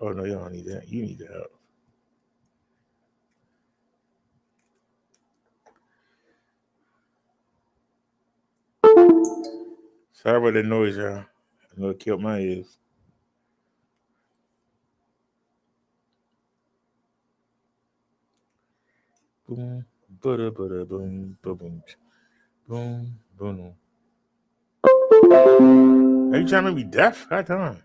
Speaker 6: Oh no, you don't need that. You need the help. Sorry about that noise, y'all. I know it killed my ears. Boom, bada, bada, boom, boom, boom, boom. Are you trying to be deaf? How time?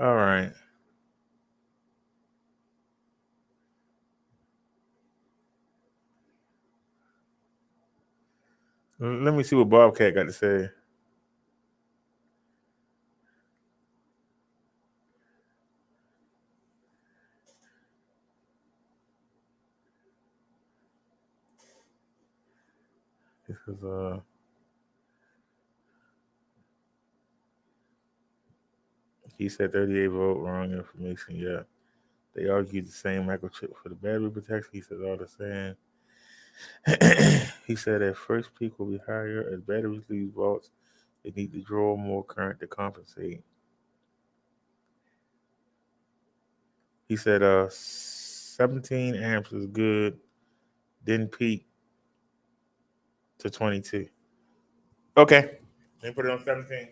Speaker 6: All right. Let me see what Bobcat got to say. This is he said 38 volt, wrong information. Yeah. They argued the same microchip for the battery protection. He said all the same. He said at first peak will be higher as batteries leave volts. They need to draw more current to compensate. He said 17 amps is good, then peak to 22. Okay. Then put it on 17.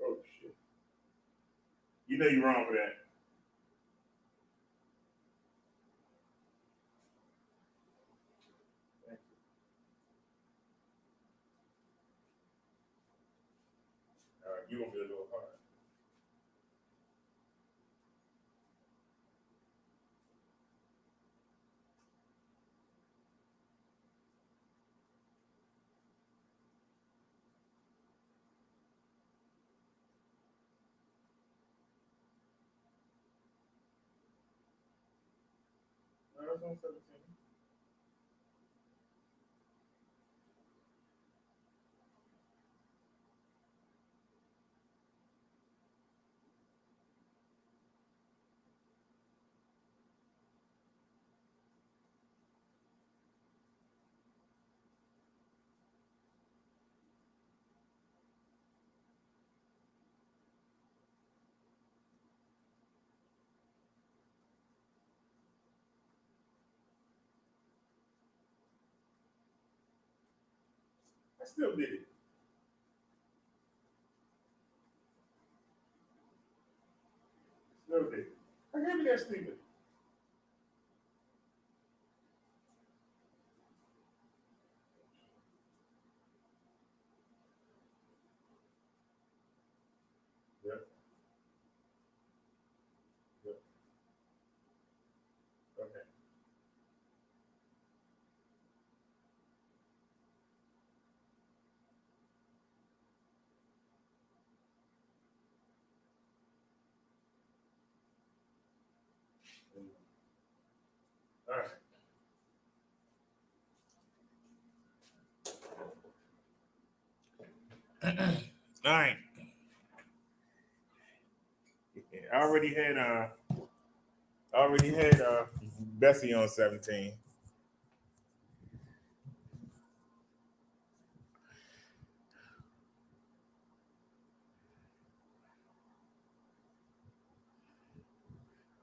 Speaker 6: Oh shit. You know you're wrong for that. All right, you're gonna be a little hard. No, that's on 17. I still did it. Still did it. I gave you that stupid. Yep. Yep. Okay. All right. All right. I already had Bessie on 17.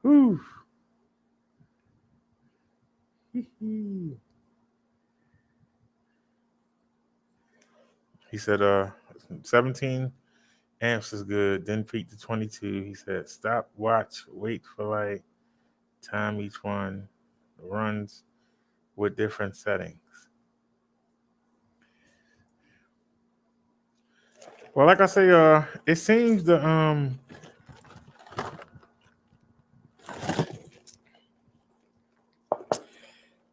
Speaker 6: Whew. He said 17 amps is good, then peak to 22. He said stop, watch, wait for like time each one runs with different settings. Well, like I say, it seems the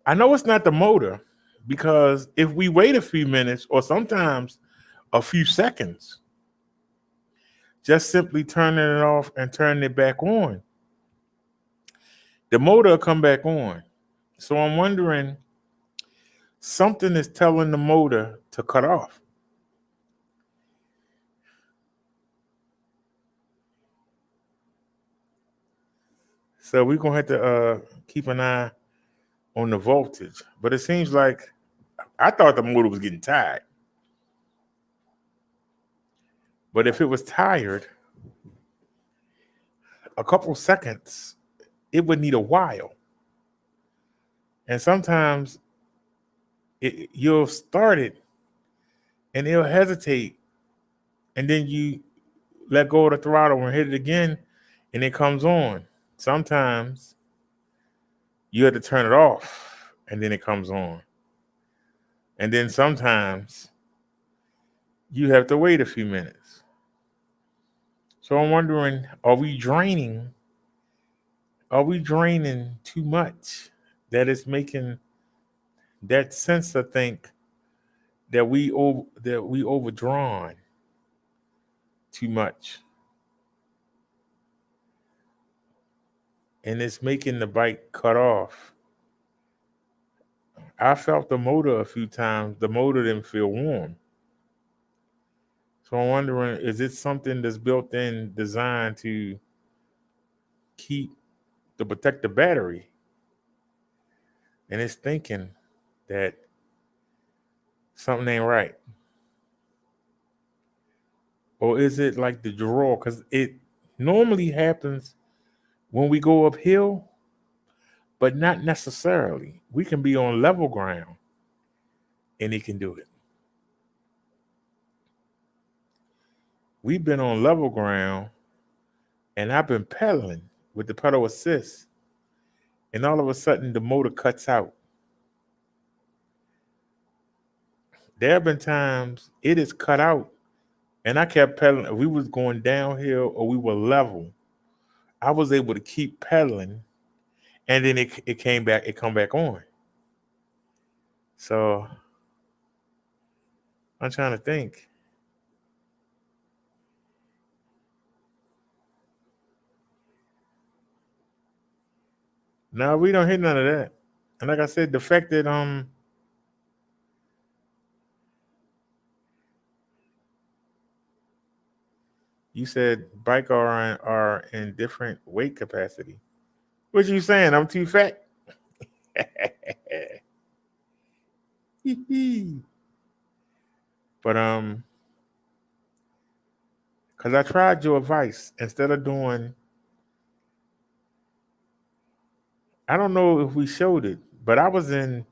Speaker 6: I know it's not the motor, because if we wait a few minutes or sometimes a few seconds, just simply turning it off and turning it back on, the motor will come back on. So I'm wondering, something is telling the motor to cut off. So we're gonna have to keep an eye on the voltage. But it seems like I thought the motor was getting tired. But if it was tired, a couple seconds, it would need a while. And sometimes you'll start it and it'll hesitate. And then you let go of the throttle and hit it again and it comes on. Sometimes you have to turn it off and then it comes on. And then sometimes you have to wait a few minutes. So I'm wondering, are we draining too much that it's making that sensor think that we overdrawn too much, and it's making the bike cut off? I felt the motor a few times. The motor didn't feel warm. So I'm wondering, is it something that's built in, designed to protect the battery? And it's thinking that something ain't right. Or is it like the draw? Because it normally happens when we go uphill, but not necessarily. We can be on level ground and it can do it. We've been on level ground and I've been pedaling with the pedal assist, and all of a sudden the motor cuts out. There have been times it is cut out and I kept pedaling. If we was going downhill or we were level, I was able to keep pedaling, and then it came back, it come back on. So I'm trying to think. No, we don't hit none of that. And like I said, the fact that you said bike are in different weight capacity. What you saying? I'm too fat? But because I tried your advice. Instead of doing, I don't know if we showed it, but I was in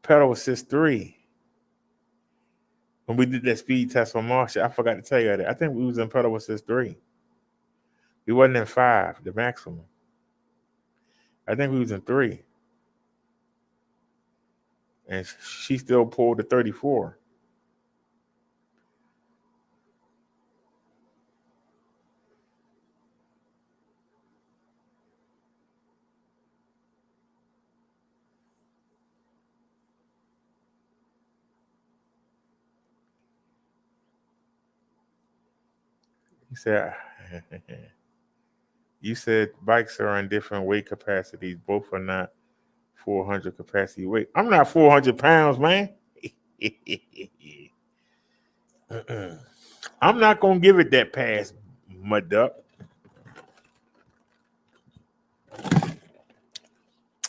Speaker 6: pedal assist 3 when we did that speed test on Marshall. I forgot to tell you that. I think we was in pedal assist 3. We wasn't in 5, the maximum. I think we was in 3. And she still pulled the 34. He said, you said bikes are in different weight capacities. Both are not 400 capacity weight. I'm not 400 pounds, man. I'm not going to give it that pass, Mud Duck.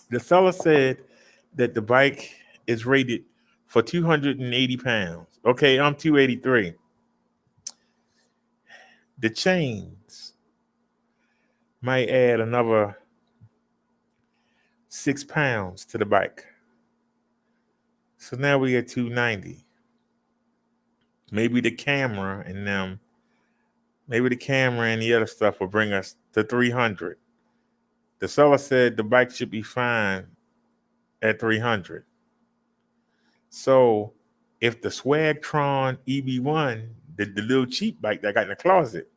Speaker 6: The seller said that the bike is rated for 280 pounds. Okay, I'm 283. The chains might add another 6 pounds to the bike. So now we at 290. Maybe the camera and the other stuff will bring us to 300. The seller said the bike should be fine at 300. So if the Swagtron EB1, the little cheap bike that I got in the closet,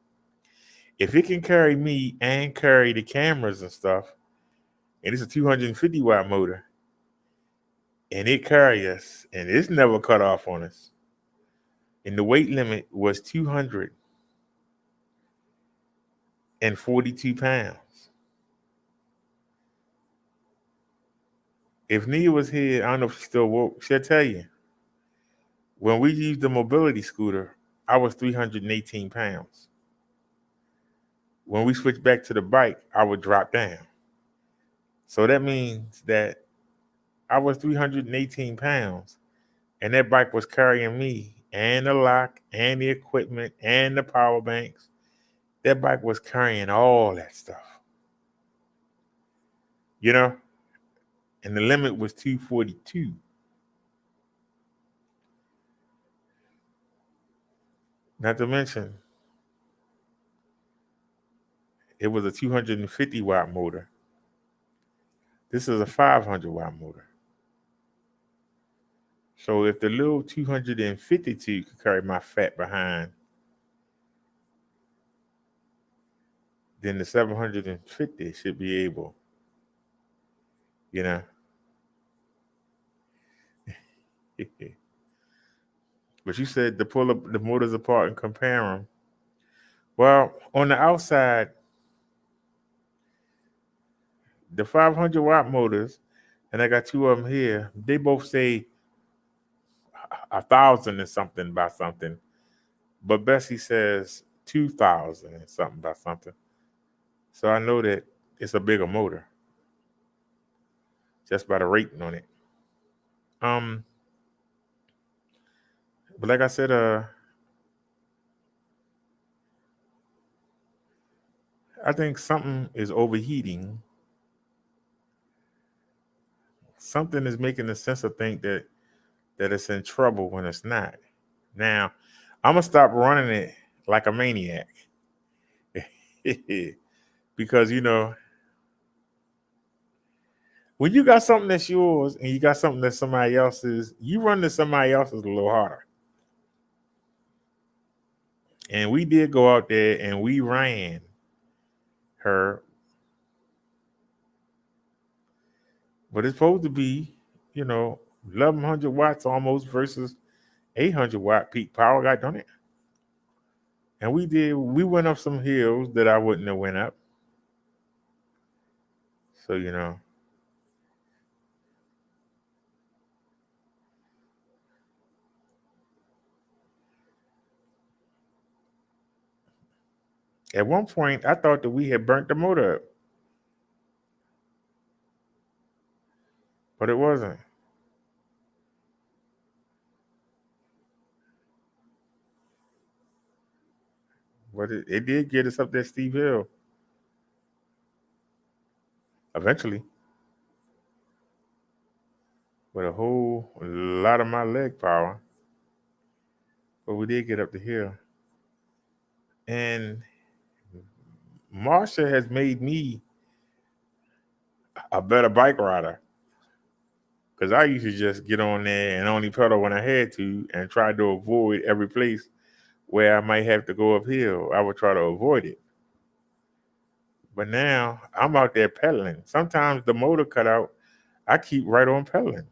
Speaker 6: if it can carry me and carry the cameras and stuff, and it's a 250 watt motor, and it carry us, and it's never cut off on us, and the weight limit was 200, and 42 pounds. If Nia was here, I don't know if she still woke, she'll tell you. When we used the mobility scooter, I was 318 pounds. When we switched back to the bike, I would drop down. So that means that I was 318 pounds, and that bike was carrying me and the lock and the equipment and the power banks. That bike was carrying all that stuff. You know? And the limit was 242. Not to mention, it was a 250 watt motor. This is a 500 watt motor. So if the little 252 could carry my fat behind, then the 750 should be able, you know. But you said to pull up the motors apart and compare them. Well, on the outside, the 500 watt motors, and I got two of them here, they both say 1,000 and something by something. But Bessie says 2,000 and something by something. So I know that it's a bigger motor just by the rating on it. But like I said, I think something is overheating. Something is making the sensor think that it's in trouble when it's not. Now, I'm gonna stop running it like a maniac. Because when you got something that's yours and you got something that's somebody else's, you run to somebody else's a little harder. And we did go out there and we ran her. But it's supposed to be, 1,100 watts almost versus 800 watt peak power, got done it. And we went up some hills that I wouldn't have went up. So, at one point, I thought that we had burnt the motor up. But it wasn't. But it did get us up that steep hill. Eventually. With a whole lot of my leg power. But we did get up the hill. And Marsha has made me a better bike rider. Because I used to just get on there and only pedal when I had to and try to avoid every place where I might have to go uphill. I would try to avoid it. But now I'm out there pedaling. Sometimes the motor cut out, I keep right on pedaling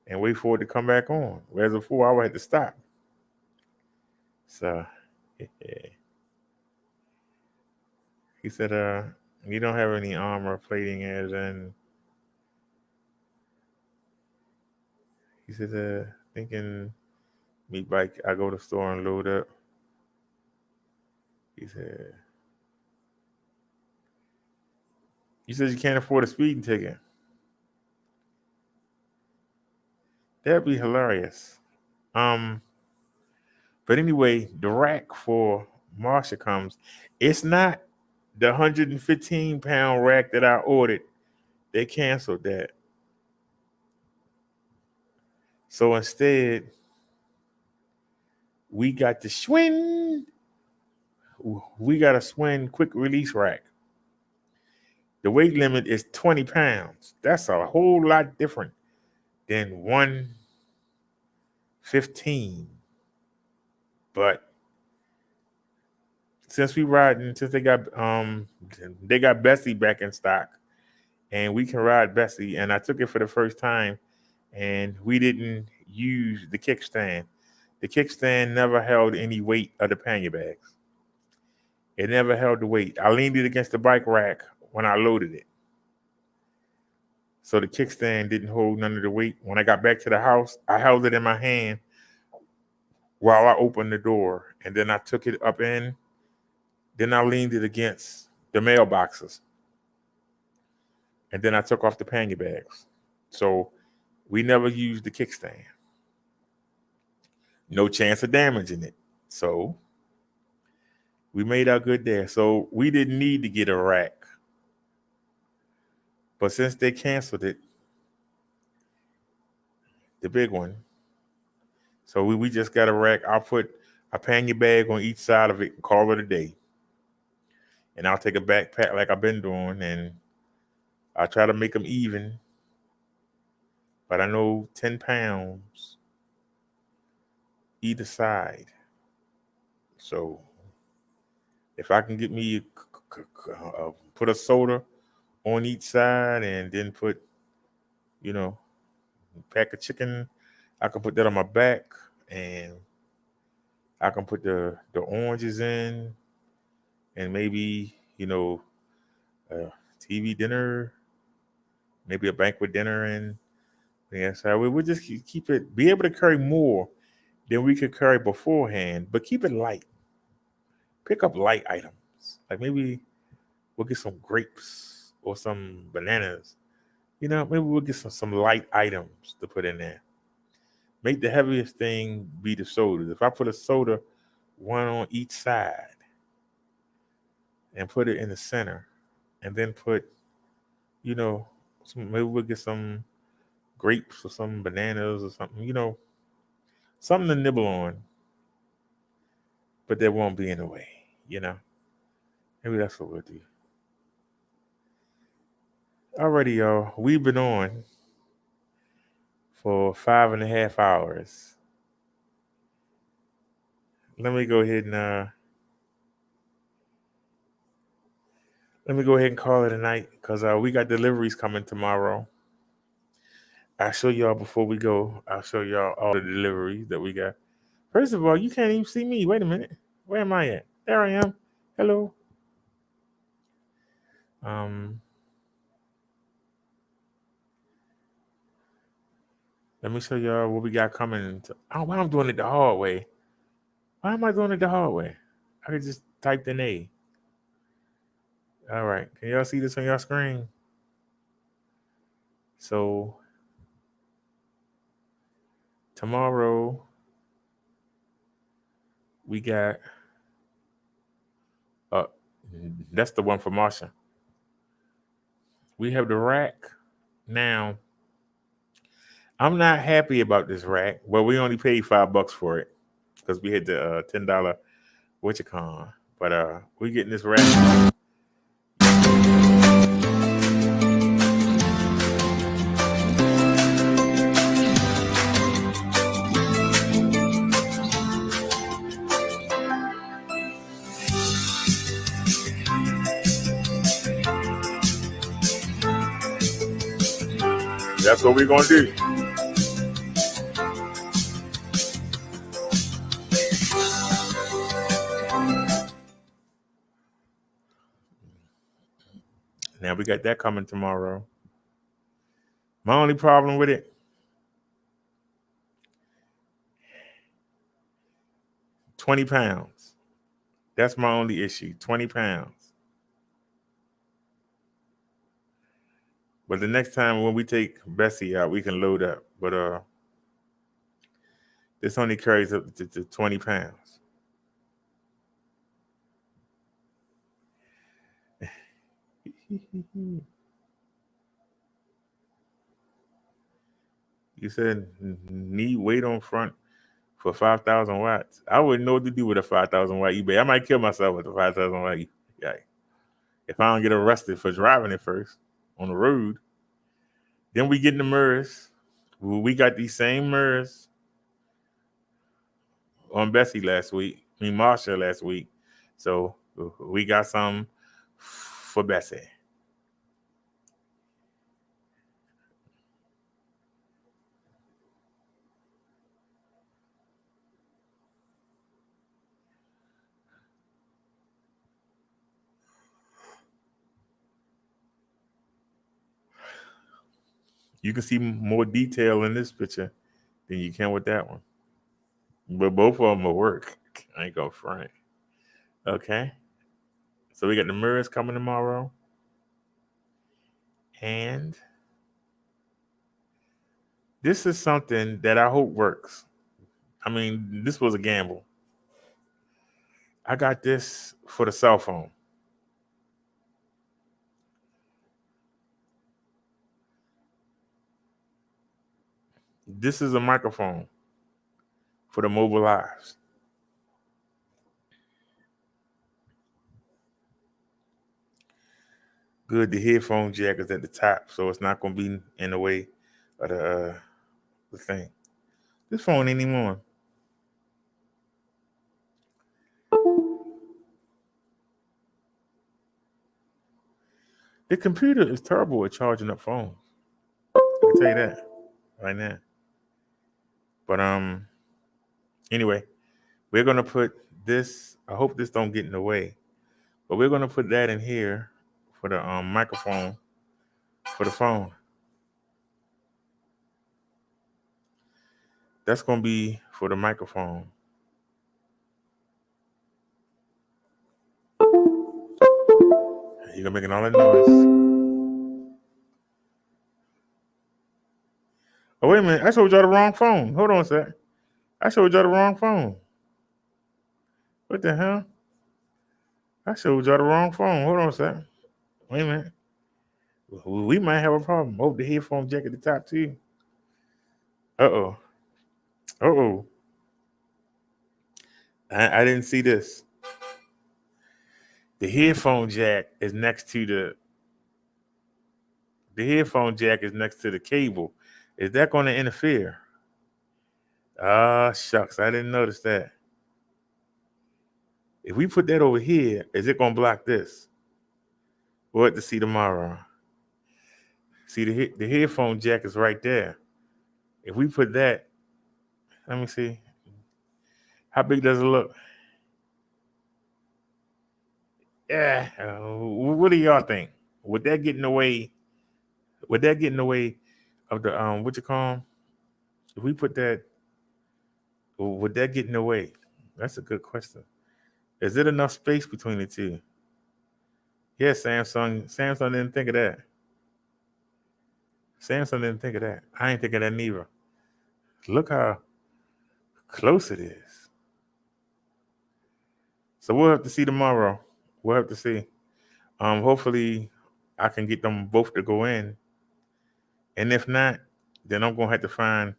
Speaker 6: and wait for it to come back on. Whereas before I would have to stop. So, yeah. He said, you don't have any armor plating as in. He said, thinking meat bike, I go to the store and load up. He said, you said you can't afford a speeding ticket. That'd be hilarious. But anyway, the rack for Marsha comes. It's not the 115-pound rack that I ordered. They canceled that. So instead, we got the Schwinn. We got a Schwinn quick release rack. The weight limit is 20 pounds. That's a whole lot different than 115. But since they got Bessie back in stock, and we can ride Bessie, and I took it for the first time, and we didn't use the kickstand. The kickstand never held any weight of the pannier bags.
Speaker 1: It never held the weight. I leaned it against the bike rack when I loaded it. So the kickstand didn't hold none of the weight. When I got back to the house, I held it in my hand while I opened the door. And then I took it up in. Then I leaned it against the mailboxes. And then I took off the pannier bags. So we never used the kickstand. No chance of damaging it. So we made our good there. So we didn't need to get a rack. But since they canceled it, the big one, so we just got a rack. I'll put a pannier bag on each side of it and call it a day. And I'll take a backpack like I've been doing, and I try to make them even. But I know 10 pounds either side. So if I can get me put a soda on each side and then put, pack of chicken, I can put that on my back, and I can put the oranges in, and maybe, a TV dinner, maybe a banquet dinner, and yeah, so we'll just keep it, be able to carry more than we could carry beforehand, but keep it light. Pick up light items. Like maybe we'll get some grapes or some bananas. Maybe we'll get some light items to put in there. Make the heaviest thing be the sodas. If I put a soda, one on each side, and put it in the center, and then put, maybe we'll get some grapes or some bananas or something, something to nibble on, but that won't be in the way, Maybe that's what we'll do. Alrighty, y'all. We've been on for 5.5 hours. Let me go ahead and call it a night, because we got deliveries coming tomorrow. I'll show y'all before we go. I'll show y'all all the deliveries that we got. First of all, you can't even see me. Wait a minute. Where am I at? There I am. Hello. Let me show y'all what we got coming. Why I'm doing it the hard way. Why am I doing it the hard way? I could just type in A. All right. Can y'all see this on your screen? So tomorrow we got that's the one for Marsha. We have the rack. Now, I'm not happy about this rack. Well, we only paid $5 for it because we had the $10 WitchCon. But we getting this rack. That's what we're gonna do. Now we got that coming tomorrow. My only problem with it, 20 pounds. That's my only issue, 20 pounds. But the next time when we take Bessie out, we can load up. But this only carries up to 20 pounds. You said need weight on front for 5,000 watts. I wouldn't know what to do with a 5,000 watt eBay. I might kill myself with a 5,000 watt eBay. If I don't get arrested for driving it first on the road. Then we get in the mirrors. We got these same mirrors on Bessie Marsha last week. So we got some for Bessie. You can see more detail in this picture than you can with that one. But both of them will work. I ain't gonna front. Okay. So we got the mirrors coming tomorrow. And this is something that I hope works. I mean, this was a gamble. I got this for the cell phone. This is a microphone for the mobile lives. Good, the headphone jack is at the top, so it's not going to be in the way of the thing. This phone ain't even on. The computer is terrible at charging up phones. I can tell you that right now. But anyway, we're gonna put this. I hope this don't get in the way, but we're gonna put that in here for the microphone for the phone. That's gonna be for the microphone. You're gonna making all that noise. Oh wait a minute! I showed y'all the wrong phone. Hold on a sec. I showed y'all the wrong phone. What the hell? I showed y'all the wrong phone. Hold on a sec. Wait a minute. We might have a problem. Oh, the headphone jack at the top too. Uh-oh. Uh-oh. I didn't see this. The headphone jack is next to the headphone jack is next to the cable. Is that going to interfere? Ah, shucks. I didn't notice that. If we put that over here, is it going to block this? We'll have to see tomorrow. See, the headphone jack is right there. If we put that, let me see. How big does it look? Yeah. What do y'all think? Would that get in the way? Would that get in the way of the what you call them? If we put that, would that get in the way? That's a good question. Is it enough space between the two? Yeah, Samsung didn't think of that. Samsung didn't think of that. I ain't think of that neither. Look how close it is. So we'll have to see tomorrow. We'll have to see. Hopefully I can get them both to go in. And if not, then I'm gonna have to find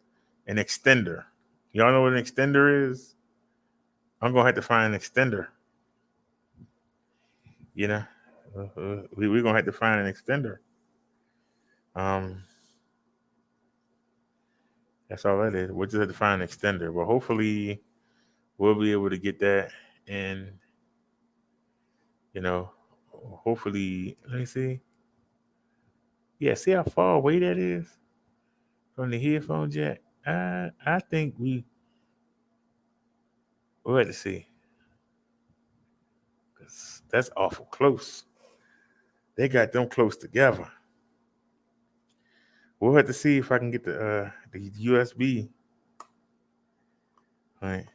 Speaker 1: an extender. Y'all know what an extender is? I'm gonna have to find an extender. You know, we're gonna have to find an extender. That's all that is. We'll just have to find an extender. But hopefully we'll be able to get that. And, you know, hopefully, let me see. Yeah, see how far away that is from the headphone jack? I think we'll have to see. 'Cause that's awful close. They got them close together. We'll have to see if I can get the USB. All right.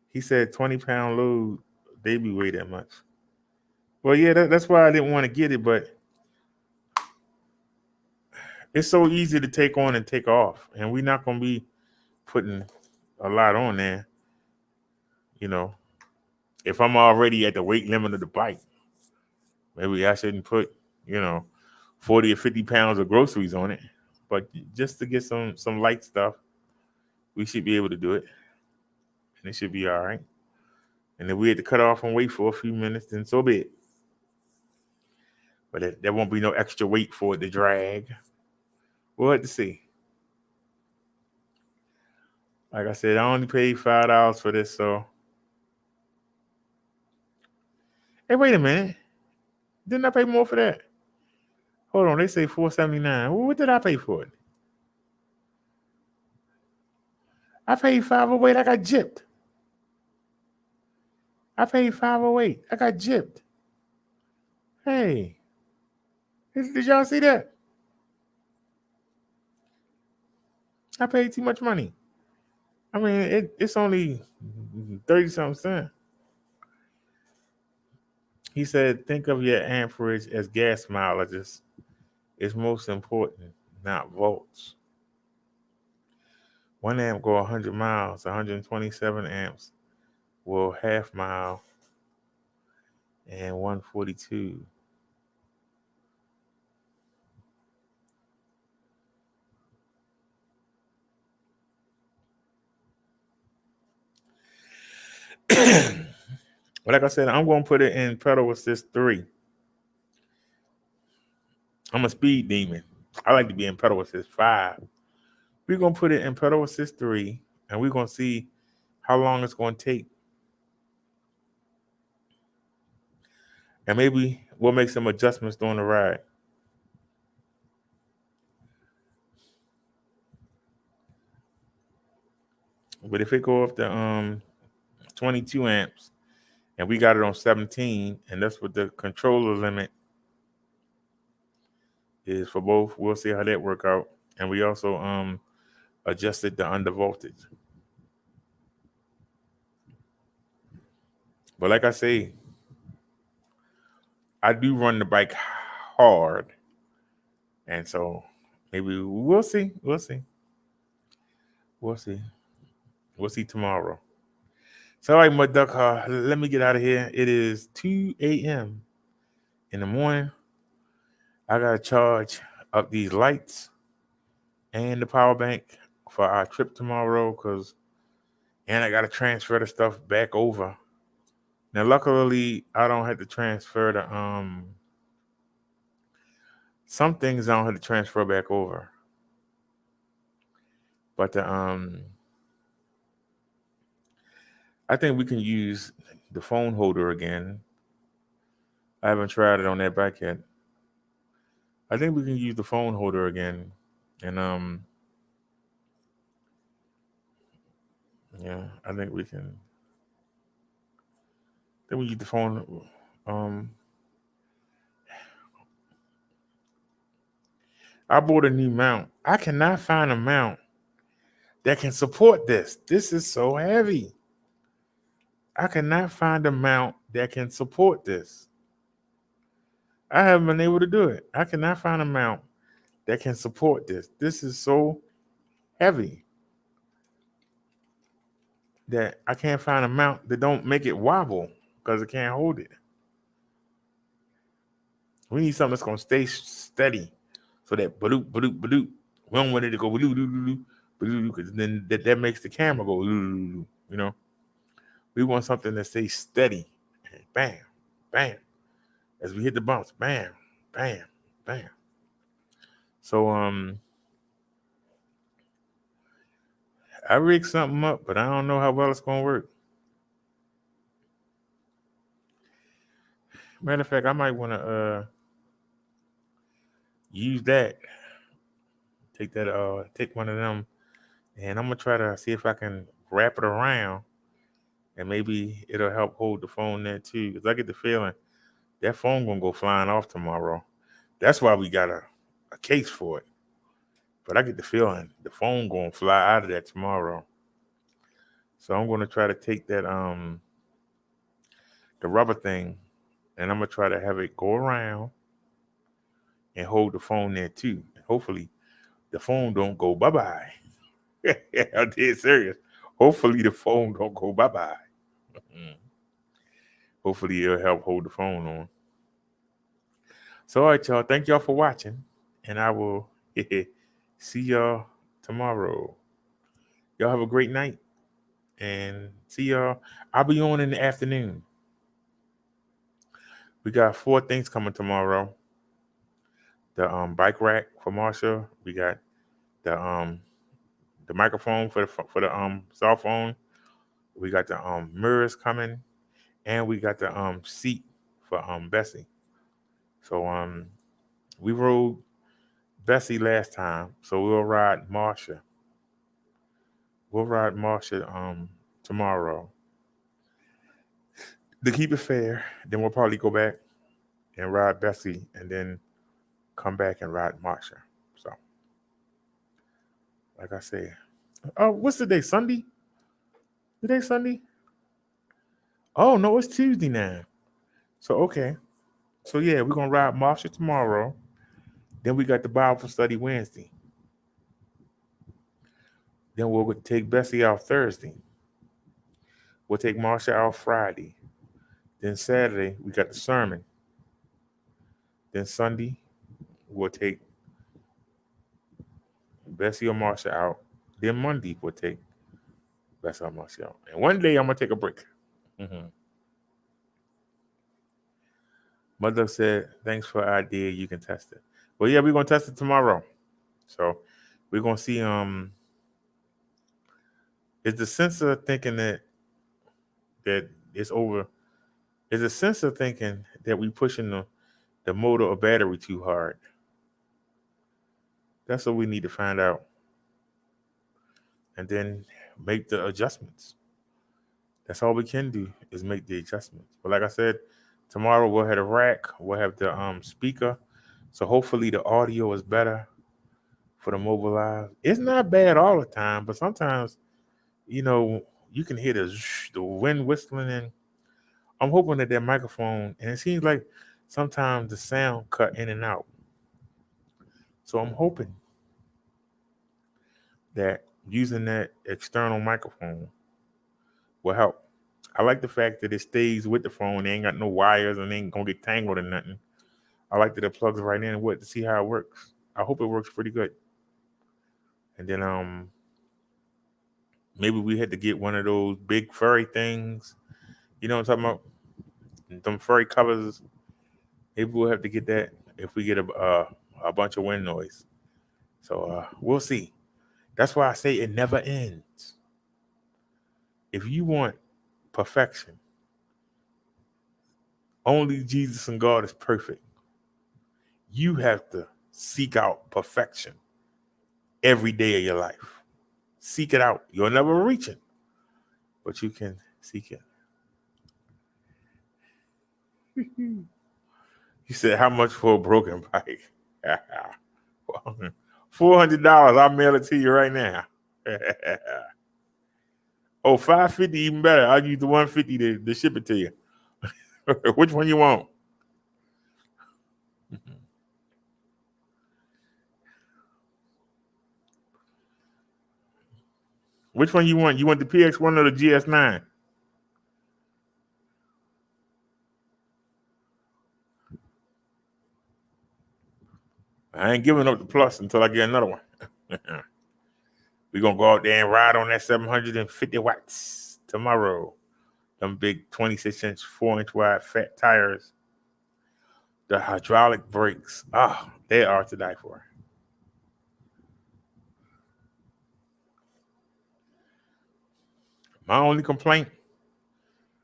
Speaker 1: He said 20-pound load, they be weigh that much. Well, yeah, that's why I didn't want to get it, but it's so easy to take on and take off. And we're not going to be putting a lot on there. You know, if I'm already at the weight limit of the bike, maybe I shouldn't put, 40 or 50 pounds of groceries on it. But just to get some light stuff, we should be able to do it. And it should be all right. And if we had to cut off and wait for a few minutes, then so be it. But there won't be no extra weight for it to drag. We'll have to see. Like I said, I only paid $5 for this, so. Hey, wait a minute. Didn't I pay more for that? Hold on, they say $479. Well, what did I pay for it? I paid $508. I got gypped. I paid $508. I got gypped. Hey. Did y'all see that?
Speaker 6: I paid too much money. I mean, it's only 30-something cents. He said, think of your amperage as gas mileages. It's most important, not volts. 1 amp go 100 miles, 127 amps will half mile, and 142. But like I said, I'm going to put it in pedal assist 3. I'm a speed demon. I like to be in pedal assist 5. We're going to put it in pedal assist 3, and we're going to see how long it's going to take. And maybe we'll make some adjustments during the ride. But if it go up to 22 amps, and we got it on 17, and that's what the controller limit is for both, we'll see how that work out. And we also adjusted the under voltage. But like I say, I do run the bike hard, and so maybe we'll see. We'll see tomorrow. So, all right, my duck, let me get out of here. It is 2 a.m. in the morning. I got to charge up these lights and the power bank for our trip tomorrow, and I got to transfer the stuff back over. Now, luckily, I don't have to transfer some things I don't have to transfer back over. But I think we can use the phone holder again. I haven't tried it on that bike yet. I think we can use the phone holder again. And yeah, I think we can. Then we use the phone. I bought a new mount. I cannot find a mount that can support this. This is so heavy. I cannot find a mount that can support this. I haven't been able to do it. I cannot find a mount that can support this. This is so heavy that I can't find a mount that don't make it wobble because it can't hold it. We need something that's going to stay steady so that badoop, badoop, badoop. We don't want it to go badoop, badoop, badoop, because then that makes the camera go, you know. We want something that stays steady. Bam, bam. As we hit the bumps, bam, bam, bam. So I rigged something up, but I don't know how well it's gonna work. Matter of fact, I might want to use that. Take one of them, and I'm gonna try to see if I can wrap it around, and maybe it'll help hold the phone there too. Because I get the feeling that phone gonna go flying off tomorrow. That's why we got a case for it. But I get the feeling the phone gonna fly out of that tomorrow. So I'm gonna try to take that the rubber thing, and I'm gonna try to have it go around and hold the phone there too. Hopefully the phone don't go bye-bye. I'm dead serious. Hopefully the phone don't go bye-bye. Hopefully it'll help hold the phone on. So all right, y'all. Thank y'all for watching. And I will see y'all tomorrow. Y'all have a great night. And see y'all. I'll be on in the afternoon. We got 4 things coming tomorrow. The bike rack for Marsha. We got the microphone for the cell phone. We got the mirrors coming, and we got the seat for Bessie. So we rode Bessie last time, so we'll ride Marsha. We'll ride Marsha tomorrow. To keep it fair, then we'll probably go back and ride Bessie, and then come back and ride Marsha. So Like I said. Oh, what's the day? Sunday? Today Sunday? Oh no, it's Tuesday now. So okay. So yeah, we're gonna ride Marsha tomorrow. Then we got the Bible study Wednesday. Then we'll take Bessie out Thursday. We'll take Marsha out Friday. Then Saturday we got the sermon. Then Sunday we'll take Bessie or Marsha out. Then Monday we'll take Bessie or Marsha out. And one day I'm gonna take a break. Mm-hmm. Mother said, "Thanks for the idea. You can test it." Well, yeah, we're gonna test it tomorrow. So we're gonna see. Is the sensor thinking that it's over? Is the sensor thinking that we pushing the motor or battery too hard? That's what we need to find out, and then make the adjustments. That's all we can do is make the adjustments. But like I said, tomorrow we'll have the rack. We'll have the speaker. So hopefully the audio is better for the mobile live. It's not bad all the time, but sometimes you can hear the wind whistling, and I'm hoping that microphone. And it seems like sometimes the sound cut in and out. So I'm hoping that using that external microphone will help. I like the fact that it stays with the phone. They ain't got no wires and they ain't gonna get tangled or nothing. I like that it plugs right in with to see how it works. I hope it works pretty good. And then maybe we had to get one of those big furry things. You know what I'm talking about? Them furry covers. Maybe we'll have to get that if we get a bunch of wind noise. So we'll see. That's why I say it never ends. If you want perfection, only Jesus and God is perfect. You have to seek out perfection every day of your life. Seek it out. You'll never reach it, but you can seek it. You said, how much for a broken bike? $400. I'll mail it to you right now. Oh, $550 even better. I'll use the $150 to ship it to you. Which one you want? Which one you want? You want the PX1 or the GS9? I ain't giving up the Plus until I get another one. We're going to go out there and ride on that 750 watts tomorrow. Them big 26-inch, 4-inch wide fat tires. The hydraulic brakes. They are to die for. My only complaint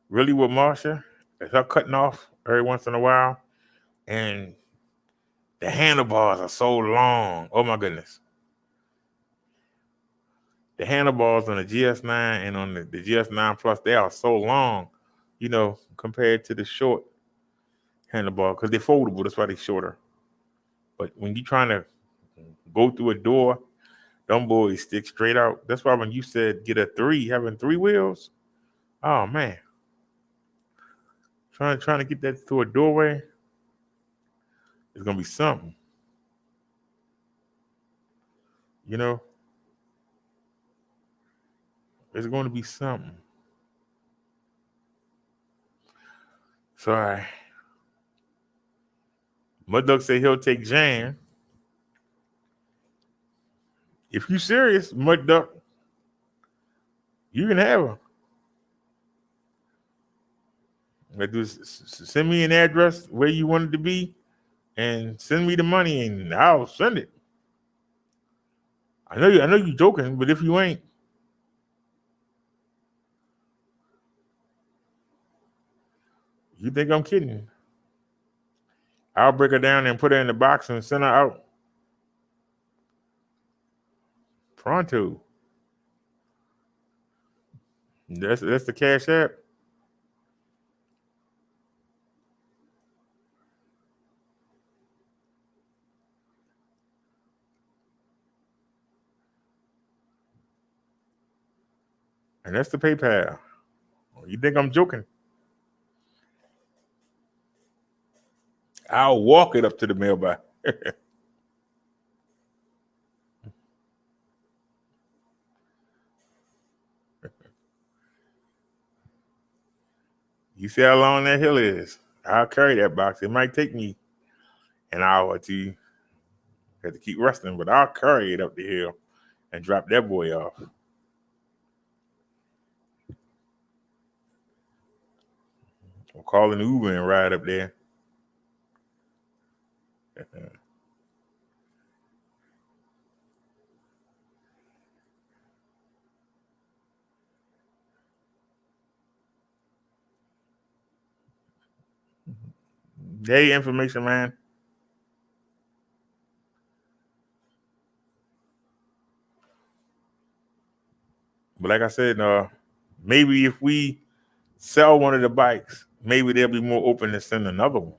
Speaker 6: really with Marsha is her cutting off every once in a while. And the handlebars are so long. Oh, my goodness. The handlebars on the GS9 and on the GS9 Plus, they are so long, compared to the short handlebar, because they're foldable. That's why they're shorter. But when you're trying to go through a door, them boys stick straight out. That's why when you said get a 3, having 3 wheels, oh, man. Trying to get that through a doorway, it's going to be something. It's going to be something. So, all right. Mud Duck said he'll take Jan. If you serious, Mud Duck, you can have her. Just send me an address where you want it to be and send me the money and I'll send it. I know you're joking, but if you ain't, you think I'm kidding. I'll break her down and put her in the box and send her out. Pronto. That's the Cash App. And that's the PayPal. You think I'm joking? I'll walk it up to the mailbox. You see how long that hill is? I'll carry that box. It might take me an hour or two. Have to keep resting, but I'll carry it up the hill and drop that boy off. I'll call an Uber and ride up there. Hey, information man. But like I said, maybe if we sell one of the bikes, maybe they'll be more open to send another one.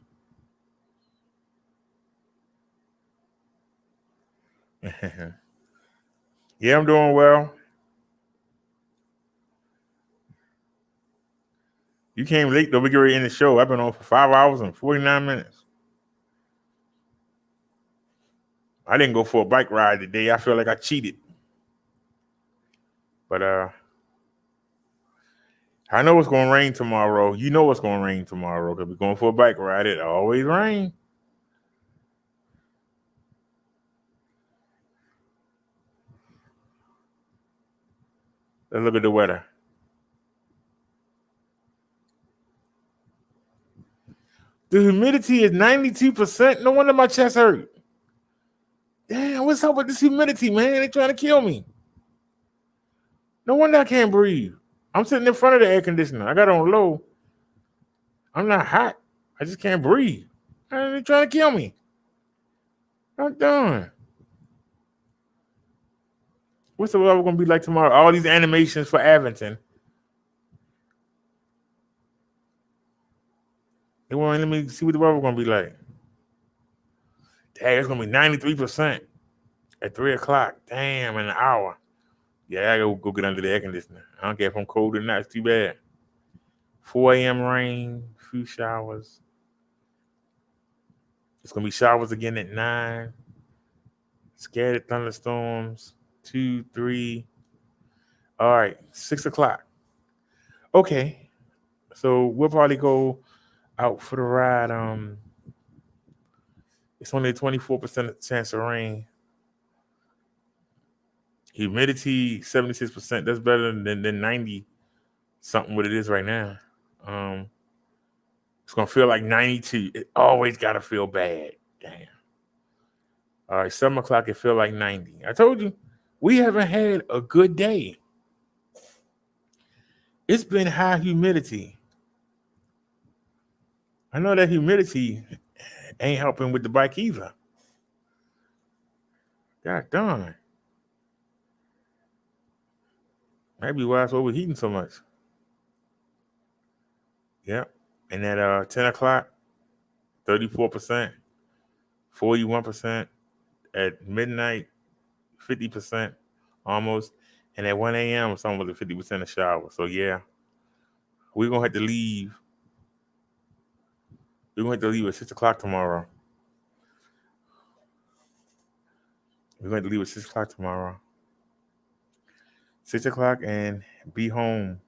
Speaker 6: Yeah, I'm doing well. You came late though. We get ready to end the show. I've been on for 5 hours and 49 minutes. I didn't go for a bike ride today. I feel like I cheated. But I know it's going to rain tomorrow. You know it's going to rain tomorrow because we're going for a bike ride. It always rains. Let's look at the weather. The humidity is 92%. No wonder my chest hurt. Damn, what's up with this humidity, man? They trying to kill me. No wonder I can't breathe. I'm sitting in front of the air conditioner. I got it on low. I'm not hot. I just can't breathe. They're trying to kill me. I'm done. What's the weather going to be like tomorrow? All these animations for Avington. Let me see what the weather going to be like. Dang, it's going to be 93% at 3 o'clock. Damn, in an hour. Yeah, I go get under the air conditioner. I don't care if I'm cold or not. It's too bad. 4 a.m. rain, few showers. It's going to be showers again at 9. Scattered thunderstorms. 2, 3. All right, 6 o'clock. Okay. So we'll probably go out for the ride. It's only a 24% chance of rain. Humidity 76%. That's better than 90 something what it is right now. It's gonna feel like 92. It always gotta feel bad. Damn. All right, 7 o'clock. It feel like 90. I told you we haven't had a good day. It's been high humidity. I know that humidity ain't helping with the bike either. God darn. Maybe why it's overheating so much. Yep. And at 10 o'clock, 34%, 41%. At midnight, 50% almost. And at 1 a.m., it's almost a 50% of shower. So yeah, we're gonna have to leave. We're gonna have to leave at 6 o'clock tomorrow. We're going to leave at 6 o'clock tomorrow. 6 o'clock and be home.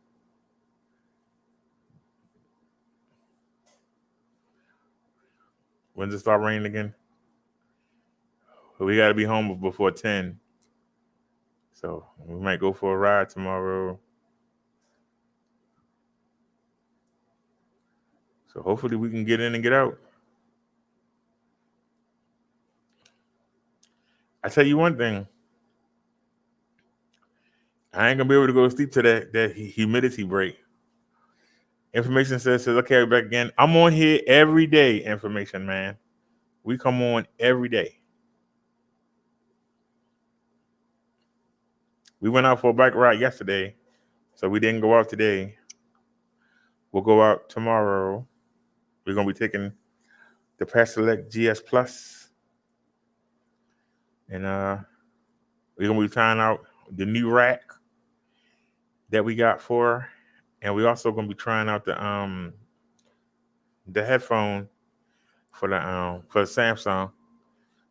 Speaker 6: When does it start raining again? We got to be home before 10. So we might go for a ride tomorrow. So hopefully we can get in and get out. I tell you one thing. I ain't going to be able to go to sleep to that humidity break. Information says, okay, we're back again. I'm on here every day, information, man. We come on every day. We went out for a bike ride yesterday, so we didn't go out today. We'll go out tomorrow. We're going to be taking the Paselec GS Plus. And we're going to be trying out the new rack,
Speaker 1: that we got for her. And we also gonna be trying out the headphone for the Samsung.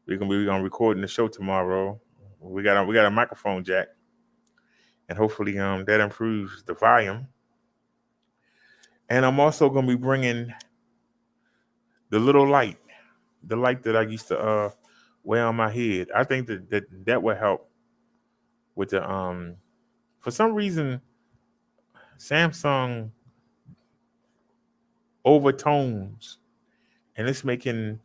Speaker 1: We're gonna recording the show tomorrow. We got a microphone jack, and hopefully that improves the volume. And I'm also gonna be bringing the little light, the light that I used to wear on my head. I think that will help with the for some reason Samsung overtones, and it's making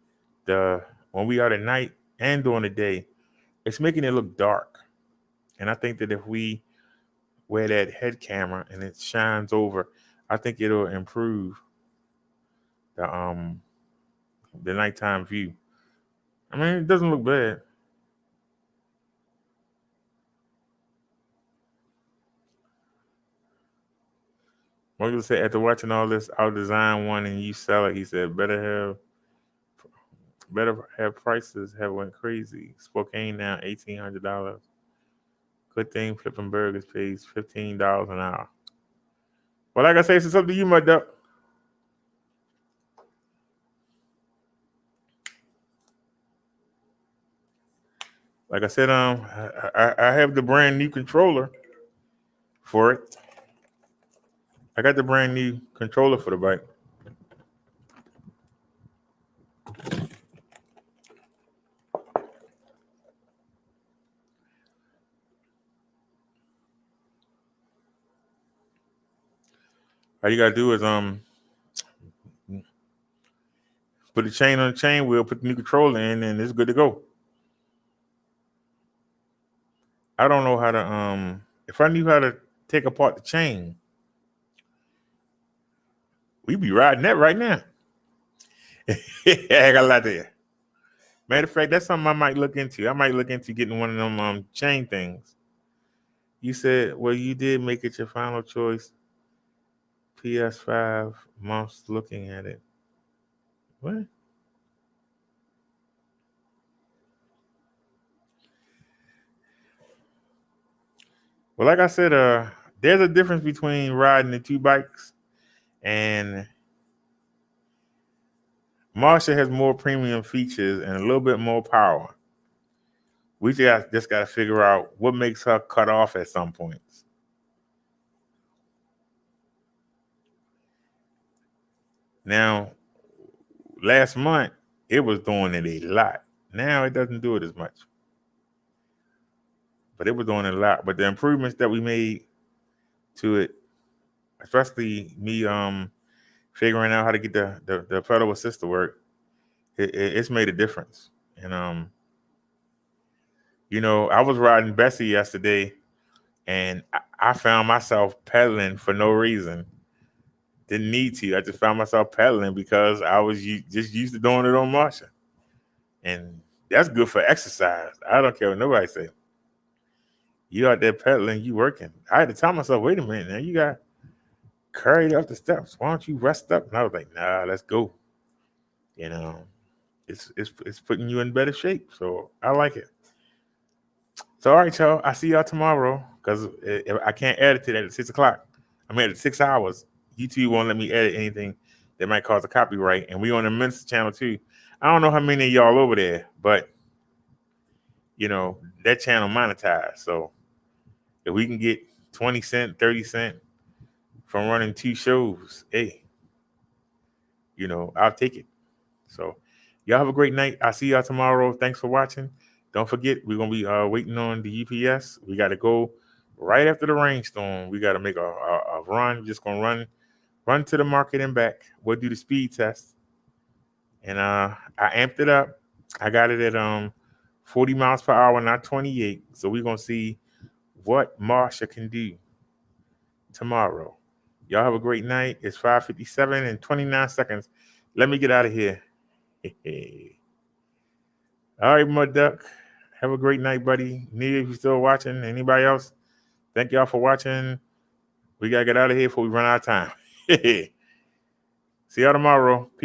Speaker 1: when we are at night and during the day, it's making it look dark. And I think that if we wear that head camera and it shines over, I think it'll improve the nighttime view. I mean, it doesn't look bad. Michael said, after watching all this, I'll design one and you sell it. He said, better have prices have went crazy. Spokane now $1,800. Good thing flipping burgers pays $15 an hour. Well, like I say, it's up to you, my duck. Like I said, I have the brand new controller for it. I got the brand new controller for the bike. All you gotta do is put the chain on the chain wheel, put the new controller in, and it's good to go. I don't know how to if I knew how to take apart the chain, we'd be riding that right now. I got a lot there. Matter of fact, that's something I might look into. I might look into getting one of them chain things. You said, well, you did make it your final choice. PS5 months looking at it. What? Well, like I said, there's a difference between riding the two bikes, and Marshall has more premium features and a little bit more power. We just got to figure out what makes her cut off at some points. Now, last month, it was doing it a lot. Now it doesn't do it as much. But it was doing it a lot. But the improvements that we made to it, especially me figuring out how to get the pedal assist to work, it's made a difference. And I was riding Bessie yesterday, and I found myself pedaling for no reason. Didn't need to. I just found myself pedaling because I was just used to doing it on Marsha. And that's good for exercise. I don't care what nobody say. You out there pedaling, you working. I had to tell myself, wait a minute, now you got carried up the steps. Why don't you rest up? And I was like, nah, let's go. It's putting you in better shape. So I like it. So all right, y'all. I see y'all tomorrow because I can't edit it at 6 o'clock. I'm at 6 hours. YouTube won't let me edit anything that might cause a copyright. And we on the Mensa channel too. I don't know how many of y'all over there, but that channel monetized. So if we can get 20 cents, 30 cents from running 2 shows, hey, I'll take it. So y'all have a great night. I'll see y'all tomorrow. Thanks for watching. Don't forget, we're going to be waiting on the UPS. We got to go right after the rainstorm. We got to make a run. Just going to run to the market and back. We'll do the speed test. And I amped it up. I got it at 40 miles per hour, not 28. So we're going to see what Marsha can do tomorrow. Y'all have a great night. It's 5:57 and 29 seconds. Let me get out of here. All right, Mud Duck. Have a great night, buddy. Nia, if you're still watching, anybody else, thank y'all for watching. We got to get out of here before we run out of time. See y'all tomorrow. Peace.